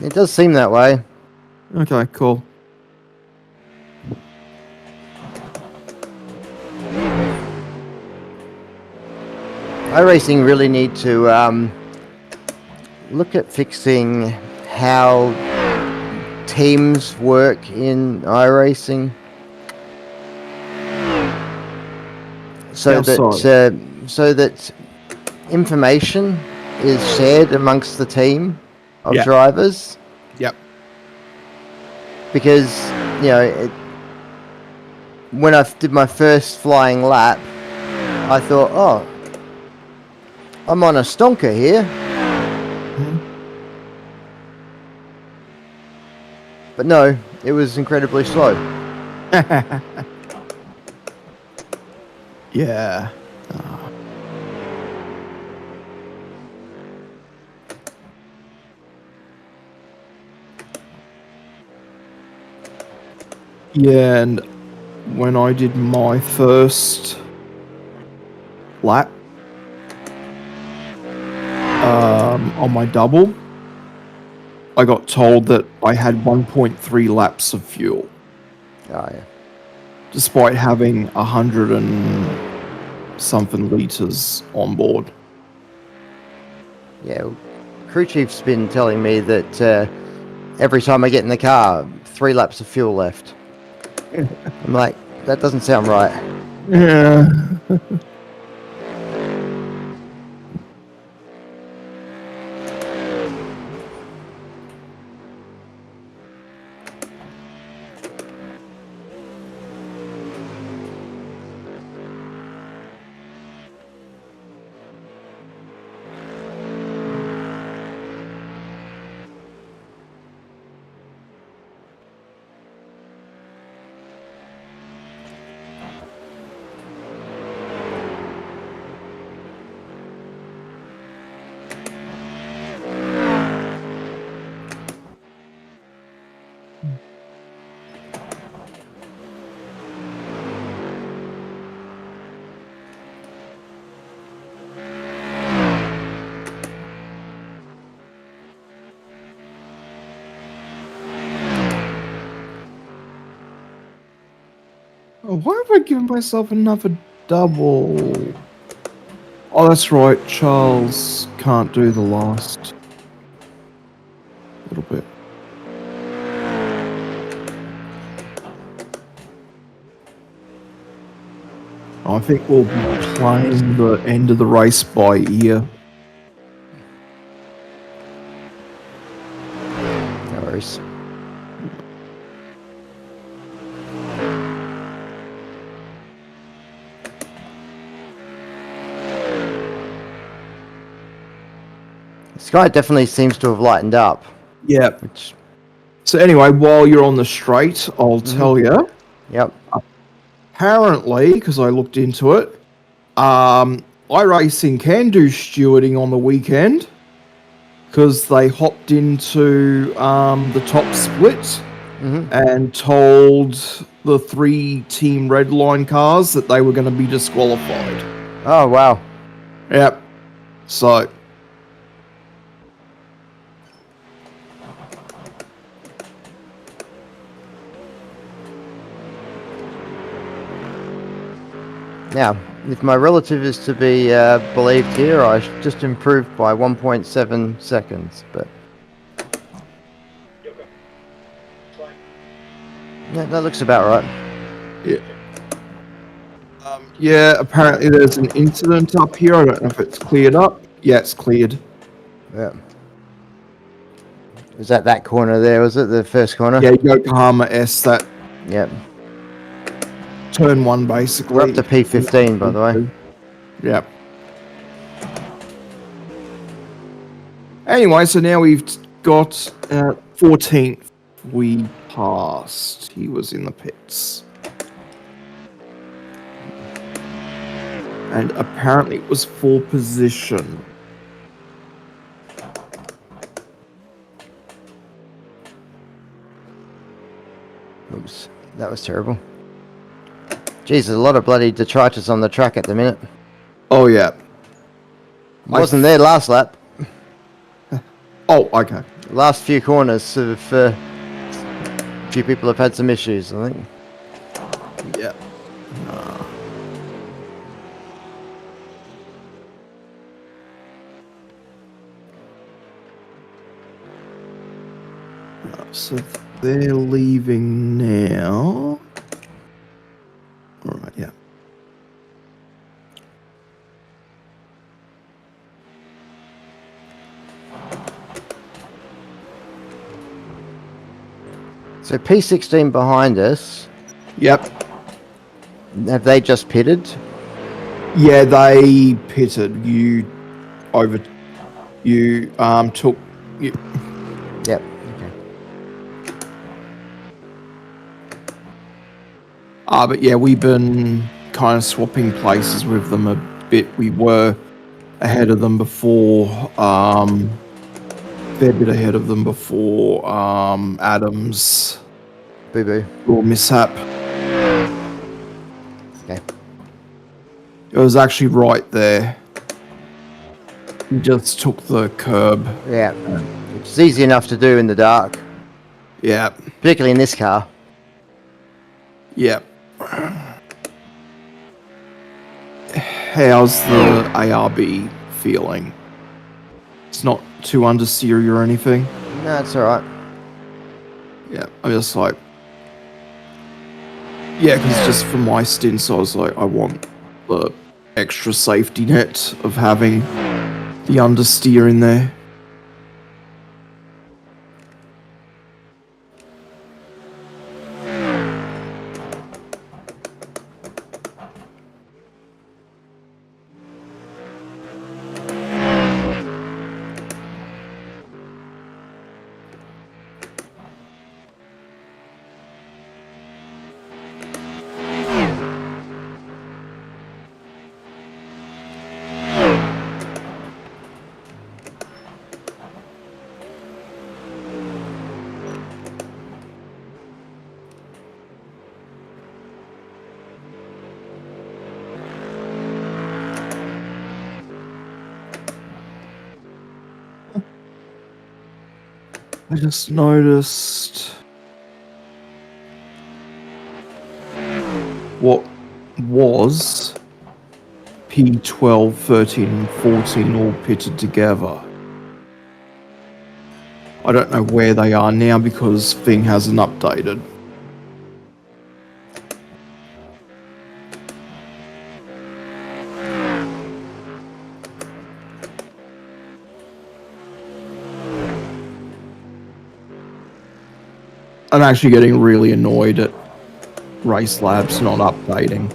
It does seem that way. Okay, cool. iRacing really need to look at fixing how teams work in iRacing, so How that so that information is shared amongst the team of Yeah. drivers. Yep. Because when I did my first flying lap, I thought, oh, I'm on a stonker here. But no, it was incredibly slow. Yeah. Yeah, and when I did my first lap on my double, I got told that I had 1.3 laps of fuel, Oh yeah. despite having 100 and something liters on board. Yeah, crew chief's been telling me that every time I get in the car, 3 laps of fuel left. I'm like, that doesn't sound right. Yeah. Oh, why have I given myself another double? Oh, that's right. Charles can't do the last little bit. I think we'll be playing the end of the race by ear. No worries. The sky definitely seems to have lightened up. Yeah. Which, So anyway, while you're on the straight, I'll tell you. yep. Apparently, because I looked into it, iRacing can do stewarding on the weekend because they hopped into the top split and told the 3 Team Redline cars that they were going to be disqualified. Oh, wow. Yep. So. Now, if my relative is to be believed here, I just improved by 1.7 seconds, but... Yeah, that looks about right. Yeah. Yeah, apparently there's an incident up here. I don't know if it's cleared up. Yeah, it's cleared. Yeah. Was that corner there, was it? The first corner? Yeah, Yokohama S, that Yep. turn 1 basically. We're up to P15, by the way. Yep. Anyway, so now we've got 14th. We passed. He was in the pits. And apparently it was for position. Oops, that was terrible. Jeez, there's a lot of bloody detritus on the track at the minute. Oh, yeah. Wasn't there last lap. Oh, okay. Last few corners of a few people have had some issues, I think. Yeah. So they're leaving now. All right, yeah. So P16 behind us, Yep. have they just pitted? Yeah, they pitted. You took. Yep. Okay. But yeah, we've been kind of swapping places with them a bit. We were ahead of them before. Fair bit ahead of them before. Adams Boo boo. or mishap. Okay. It was actually right there. We just took the curb. Yeah. It's easy enough to do in the dark, Yeah. particularly in this car. Yeah. How's the ARB feeling? It's not too understeery or anything. No, it's alright. Yeah, I'm just like, yeah, because just for my stints, I was like, I want the extra safety net of having the understeer in there. I just noticed what was P12, 13, and 14 all pitted together. I don't know where they are now because thing hasn't updated. I'm actually getting really annoyed at Race Labs not updating.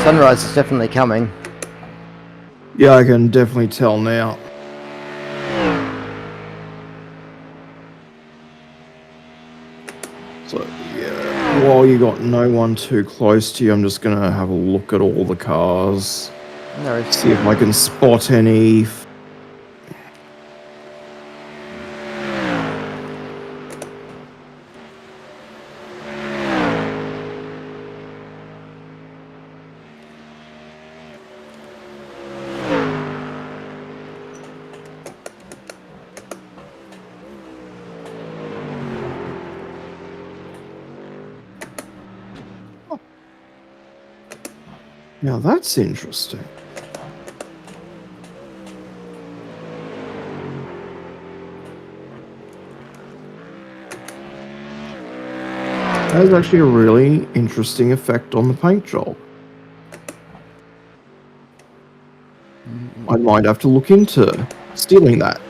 Sunrise is definitely coming. Yeah, I can definitely tell now. So, yeah, while you got no one too close to you, I'm just going to have a look at all the cars. No, it's See if I can spot any. Now that's interesting. That is actually a really interesting effect on the paint job. I might have to look into stealing that.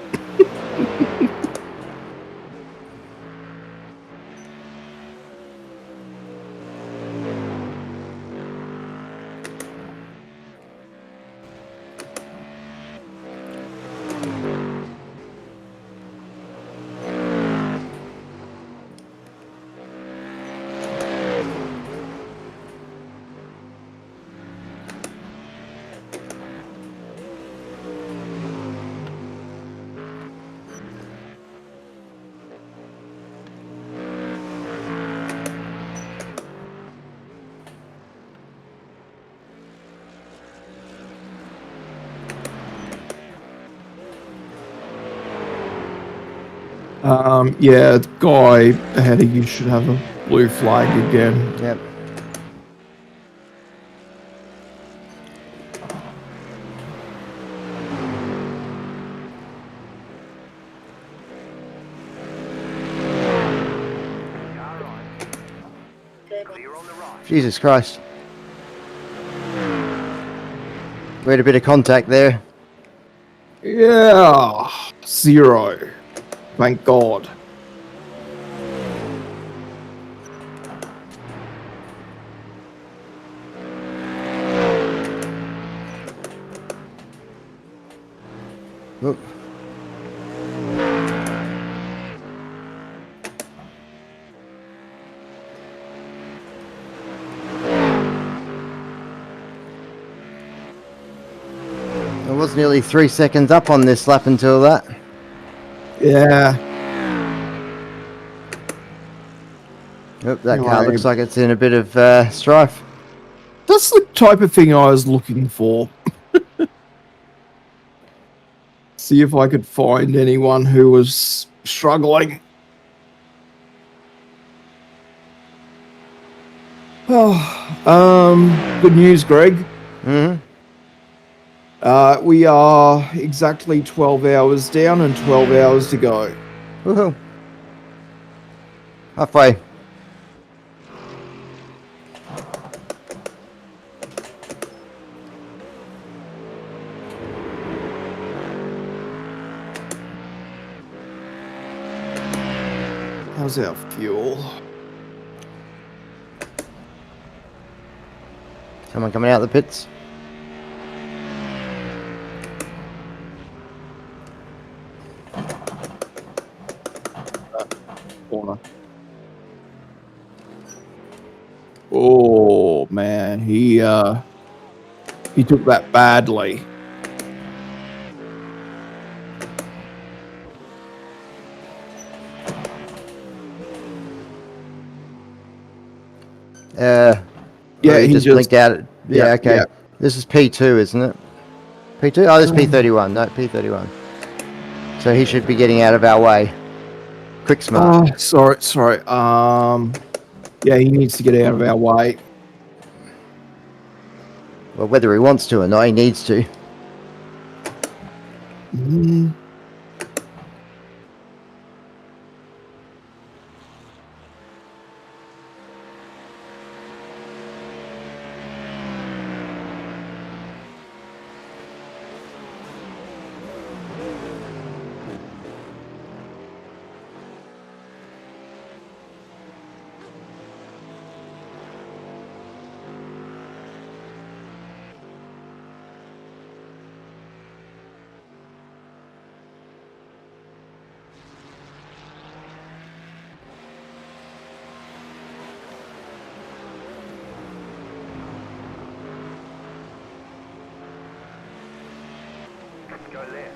Yeah, the guy ahead of you should have a blue flag again. Yep. Clear on the right. Jesus Christ. We had a bit of contact there. Yeah, 0. Thank God. Oop. I was nearly 3 seconds up on this lap until that. Yeah. Oop, that car Anyway. looks like it's in a bit of strife. That's the type of thing I was looking for. See if I could find anyone who was struggling. Oh, good news, Greg. Mm-hmm. We are exactly 12 hours down and 12 hours to go. Woohoo. Halfway. How's our fuel? Someone coming out of the pits. Corner. Oh man, he took that badly. Yeah, he just blinked out. Yeah, okay. yeah. This is P2, isn't it? P2? Oh, this is P31. No, P31. So he should be getting out of our way. Quick smart. Oh, sorry. Yeah, he needs to get out of our way. Well, whether he wants to or not, he needs to. Mm. Go left.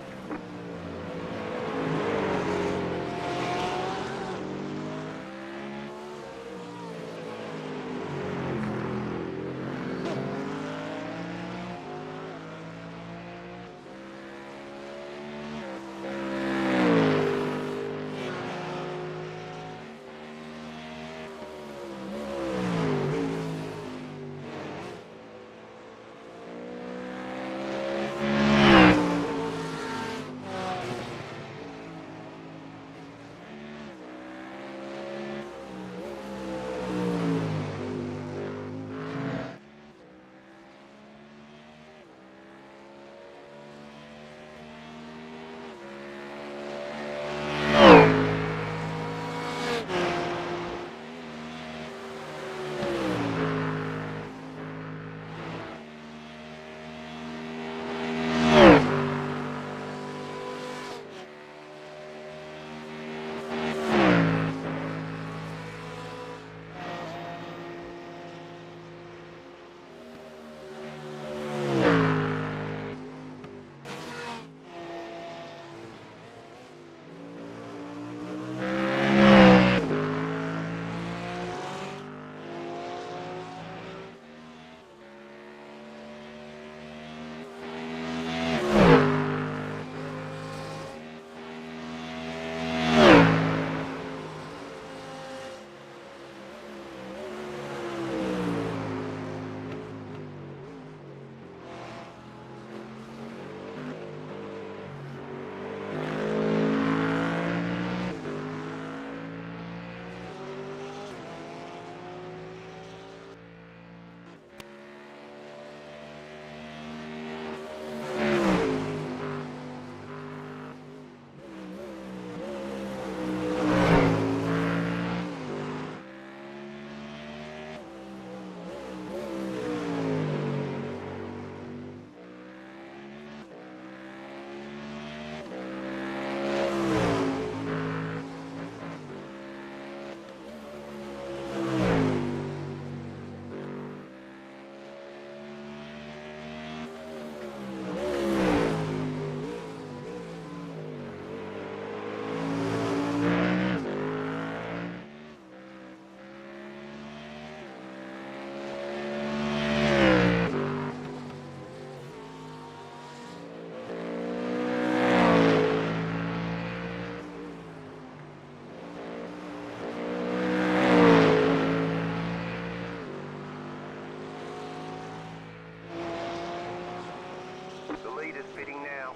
The leader's pitting now.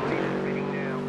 Leader's pitting now.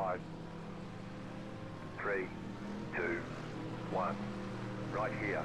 5, 3, 2, 1. Right here.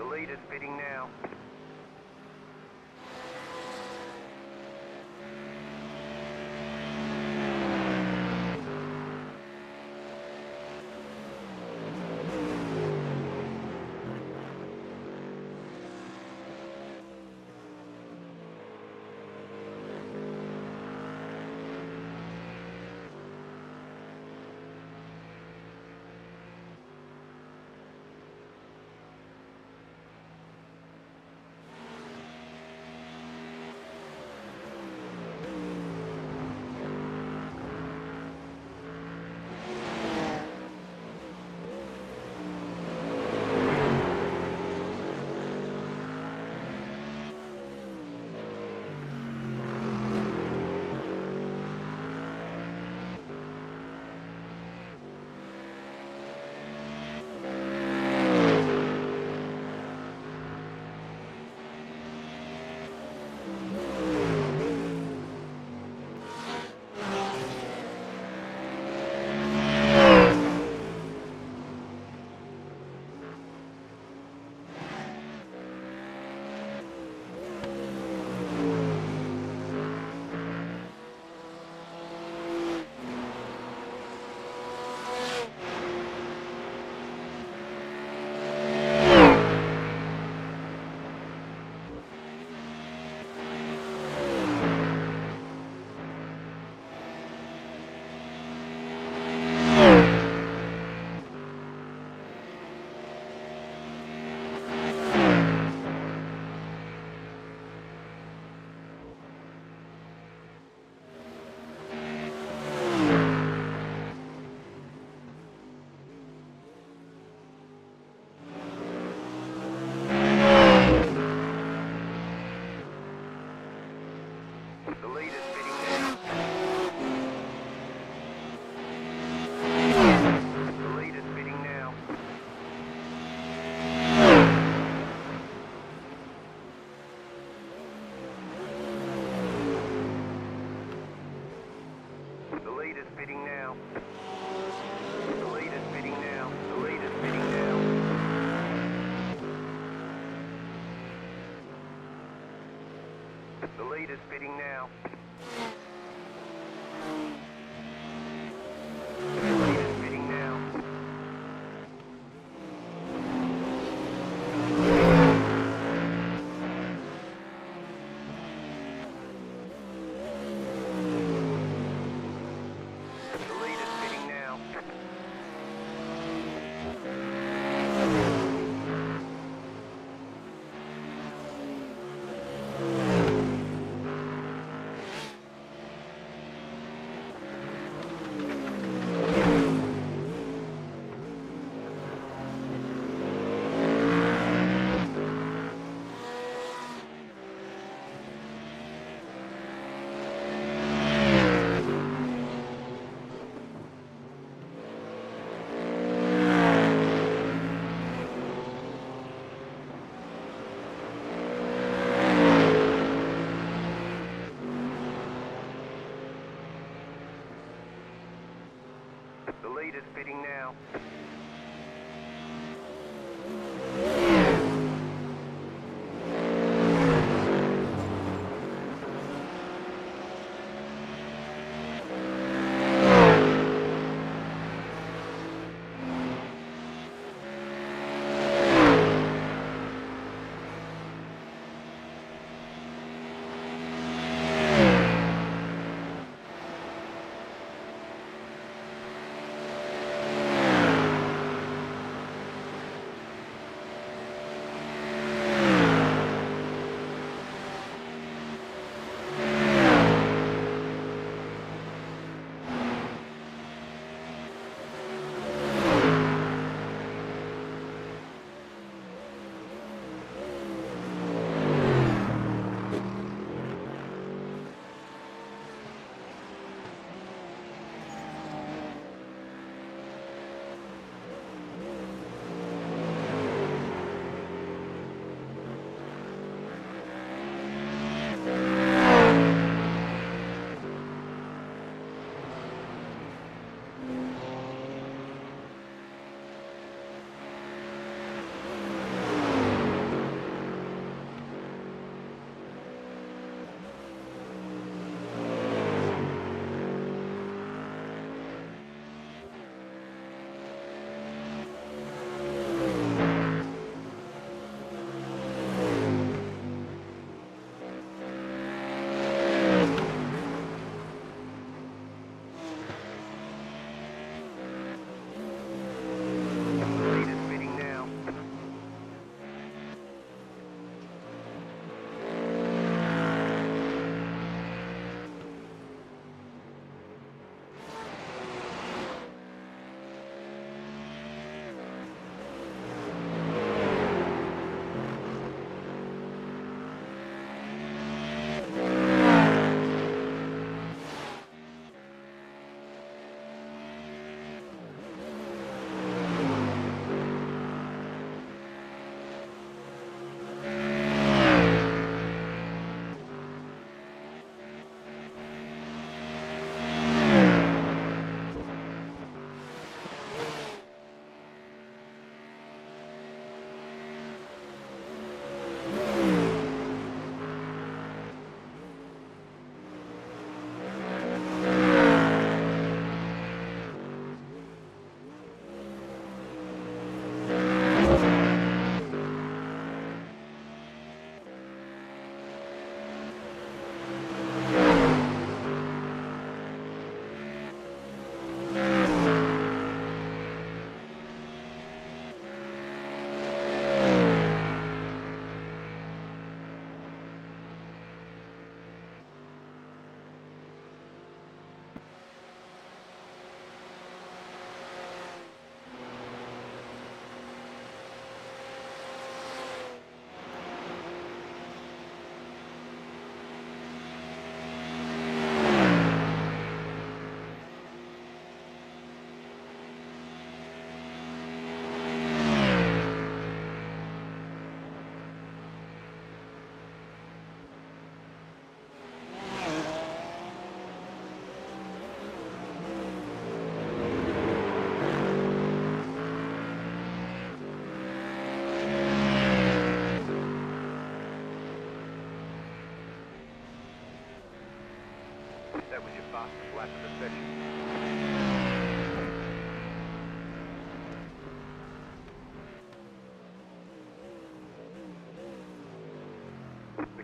leader's pitting now. The leader's pitting now. The leader's pitting now. The leader's pitting now. The leader's pitting now. The leader's pitting now. The leader's pitting now. The leader's pitting now. The leader's pitting now. The leader's pitting now.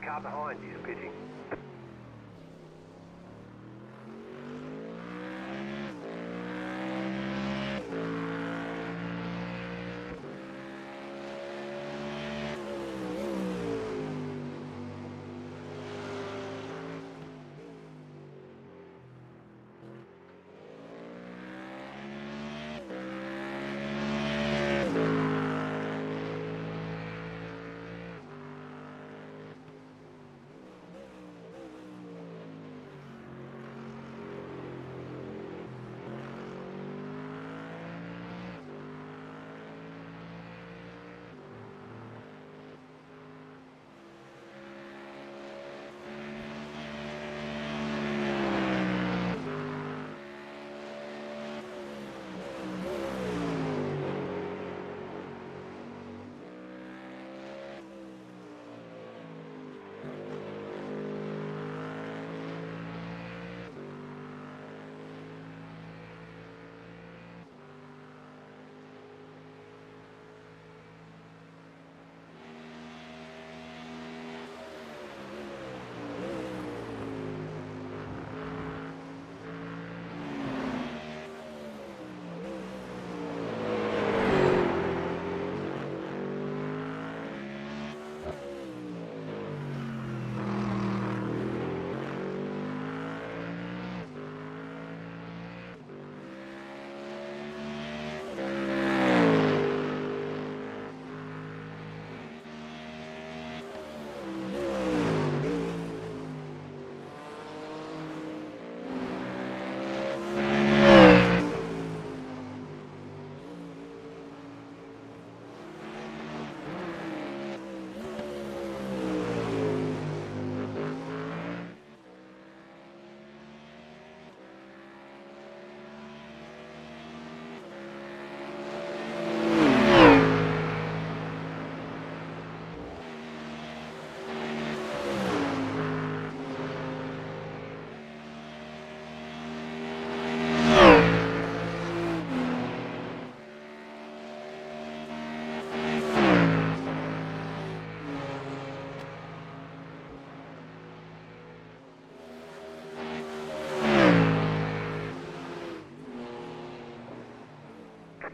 car behind you is pitching.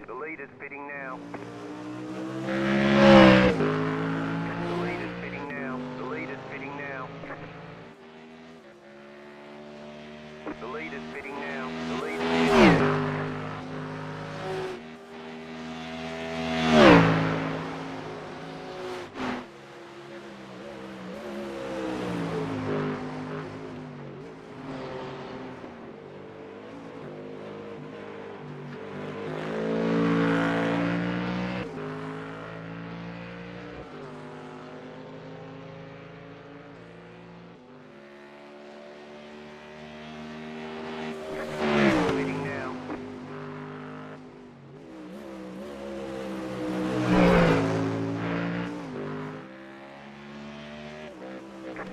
The leader's pitting now. The leader's pitting now. The leader's pitting now. The leader's pitting now. The leader's pitting now.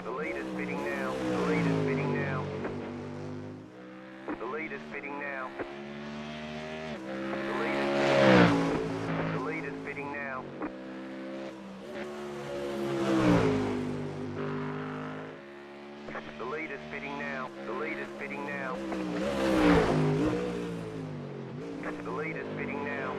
The leader's pitting now. The leader's pitting now. The leader's pitting now. The leader's pitting now. The leader's pitting now. The leader's pitting now. The leader's pitting now.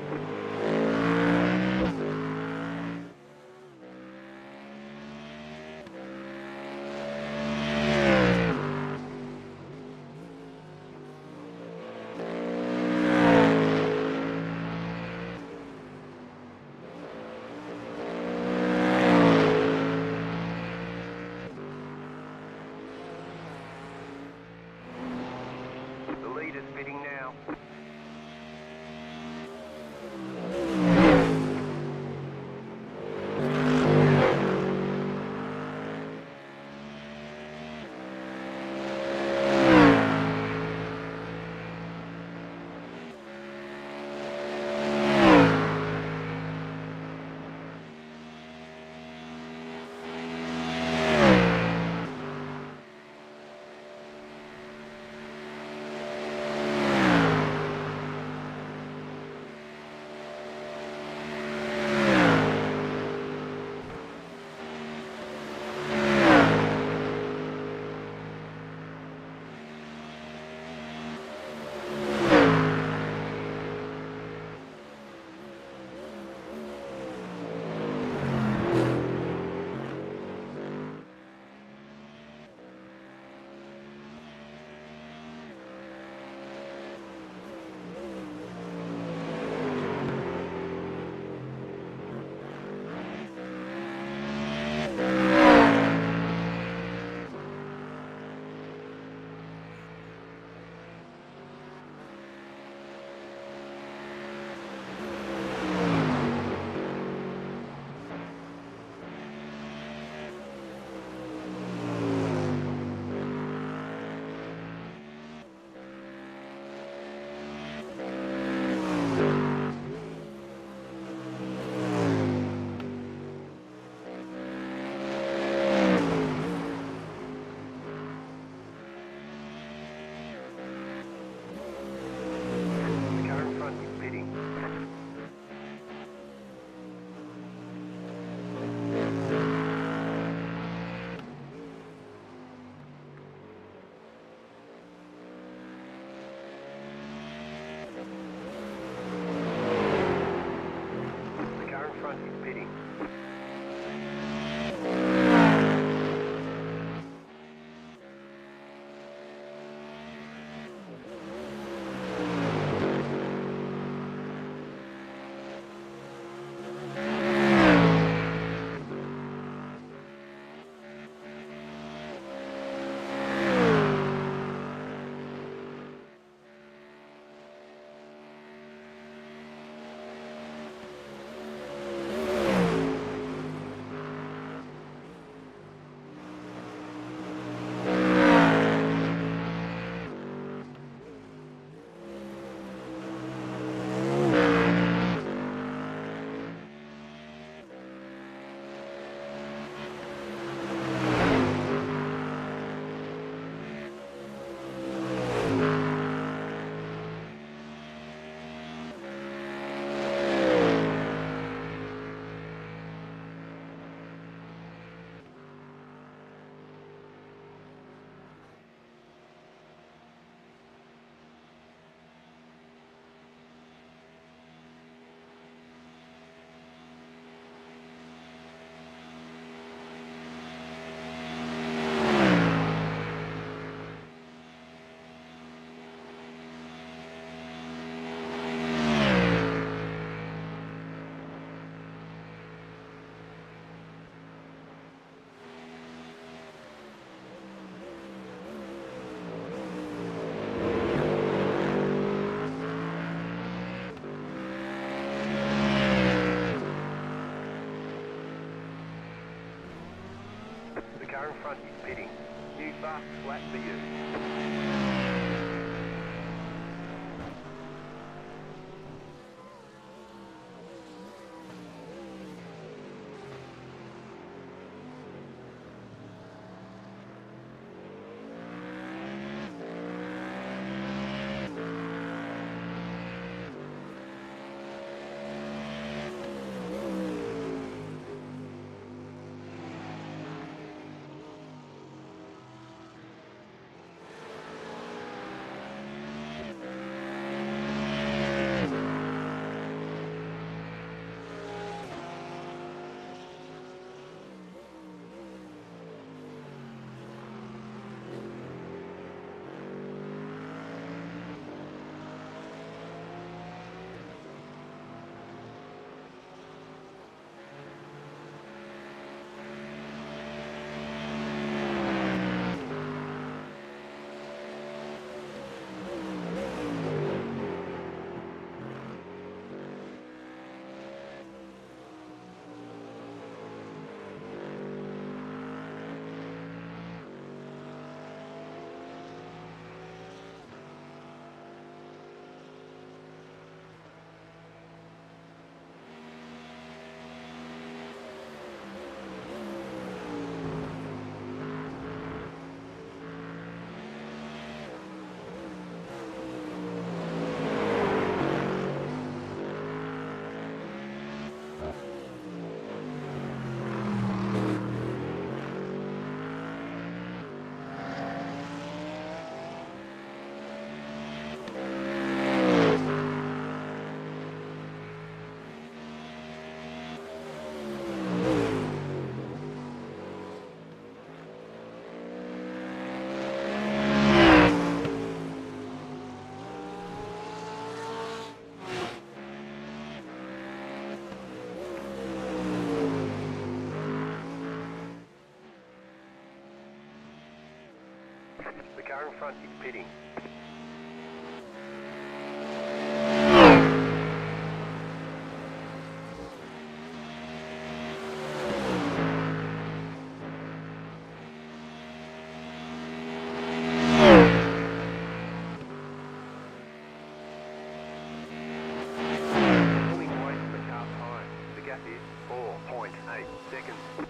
car in front is pitting. New fast flat for you. The car in front is pitting. Pulling away from the car behind. The gap is 4.8 seconds.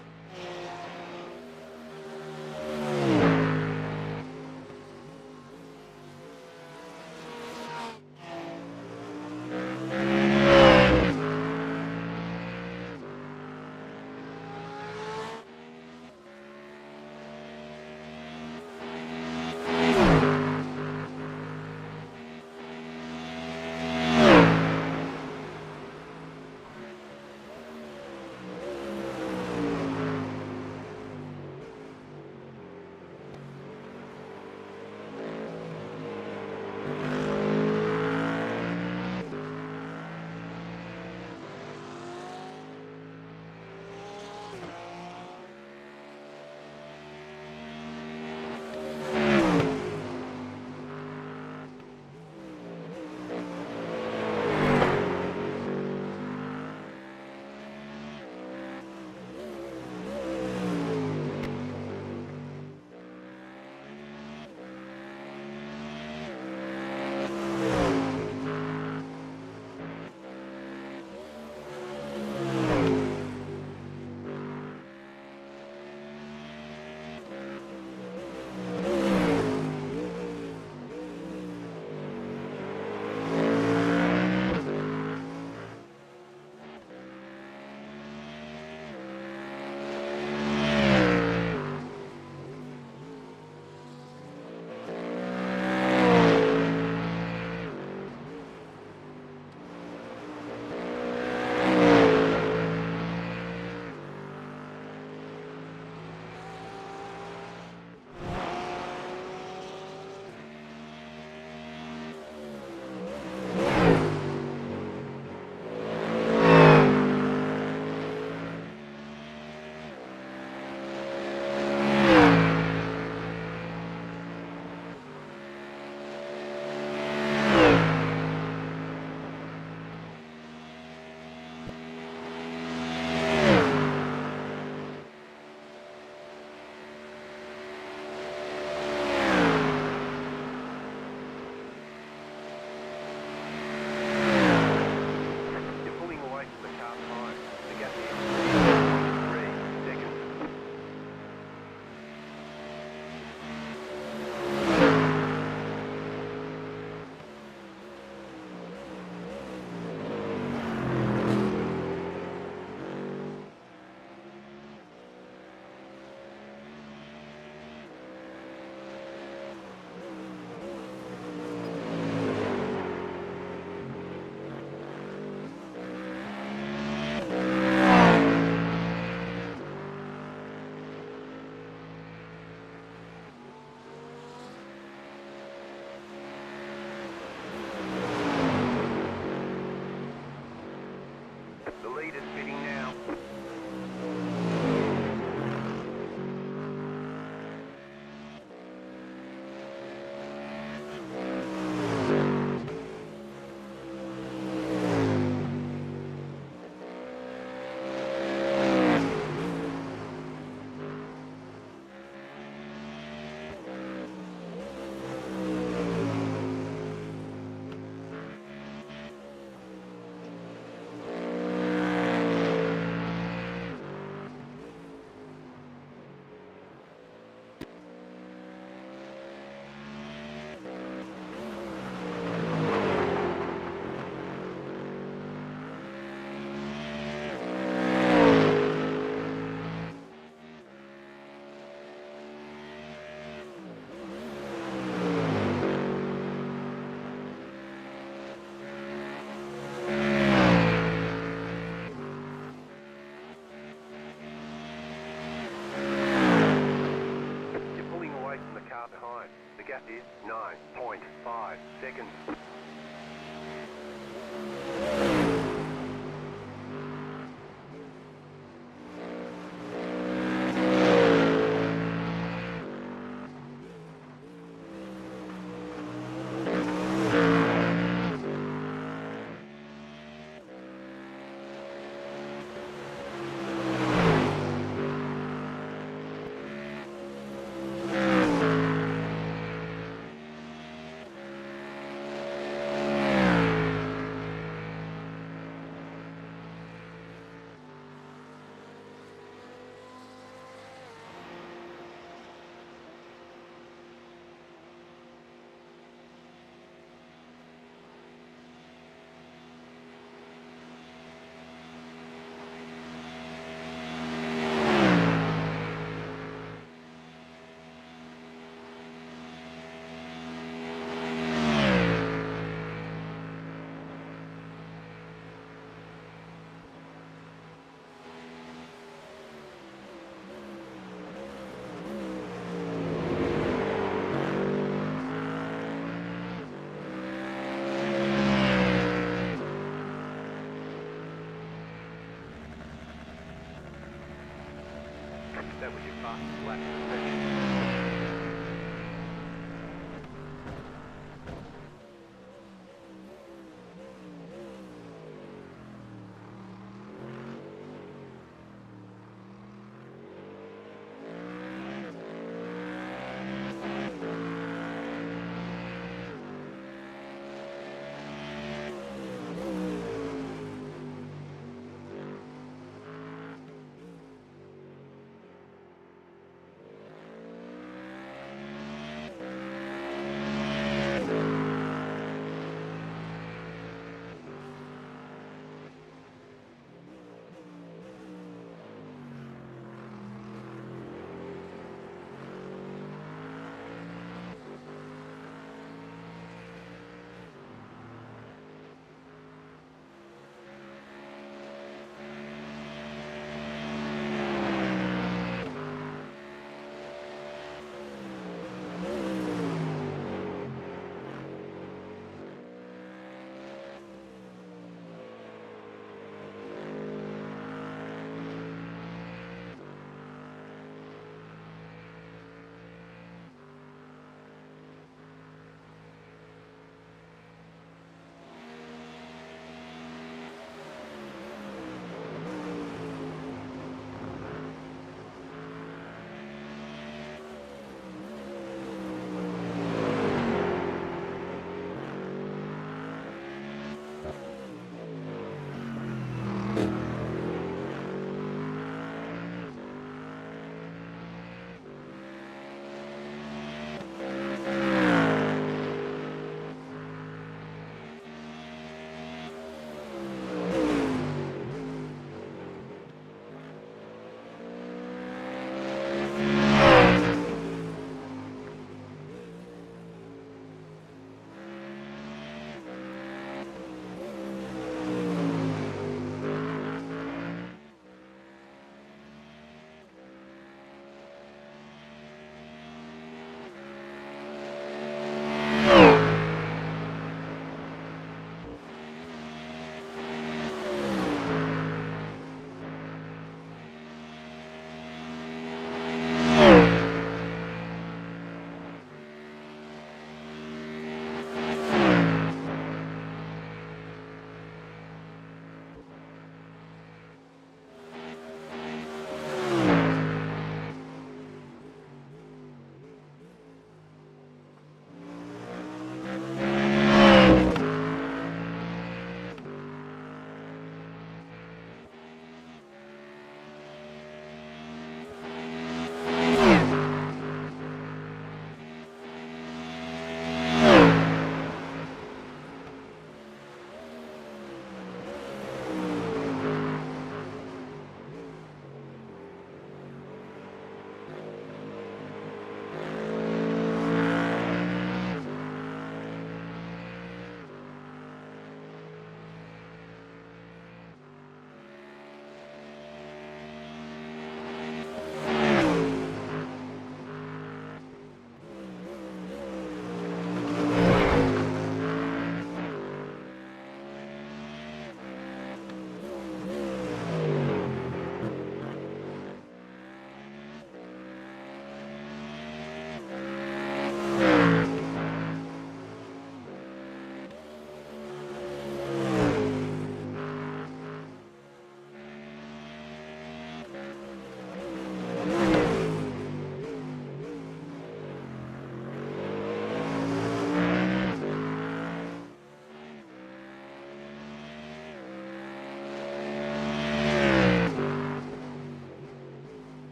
Fastest lap of the session.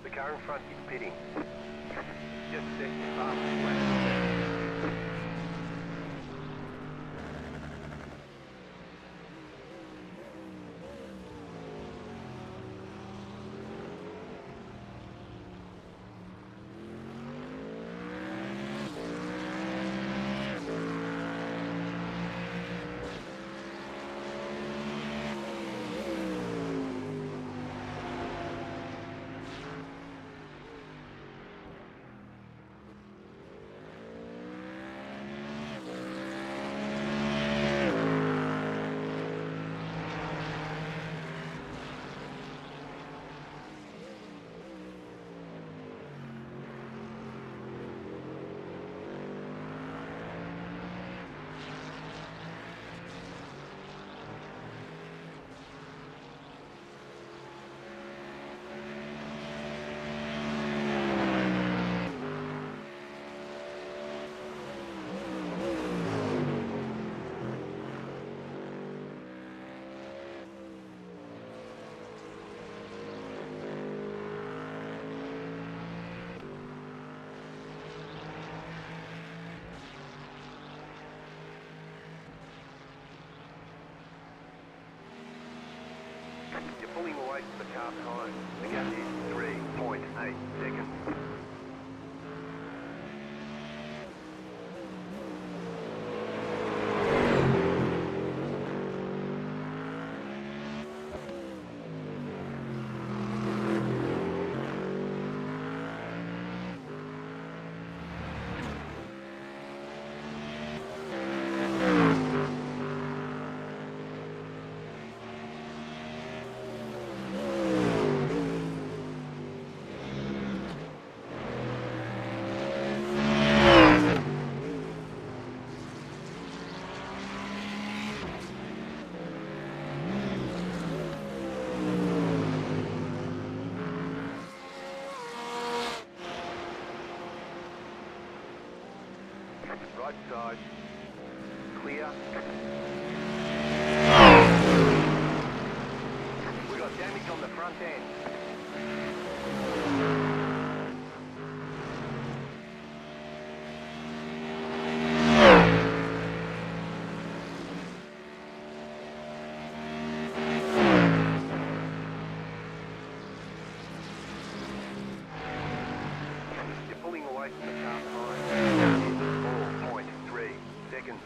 The car in front is pitting. Just set your fastest lap. You're pulling away from the car behind. The gap is 3.8 seconds. Right side. Clear. We got damage on the front end. You're pulling away from the car behind. 4.3 seconds.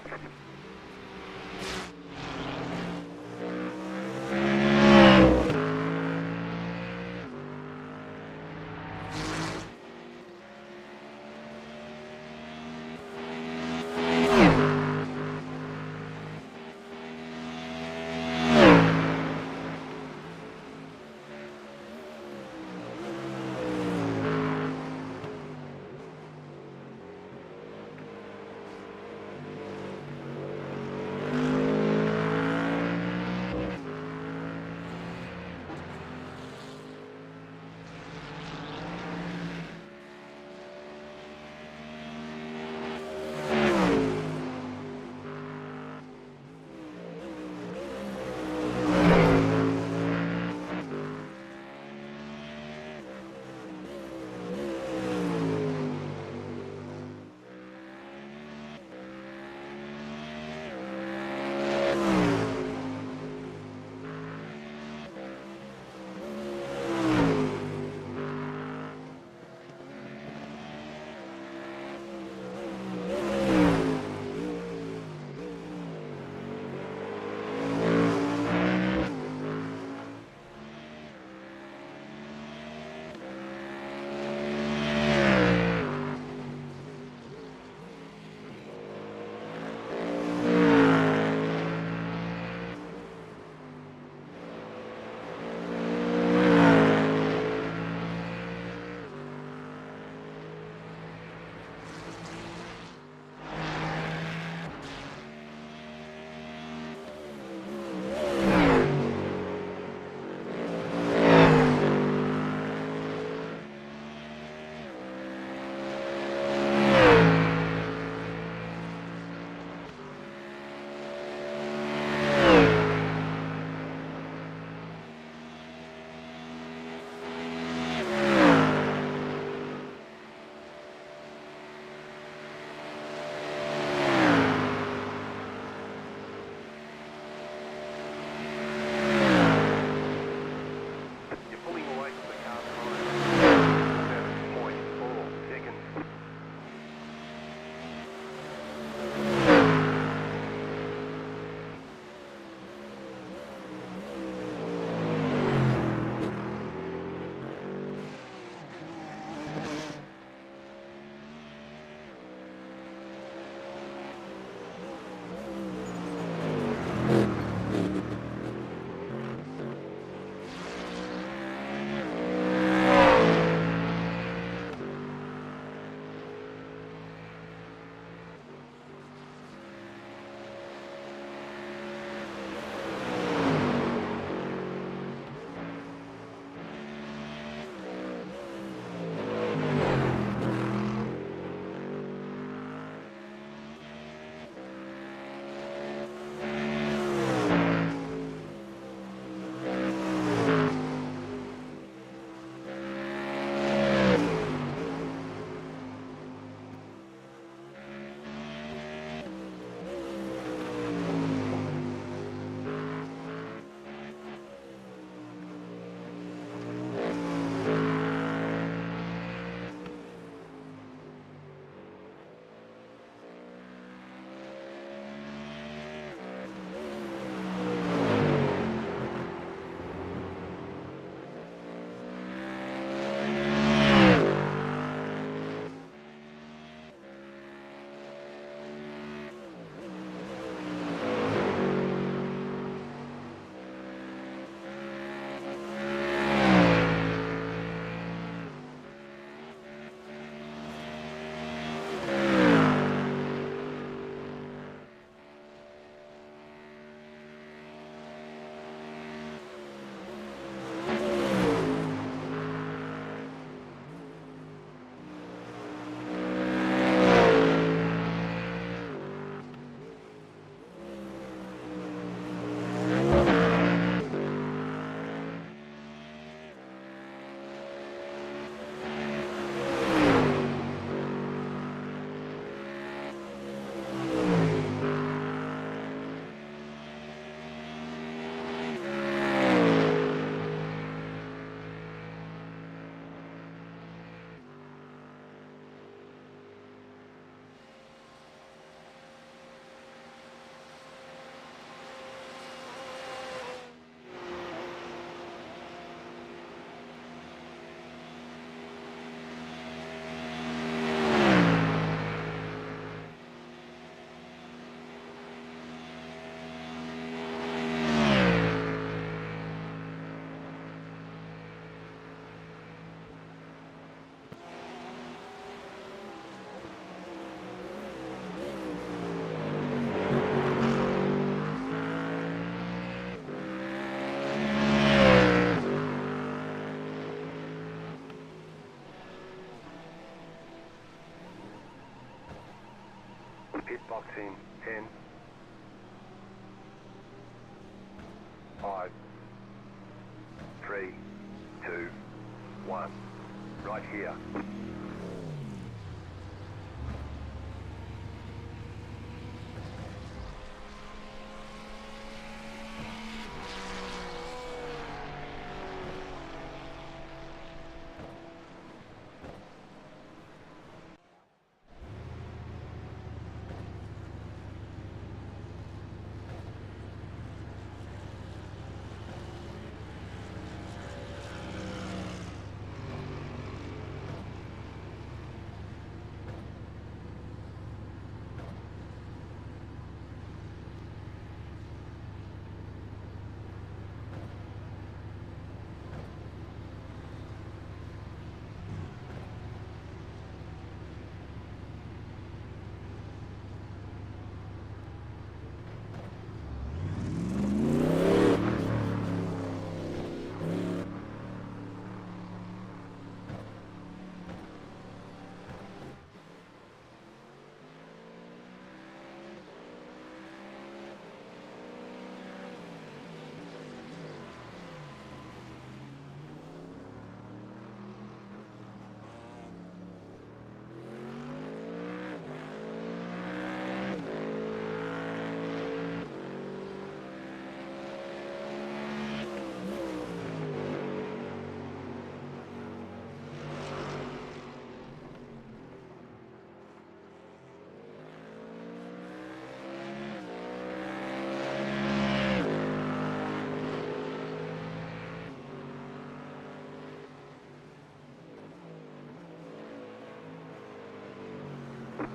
Pit box in 10, 5, 3, 2, 1. Right here.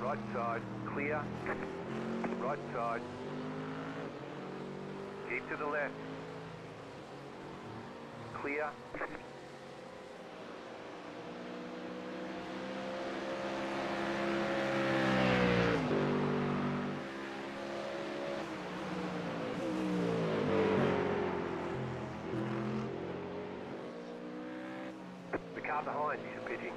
Right side, clear. Right side. Keep to the left. Clear. The car behind is pitting.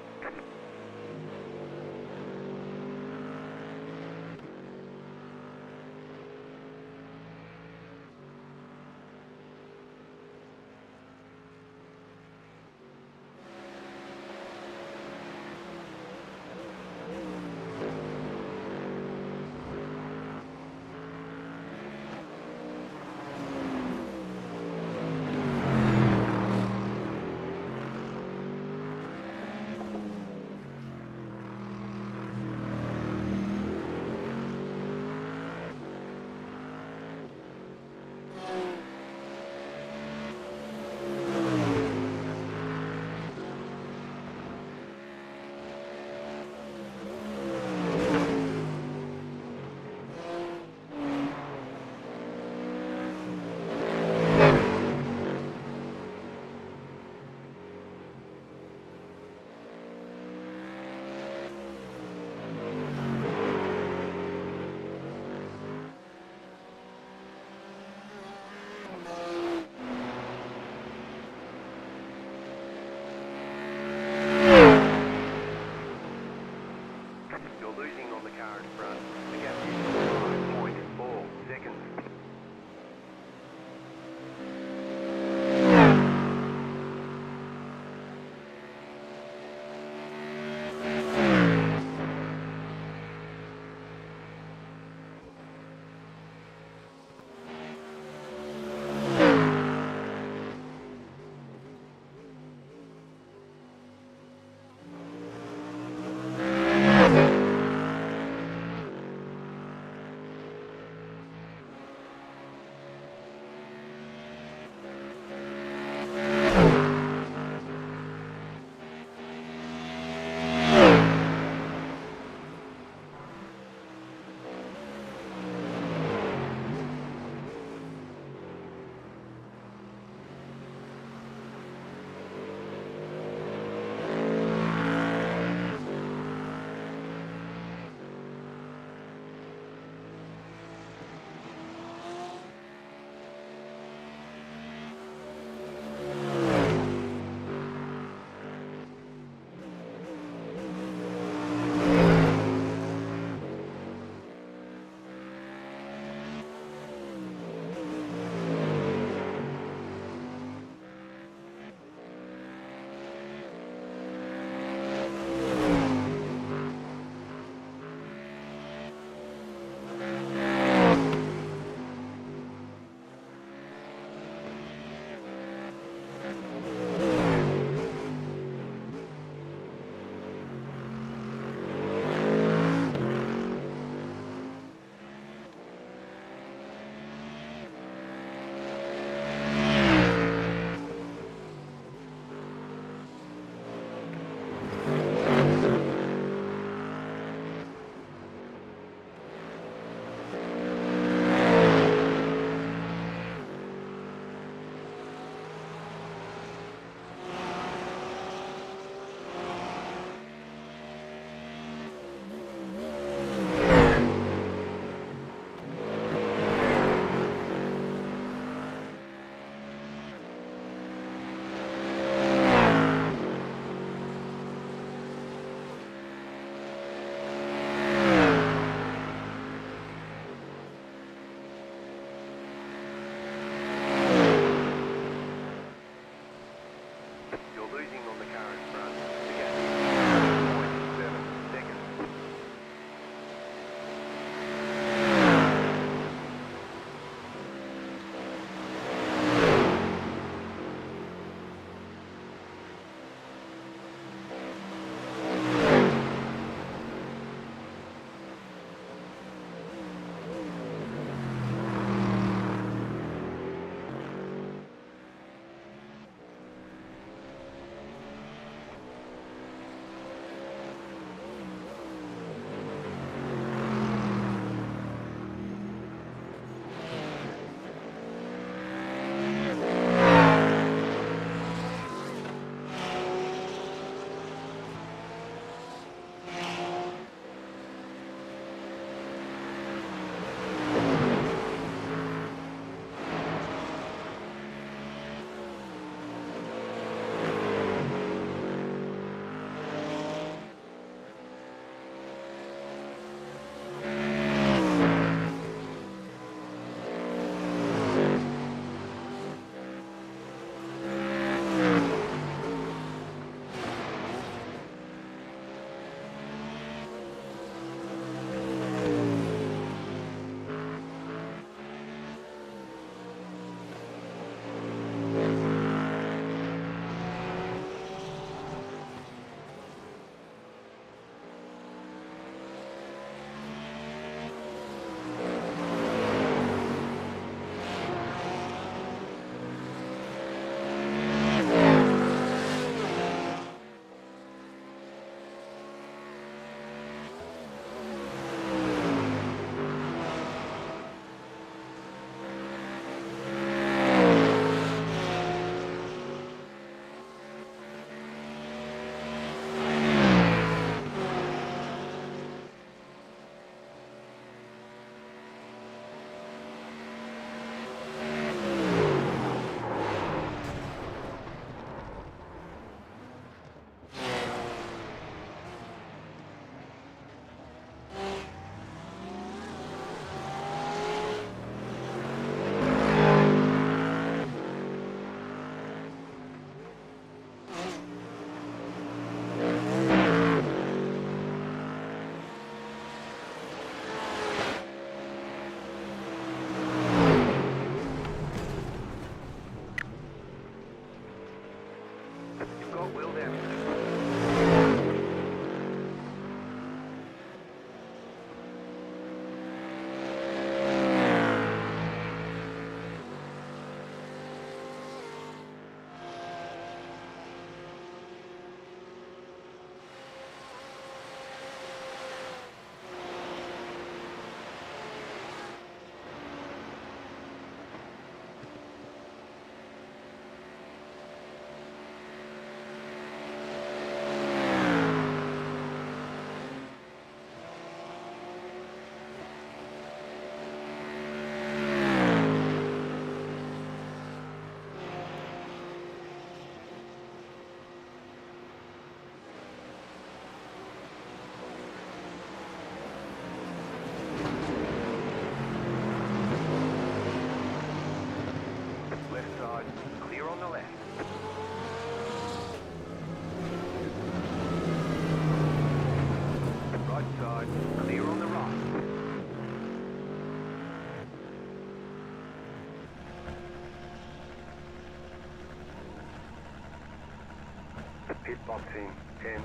Hitbox in 10,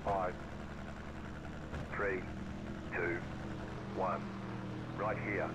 5, 3, 2, 1. Right here.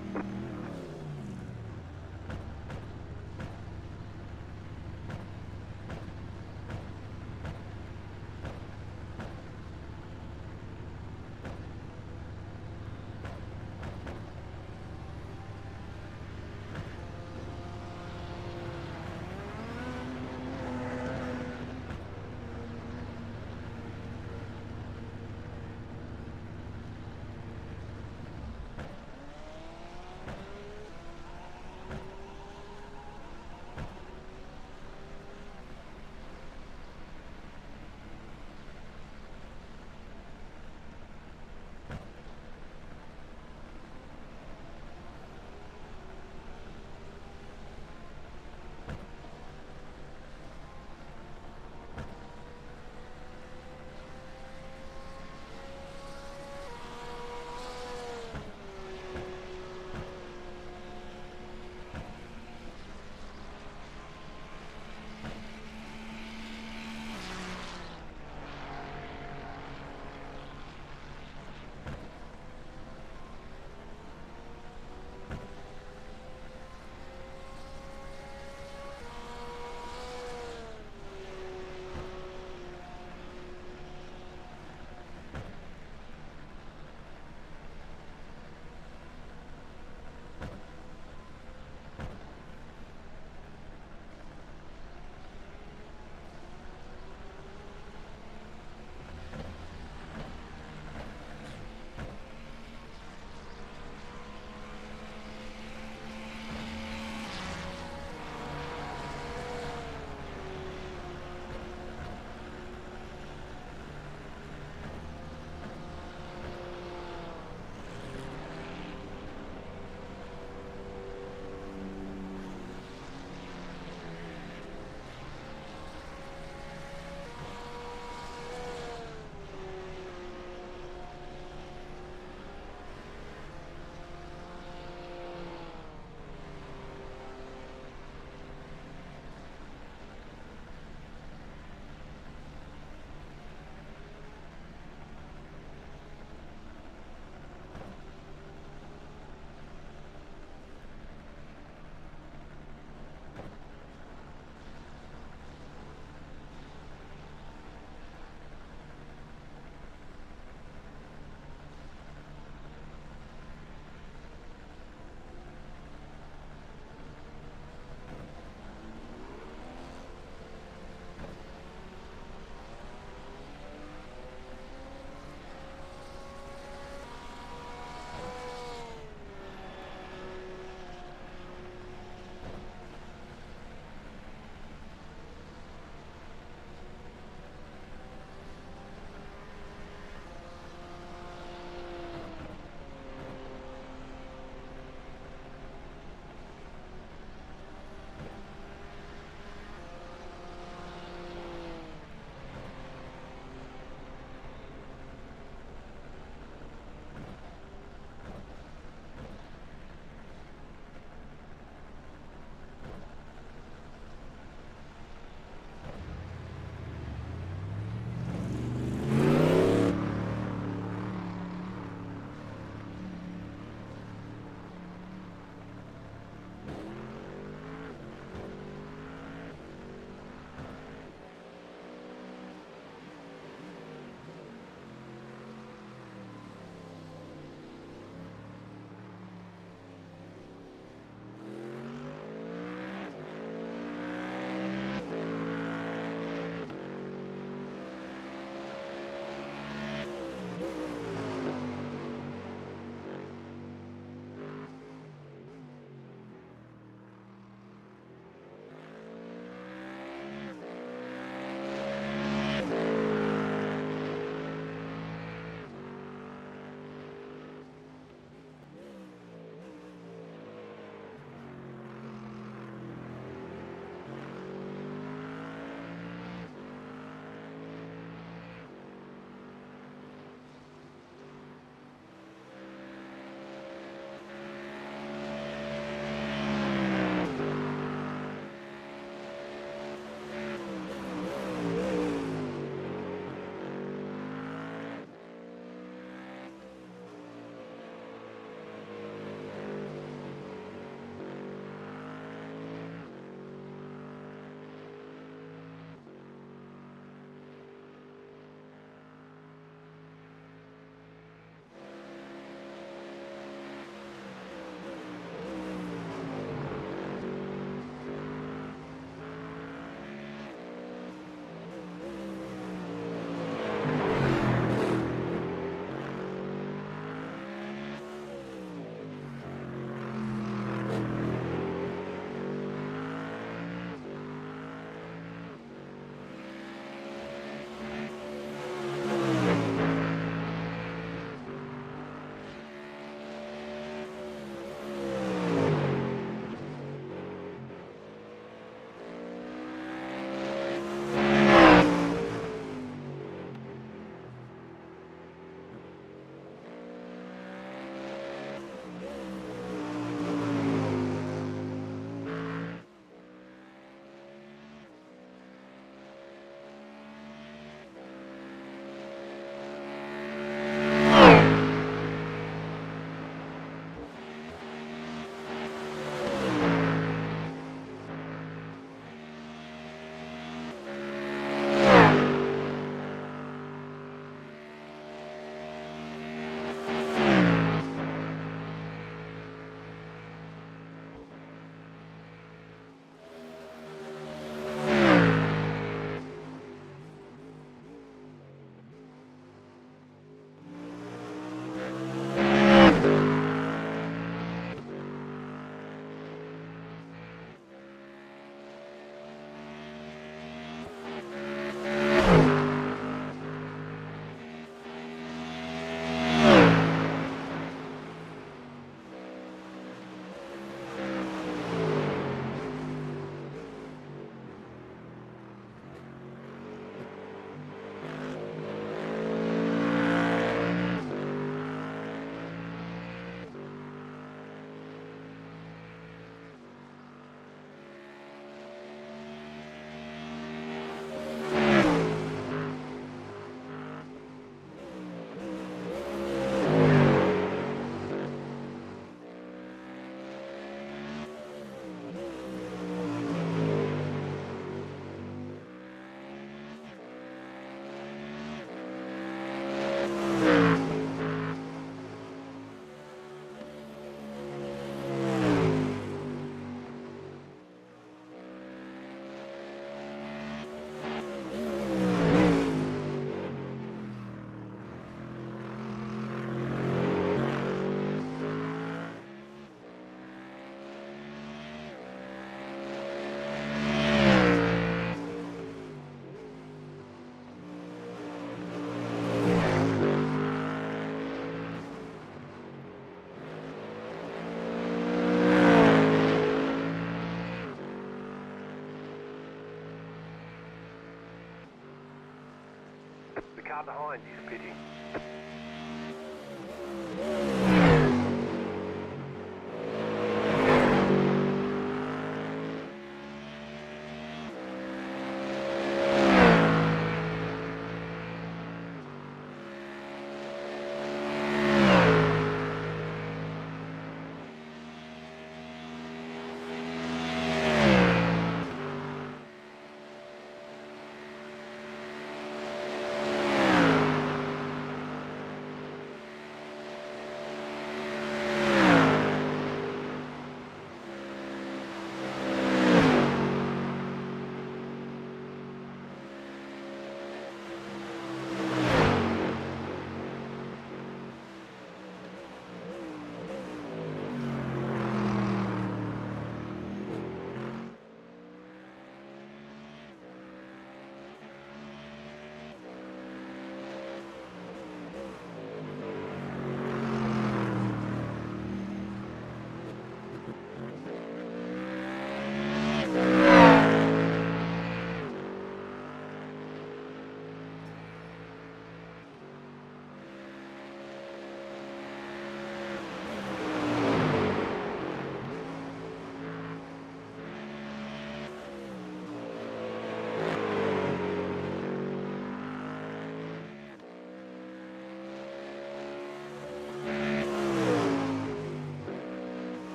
car behind is pitting.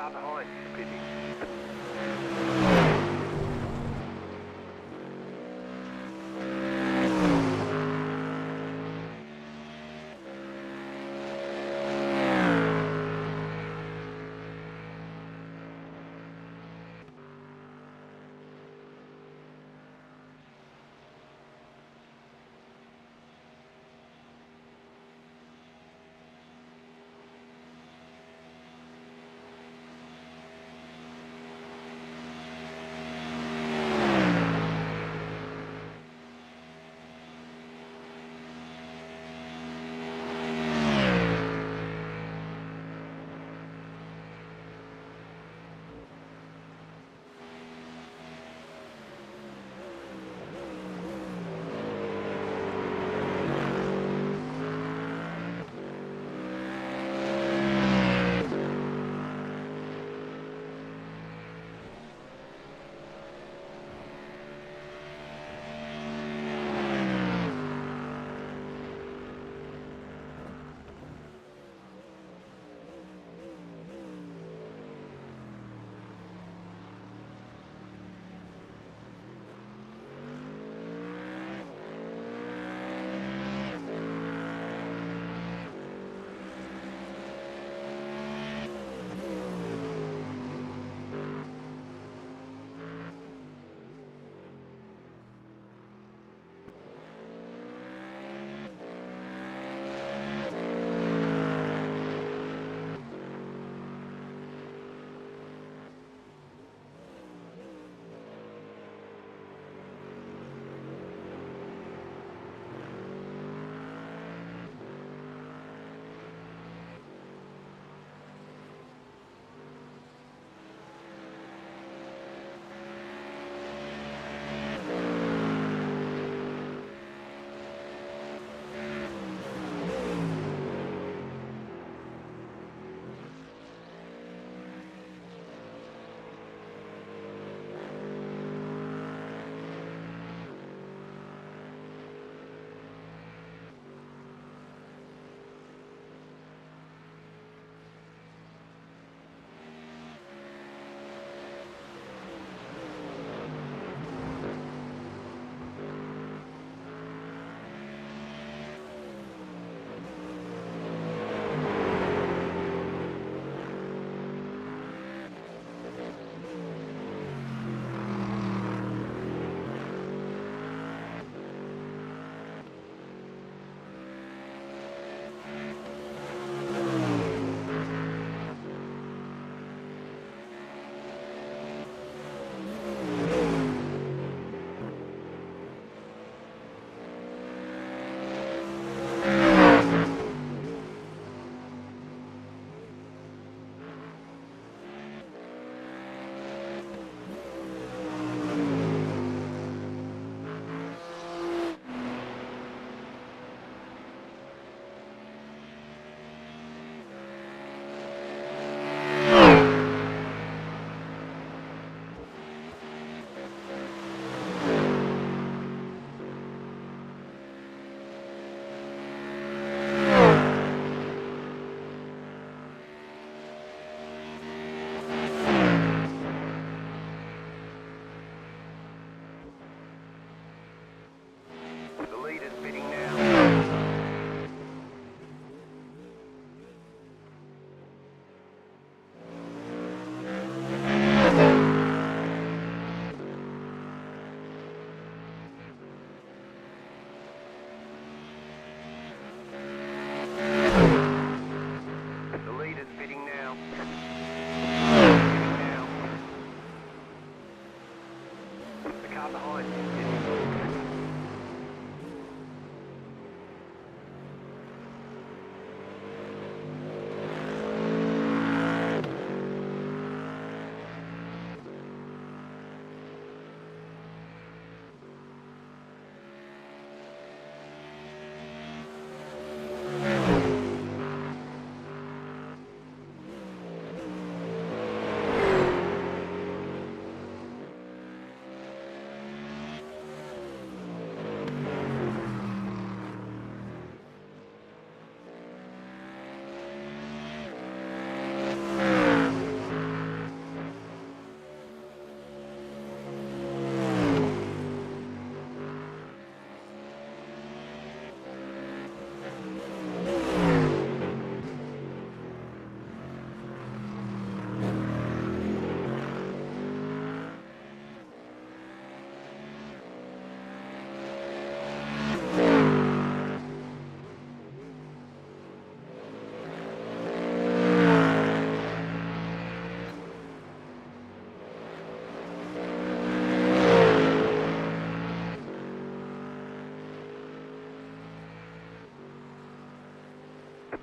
car behind is pitting.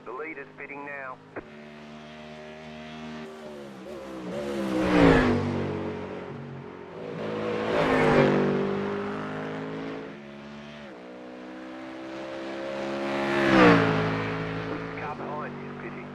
The leader's pitting now. Car behind you is pitting.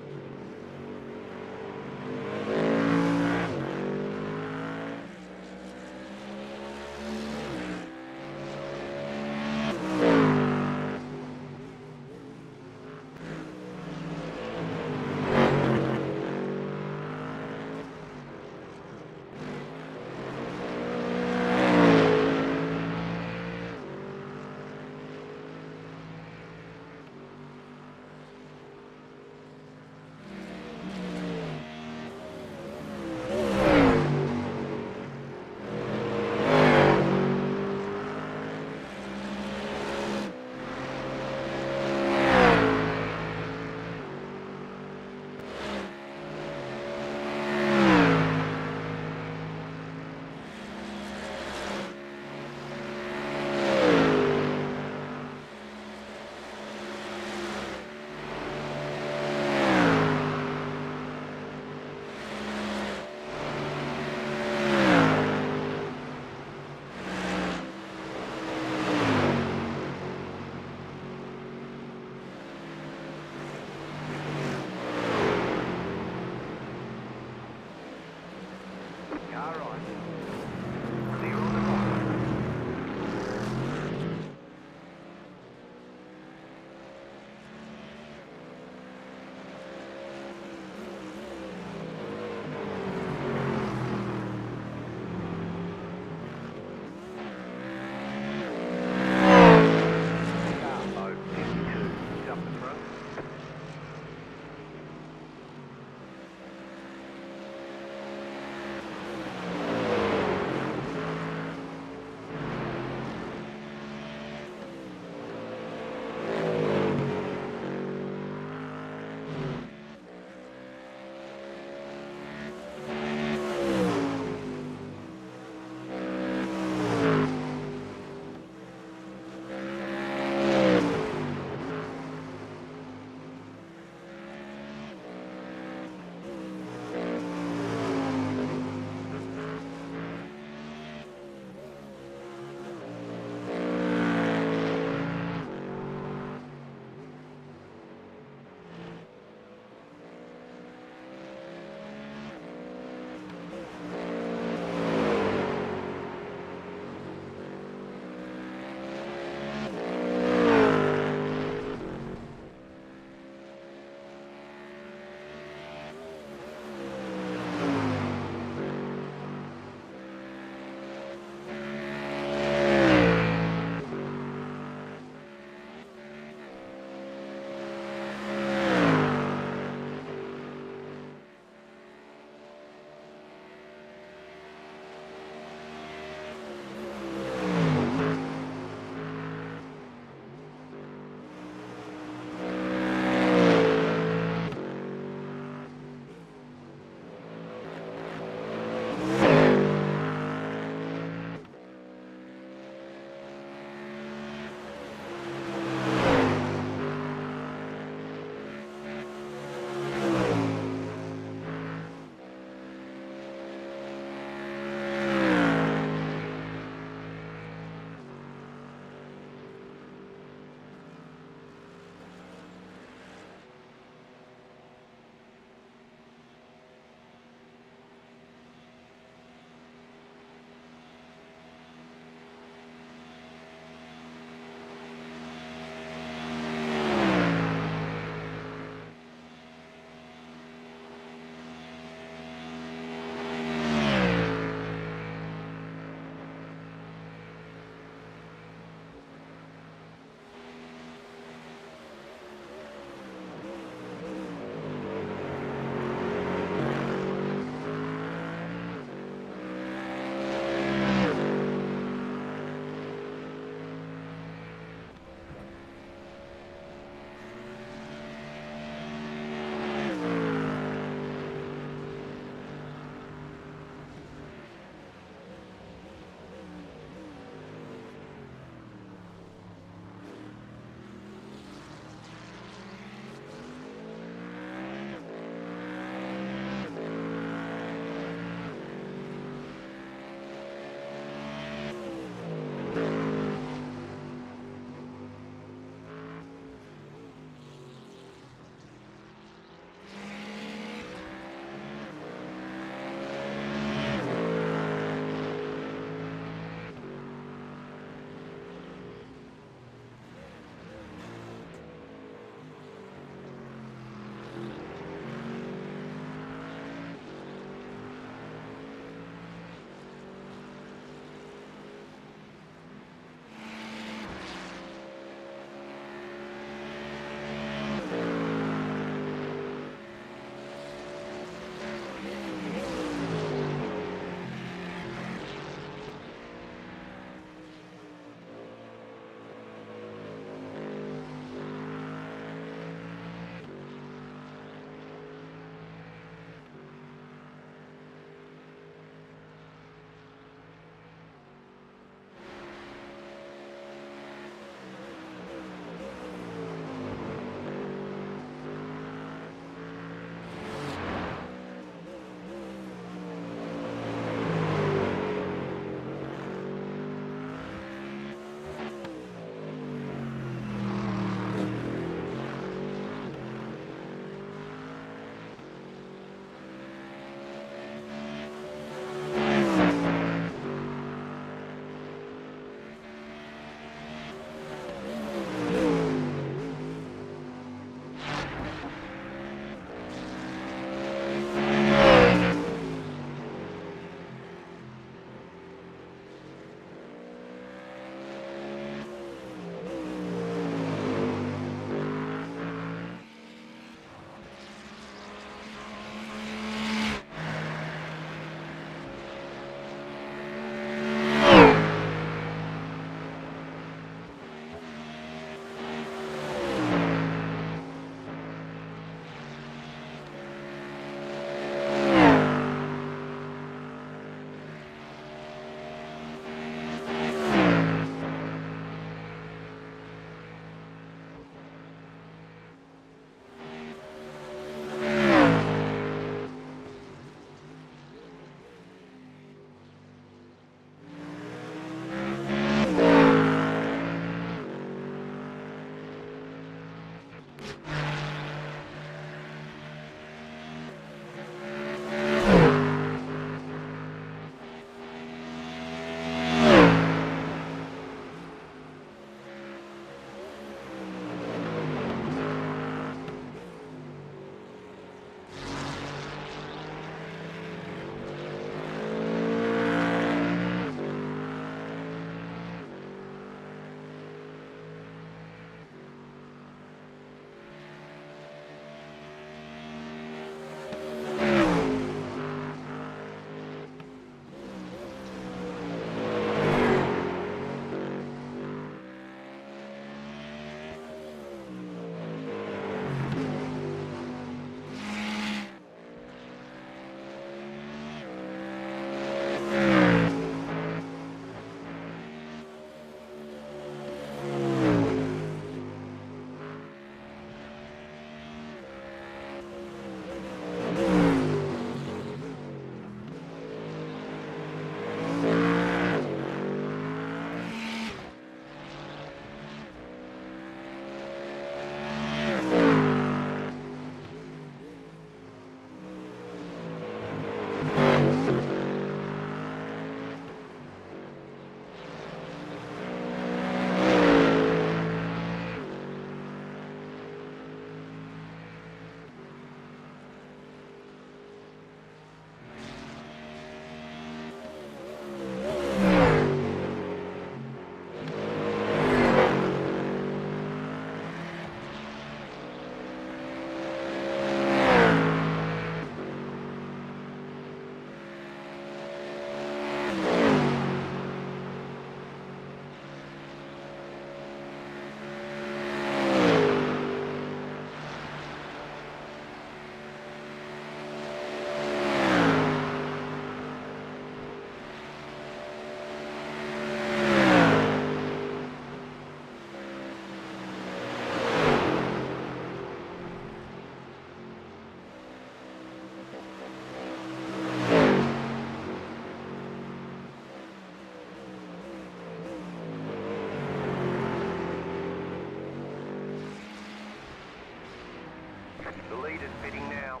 The leader's pitting now.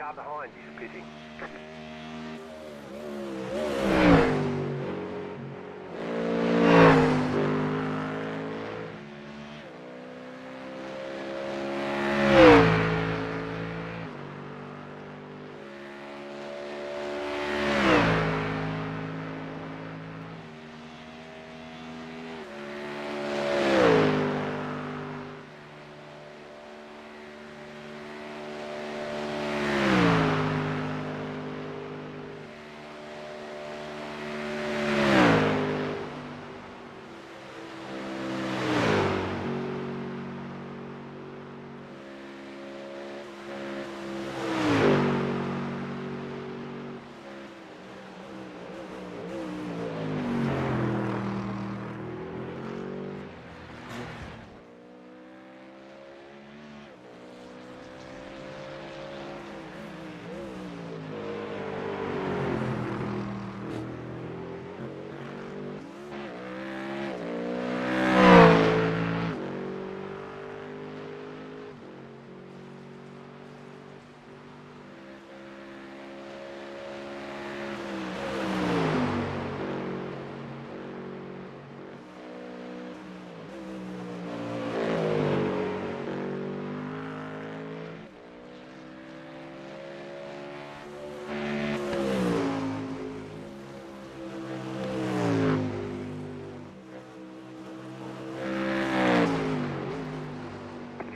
car behind is pitting.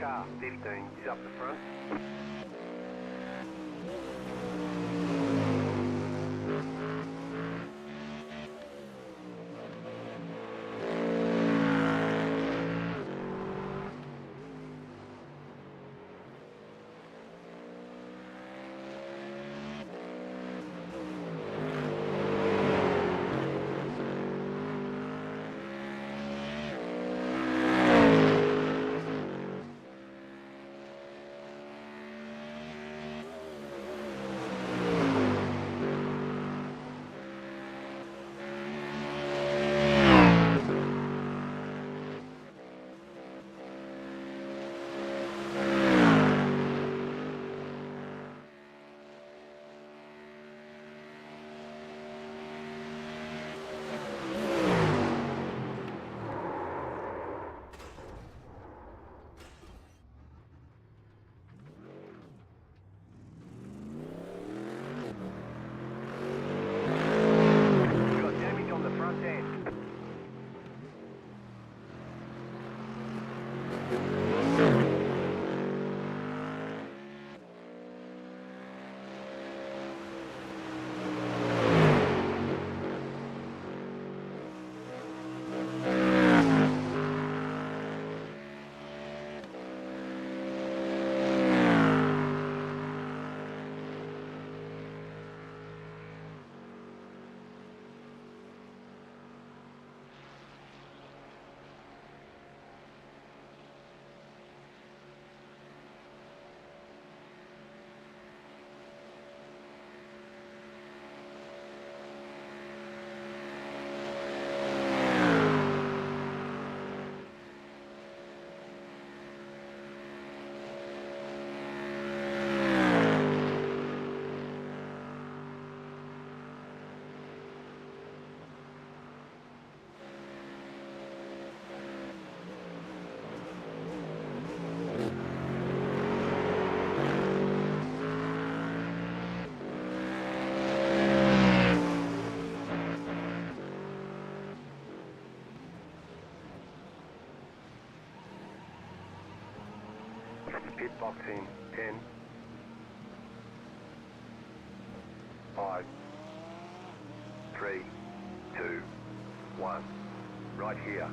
Car 15 is up the front. You've got damage on the front end. Pit box in 10, 5, 3, 2, 1. Right here.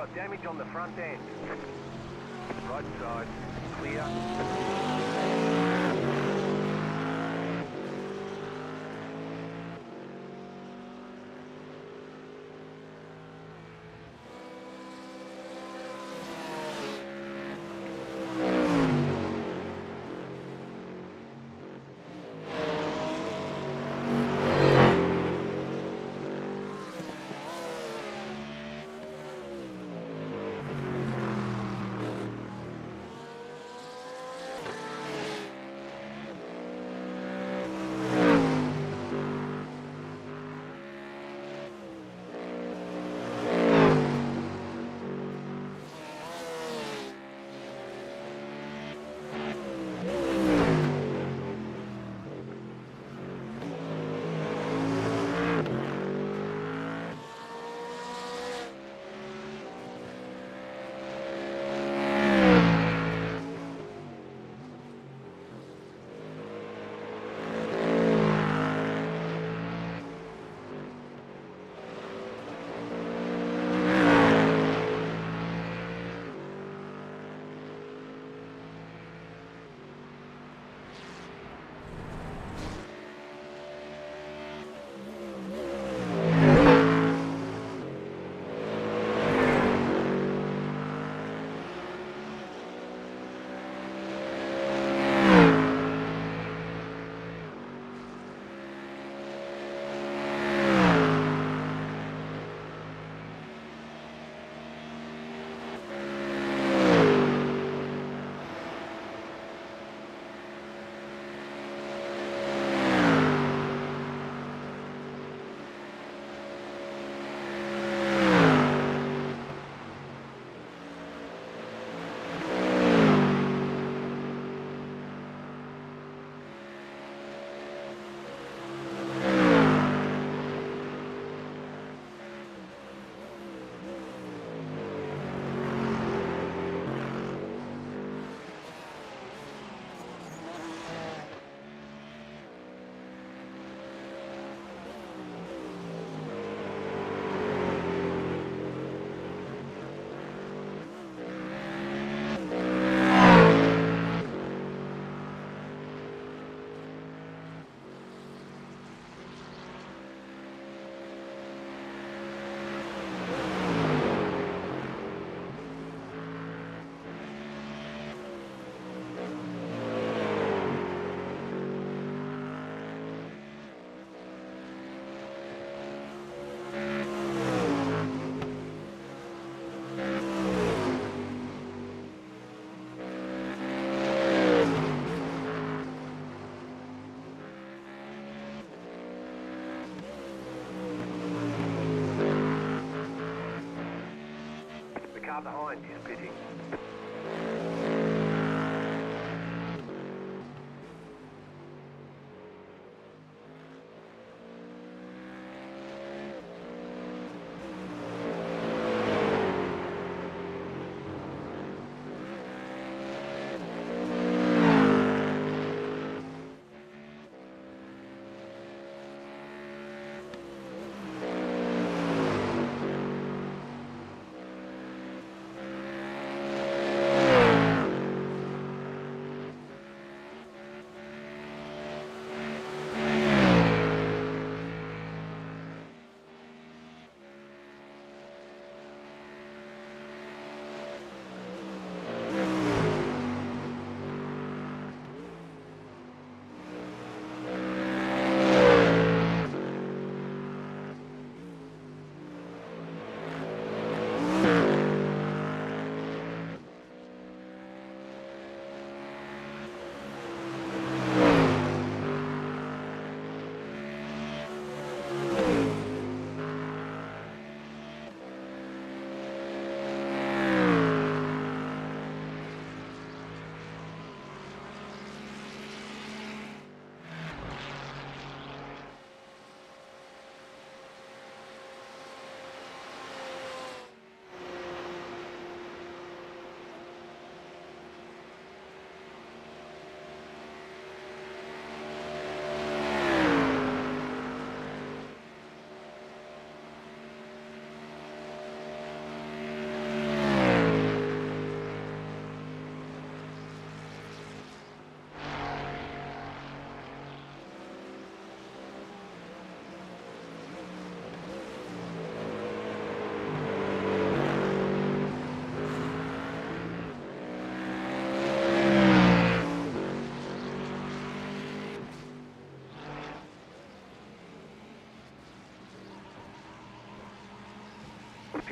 got damage on the front end. Right side, clear. car behind is pitting.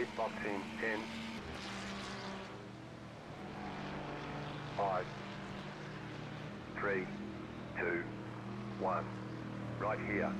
Pit box in 10, 5, 3, 2, 1. Right here.